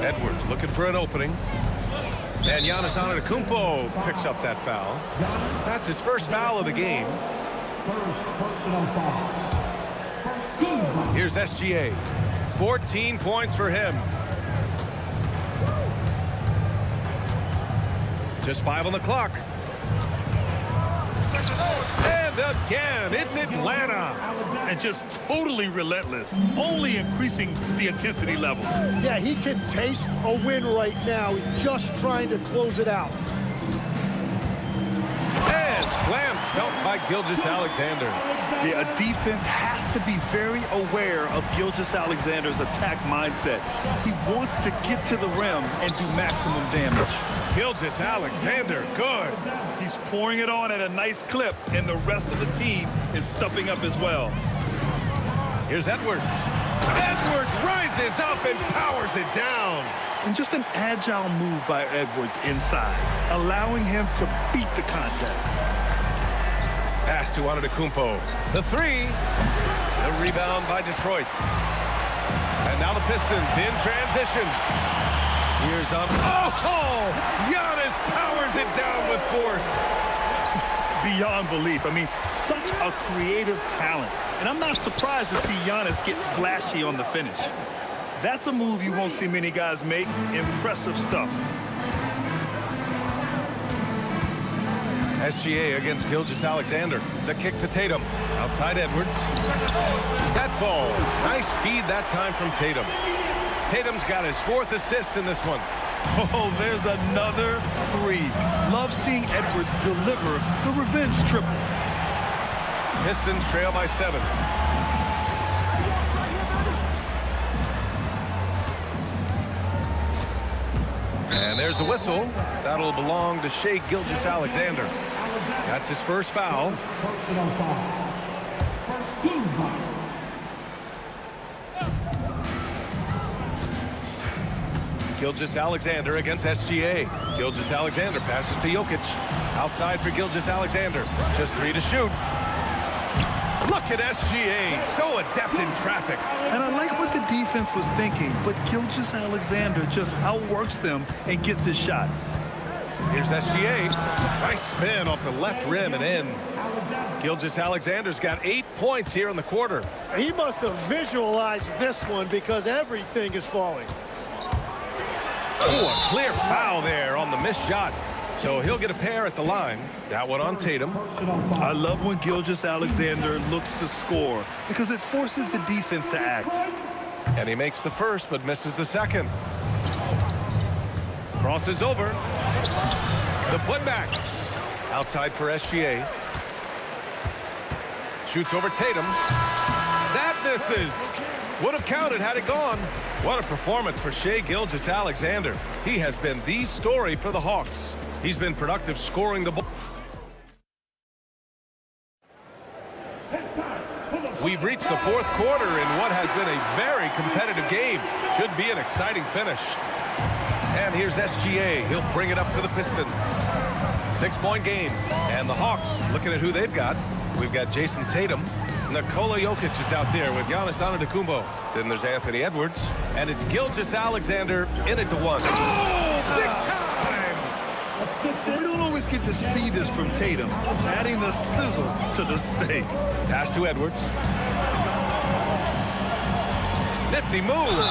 Edwards looking for an opening. And Giannis Antetokounmpo picks up that foul. That's his first foul of the game. First personal foul. Here's SGA. 14 points for him. Just 5 on the clock. And again, it's Atlanta. And just totally relentless, only increasing the intensity level. Yeah, he can taste a win right now, just trying to close it out. And slam dunk by Gilgeous-Alexander. Yeah, a defense has to be very aware of Gilgeous-Alexander's attack mindset. He wants to get to the rim and do maximum damage. Gilgeous-Alexander, good. He's pouring it on at a nice clip, and the rest of the team is stepping up as well. Here's Edwards. Edwards rises up and powers it down. And just an agile move by Edwards inside, allowing him to beat the contact. Pass to Antetokounmpo. The three. The rebound by Detroit. And now the Pistons in transition. Here's on. Oh! Giannis powers it down with force. Beyond belief. I mean, such a creative talent. And I'm not surprised to see Giannis get flashy on the finish. That's a move you won't see many guys make. Impressive stuff. SGA against Gilgeous-Alexander. The kick to Tatum. Outside Edwards. That falls. Nice feed that time from Tatum. Tatum's got his 4th assist in this one. Oh, there's another 3. Love seeing Edwards deliver the revenge triple. Pistons trail by 7. And there's a whistle. That'll belong to Shai Gilgeous-Alexander. That's his first foul. Personal foul. First team foul. Gilgeous-Alexander against SGA. Gilgeous-Alexander passes to Jokic. Outside for Gilgeous-Alexander. Just 3 to shoot. Look at SGA, so adept in traffic. And I like what the defense was thinking, but Gilgeous-Alexander just outworks them and gets his shot. Here's SGA. Nice spin off the left rim and in. Gilgeous-Alexander's got 8 points here in the quarter. He must have visualized this one because everything is falling. Oh, a clear foul there on the missed shot. So he'll get a pair at the line. That one on Tatum. I love when Gilgeous-Alexander looks to score because it forces the defense to act. And he makes the first but misses the second. Crosses over. The putback. Outside for SGA. Shoots over Tatum. That misses. Would have counted had it gone. What a performance for Shai Gilgeous-Alexander. He has been the story for the Hawks. He's been productive scoring the ball. We've reached the 4th quarter in what has been a very competitive game. Should be an exciting finish. And here's SGA. He'll bring it up for the Pistons. 6-point game. And the Hawks, looking at who they've got. We've got Jason Tatum. Nikola Jokic is out there with Giannis Antetokounmpo. Then there's Anthony Edwards. And it's Gilgeous-Alexander in at the 1. Oh, big time! We don't always get to see this from Tatum, adding the sizzle to the steak. Pass to Edwards. Nifty move.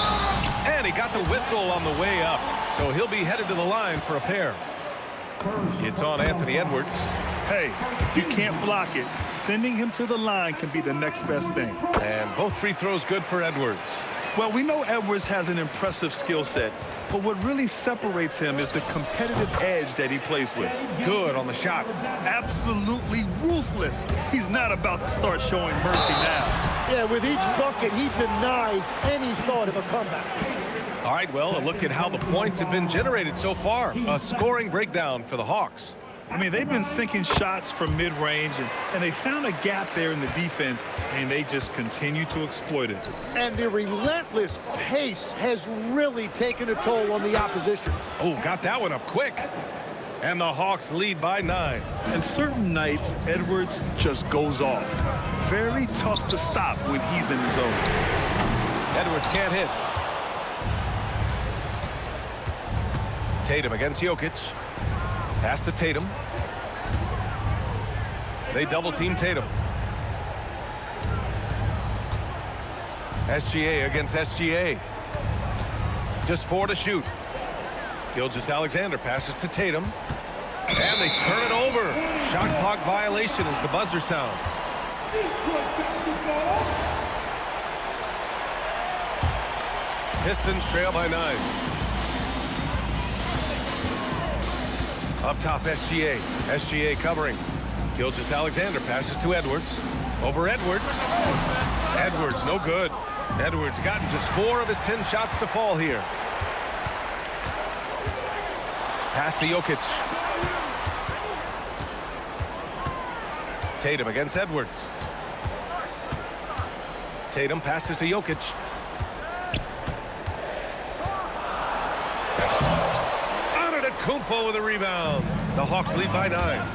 And he got the whistle on the way up. So he'll be headed to the line for a pair. It's on Anthony Edwards. Hey, you can't block it. Sending him to the line can be the next best thing. And both free throws good for Edwards. Well, we know Edwards has an impressive skill set, but what really separates him is the competitive edge that he plays with. Good on the shot. Absolutely ruthless. He's not about to start showing mercy now. Yeah, with each bucket, he denies any thought of a comeback. All right, well, a look at how the points have been generated so far. A scoring breakdown for the Hawks. I mean, they've been sinking shots from mid-range, and they found a gap there in the defense, and they just continue to exploit it. And the relentless pace has really taken a toll on the opposition. Oh, got that one up quick. And the Hawks lead by 9. And certain nights, Edwards just goes off. Very tough to stop when he's in his zone. Edwards can't hit. Tatum against Jokic. Pass to Tatum. They double team Tatum. SGA against SGA. Just 4 to shoot. Gilgeous-Alexander passes to Tatum. And they turn it over. Shot clock violation as the buzzer sounds. Pistons trail by 9. Up top, SGA. SGA covering. Gilgeous-Alexander passes to Edwards. Over Edwards. Edwards, no good. Edwards gotten just 4 of his 10 shots to fall here. Pass to Jokic. Tatum against Edwards. Tatum passes to Jokic. Antetokounmpo with a rebound. The Hawks lead by 9.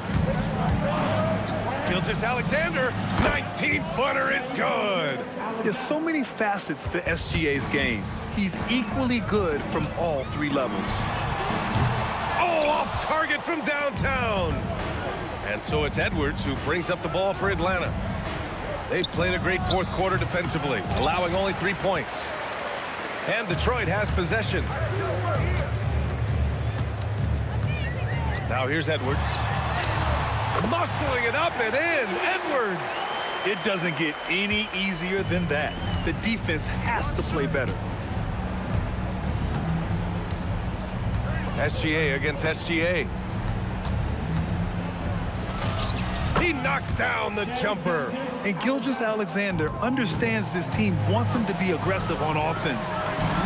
Gilgeous-Alexander, 19-footer is good. There's so many facets to SGA's game. He's equally good from all 3 levels. Oh, off target from downtown. And so it's Edwards who brings up the ball for Atlanta. They've played a great 4th quarter defensively, allowing only 3 points. And Detroit has possession. Now here's Edwards. Muscling it up and in. Edwards. It doesn't get any easier than that. The defense has to play better. SGA against SGA. He knocks down the jumper. And Gilgeous-Alexander understands this team wants him to be aggressive on offense.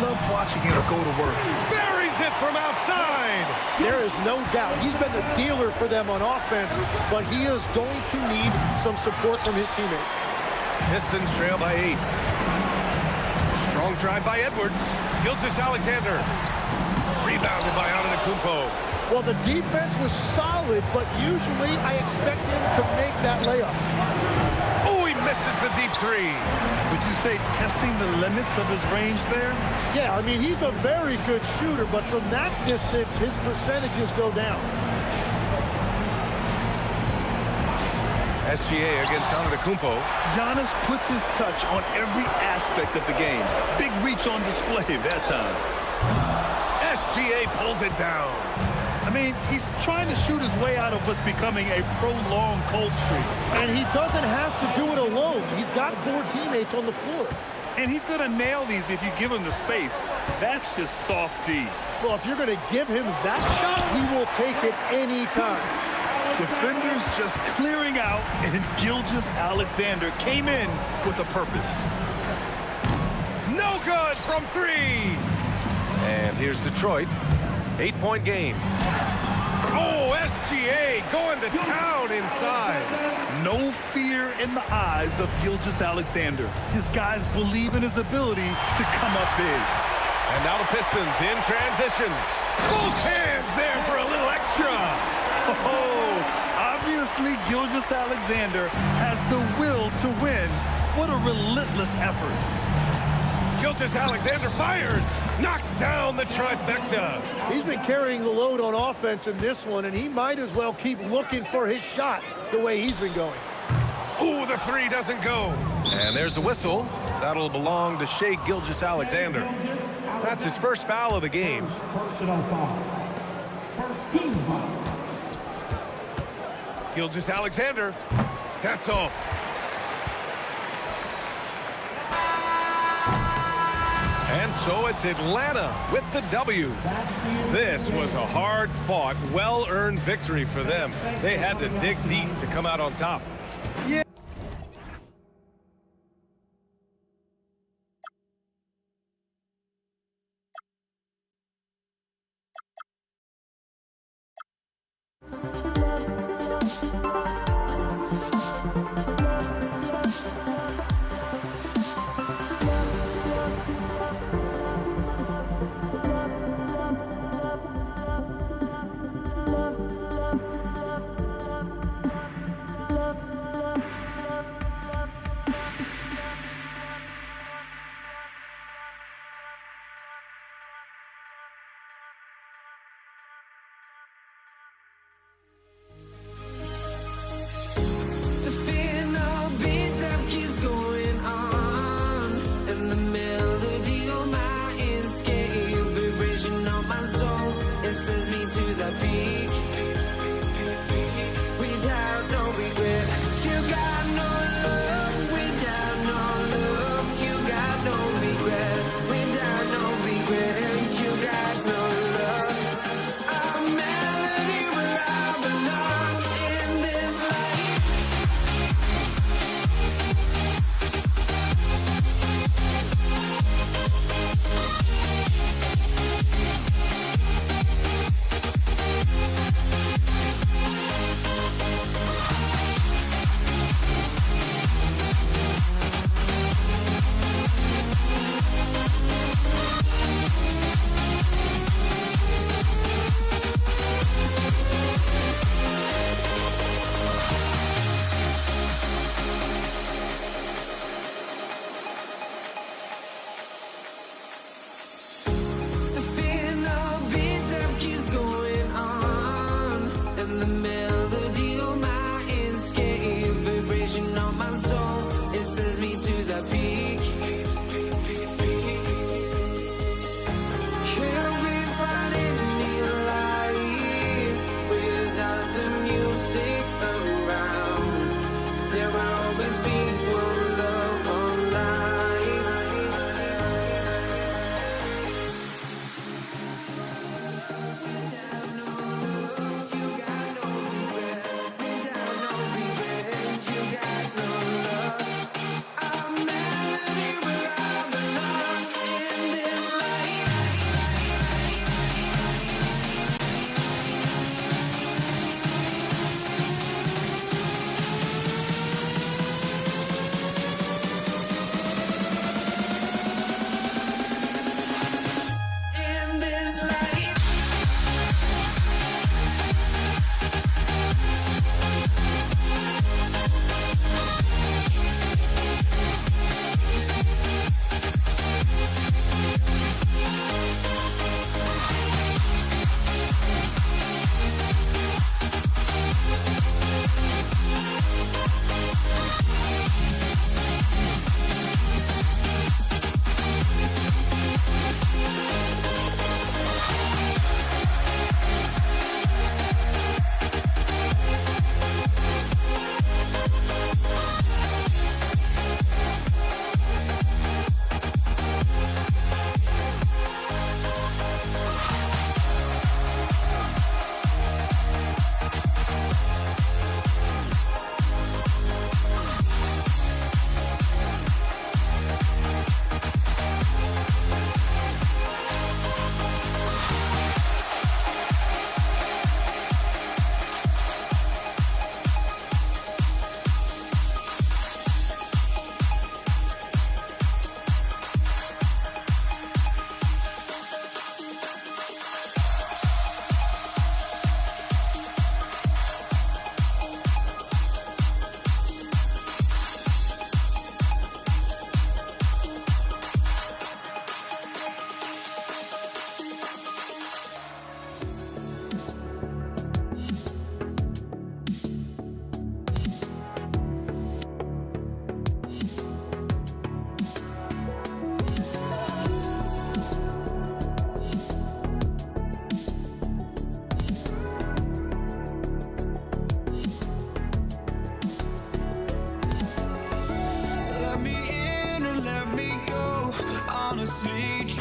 Love watching him go to work. Buries it from outside. There is no doubt he's been the dealer for them on offense, but he is going to need some support from his teammates. Pistons trail by 8. Strong drive by Edwards. Gilgeous-Alexander. Rebounded by Antetokounmpo. Well, the defense was solid, but usually I expect him to make that layup. Oh, he misses the deep three. Would you say testing the limits of his range there? Yeah, I mean, he's a very good shooter, but from that distance, his percentages go down. SGA against Antetokounmpo. Giannis puts his touch on every aspect of the game. Big reach on display that time. SGA pulls it down. I mean, he's trying to shoot his way out of what's becoming a prolonged cold streak. And he doesn't have to do it alone. He's got 4 teammates on the floor. And he's going to nail these if you give him the space. That's just soft D. Well, if you're going to give him that shot, he will take it any time. Defenders just clearing out, and Gilgeous-Alexander came in with a purpose. No good from 3. And here's Detroit. 8-point game. Oh, SGA going to town inside. No fear in the eyes of Gilgeous-Alexander. His guys believe in his ability to come up big. And now the Pistons in transition. Both hands there for a little extra. Oh, obviously Gilgeous-Alexander has the will to win. What a relentless effort. Gilgeous-Alexander fires. Knocks down the trifecta. He's been carrying the load on offense in this one, and he might as well keep looking for his shot the way he's been going. Ooh, the 3 doesn't go. And there's a whistle. That'll belong to Shai Gilgeous-Alexander. That's his first foul of the game. Personal foul. First team foul. Gilgeous-Alexander. That's off. And so it's Atlanta with the W. This was a hard-fought, well-earned victory for them. They had to dig deep to come out on top. Yeah. Love.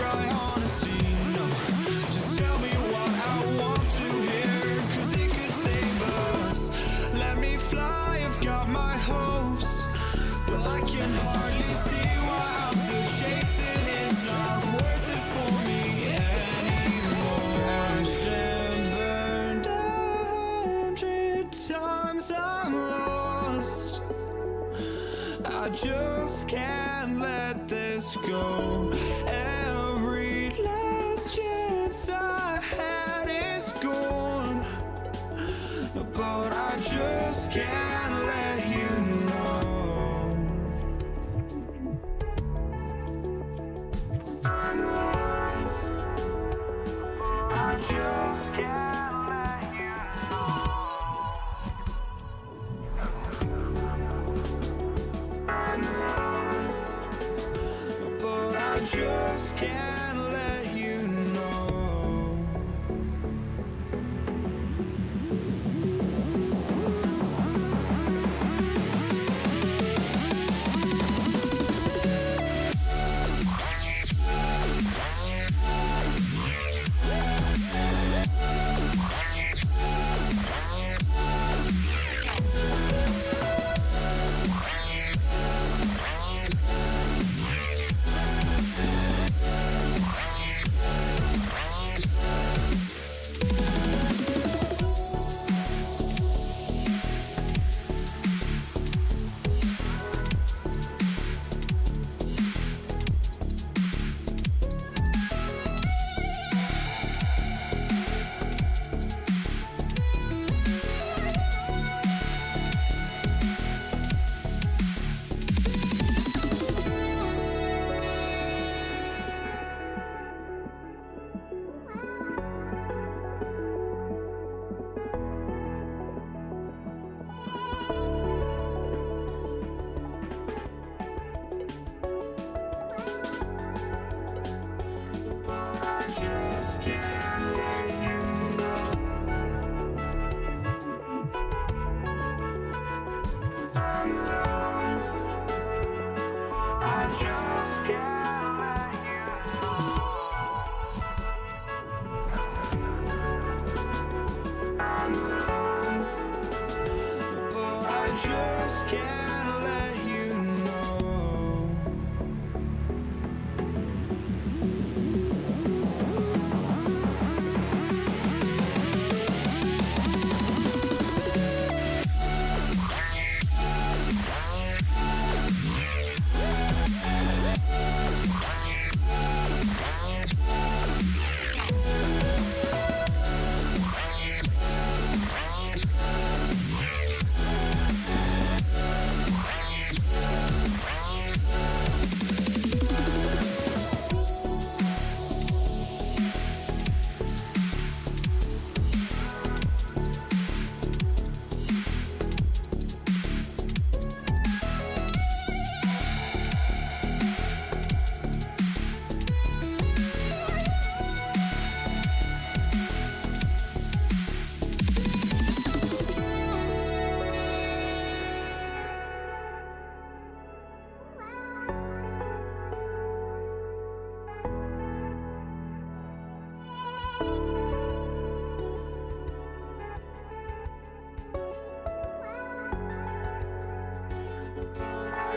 cry honesty, no. Just tell me what I want to hear, 'cause it could save us. Let me fly, I've got my hopes, but I can hardly see why I'm still chasing. It's not worth it for me anymore. Crashed and burned 100 times, I'm lost. I just can't let this go. Every last chance I had is gone, but I just can't let you know. I just can't let you know. But I just can't let you know.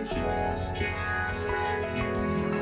just can't let you know.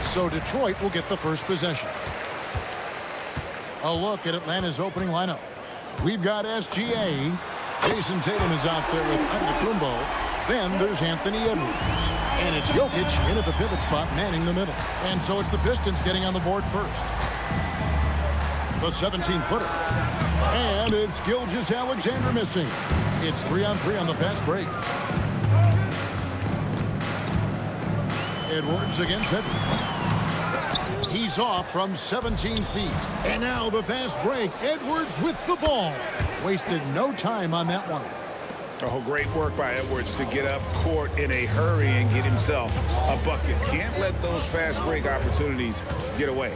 So Detroit will get the first possession. A look at Atlanta's opening lineup. We've got SGA. Jason Tatum is out there with Antetokounmpo. Then there's Anthony Edwards. And it's Jokic in at the pivot spot, manning the middle. And so it's the Pistons getting on the board first. The 17-footer. And it's Gilgeous-Alexander missing. It's 3-on-3 on the fast break. Edwards against Edwards. He's off from 17 feet. And now the fast break. Edwards with the ball. Wasted no time on that one. Oh, great work by Edwards to get up court in a hurry and get himself a bucket. Can't let those fast break opportunities get away.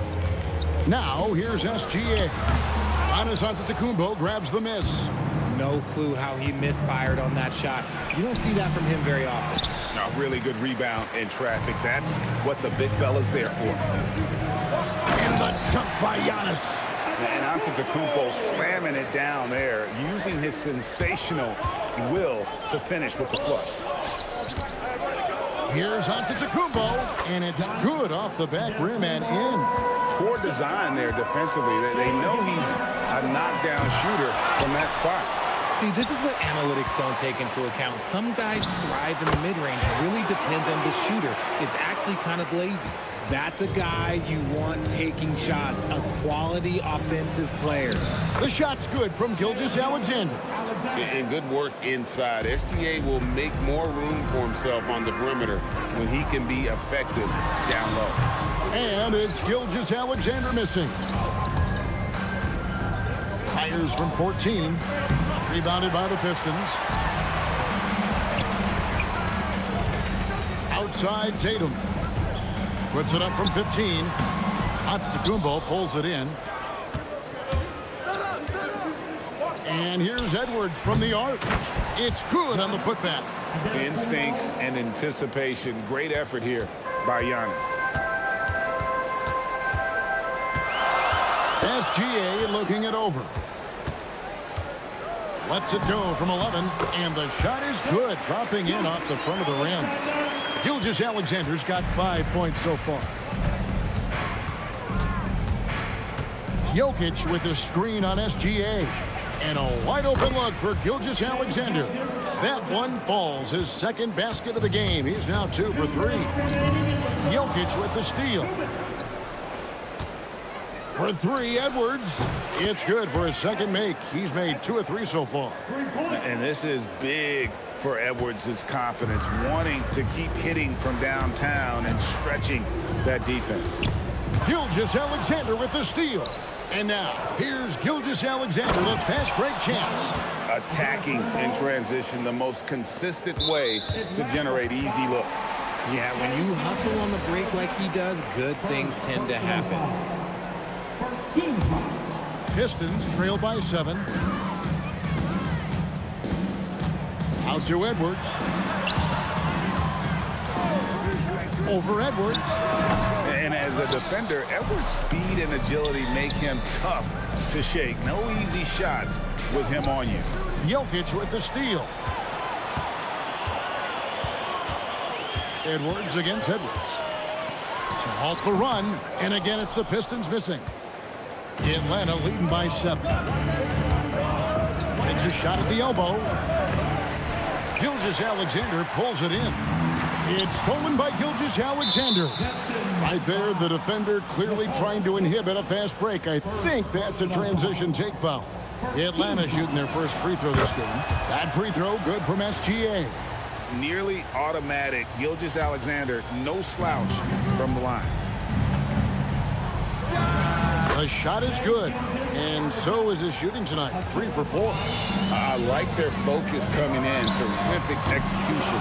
Now, here's SGA. Giannis Antetokounmpo grabs the miss. No clue how he misfired on that shot. You don't see that from him very often. A really good rebound in traffic. That's what the big fella's there for. And the dunk by Giannis. And Antetokounmpo slamming it down there, using his sensational will to finish with the flush. Here's Antetokounmpo, and it's good off the back rim and in. Poor design there defensively. They know he's a knockdown shooter from that spot. See, this is what analytics don't take into account. Some guys thrive in the mid-range. It really depends on the shooter. It's actually kind of lazy. That's a guy you want taking shots, a quality offensive player. The shot's good from Gilgeous-Alexander. And good work inside. SGA will make more room for himself on the perimeter when he can be effective down low. And it's Gilgeous-Alexander missing. Fires from 14. Rebounded by the Pistons. Outside Tatum. Puts it up from 15. Antetokounmpo pulls it in. And here's Edwards from the arc. It's good on the putback. Instincts and anticipation. Great effort here by Giannis. SGA looking it over. Lets it go from 11. And the shot is good. Dropping in off the front of the rim. Gilgeous-Alexander's got 5 points so far. Jokic with the screen on SGA. And a wide open look for Gilgeous-Alexander. That one falls, his second basket of the game. He's now 2 for 3. Jokic with the steal. For 3, Edwards. It's good for his second make. He's made 2 of 3 so far. And this is big for Edwards' confidence, wanting to keep hitting from downtown and stretching that defense. Gilgeous-Alexander with the steal. And now, here's Gilgeous-Alexander, the fast break champs. Attacking in transition, the most consistent way to generate easy looks. Yeah, when you hustle on the break like he does, good things tend to happen. Pistons trail by 7. Out to Edwards. Over Edwards. And as a defender, Edwards' speed and agility make him tough to shake. No easy shots with him on you. Jokic with the steal. Edwards against Edwards. To halt the run. And again, it's the Pistons missing. Atlanta leading by 7. Takes a shot at the elbow. Gilgeous-Alexander pulls it in. It's stolen by Gilgeous-Alexander. Right there, the defender clearly trying to inhibit a fast break. I think that's a transition take foul. Atlanta shooting their first free throw this game. That free throw good from SGA. Nearly automatic. Gilgeous-Alexander, no slouch from the line. The shot is good, and so is his shooting tonight. 3 for 4. I like their focus coming in. Terrific execution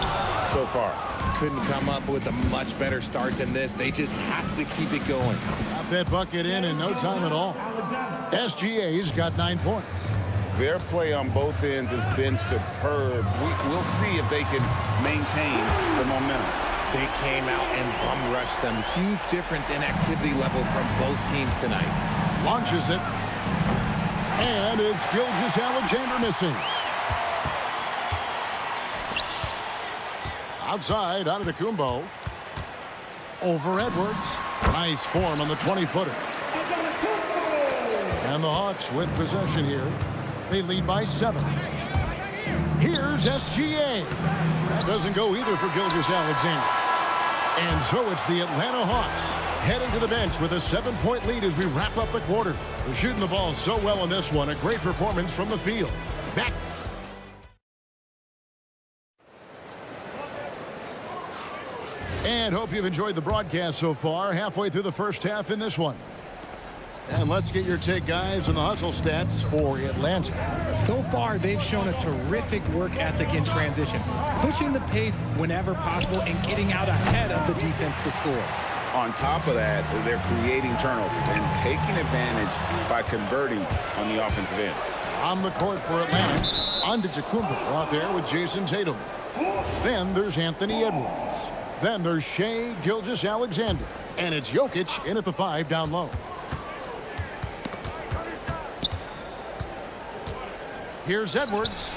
so far. Couldn't come up with a much better start than this. They just have to keep it going. Got that bucket in no time at all. SGA's got 9 points. Their play on both ends has been superb. We'll see if they can maintain the momentum. They came out and bum rushed them. Huge difference in activity level from both teams tonight. Launches it. And it's Gilgeous-Alexander missing. Outside, Antetokounmpo. Over Edwards. Nice form on the 20-footer. And the Hawks with possession here. They lead by 7. Here's SGA. That doesn't go either for Gilgeous-Alexander. And so it's the Atlanta Hawks heading to the bench with a 7-point lead as we wrap up the quarter. They're shooting the ball so well in this one. A great performance from the field. Back. And hope you've enjoyed the broadcast so far. Halfway through the first half in this one. And let's get your take, guys, on the hustle stats for Atlanta. So far, they've shown a terrific work ethic in transition, pushing the pace whenever possible and getting out ahead of the defense to score. On top of that, they're creating turnovers and taking advantage by converting on the offensive end. On the court for Atlanta, Antetokounmpo out there with Jason Tatum. Then there's Anthony Edwards. Then there's Shai Gilgeous-Alexander. And it's Jokic in at the 5 down low. Here's Edwards.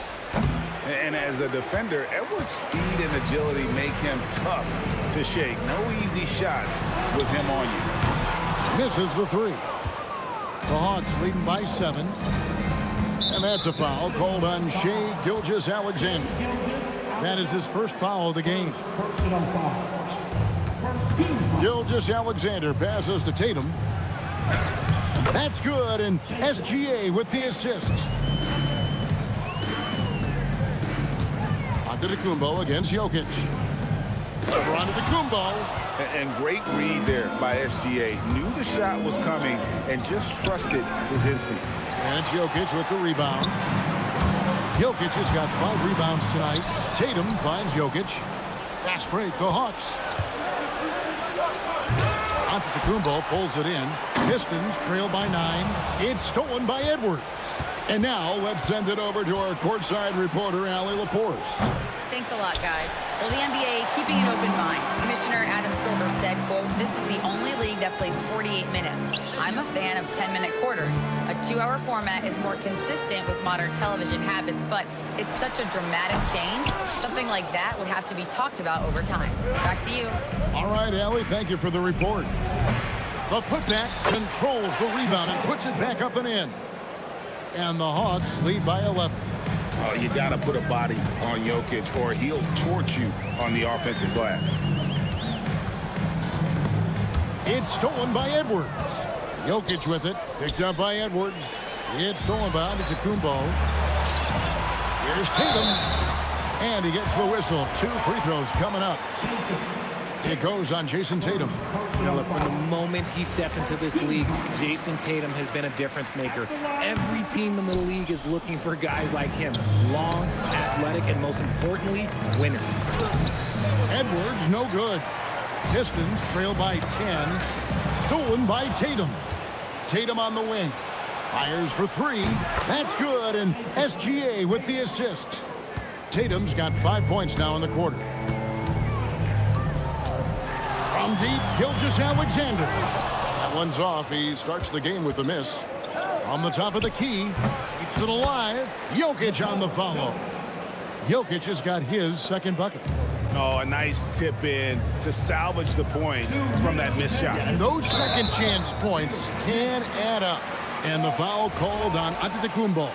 And as a defender, Edwards' speed and agility make him tough to shake. No easy shots with him on you. Misses the 3. The Hawks leading by 7. And that's a foul called on Shai Gilgeous-Alexander. That is his first foul of the game. Gilgeous-Alexander passes to Tatum. That's good, and SGA with the assist. Antetokounmpo against Jokic. Over Antetokounmpo. And great read there by SGA. Knew the shot was coming and just trusted his instincts. And it's Jokic with the rebound. Jokic has got 5 rebounds tonight. Tatum finds Jokic. Fast break, the Hawks. Antetokounmpo pulls it in. Pistons trail by 9. It's stolen by Edwards. And now let's send it over to our courtside reporter, Allie LaForce. Thanks a lot, guys. Well, the NBA keeping an open mind. Commissioner Adam Silver said, quote, "This is the only league that plays 48 minutes. I'm a fan of 10-minute quarters. A 2-hour format is more consistent with modern television habits, but it's such a dramatic change. Something like that would have to be talked about over time." Back to you. All right, Allie, thank you for the report. The putback controls the rebound and puts it back up and in. And the Hawks lead by 11. Oh, you got to put a body on Jokic or he'll torch you on the offensive glass. It's stolen by Edwards. Jokic with it. Picked up by Edwards. It's stolen by Antetokounmpo. Here's Tatum. And he gets the whistle. 2 free throws coming up. It goes on Jason Tatum. Now, look, from the moment he stepped into this league, Jason Tatum has been a difference maker. Every team in the league is looking for guys like him. Long, athletic, and most importantly, winners. Edwards, no good. Pistons trail by 10. Stolen by Tatum. Tatum on the wing. Fires for 3. That's good, and SGA with the assist. Tatum's got 5 points now in the quarter. From deep, Gilgeous-Alexander. That one's off. He starts the game with a miss. From the top of the key, keeps it alive. Jokic on the follow. Jokic has got his second bucket. Oh, a nice tip in to salvage the points from that missed shot. And those second chance points can add up. And the foul called on Antetokounmpo.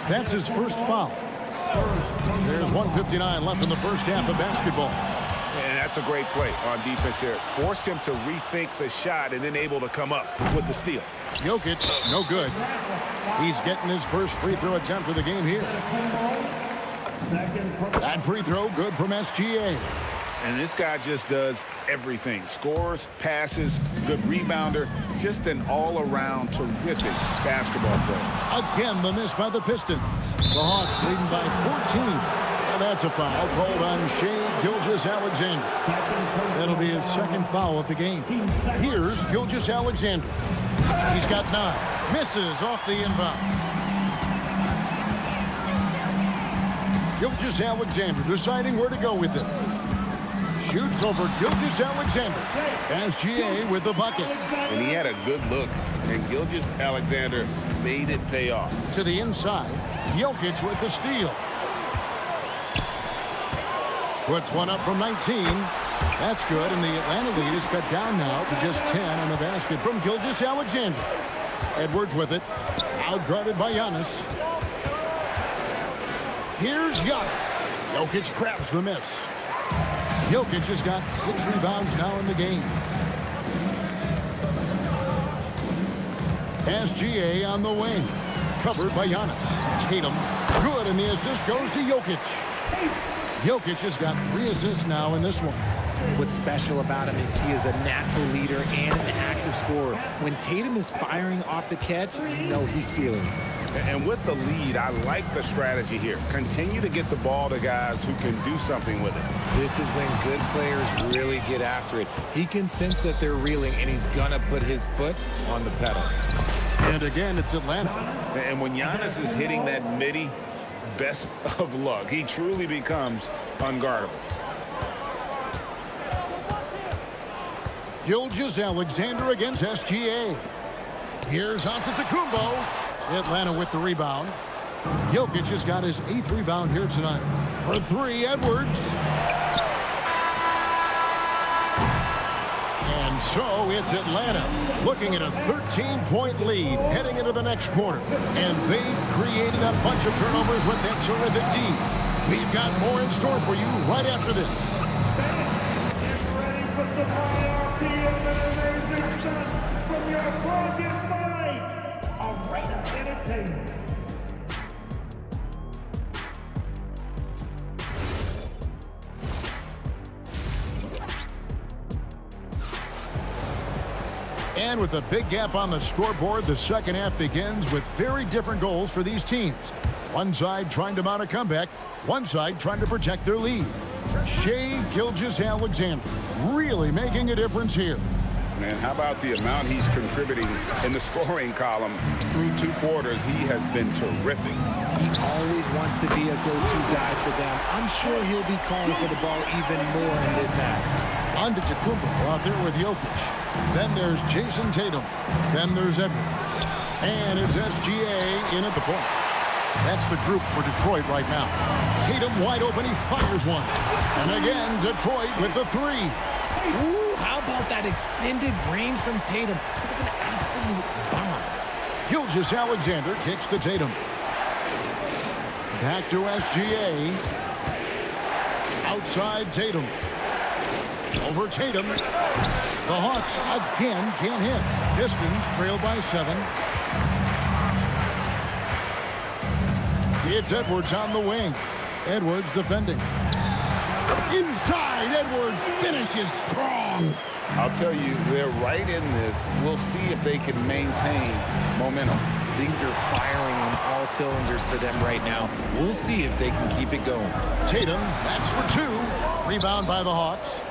That's his first foul. There's 1:59 left in the first half of basketball. And that's a great play on defense there. Forced him to rethink the shot and then able to come up with the steal. Jokic, no good. He's getting his first free throw attempt of the game here. That free throw good from SGA. And this guy just does everything. Scores, passes, good rebounder. Just an all-around terrific basketball player. Again, the miss by the Pistons. The Hawks leading by 14. And that's a foul called on Shai Gilgeous-Alexander. That'll be his second foul of the game. Here's Gilgeous-Alexander. He's got 9. Misses off the inbound. Gilgeous-Alexander deciding where to go with it. Shoots over Gilgeous-Alexander. SGA with the bucket. And he had a good look. And Gilgeous-Alexander made it pay off. To the inside. Jokic with the steal. Puts one up from 19. That's good, and the Atlanta lead is cut down now to just 10 on the basket from Gilgeous-Alexander. Edwards with it. Outguarded by Giannis. Here's Giannis. Jokic grabs the miss. Jokic has got 6 rebounds now in the game. SGA on the wing. Covered by Giannis. Tatum. Good, and the assist goes to Jokic. Jokic has got 3 assists now in this one. What's special about him is he is a natural leader and an active scorer. When Tatum is firing off the catch, you know he's feeling it. And with the lead, I like the strategy here. Continue to get the ball to guys who can do something with it. This is when good players really get after it. He can sense that they're reeling, and he's going to put his foot on the pedal. And again, it's Atlanta. And when Giannis is hitting that midi, best of luck. He truly becomes unguardable. Gilgeous-Alexander against SGA. Here's Antetokounmpo. Atlanta with the rebound. Jokic has got his 8th rebound here tonight. For 3, Edwards. And so it's Atlanta looking at a 13-point lead heading into the next quarter. And they've created a bunch of turnovers with that terrific D. We've got more in store for you right after this. Get ready for some IRPM and amazing stunts from your broken mind. Arena Entertainment. And with a big gap on the scoreboard, the second half begins with very different goals for these teams. One side trying to mount a comeback, one side trying to protect their lead. Shai Gilgeous-Alexander really making a difference here. Man, how about the amount he's contributing in the scoring column through 2 quarters? He has been terrific. He always wants to be a go-to guy for them. I'm sure he'll be calling for the ball even more in this half. Antetokounmpo out there with Jokic. Then there's Jason Tatum. Then there's Edwards. And it's SGA in at the point. That's the group for Detroit right now. Tatum wide open. He fires one. And again, Detroit with the 3. Ooh, how about that extended range from Tatum? It was an absolute bomb. Gilgeous-Alexander kicks to Tatum. Back to SGA. Outside Tatum. Over Tatum. The Hawks again can't hit. Pistons trail by 7. It's Edwards on the wing. Edwards defending. Inside, Edwards finishes strong. I'll tell you, they're right in this. We'll see if they can maintain momentum. Things are firing on all cylinders for them right now. We'll see if they can keep it going. Tatum, that's for 2. Rebound by the Hawks.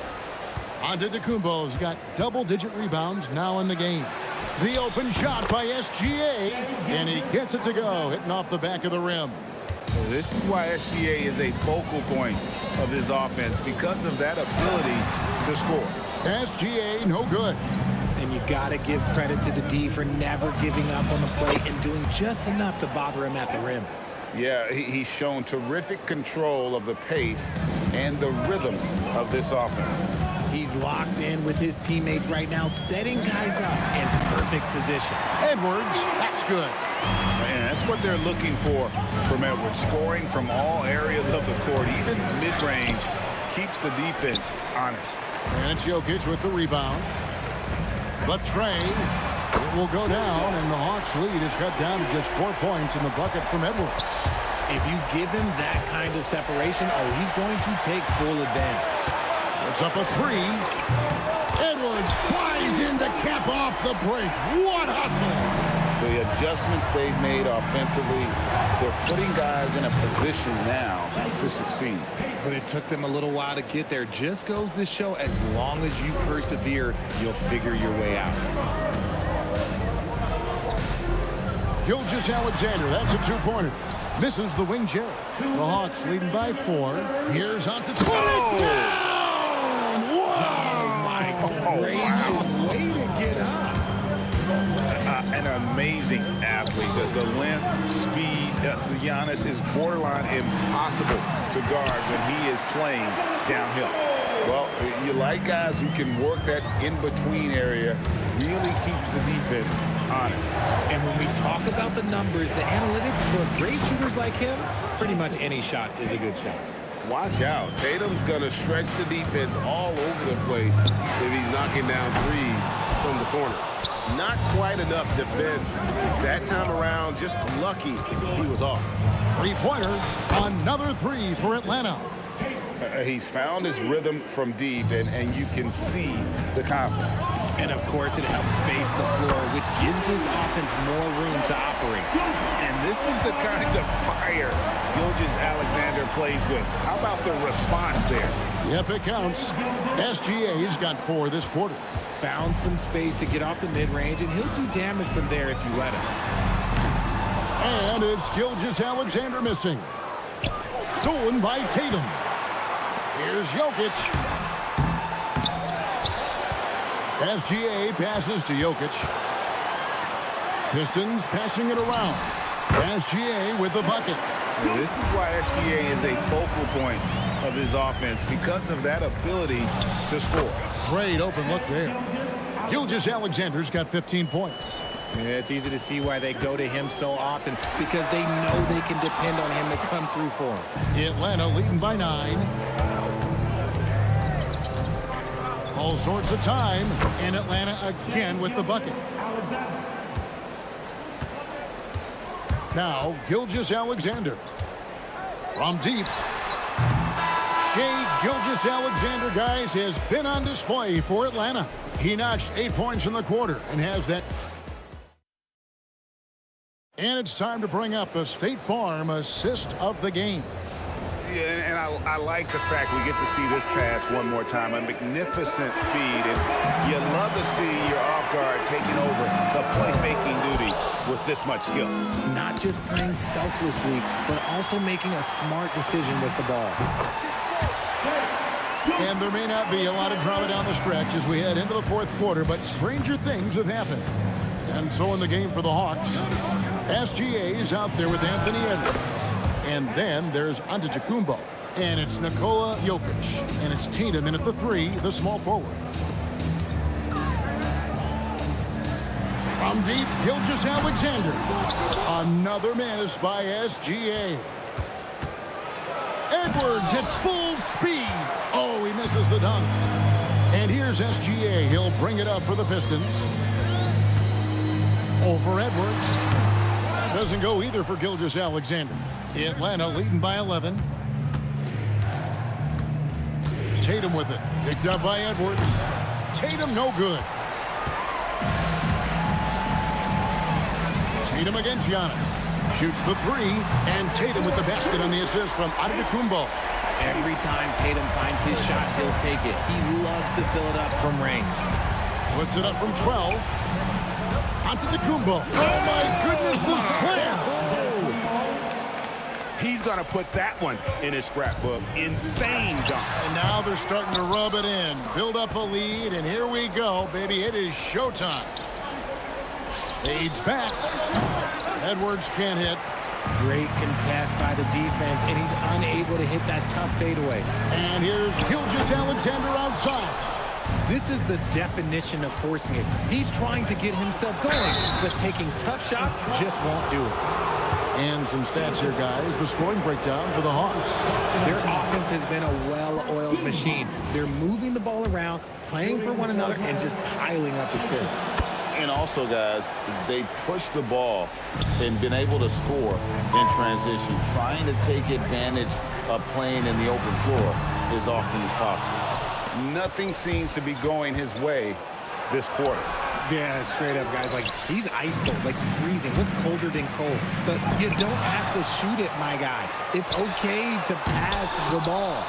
Antetokounmpo's got double-digit rebounds now in the game. The open shot by SGA, and he gets it to go, hitting off the back of the rim. This is why SGA is a focal point of this offense, because of that ability to score. SGA, no good. And you got to give credit to the D for never giving up on the play and doing just enough to bother him at the rim. Yeah, he's shown terrific control of the pace and the rhythm of this offense. He's locked in with his teammates right now, setting guys up in perfect position. Edwards, that's good. Man, that's what they're looking for from Edwards. Scoring from all areas of the court, even mid-range, keeps the defense honest. And it's Jokic with the rebound. The tray, it will go down, and the Hawks lead is cut down to just 4 points in the bucket from Edwards. If you give him that kind of separation, he's going to take full advantage. It's up a 3. Edwards flies in to cap off the break. What hustle! The adjustments they've made offensively, they're putting guys in a position now to succeed. But it took them a little while to get there. Just goes to show, as long as you persevere, you'll figure your way out. Gilgeous-Alexander, that's a 2-pointer. Misses the wing J. The Hawks leading by 4. Here's Antetokounmpo. Gracious, way to get up. An amazing athlete. The length, speed, Giannis is borderline impossible to guard when he is playing downhill. Well, you like guys who can work that in-between area, really keeps the defense honest. And when we talk about the numbers, the analytics for great shooters like him, pretty much any shot is a good shot. Watch out. Tatum's going to stretch the defense all over the place if he's knocking down threes from the corner. Not quite enough defense that time around. Just lucky he was off. 3-pointer. Another 3 for Atlanta. He's found his rhythm from deep, and you can see the confidence. And, of course, it helps space the floor, which gives this offense more room to operate. And this is the kind of fire Gilgeous-Alexander plays with. How about the response there? Yep, it counts. SGA's got 4 this quarter. Found some space to get off the mid-range, and he'll do damage from there if you let him. And it's Gilgeous-Alexander missing. Stolen by Tatum. Here's Jokic. SGA passes to Jokic. Pistons passing it around. SGA with the bucket. This is why SGA is a focal point of his offense, because of that ability to score. Great open look there. Gilgeous-Alexander's got 15 points. Yeah, it's easy to see why they go to him so often, because they know they can depend on him to come through for them. Atlanta leading by 9. All sorts of time, and Atlanta again with the bucket. Now, Gilgeous-Alexander from deep. Shai Gilgeous-Alexander, guys, has been on display for Atlanta. He notched 8 points in the quarter and has that. And it's time to bring up the State Farm assist of the game. Yeah, and I like the fact we get to see this pass one more time. A magnificent feed, and you love to see your off guard taking over the playmaking duties with this much skill. Not just playing selflessly, but also making a smart decision with the ball. And there may not be a lot of drama down the stretch as we head into the 4th quarter, but stranger things have happened. And so in the game for the Hawks, SGA is out there with Anthony Edwards. And then there's Antetokounmpo. And it's Nikola Jokic. And it's Tatum in at the 3, the small forward. From deep, Gilgeous-Alexander. Another miss by SGA. Edwards at full speed. Oh, he misses the dunk. And here's SGA. He'll bring it up for the Pistons. Over Edwards. Doesn't go either for Gilgeous-Alexander. Atlanta leading by 11. Tatum with it. Picked up by Edwards. Tatum no good. Tatum against Giannis. Shoots the 3. And Tatum with the basket on the assist from Antetokounmpo. Every time Tatum finds his shot, he'll take it. He loves to fill it up from range. Puts it up from 12. Antetokounmpo. Oh my goodness, the slam! He's going to put that one in his scrapbook. Insane dunk. And now they're starting to rub it in. Build up a lead, and here we go, baby. It is showtime. Fades back. Edwards can't hit. Great contest by the defense, and he's unable to hit that tough fadeaway. And here's Gilgeous-Alexander outside. This is the definition of forcing it. He's trying to get himself going, but taking tough shots just won't do it. And some stats here, guys. The scoring breakdown for the Hawks. Their offense has been a well-oiled machine. They're moving the ball around, playing for one another, and just piling up assists. And also, guys, they push the ball and been able to score in transition, trying to take advantage of playing in the open floor as often as possible. Nothing seems to be going his way this quarter. Yeah, straight up, guys. Like, he's ice cold, like freezing. What's colder than cold? But you don't have to shoot it, my guy. It's okay to pass the ball.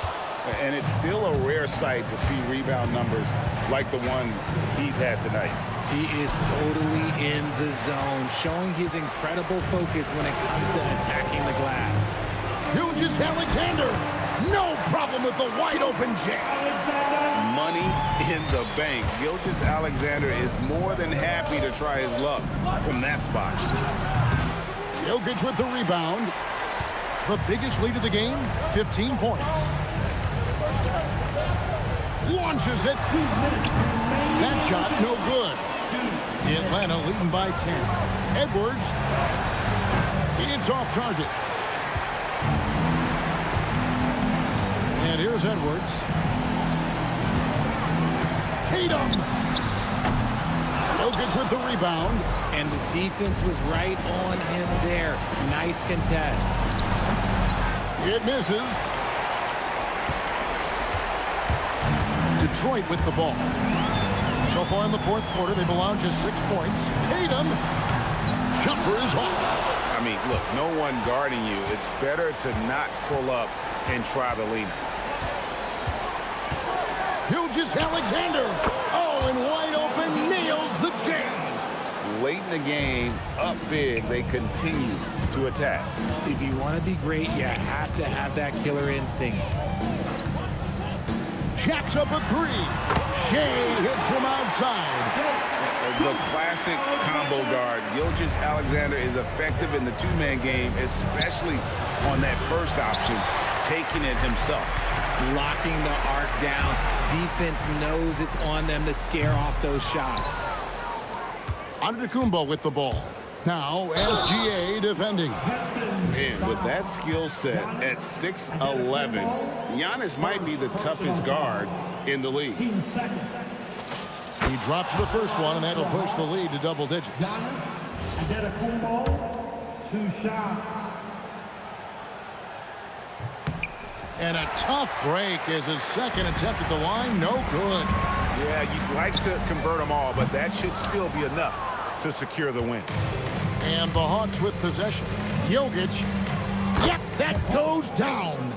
And it's still a rare sight to see rebound numbers like the ones he's had tonight. He is totally in the zone, showing his incredible focus when it comes to attacking the glass. Gilgeous-Alexander, no problem with the wide-open jam. Money in the bank. Gilgeous-Alexander is more than happy to try his luck from that spot. Jokic with the rebound. The biggest lead of the game, 15 points. Launches it. That shot, no good. Atlanta leading by 10. Edwards. It's off target. And here's Edwards. Tatum. Jokic with the rebound. And the defense was right on him there. Nice contest. It misses. Detroit with the ball. So far in the fourth quarter, they've allowed just 6 points. Tatum. Jumper is off. I mean, look, no one guarding you. It's better to not pull up and try to lean. Gilgeous-Alexander. Oh, and wide open, nails the jam. Late in the game, up big, they continue to attack. If you want to be great, you have to have that killer instinct. Jacks up a 3. Shea hits from outside. The classic combo guard. Gilgeous-Alexander is effective in the two-man game, especially on that first option, taking it himself. Locking the arc down. Defense knows it's on them to scare off those shots. Antetokounmpo with the ball. Now SGA defending. And with that skill set at 6'11", Giannis might be the toughest guard in the league. He drops the first one, and that'll push the lead to double digits. Antetokounmpo, 2 shots. And a tough break is his second attempt at the line. No good. Yeah, you'd like to convert them all, but that should still be enough to secure the win. And the Hawks with possession. Jokic. Yep, that goes down.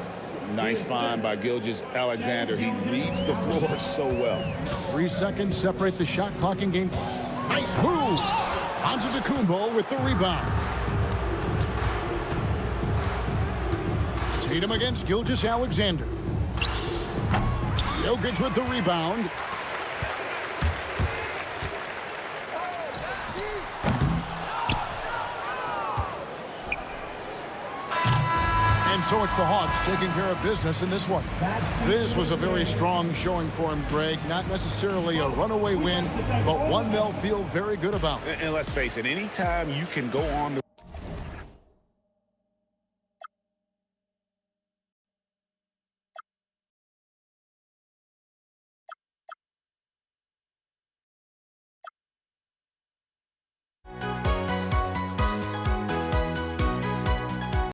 Nice find by Gilgeous-Alexander. He reads the floor so well. 3 seconds separate the shot clock and game. Nice move. Antetokounmpo with the rebound. Tatum against Gilgeous-Alexander. Jokic with the rebound. And so it's the Hawks taking care of business in this one. This was a very strong showing for him, Greg. Not necessarily a runaway win, but one they'll feel very good about. And let's face it, anytime you can go on the